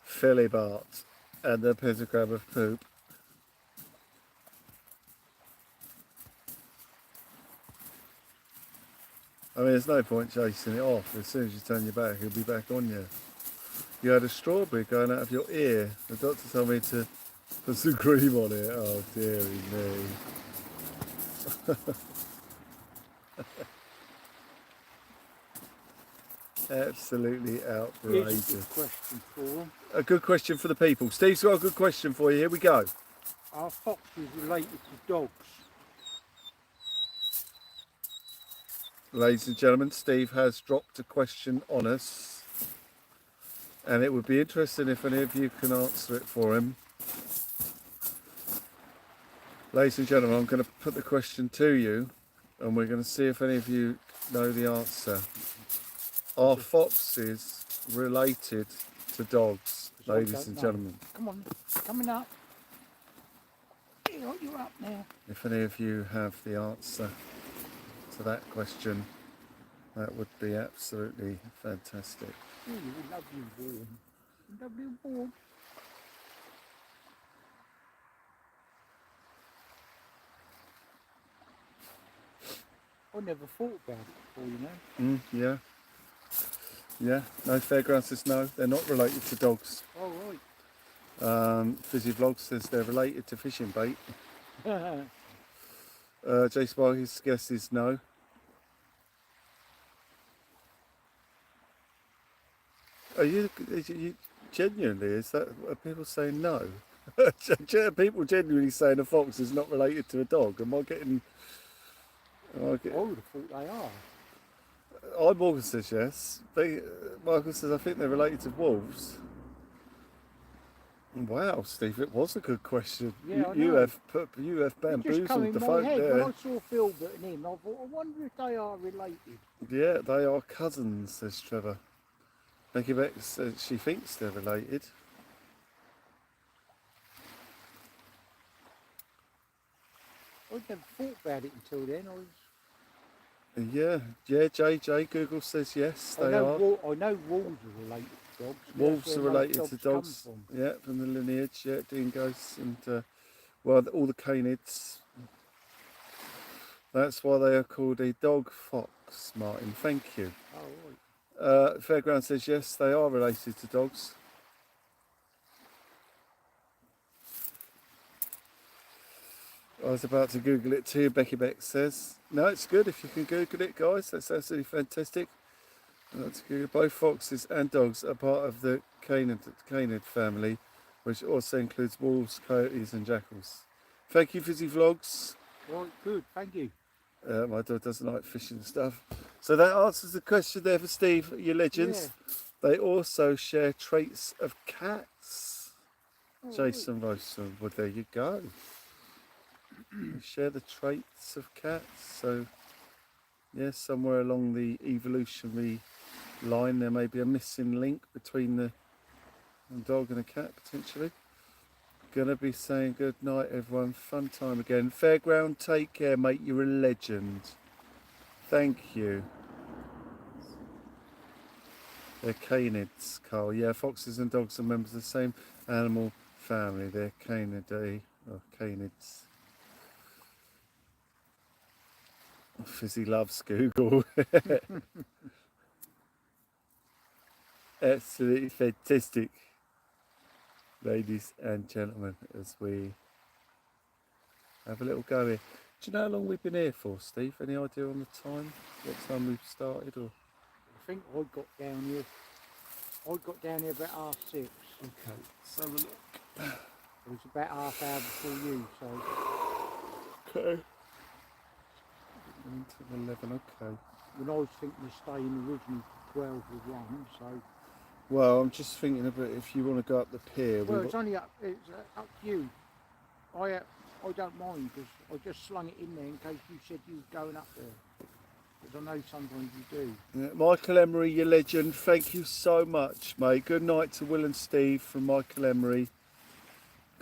Philibert and the pentagram of poop. I mean, there's no point chasing it off. As soon as you turn your back, he'll be back on you. You had a strawberry going out of your ear. The doctor told me to put some cream on it. Oh, dearie me. Absolutely outrageous. Here's a good question for them. A good question for the people. Steve's got a good question for you. Here we go. Are foxes related to dogs? Ladies and gentlemen, Steve has dropped a question on us. And it would be interesting if any of you can answer it for him. Ladies and gentlemen, I'm going to put the question to you. And we're going to see if any of you know the answer. Are foxes related to dogs, ladies and gentlemen? Come on, coming up. You're up now. If any of you have the answer to that question, that would be absolutely fantastic. Oh, lovely warm. Lovely warm. I never thought about it before, you know. Yeah. Yeah, no, Fairground says no, they're not related to dogs. Oh, right. Fizzy Vlog says they're related to fishing bait. J Sparky's guess is no. Are you genuinely, is that, are people saying no? People genuinely saying a fox is not related to a dog? Am I getting... I would have thought they are. Morgan says yes. Michael says I think they're related to wolves. Wow, Steve, it was a good question. Yeah, you have Just come bamboozled in the my folk head there. when I saw Philbert and him. I thought, I wonder if they are related. Yeah, they are cousins, says Trevor. Becky Beck says she thinks they're related. I'd never thought about it until then. Yeah, JJ, Google says yes, they are. I know wolves are related to dogs. Wolves That's are where related most to come dogs. from. Yeah, from the lineage, yeah, dingoes and, well, all the canids. That's why they are called a dog fox, Martin. Thank you. Oh, right. Fairground says yes, they are related to dogs. I was about to Google it too, Becky Beck says. No, it's good if you can Google it, guys. That's absolutely fantastic. That's good. Both foxes and dogs are part of the canid family, which also includes wolves, coyotes and jackals. Thank you, Fizzy Vlogs. Right, good, thank you. My dog doesn't like fishing stuff. So that answers the question there for Steve, your legends. Yeah. They also share traits of cats. Oh, Jason Rosen, well there you go. They share the traits of cats. So yes, somewhere along the evolutionary line there may be a missing link between a dog and a cat potentially. Gonna be saying good night everyone, fun time again. Fairground, take care mate, you're a legend. Thank you. They're canids, Carl. Yeah, foxes and dogs are members of the same animal family. They're canidae, or canids. Fizzy loves Google. Absolutely fantastic. Ladies and gentlemen, as we have a little go here. Do you know how long we've been here for, Steve? Any idea on the time? What time we've started? Or I think I got down here about 6:30. okay, let's have a look. It was about half hour before you, so. Okay. Until 11, okay. When I was thinking of staying originally 12 or 1, so. Well, I'm just thinking about if you want to go up the pier. Well, it's only up. It's up to you. I don't mind because I just slung it in there in case you said you were going up there. Because I know sometimes you do. Yeah, Michael Emery, you legend. Thank you so much, mate. Good night to Will and Steve from Michael Emery.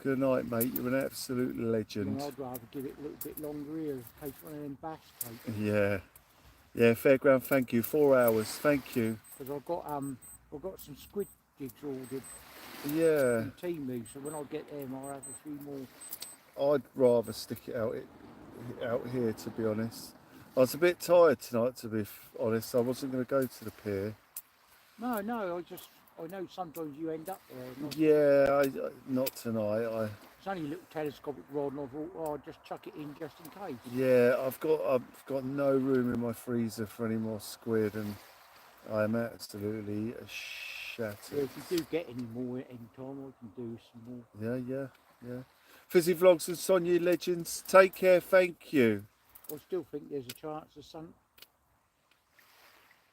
Good night, mate. You're an absolute legend. I'd rather give it a little bit longer here in case one of them bass take. Yeah. Yeah, Fairground, thank you. 4 hours, thank you. Because I've got some squid jigs ordered Yeah. from Temu, so when I get them I'll have a few more. I'd rather stick it out here, to be honest. I was a bit tired tonight, to be honest. I wasn't going to go to the pier. No, I know sometimes you end up there. Yeah, not tonight. It's only a little telescopic rod, and I thought, oh, I'll just chuck it in just in case. Yeah, I've got no room in my freezer for any more squid, and I'm absolutely shattered. Yeah, if you do get any more at any time, I can do some more. Yeah. Fizzy Vlogs and Sonia Legends, take care, thank you. I still think there's a chance of some,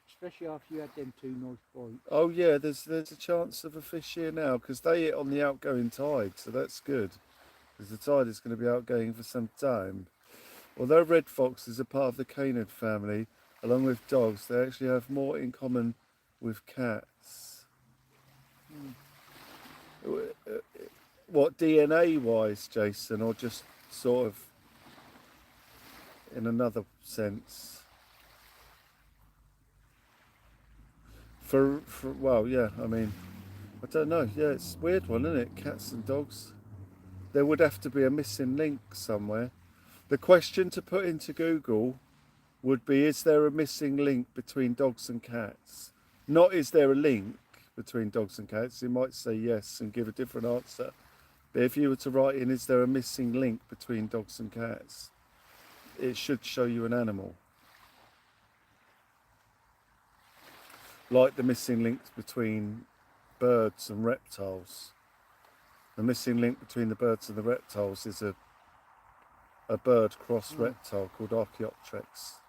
especially after you had them 2 nice bites. Oh yeah, there's a chance of a fish here now, because they hit on the outgoing tide, so that's good. Because the tide is going to be outgoing for some time. Although red foxes are part of the canid family, along with dogs, they actually have more in common with cats. What, DNA wise, Jason, or just sort of in another sense? Well, yeah, I mean, I don't know. Yeah, it's a weird one, isn't it? Cats and dogs. There would have to be a missing link somewhere. The question to put into Google would be, is there a missing link between dogs and cats? Not is there a link between dogs and cats? You might say yes and give a different answer. But if you were to write in, is there a missing link between dogs and cats? It should show you an animal. Like the missing links between birds and reptiles. The missing link between the birds and the reptiles is a bird cross reptile called Archaeopteryx.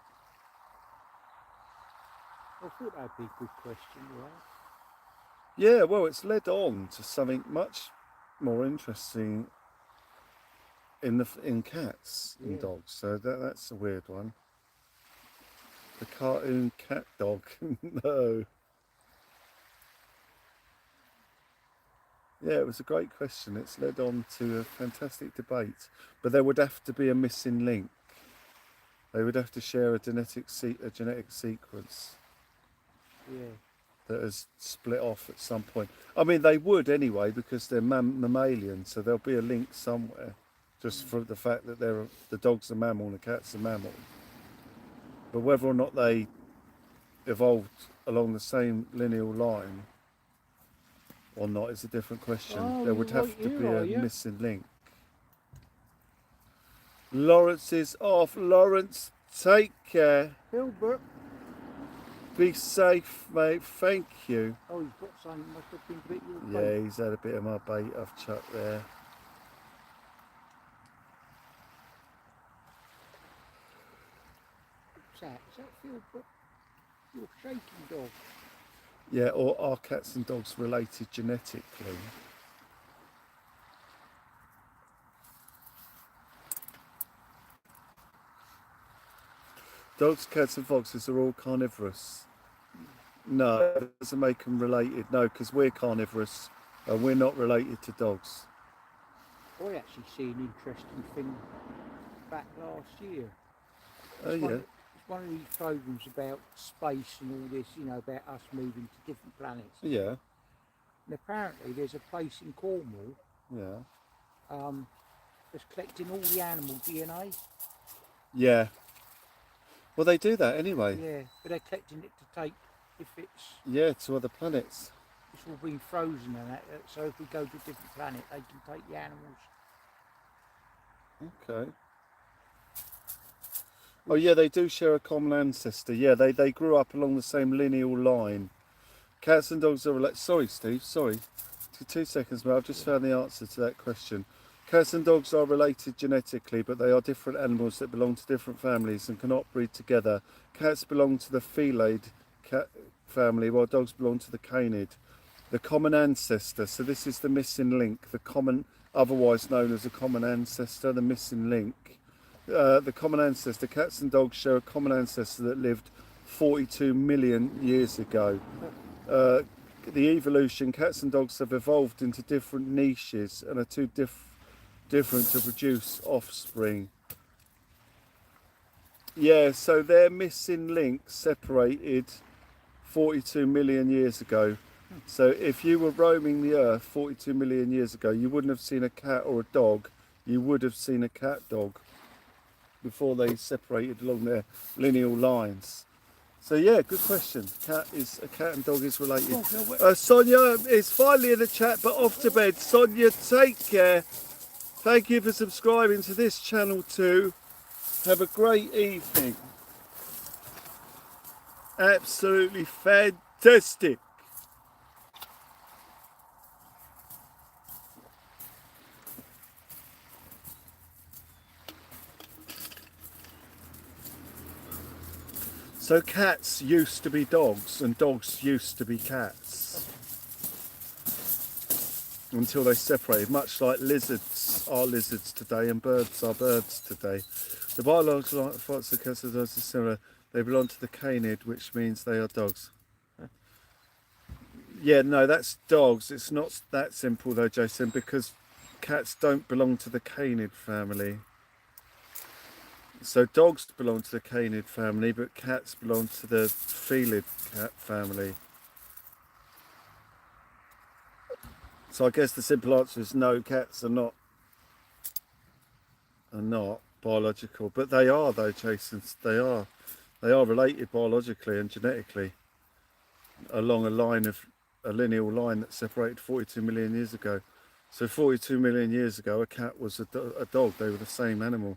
I thought that'd be a good question, right? Yeah, well, it's led on to something much more interesting in cats and dogs. So that's a weird one. The cartoon cat dog. No. Yeah, it was a great question. It's led on to a fantastic debate. But there would have to be a missing link. They would have to share a genetic sequence. Yeah. That has split off at some point. I mean, they would anyway, because they're mammalian, so there'll be a link somewhere, just for the fact that the dog's a mammal and the cat's a mammal. But whether or not they evolved along the same lineal line or not is a different question. Oh, there would have to be a yeah. missing link. Lawrence is off. Lawrence, take care. Hilbert. Be safe, mate. Thank you. Oh, he's got something. Must have been a bit your Yeah, bait. he's had a bit of my bait I've chucked there. What's that? Is that Hilbert? Your shaking dog. Yeah, or are cats and dogs related genetically? Dogs, cats and foxes are all carnivorous. No, it doesn't make them related. No, because we're carnivorous and we're not related to dogs. I actually see an interesting thing back last year. Oh It's yeah. It's one of these programs about space and all this, you know, about us moving to different planets. Yeah, And apparently there's a place in Cornwall yeah. that's collecting all the animal DNA. Yeah. Well, they do that anyway. Yeah, but they're collecting it to take, if it's Yeah, to other planets. all been frozen and that, so if we go to a different planet, they can take the animals. Okay. Oh yeah, they do share a common ancestor. Yeah, they grew up along the same lineal line. Cats and dogs are related. Sorry, Steve. Sorry. 2 seconds, mate. I've just found the answer to that question. Cats and dogs are related genetically, but they are different animals that belong to different families and cannot breed together. Cats belong to the Felidae cat family, while dogs belong to the Canid. The common ancestor. So this is the missing link. The common, otherwise known as a common ancestor. The missing link the common ancestor. Cats and dogs share a common ancestor that lived 42 million years ago. The evolution, cats and dogs have evolved into different niches and are too different to produce offspring. Yeah, so their missing link separated 42 million years ago. So if you were roaming the earth 42 million years ago, you wouldn't have seen a cat or a dog. You would have seen a cat dog before they separated along their lineal lines. So yeah, good question. A cat and dog is related. Sonia is finally in the chat, but off to bed. Sonia, take care. Thank you for subscribing to this channel too. Have a great evening. Absolutely fantastic. So cats used to be dogs and dogs used to be cats until they separated, much like lizards are lizards today and birds are birds today. The biological thoughts of cats and dogs are similar. They belong to the canid, which means they are dogs. Yeah, no, that's dogs. It's not that simple though, Jason, because cats don't belong to the canid family. So dogs belong to the canid family, but cats belong to the felid cat family. So I guess the simple answer is no, cats are not biological, but they are though, Jason. They are related biologically and genetically along a lineal line that separated 42 million years ago. So 42 million years ago, a cat was a dog. They were the same animal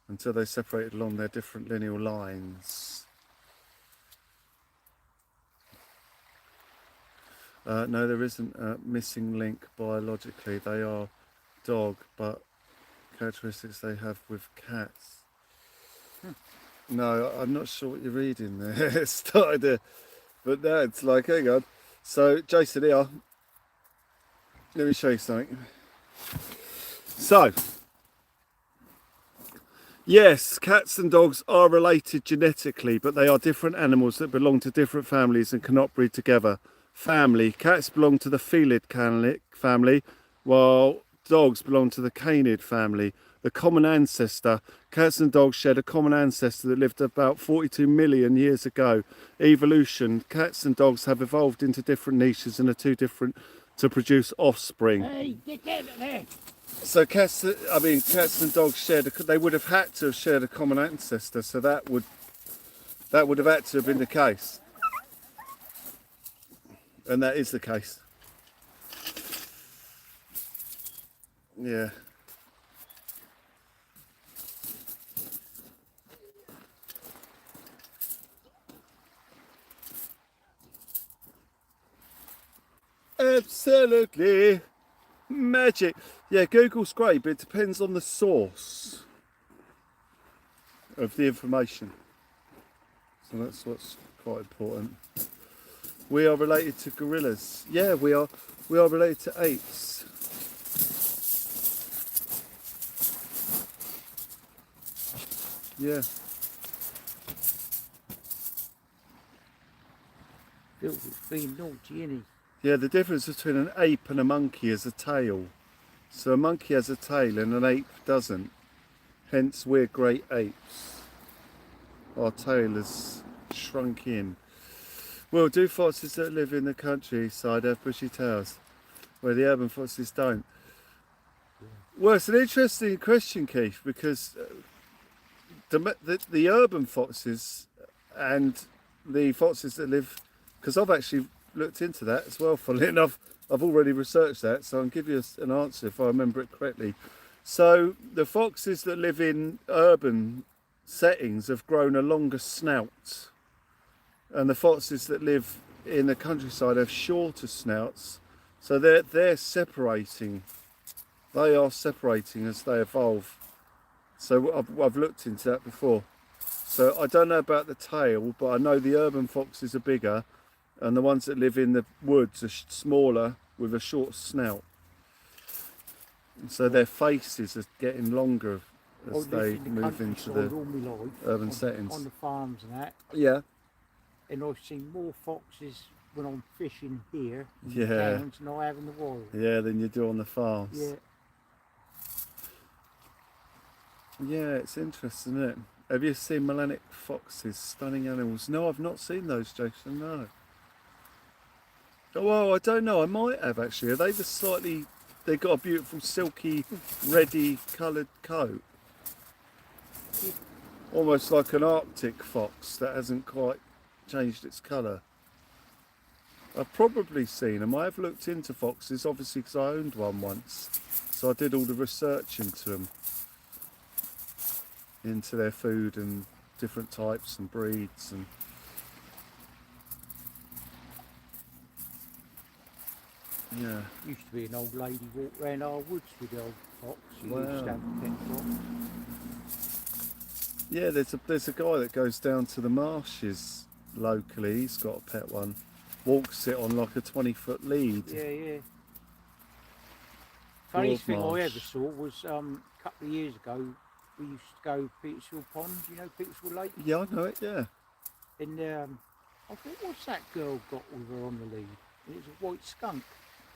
until they separated along their different lineal lines. No, there isn't a missing link biologically. They are dog, but characteristics they have with cats. No, I'm not sure what you're reading there. It started to, but no, it's like, hang on. So, Jason here, let me show you something. So, yes, cats and dogs are related genetically, but they are different animals that belong to different families and cannot breed together. Family. Cats belong to the felid family, while dogs belong to the canid family. The common ancestor. Cats and dogs shared a common ancestor that lived about 42 million years ago. Evolution. Cats and dogs have evolved into different niches and are too different to produce offspring. Hey, get out of there! So cats and dogs shared. They would have had to have shared a common ancestor. So that would have had to have been the case, and that is the case. Yeah. Absolutely magic. Yeah, Google's great, but it depends on the source of the information. So that's what's quite important. We are related to gorillas. Yeah, we are related to apes. Yeah. Phil's being naughty, isn't he? Yeah, the difference between an ape and a monkey is a tail. So a monkey has a tail and an ape doesn't. Hence we're great apes. Our tail has shrunk in. Well, do foxes that live in the countryside have bushy tails, where the urban foxes don't? Well, it's an interesting question, Keith, because the urban foxes and the foxes that live, because I've actually looked into that as well, funnily enough. I've already researched that, so I'll give you an answer if I remember it correctly. So the foxes that live in urban settings have grown a longer snout, and the foxes that live in the countryside have shorter snouts. So they're separating. They are separating as they evolve. So I've looked into that before. So I don't know about the tail, but I know the urban foxes are bigger, and the ones that live in the woods are smaller with a short snout. So their faces are getting longer as they move into the urban settings. On the farms and that. Yeah. And I've seen more foxes when I'm fishing here in Yeah. the towns than I have in the wild. Yeah, than you do on the farms. Yeah. Yeah, it's interesting, isn't it? Have you seen melanic foxes, stunning animals? No, I've not seen those, Jason, no. Oh, well, I don't know, I might have actually. Are they the slightly, they've got a beautiful silky, reddy coloured coat? Almost like an Arctic fox that hasn't quite changed its colour. I've probably seen them. I have looked into foxes, obviously, because I owned one once. So I did all the research into them. Into their food and different types and breeds and yeah. Used to be an old lady walk round our woods with the old fox. She Wow. used to have a pet fox. Yeah, there's a guy that goes down to the marshes locally. He's got a pet one. Walks it on like a 20-foot lead. Yeah, yeah. Funniest thing I Marsh. ever saw was a couple of years ago. We used to go Petersfield Pond. You know Petersfield Lake. Yeah, I know it. Yeah. And I thought, what's that girl got with her on the lead? And it was a white skunk.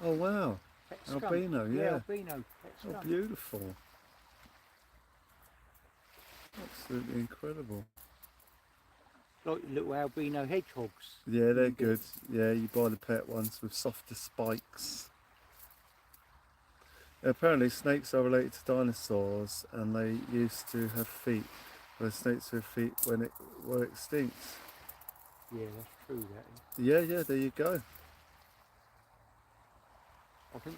Oh wow. Pet skunk. Albino, yeah. Albino. Pet Oh, skunk. beautiful. Absolutely incredible. Like little albino hedgehogs. Yeah, they're good. Yeah, you buy the pet ones with softer spikes. Apparently snakes are related to dinosaurs and they used to have feet, where snakes have feet when it were extinct. Yeah, that's true, that is. Yeah, there you go. I think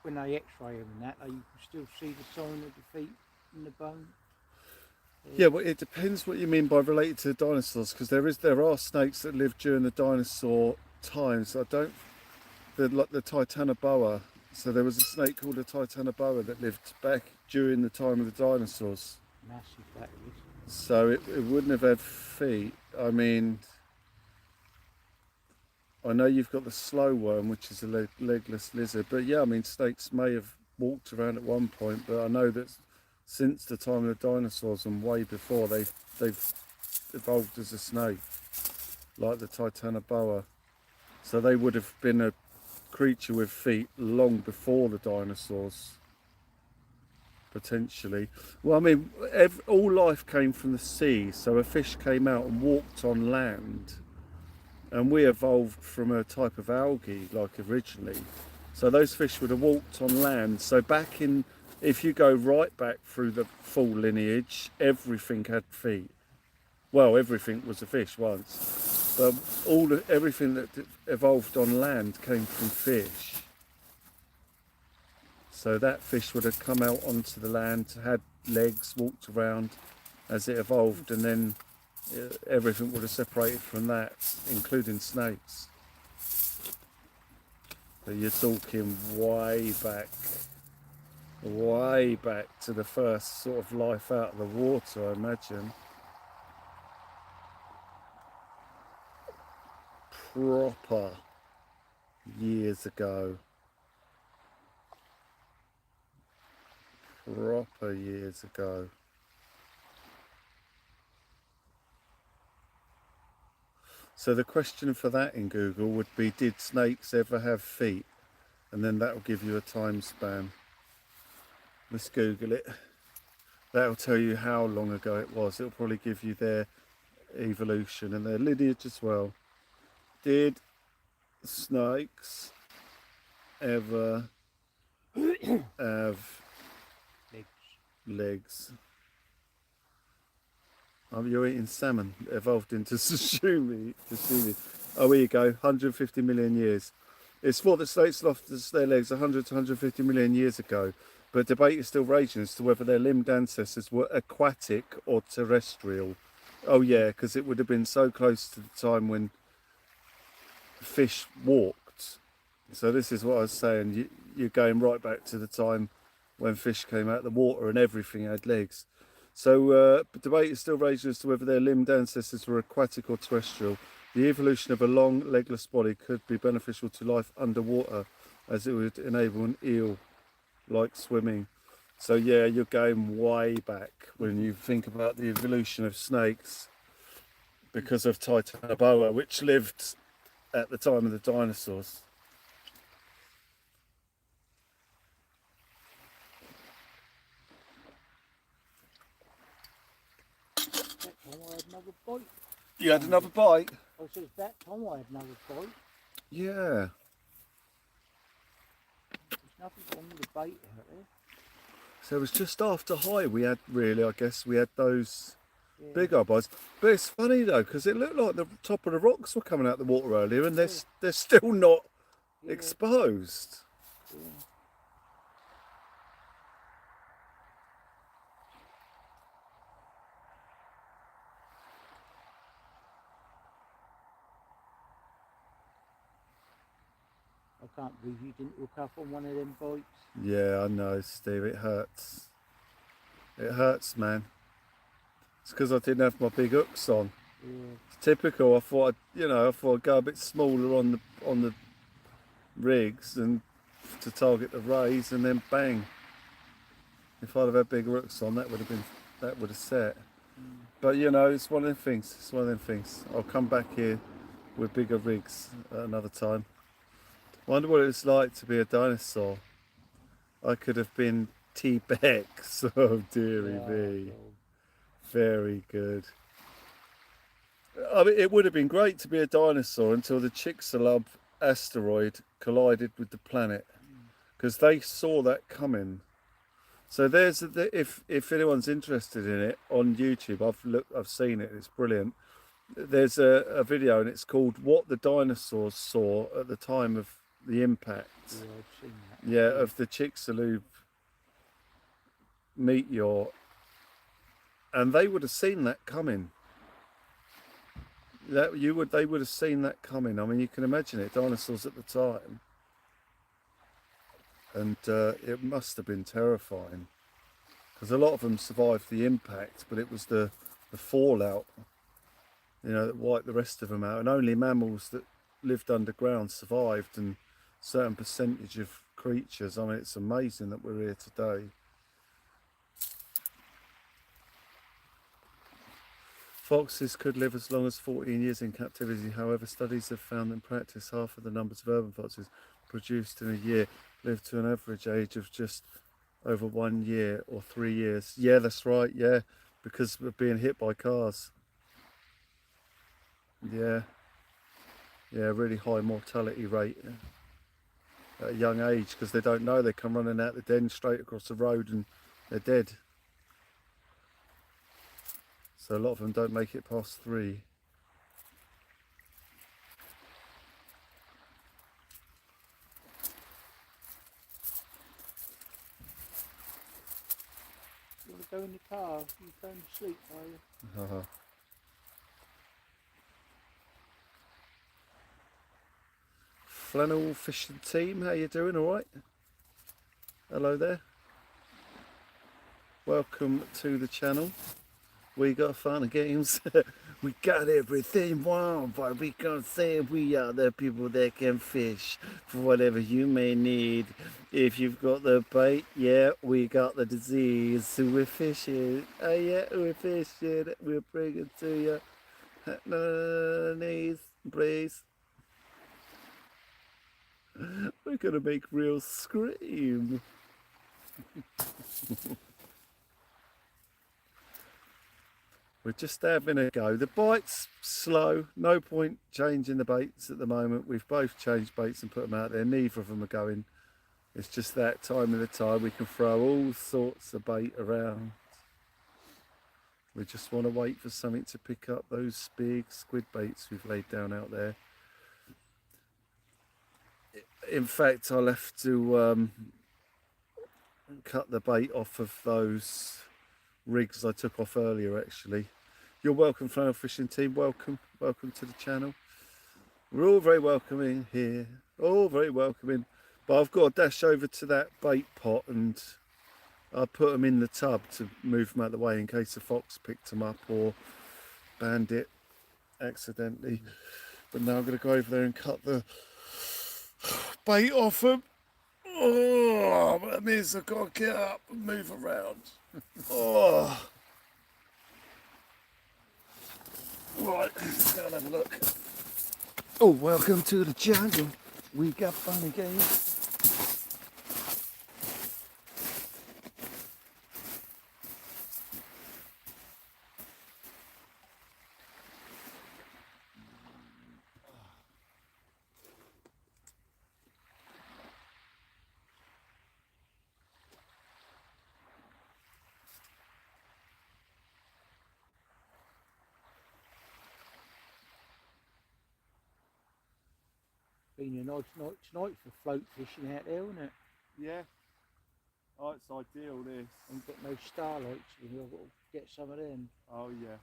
when they x-ray them and that, you can still see the sign of the feet in the bone. Yeah, well, it depends what you mean by related to dinosaurs, because there are snakes that lived during the dinosaur times. Like the Titanoboa. So there was a snake called a Titanoboa that lived back during the time of the dinosaurs. Massive, that is. So it wouldn't have had feet. I mean, I know you've got the slow worm, which is a legless lizard, but yeah, I mean, snakes may have walked around at one point, but I know that since the time of the dinosaurs and way before, they've evolved as a snake, like the Titanoboa. So they would have been a creature with feet long before the dinosaurs, potentially. Well, I mean, all life came from the sea, so a fish came out and walked on land, and we evolved from a type of algae, like originally. So those fish would have walked on land. So if you go right back through the full lineage, everything had feet. Well, everything was a fish once, but everything that evolved on land came from fish. So that fish would have come out onto the land, had legs, walked around as it evolved, and then everything would have separated from that, including snakes. So you're talking way back to the first sort of life out of the water, I imagine. Proper years ago. Proper years ago. So the question for that in Google would be, did snakes ever have feet? And then that will give you a time span. Let's Google it. That'll tell you how long ago it was. It'll probably give you their evolution and their lineage as well. Did snakes ever have legs? Oh, you're eating salmon, evolved into sashimi. Oh, here you go, 150 million years. It's thought that snakes lost their legs 100 to 150 million years ago, but debate is still raging as to whether their limbed ancestors were aquatic or terrestrial. Oh yeah, because it would have been so close to the time when fish walked. So this is what I was saying, you're going right back to the time when fish came out of the water and everything had legs. So debate is still raging as to whether their limbed ancestors were aquatic or terrestrial. The evolution of a long legless body could be beneficial to life underwater, as it would enable an eel like swimming. So yeah, you're going way back when you think about the evolution of snakes because of Titanoboa, which lived at the time of the dinosaurs. That time I had another bite. You had another bite? I says that time I had another bite. Yeah. There's nothing wrong with the bait out there. So it was just after high we had, really, I guess, we had those Yeah. big old bites. But it's funny though, because it looked like the top of the rocks were coming out the water earlier and they're still not Yeah. exposed. Yeah. I can't believe you didn't hook up on one of them bites. Yeah, I know, Steve, it hurts. It hurts, man. It's because I didn't have my big hooks on. Yeah. It's typical. I thought I'd go a bit smaller on the rigs and to target the rays, and then bang. If I'd have had big hooks on, that would have set. But it's one of them things. It's one of them things. I'll come back here with bigger rigs at another time. Wonder what it's like to be a dinosaur. I could have been T-Bex. Oh dearie me. Very good. I mean, it would have been great to be a dinosaur until the Chicxulub asteroid collided with the planet, because they saw that coming. So there's if anyone's interested in it on YouTube, I've seen it. It's brilliant. There's a video and it's called "What the Dinosaurs Saw at the Time of the Impact." Yeah, I've seen that. Yeah, of the Chicxulub meteor, and they would have seen that coming. They would have seen that coming. I mean, you can imagine it, dinosaurs at the time, and it must have been terrifying, because a lot of them survived the impact, but it was the fallout, that wiped the rest of them out, and only mammals that lived underground survived, and a certain percentage of creatures. I mean, it's amazing that we're here today. Foxes could live as long as 14 years in captivity. However, studies have found in practice half of the numbers of urban foxes produced in a year live to an average age of just over 1 year or 3 years. Yeah, that's right. Yeah, because of being hit by cars. Yeah, really high mortality rate at a young age, because they don't know. They come running out the den straight across the road and they're dead. So a lot of them don't make it past 3. You want to go in the car? You going to sleep, are you? Flannel fishing team, how you doing? All right? Hello there. Welcome to the channel. We got fun and games. We got everything wrong, but we can say we are the people that can fish for whatever you may need. If you've got the bait, yeah, we got the disease. So we're fishing. Oh yeah, we're fishing. We'll bring it to you. No, knees, please. We're gonna make real scream. We're just having a go. The bite's slow. No point changing the baits at the moment. We've both changed baits and put them out there. Neither of them are going. It's just that time of the tide. We can throw all sorts of bait around. We just want to wait for something to pick up those big squid baits we've laid down out there. In fact, I'll have to cut the bait off of those rigs I took off earlier, actually. You're welcome, Flannel Fishing Team. Welcome to the channel. We're all very welcoming here, all very welcoming. But I've got to dash over to that bait pot and I'll put them in the tub to move them out of the way in case a fox picked them up or Bandit accidentally. But now I'm going to go over there and cut the bait off them. Oh, that means I've got to get up and move around. Oh. Right, let's go and have a look. Oh, welcome to the jungle. We got fun and games. Been a nice night tonight for float fishing out there, isn't it? Yeah. Oh, it's ideal this. Ain't got no starlights, we've got to get some of them. Oh yeah.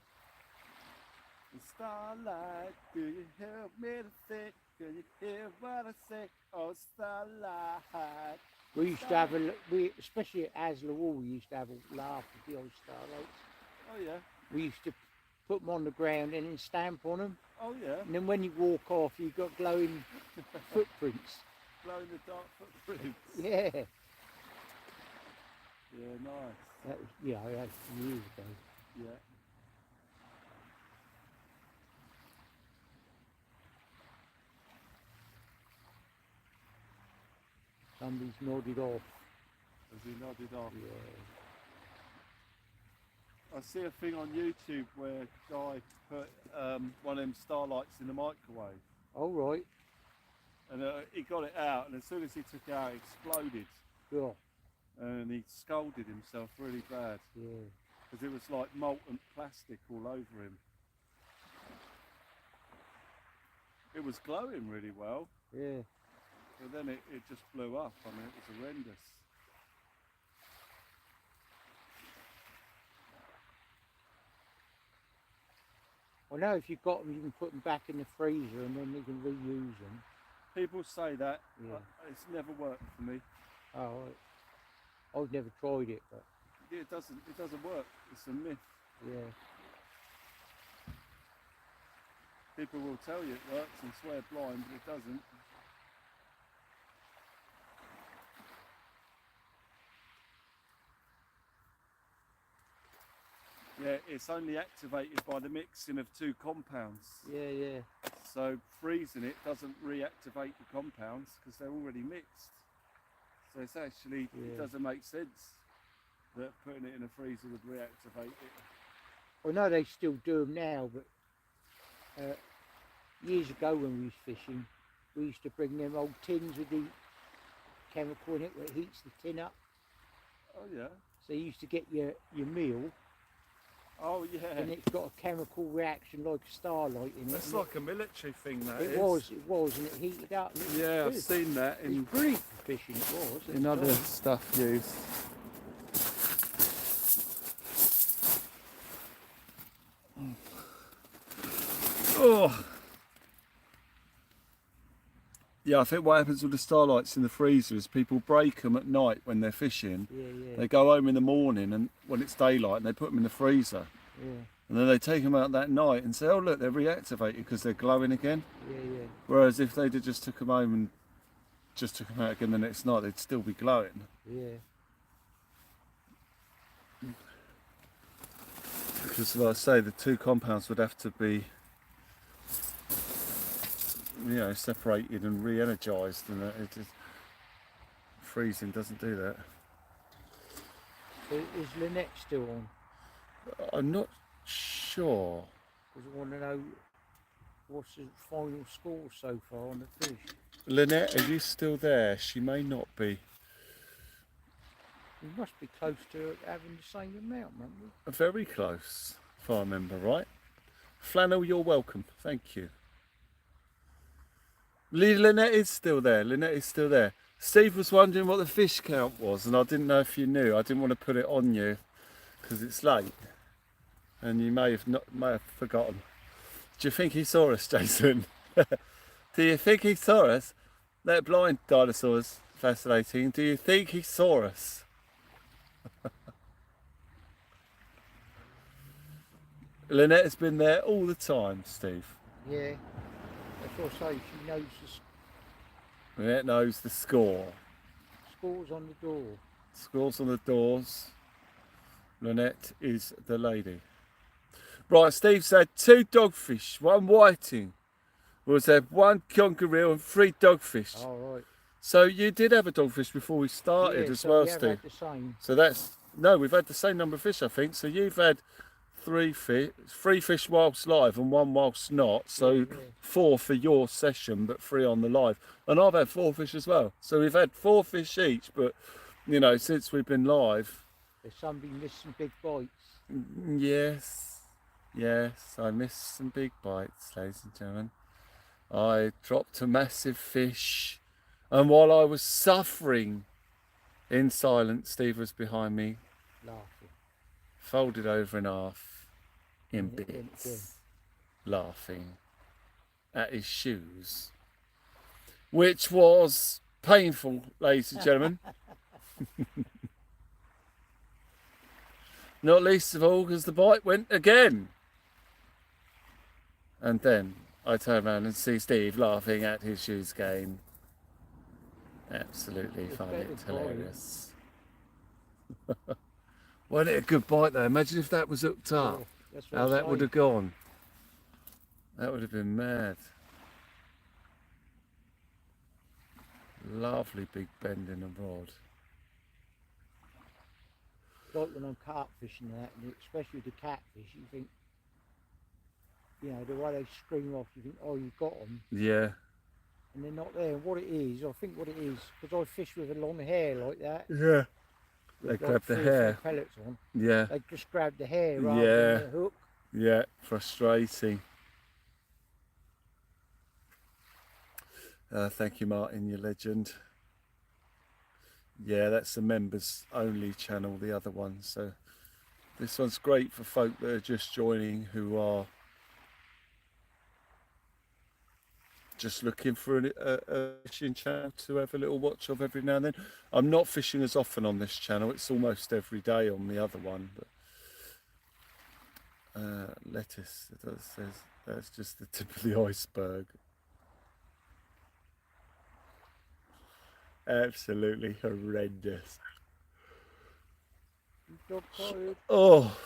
The starlight, do you help me to think? Can you hear what I say? Oh, starlight. We used to have especially at Asler Wall, we used to have a laugh with the old starlights. Oh yeah. We used to put them on the ground and then stamp on them. Oh yeah. And then when you walk off, you've got glowing footprints. Glow in the dark footprints. Yeah. Yeah, nice. That was, yeah, that's years ago. Yeah. Somebody's nodded off. As he nodded off. Yeah. I see a thing on YouTube where a guy put one of them starlights in the microwave. All right. And he got it out, and as soon as he took it out, it exploded. Yeah. And he scolded himself really bad. Yeah. Because it was like molten plastic all over him. It was glowing really well, Yeah. but then it just blew up. I mean, it was horrendous. I know if you've got them, you can put them back in the freezer and then you can reuse them. People say that. Yeah. It's never worked for me. Oh, I've never tried it, but Yeah, it doesn't work. It's a myth. yeah. People will tell you it works and swear blind, but it doesn't. Yeah, it's only activated by the mixing of two compounds. Yeah, yeah. So freezing it doesn't reactivate the compounds because they're already mixed. So it's actually, it Yeah. doesn't make sense that putting it in a freezer would reactivate it. I know they still do them now, but years ago when we was fishing, we used to bring them old tins with the chemical in it where it heats the tin up. Oh yeah. So you used to get your meal Oh yeah. and it's got a chemical reaction like a starlight in it. That's and like a military thing, that it is. was, and it heated up. And it was Yeah, I've good. seen that It was in brilliant for fishing, it was. at in the other time. stuff used. Oh. Yeah, I think what happens with the starlights in the freezer is people break them at night when they're fishing. Yeah, yeah, They go home in the morning and when it's daylight and they put them in the freezer. yeah, And then they take them out that night and say, oh look, they're reactivated because they're glowing again. yeah, yeah. Whereas if they'd have just took them home and just took them out again the next night, they'd still be glowing. Yeah. Because like I say, the two compounds would have to be, you know, separated and re-energised, and it just, freezing doesn't do that. So is Lynette still on? I'm not sure. Because I want to know what's the final score so far on the fish. Lynette, are you still there? She may not be. We must be close to having the same amount, mustn't we? Very close, if I remember right. Flannel, you're welcome. Thank you. Lynette is still there. Lynette is still there. Steve was wondering what the fish count was, and I didn't know if you knew. I didn't want to put it on you because it's late, and you may have forgotten. Do you think he saw us, Jason? Do you think he saw us? That blind dinosaur's fascinating. Do you think he saw us? Lynette has been there all the time, Steve. Yeah. That's what I say, she knows the Lynette knows the score. Scores on the door. Scores on the doors. Lynette is the lady. Right, Steve's had 2 dogfish, 1 whiting. Was there 1 conger and 3 dogfish? All right. So you did have a dogfish before we started as so well, we have Steve. had the same. So that's, no, we've had the same number of fish, I think. So you've had 3 fish whilst live and 1 whilst not. So Yeah. 4 for your session, but 3 on the live. And I've had 4 fish as well. So we've had 4 fish each, but you know, since we've been live. There's somebody missed some big bites. Yes, yes, I missed some big bites, ladies and gentlemen. I dropped a massive fish, and while I was suffering in silence, Steve was behind me, Laughing. folded over in half, in Yeah, bits, laughing at his shoes, which was painful, ladies and gentlemen. Not least of all because the bite went again. And then I turn around and see Steve laughing at his shoes again. Absolutely find it hilarious. Wasn't it a good bite though? Imagine if that was hooked up. Yeah, that's what How I'm that would saying. have gone. That would have been mad. Lovely big bend in the rod. Like when I'm catfishing and that, and especially the catfish, you think, you know, the way they scream off, you think, oh, you got them, Yeah. and they're not there. And what it is, I think what it is, because I fish with a long hair like that. Yeah. They with grab the 3 or 4 hair. pellets on. Yeah. They just grab the hair rather Yeah. than the hook. Yeah. Frustrating. Thank you, Martin, you legend. Yeah, that's the members only channel, the other one. So this one's great for folk that are just joining, who are just looking for a fishing channel to have a little watch of every now and then. I'm not fishing as often on this channel. It's almost every day on the other one. But lettuce, it says that's just the tip of the iceberg. Absolutely horrendous. Dog tired. Oh.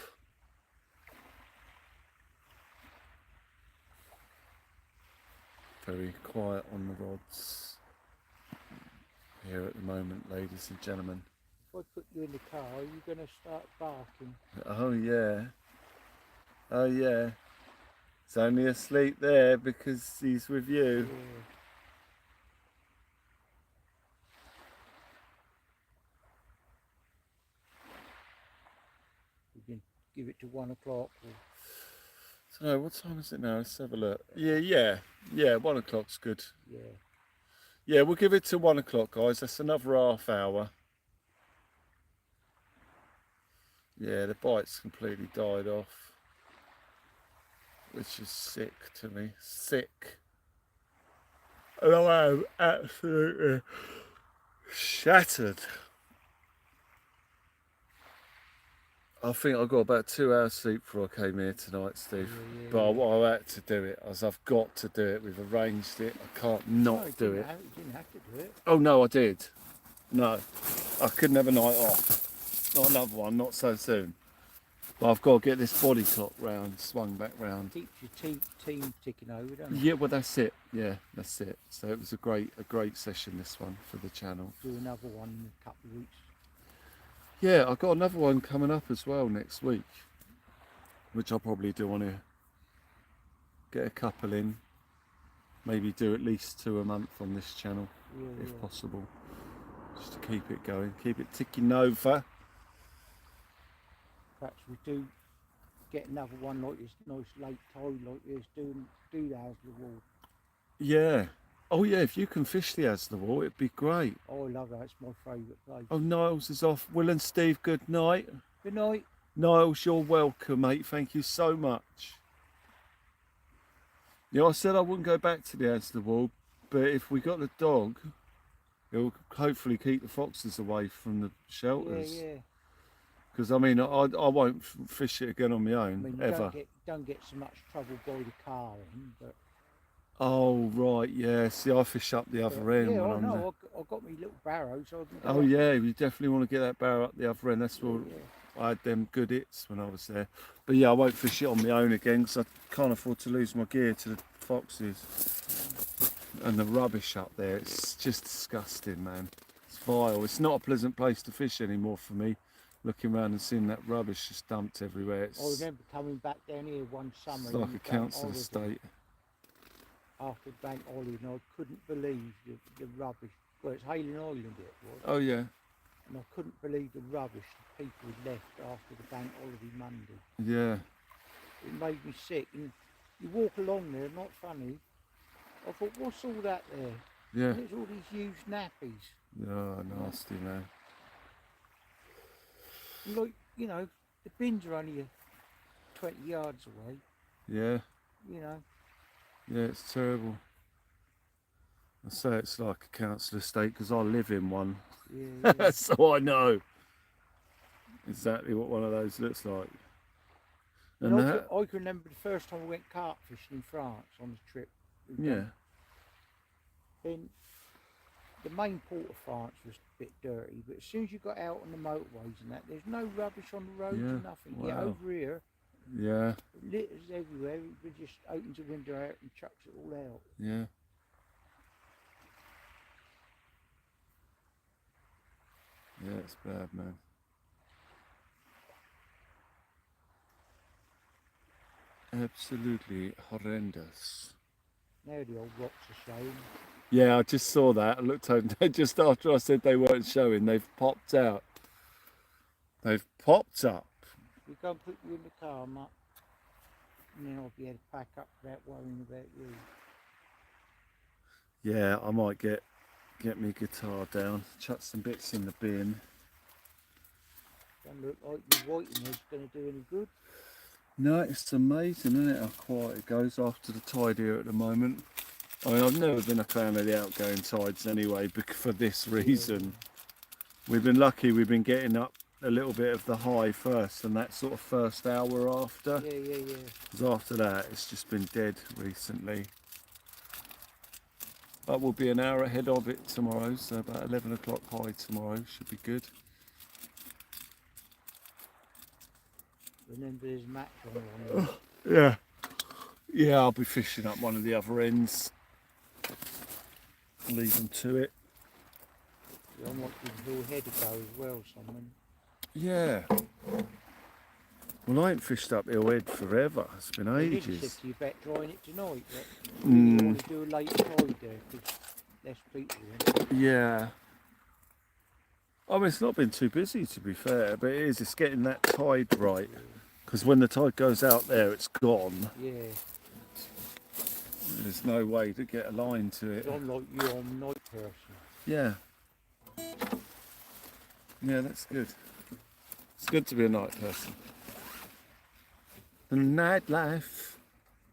Very quiet on the rods here at the moment, ladies and gentlemen. If I put you in the car, are you going to start barking? Oh yeah. Oh yeah. He's only asleep there because he's with you. Yeah. We can give it to 1 o'clock. So what time is it now? Let's have a look. Yeah, 1 o'clock's good. Yeah. Yeah, we'll give it to 1 o'clock, guys. That's another half hour. Yeah, the bite's completely died off, which is sick to me. Sick. And I am absolutely shattered. I think I got about 2 hours sleep before I came here tonight, Steve. Yeah. But I had to do it, as I've got to do it. We've arranged it. I can't not you do didn't it. You didn't have to do it. Oh no, I did. No, I couldn't have a night off. Not another one, not so soon. But I've got to get this body clock round, swung back round. Keeps your team ticking over, doesn't it? Yeah, well that's it. Yeah, that's it. So it was a great session, this one, for the channel. Do another one in a couple of weeks. Yeah, I've got another one coming up as well next week, which I'll probably do on here. Get a couple in, maybe do at least 2 a month on this channel, if possible, just to keep it going, keep it ticking over. Perhaps we do get another one like this nice late tide like this, do the Wall. Yeah. Oh yeah, if you can fish the Wall, it'd be great. Oh, I love that, it's my favourite place. Oh, Niles is off. Will and Steve, good night. Good night. Niles, you're welcome, mate. Thank you so much. Yeah, I said I wouldn't go back to the Wall, but if we got the dog, it'll hopefully keep the foxes away from the shelters. Yeah. Because I mean, I won't fish it again on my own, I mean, you ever. don't get so much trouble by the car in, but Oh right, yeah. See, I fish up the other end Yeah, when I I'm there. know. I got me little barrow, so I can go Oh up. yeah, you definitely want to get that barrow up the other end. That's what Yeah. I had them good hits when I was there. But yeah, I won't fish it on my own again because I can't afford to lose my gear to the foxes. And the rubbish up there, it's just disgusting, man. It's vile. It's not a pleasant place to fish anymore for me. Looking around and seeing that rubbish just dumped everywhere. I It's remember coming back down here one summer like in a the bank council holiday, estate. after the bank holiday, and I couldn't believe the rubbish. Well, it's Hailing Island it was, Oh yeah, and I couldn't believe the rubbish that people had left after the bank holiday Monday. yeah, It made me sick. And you walk along there, not funny. I thought, what's all that there? yeah. And it's all these huge nappies. Oh, nasty, man. And like, you know, the bins are only 20 yards away, Yeah, you know. yeah, it's terrible. I say it's like a council estate because I live in one. Yeah. So I know exactly what one of those looks like. And And that, I can remember the first time I went carp fishing in France on the trip. yeah, Then the main port of France was a bit dirty, but as soon as you got out on the motorways and that, there's no rubbish on the roads Yeah, and nothing. Get wow. over here, yeah, litters everywhere. Everybody just opens a window out and chucks it all out. yeah. Yeah, it's bad, man. Absolutely horrendous. Now the old rocks are showing. Yeah, I just saw that. I looked over just after I said they weren't showing. They've popped out. They've popped up. We go and put you in the car, Mutt, and then I'll be able to pack up without worrying about you. Yeah, I might get me guitar down, chuck some bits in the bin. Don't look like your whiting is going to do any good. No, it's amazing, isn't it, how quiet it goes after the tide here at the moment. I mean, I've never been a fan of the outgoing tides anyway, for this reason. We've been lucky, we've been getting up a little bit of the high first, and that sort of first hour after. Yeah. Because after that, it's just been dead recently. But we'll be an hour ahead of it tomorrow, so about 11 o'clock high tomorrow should be good. Remember there's a match on. Yeah. Yeah, I'll be fishing up one of the other ends. Leave them to it. I might give Hill Head a go as well, someone. Yeah. Well, I ain't fished up Hillhead forever. It's been I did ages. said to you about trying it tonight. But Mm. you want to do a late tide there because less people in. Yeah. I mean, it's not been too busy to be fair, but it is. It's getting that tide right. Because when the tide goes out there, it's gone. Yeah. There's no way to get a line to it. 'Cause I'm like you, I'm a night person. Yeah. Yeah, that's good. It's good to be a night person. The nightlife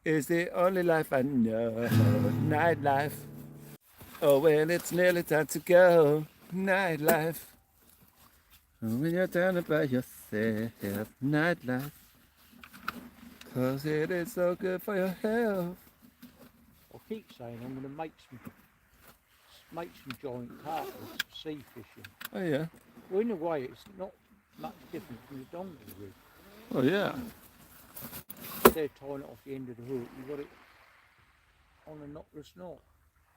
is the only life I know. Nightlife. Oh, when it's nearly time to go. Nightlife. Oh, when you're down about yourself. Nightlife. 'Cause it is so good for your health. I keep saying I'm going to make some giant carp with sea fishing. Oh, yeah. Well, in a way, it's not much different from the donkey rig. Oh, yeah. They're tying it off the end of the hook. You've got it on a knotless knot.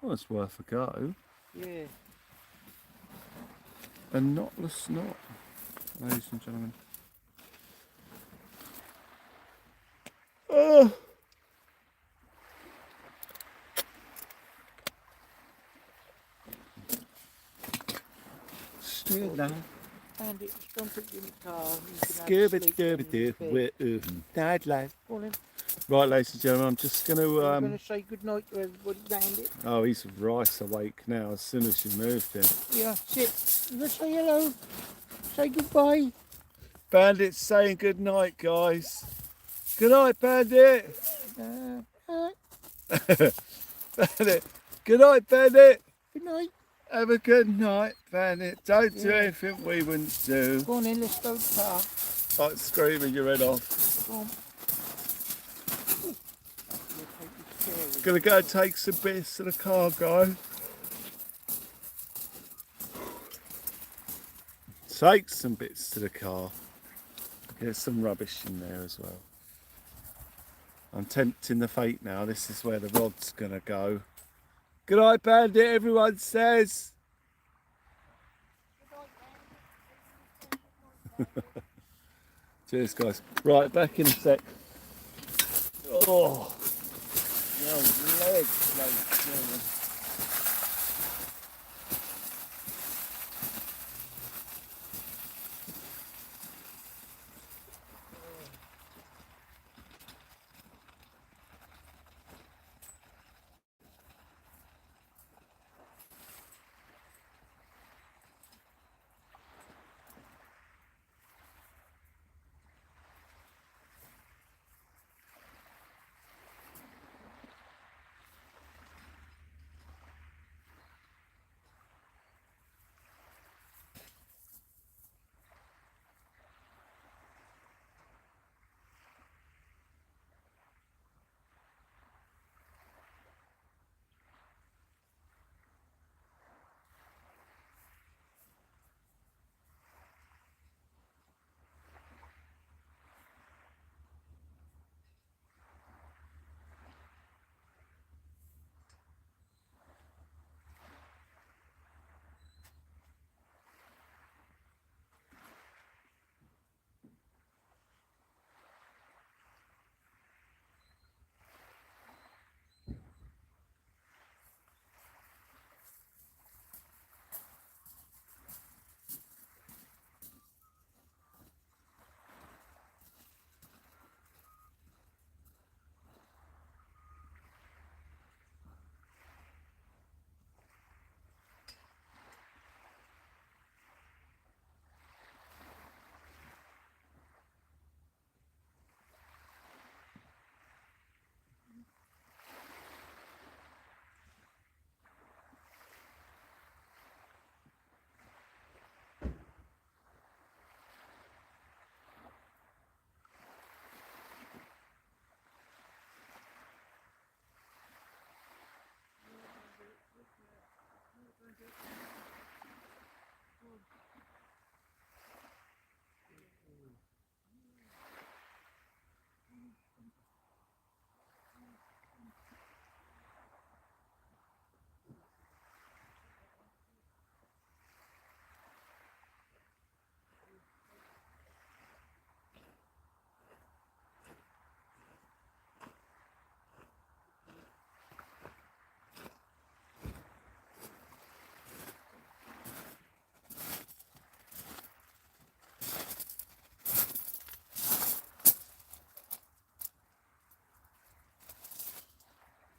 Well, it's worth a go. Yeah. A knotless knot, ladies and gentlemen. Oh. Still now. And it's going to put you in the car. And you can have a Scooby sleep dooby on doo. your bed. Nightlife. Go on then. Right, ladies and gentlemen, I'm just going I'm going to. to say good night to everybody, Bandit. Oh, he's right awake now. As soon as you moved him. Yeah, sit. You say hello. Say goodbye. Bandit's saying good night, guys. Good night, Bandit. Bandit. Good night, Bandit. Good night. Have a good night, Bandit. Don't do anything we wouldn't do. Go on then, let's go to the car. Like screaming your head off. Go on. We'll take this chair Gonna go take some bits to the car, guys. Take some bits to the car. Get some rubbish in there as well. I'm tempting the fate now. This is where the rod's gonna go. Good night, Bandit, everyone says. Cheers, guys. Right, back in a sec. Oh, no legs, like.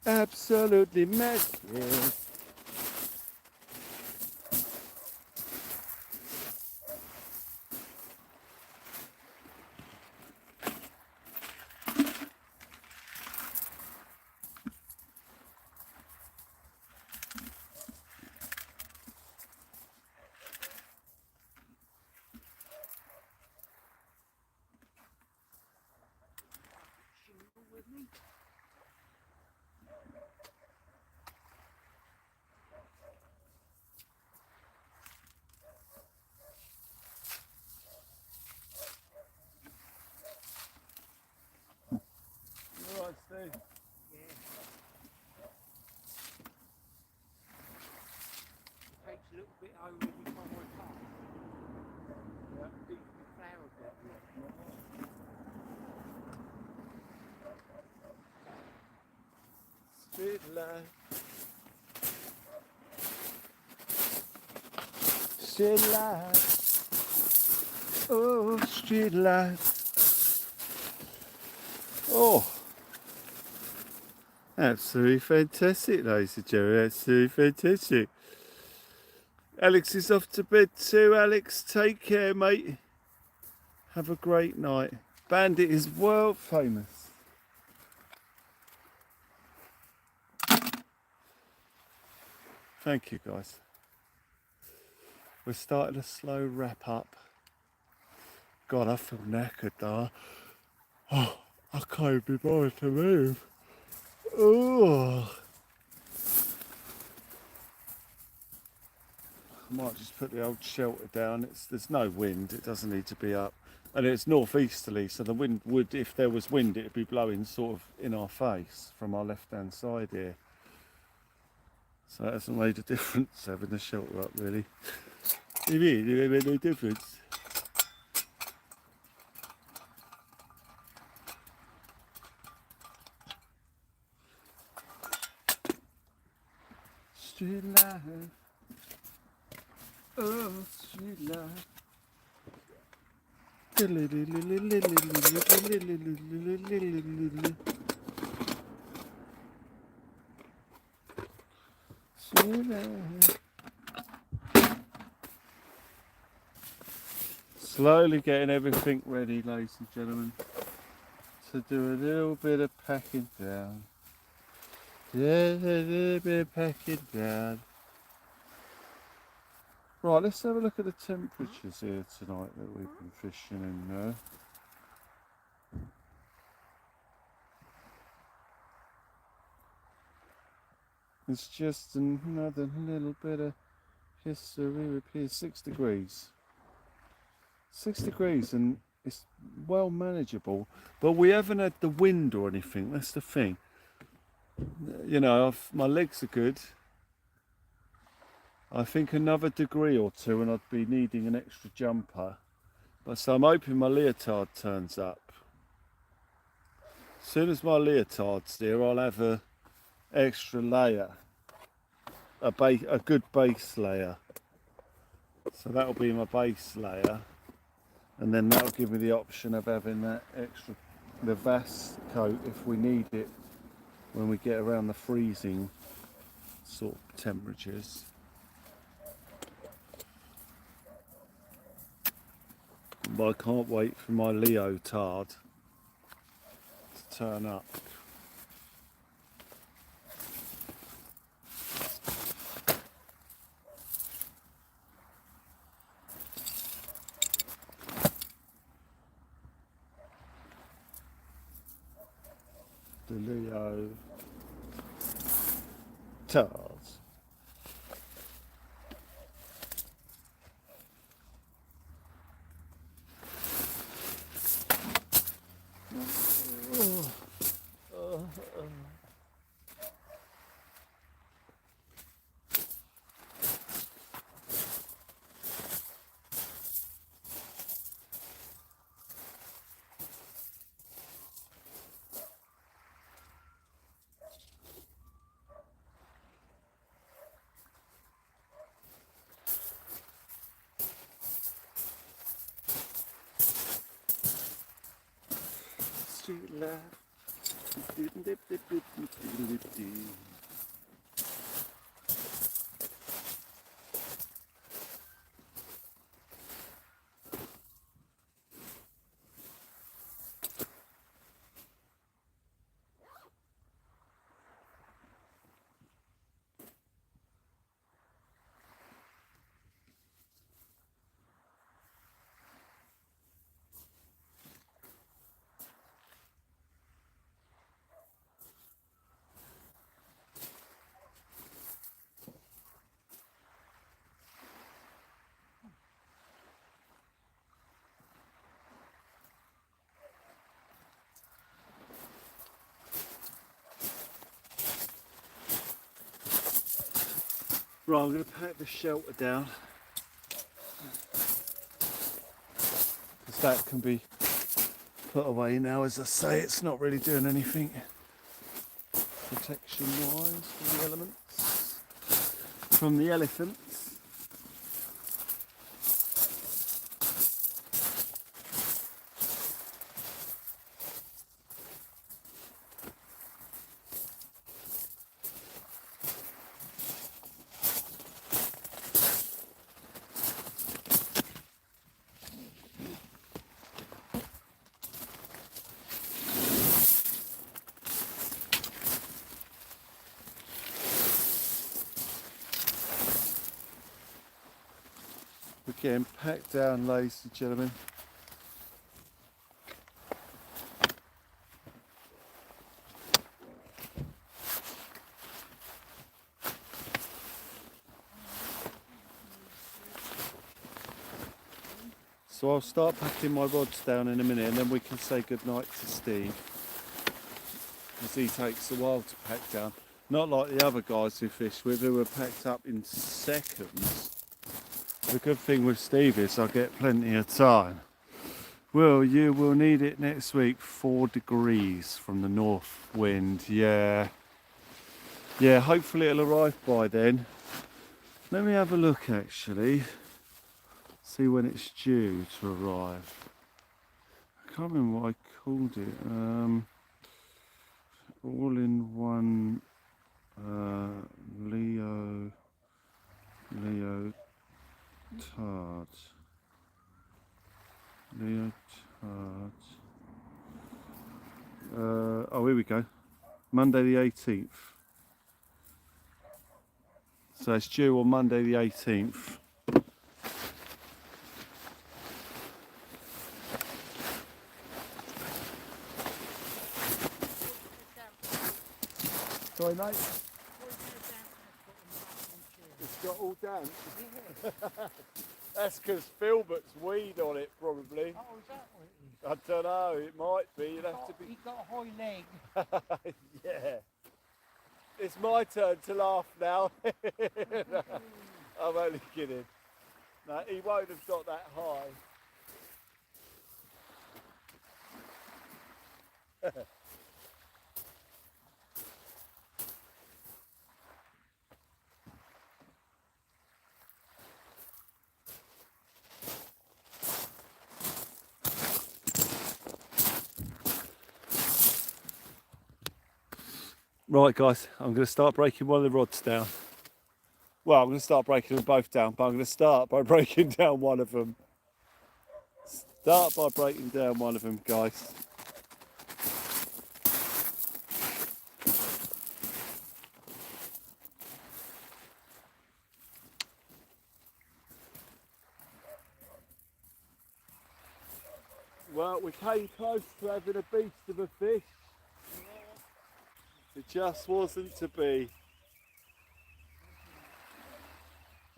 Absolutely massive. Right, Steve. Takes a little bit home every time I come. Yeah, eats the flower bit. Street light. Street light. Oh, street light. Oh. Absolutely fantastic, ladies and gentlemen. Absolutely fantastic. Alex is off to bed too. Alex, take care, mate. Have a great night. Bandit is world famous. Thank you, guys. We're starting a slow wrap up. God, I feel knackered now. Oh, I can't even be bothered to move. Oh. I might just put the old shelter down. There's no wind, it doesn't need to be up. And it's northeasterly, so the wind would, if there was wind, it'd be blowing sort of in our face from our left-hand side here. So it hasn't made a difference having the shelter up, really. It really made no difference. Street life. Oh, street life. Slowly getting everything ready, ladies and gentlemen, to do a little bit of packing down. Just a little bit of packing down. Right, let's have a look at the temperatures here tonight that we've been fishing in there. It's just another little bit of history repeat. 6 degrees. 6 degrees, and it's well manageable, but we haven't had the wind or anything. That's the thing. You know, my legs are good. I think another degree or two and I'd be needing an extra jumper. But so I'm hoping my leotard turns up. As soon as my leotard's there, I'll have a extra layer, a good base layer. So that'll be my base layer, and then that'll give me the option of having that extra, the vast coat if we need it when we get around the freezing sort of temperatures. But I can't wait for my leotard to turn up. The leotards. Street life. Right, I'm going to pack the shelter down, because that can be put away now. As I say, it's not really doing anything protection wise from the elements, from the elephants. We're getting packed down, ladies and gentlemen. So I'll start packing my rods down in a minute and then we can say goodnight to Steve. As he takes a while to pack down. Not like the other guys who fish with who are packed up in seconds. The good thing with Steve is I get plenty of time. Well, you will need it next week. 4 degrees from the north wind. Yeah, hopefully it'll arrive by then. Let me have a look actually. See when it's due to arrive. I can't remember what I called it. All in one Leotard. Oh, here we go. Monday the 18th. So it's due on Monday the 18th. Sorry, mate. It's got all damp. That's because Filbert's weed on it, probably. Oh, is that what it is? I don't know. It might be. You'd have to be. He got a high leg. Yeah. It's my turn to laugh now. I'm only kidding. No, he won't have got that high. Right guys, I'm going to start breaking one of the rods down. Well, I'm going to start breaking them both down, but I'm going to start by breaking down one of them. Start by breaking down one of them, guys. Well, we came close to having a beast of a fish. It just wasn't to be.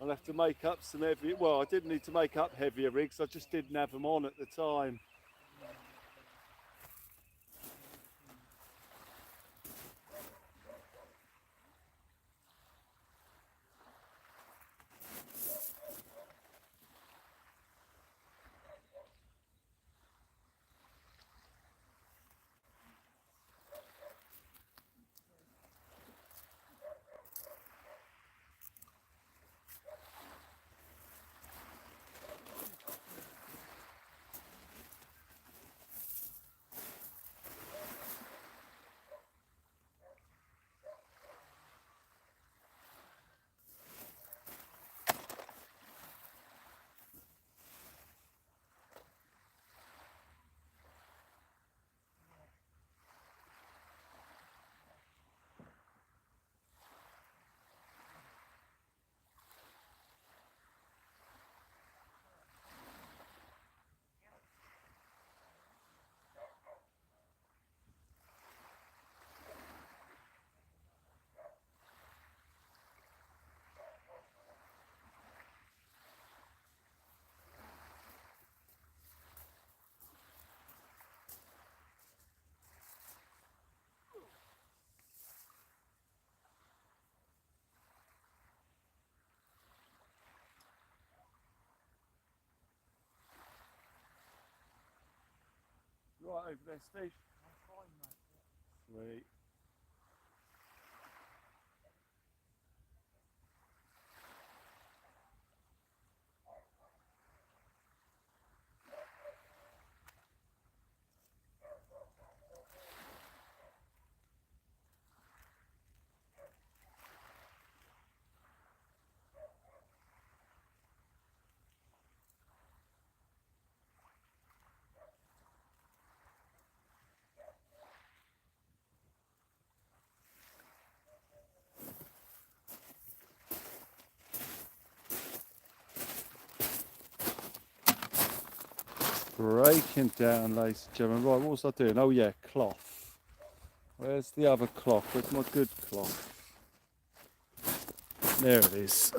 I'll have to make up some heavy, well, I didn't need to make up heavier rigs, I just didn't have them on at the time. Right over there, Steve. Sweet. Breaking down, ladies and gentlemen. Right, what was I doing? Oh yeah, cloth. Where's the other cloth? Where's my good cloth? There it is.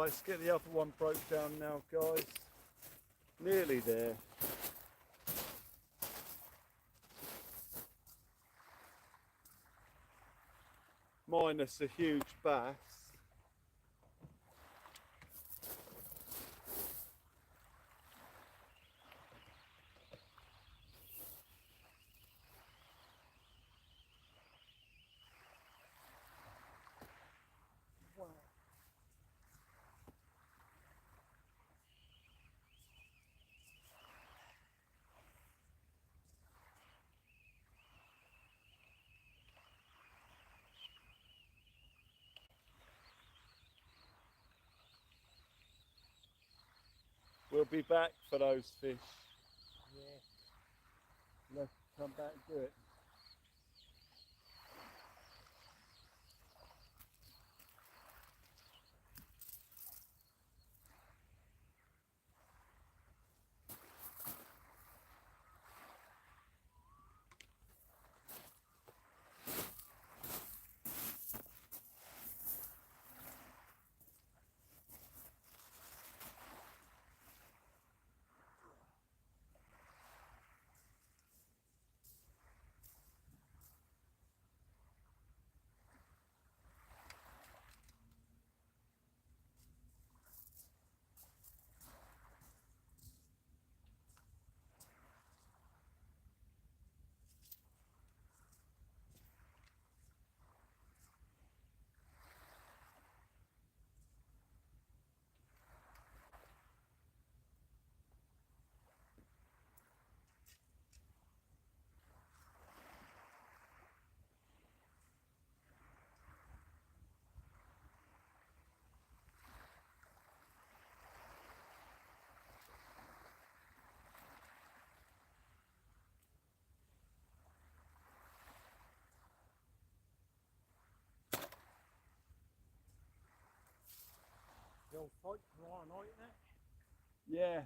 Right, let's get the other one broke down now, guys. Nearly there. Minus a huge bass. We'll be back for those fish. Yeah. Let's come back and do it. They'll fight tomorrow night, innit? Yeah,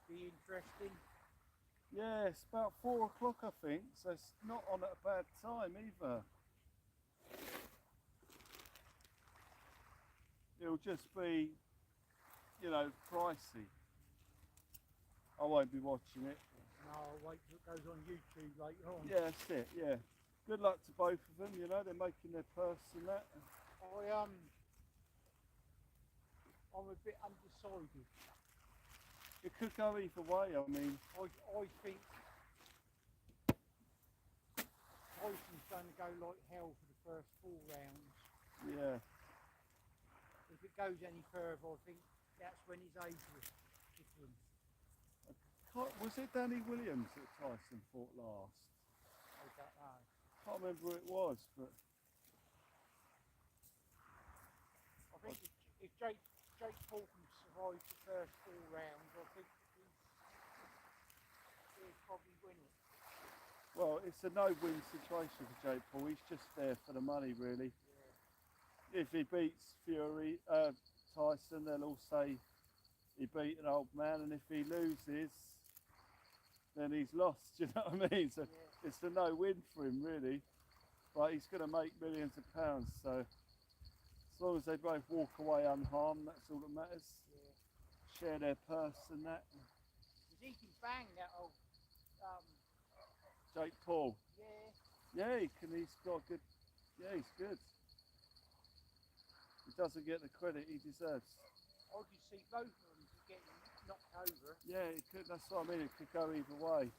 Be interesting. yeah, it's about 4 o'clock I think, so it's not on at a bad time either. It'll just be, you know, pricey. I won't be watching it. No, I'll wait till it goes on YouTube later on. Yeah, that's it, yeah. Good luck to both of them, you know, they're making their purse and that. I'm a bit undecided. It could go either way, I mean. I think Tyson's going to go like hell for the first 4 rounds. Yeah. If it goes any further, I think that's when his age was different. Was it Danny Williams that Tyson fought last? I don't know. Can't remember who it was, but I think if Jake Paul can survive the first 4 rounds, I think he'll probably win it. well, it's a no-win situation for Jake Paul. He's just there for the money, really. Yeah. If he beats Tyson, they'll all say he beat an old man, and if he loses, then he's lost. Do you know what I mean? So Yeah. it's a no-win for him, really. But he's going to make millions of pounds, so as long as they both walk away unharmed, that's all that matters. Yeah. Share their purse and that. Because he can bang that old, Jake Paul. yeah. Yeah, he can. He's got good. Yeah, he's good. He doesn't get the credit he deserves. I could see both of them getting knocked over. Yeah, it could. That's what I mean. It could go either way.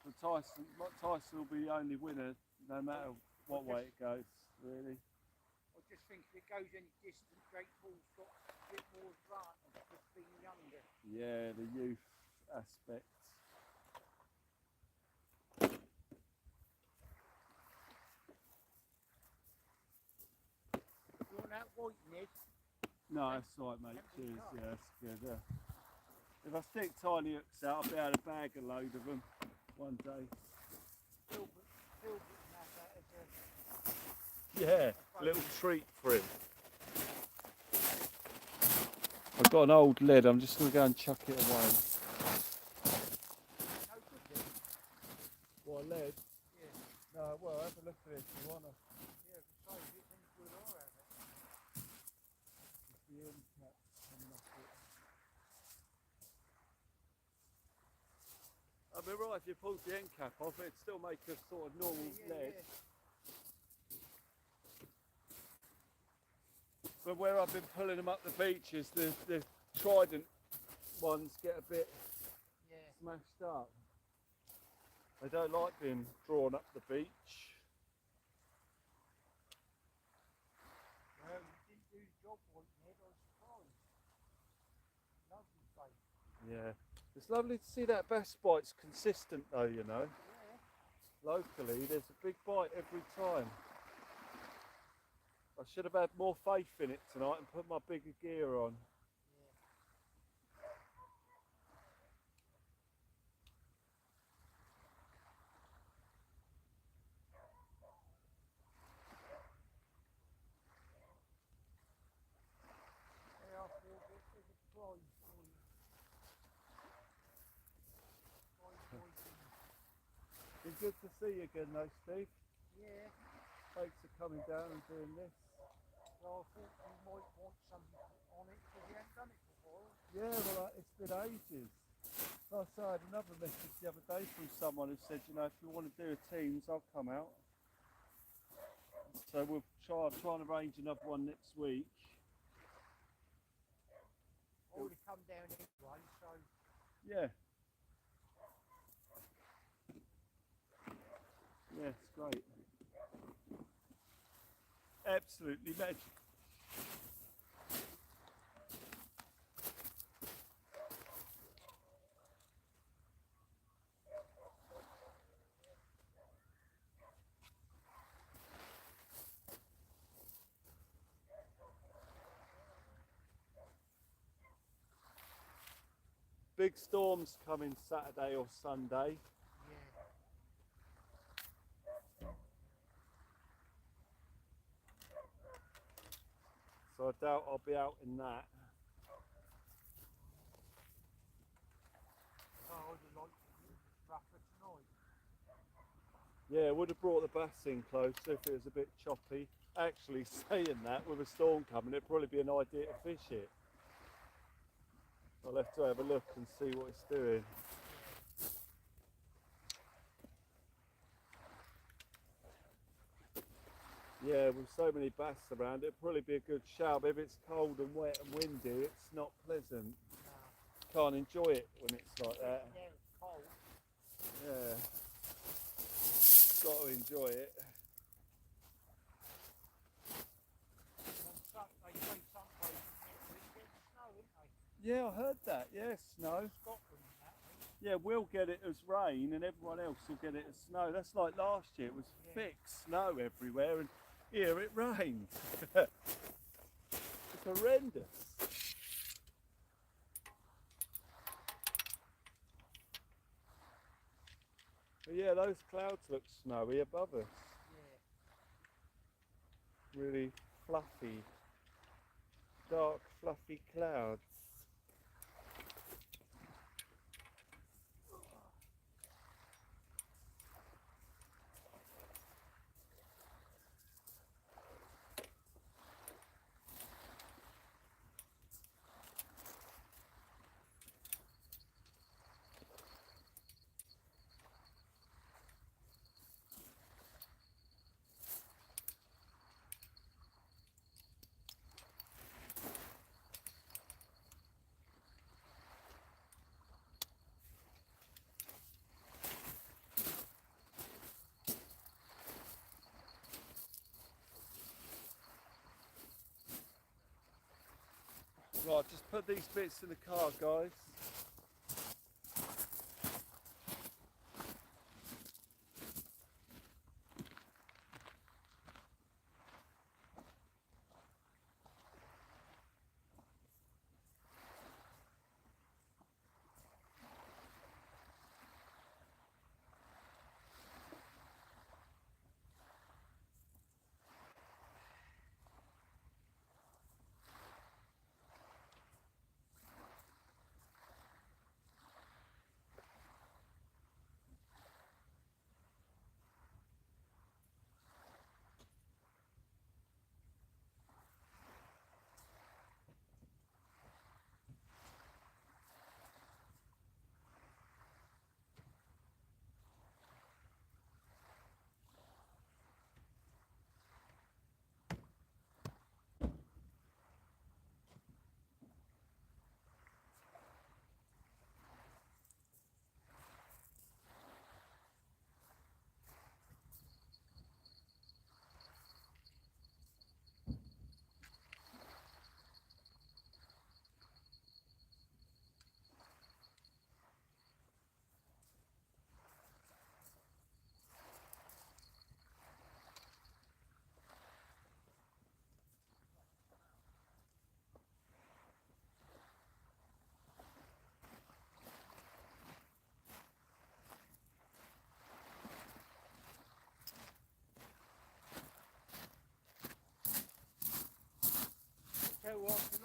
But Tyson will be the only winner, no matter what way it goes. Really. I just think if it goes any distance, Jake Paul's got a bit more advantage just being younger. Yeah, the youth aspect. You want that white, Ned? No, that's all right, mate. Cheers. Yeah, that's good. If I stick tiny hooks out, I'll be able to bag a load of them one day. Gilbert can have that as a... Yeah, little treat for him. I've got an old lead. I'm just going to go and chuck it away. No good then. What, lead? Yeah. No, well, have a look at it if you want to. Yeah, besides it's any good or have it. We're right, if you pulled the end cap off, it'd still make a sort of normal lead. But where I've been pulling them up the beaches, the trident ones get a bit smashed up. They don't like being drawn up the beach. Well, you didn't do the job right, Ned, I was surprised. Lovely bait. Yeah, it's lovely to see that bass bite's consistent though, you know. Yeah. Locally, there's a big bite every time. I should have had more faith in it tonight and put my bigger gear on. Yeah, I feel this is a prize for you. It's good to see you again though, Steve. Yeah. Thanks for coming down and doing this. Well, I thought you might want something on it because you haven't done it before. Yeah, well, it's been ages. Like I said, I had another message the other day from someone who said, you know, if you want to do a Teams, I'll come out. So we'll try and arrange another one next week. I would have come down anyway, so. Yeah. Yeah, it's great. Absolutely magic. Big storms coming Saturday or Sunday. Yeah. So I doubt I'll be out in that. So I would have liked it rougher tonight. Yeah, would have brought the bass in closer if it was a bit choppy. Actually, saying that, with a storm coming, it'd probably be an idea to fish it. I'll have to have a look and see what it's doing. Yeah, with so many bass around, it'd probably be a good shout. But if it's cold and wet and windy, it's not pleasant. No. Can't enjoy it when it's like that. Yeah, it's cold. Yeah, got to enjoy it. They say some places next week get snow, isn't they? Yeah, I heard that. Yeah, snow. Scotland and that, Yeah, we'll get it as rain and everyone else will get it as snow. That's like last year, it was thick snow everywhere and here it rained. It's horrendous. But yeah, those clouds look snowy above us. Yeah. Really fluffy, dark fluffy clouds. Right, just put these bits in the car, guys.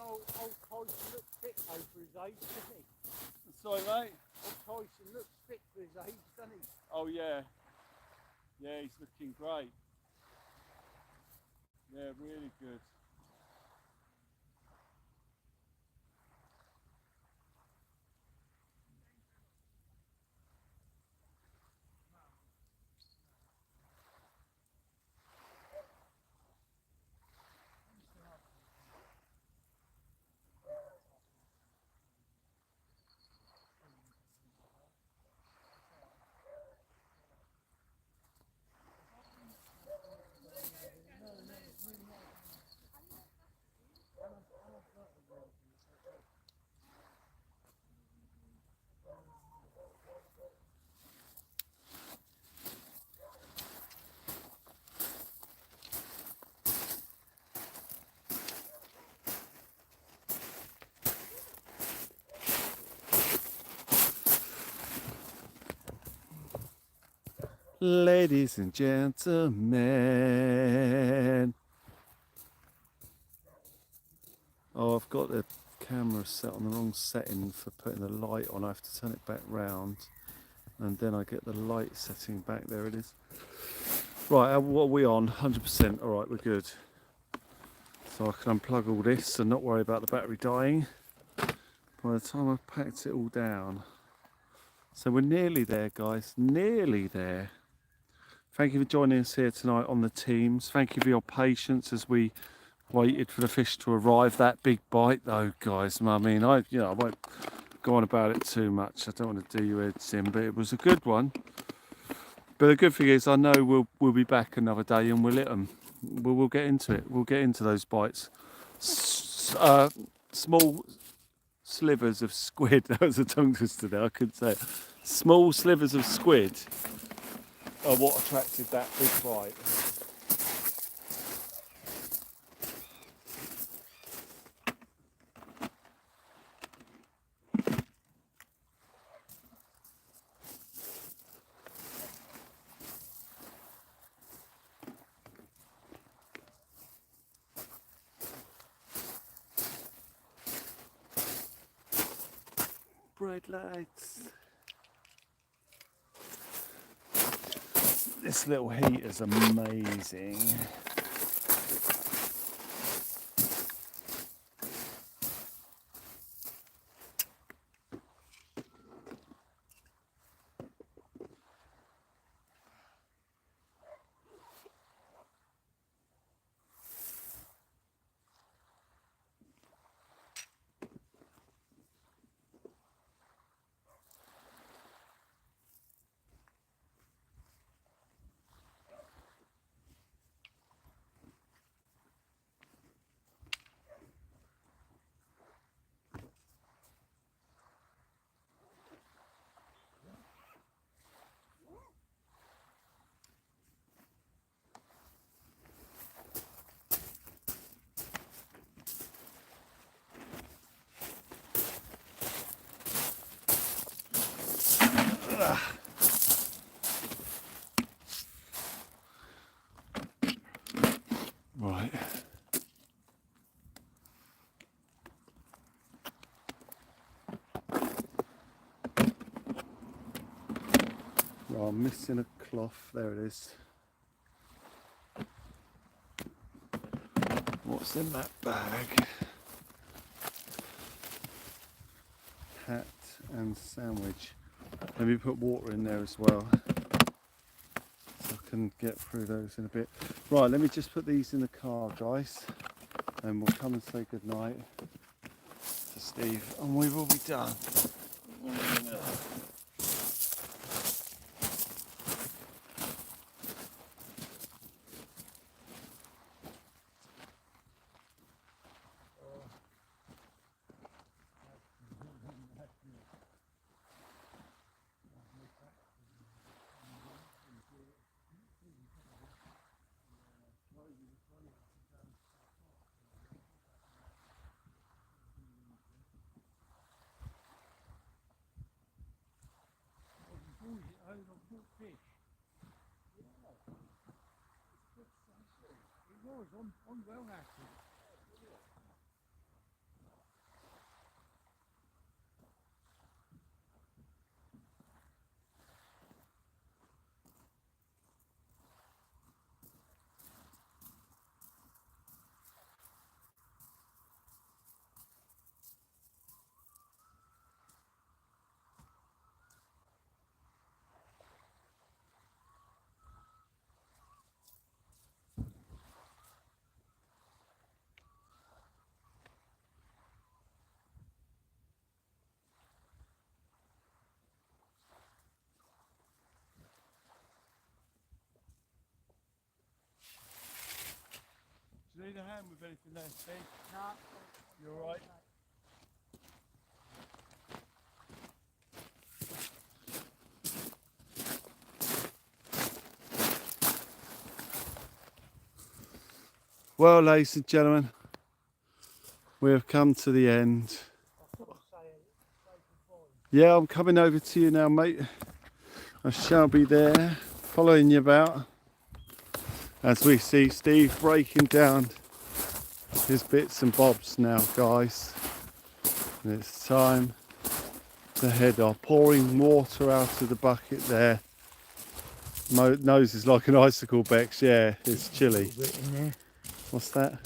old Tyson looks fit though for his age, doesn't he? Sorry, mate. Old Tyson looks fit for his age, doesn't he? Oh yeah. Yeah, he's looking great. Yeah, really good. Ladies and gentlemen. Oh, I've got the camera set on the wrong setting for putting the light on. I have to turn it back round and then I get the light setting back. There it is. Right, what are we on? 100%. All right, we're good. So I can unplug all this and not worry about the battery dying by the time I've packed it all down. So we're nearly there, guys, nearly there. Thank you for joining us here tonight on the Teams. Thank you for your patience as we waited for the fish to arrive. That big bite though, guys. I mean, I won't go on about it too much. I don't want to do your heads in, but it was a good one. But the good thing is, I know we'll be back another day and we'll hit them. We'll get into it. We'll get into those bites. Small slivers of squid. That was a tongue twister there. I couldn't say it. Small slivers of squid are what attracted that big bite. Bright lights. This little heat is amazing. Right. Well, I'm missing a cloth. There it is. What's in that bag? Hat and sandwich. Let me put water in there as well, so I can get through those in a bit. Right, let me just put these in the car, guys, and we'll come and say goodnight to Steve, and we will be done. I'm well happy. a hand with anything there, Steve? No. You all right? Well, ladies and gentlemen, we have come to the end. Yeah, I'm coming over to you now, mate. I shall be there, following you about, as we see Steve breaking down his bits and bobs now, guys. And it's time to head off. Pouring water out of the bucket there. Nose is like an icicle, Bex. Yeah, it's chilly. What's that?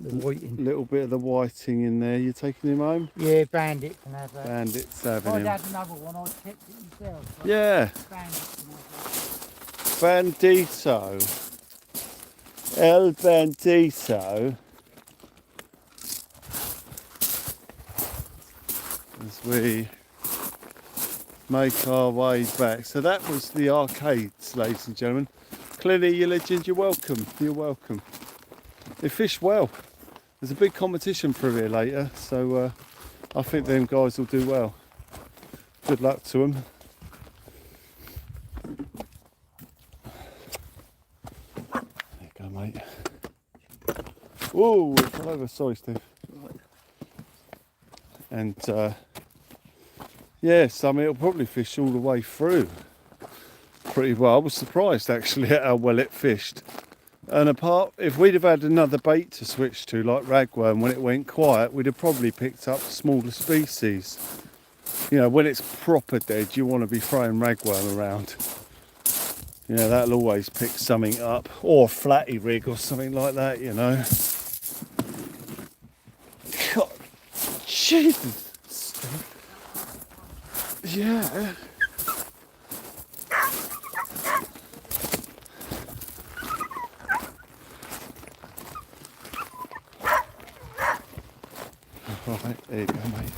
The whiting. Little bit of the whiting in there. You taking him home? Yeah, Bandit can have that. Bandit's having I'd him. had another one, I'd kept it myself. But Yeah. Bandit can have Bandito. El Bandito. As we make our way back. So that was the arcades, ladies and gentlemen. Clearly, you legend, you're welcome. You're welcome. They fish well. There's a big competition for here later, so I think them guys will do well. Good luck to them. There you go, mate. Whoa, it fell over. Sorry, Steve. And yes, I mean, it'll probably fish all the way through pretty well. I was surprised actually at how well it fished. And apart, if we'd have had another bait to switch to, like ragworm, when it went quiet, we'd have probably picked up smaller species. You know, when it's proper dead, you want to be throwing ragworm around. You know, that'll always pick something up. Or a flatty rig or something like that, you know. God, Jesus. Yeah. Right, there you go, mate.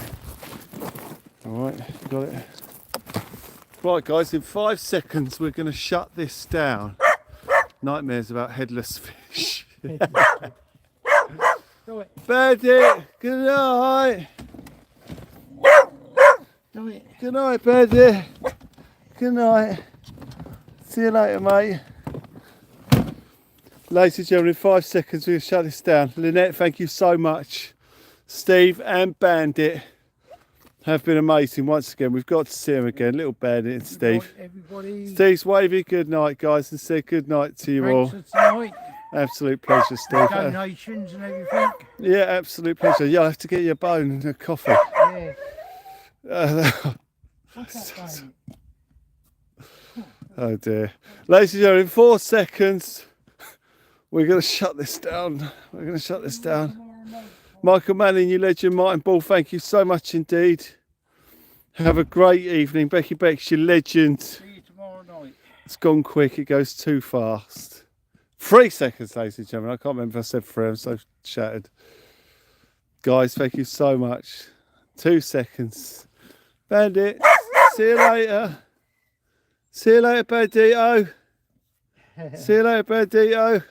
Alright, got it. Right, guys, in 5 seconds we're going to shut this down. Nightmares about headless fish. Bandit, good night. Good night, Bandit. Good night. See you later, mate. Ladies and gentlemen, in 5 seconds we're going to shut this down. Lynette, thank you so much. Steve and Bandit have been amazing once again. We've got to see them again. Little Bandit and Steve. everybody. Steve's waving good night, guys, and say good night to you all. Thanks for tonight. Absolute pleasure, Steve. Donations and everything. Yeah, absolute pleasure. Yeah, I have to get you a bone and a coffee. Yeah. What's that Bandit? Oh dear. Ladies and gentlemen, in 4 seconds, we're going to shut this down. We're going to shut this down. Michael Manning, you legend. Martin Ball, thank you so much indeed. Have a great evening. Becky Bex, you legend. See you tomorrow night. It's gone quick. It goes too fast. 3 seconds, ladies and gentlemen. I can't remember if I said 3. I'm so shattered. Guys, thank you so much. 2 seconds. Bandit, see you later. See you later, Bandito. See you later, Bandito.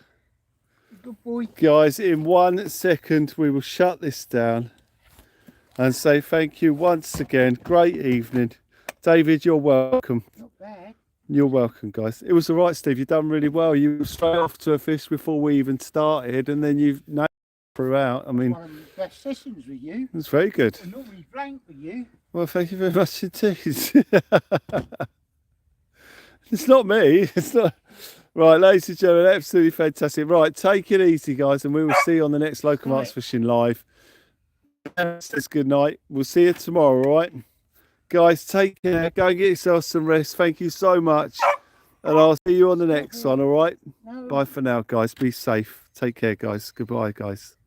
Good boy. Guys, in 1 second we will shut this down and say thank you once again. Great evening. David, you're welcome. Not bad. You're welcome, guys. It was all right, Steve. You've done really well. You were straight off to a fish before we even started, and then you've nailed it throughout. I mean, One of the best sessions with you. it's very good. I normally blank with you. Well, thank you very much indeed. It's not me. It's not. Right, ladies and gentlemen, absolutely fantastic. Right, take it easy, guys, and we will see you on the next Local Marks Fishing Live. Says good night. We'll see you tomorrow, all right? Guys, take care. Go and get yourself some rest. Thank you so much. And I'll see you on the next one, all right? Bye for now, guys. Be safe. Take care, guys. Goodbye, guys.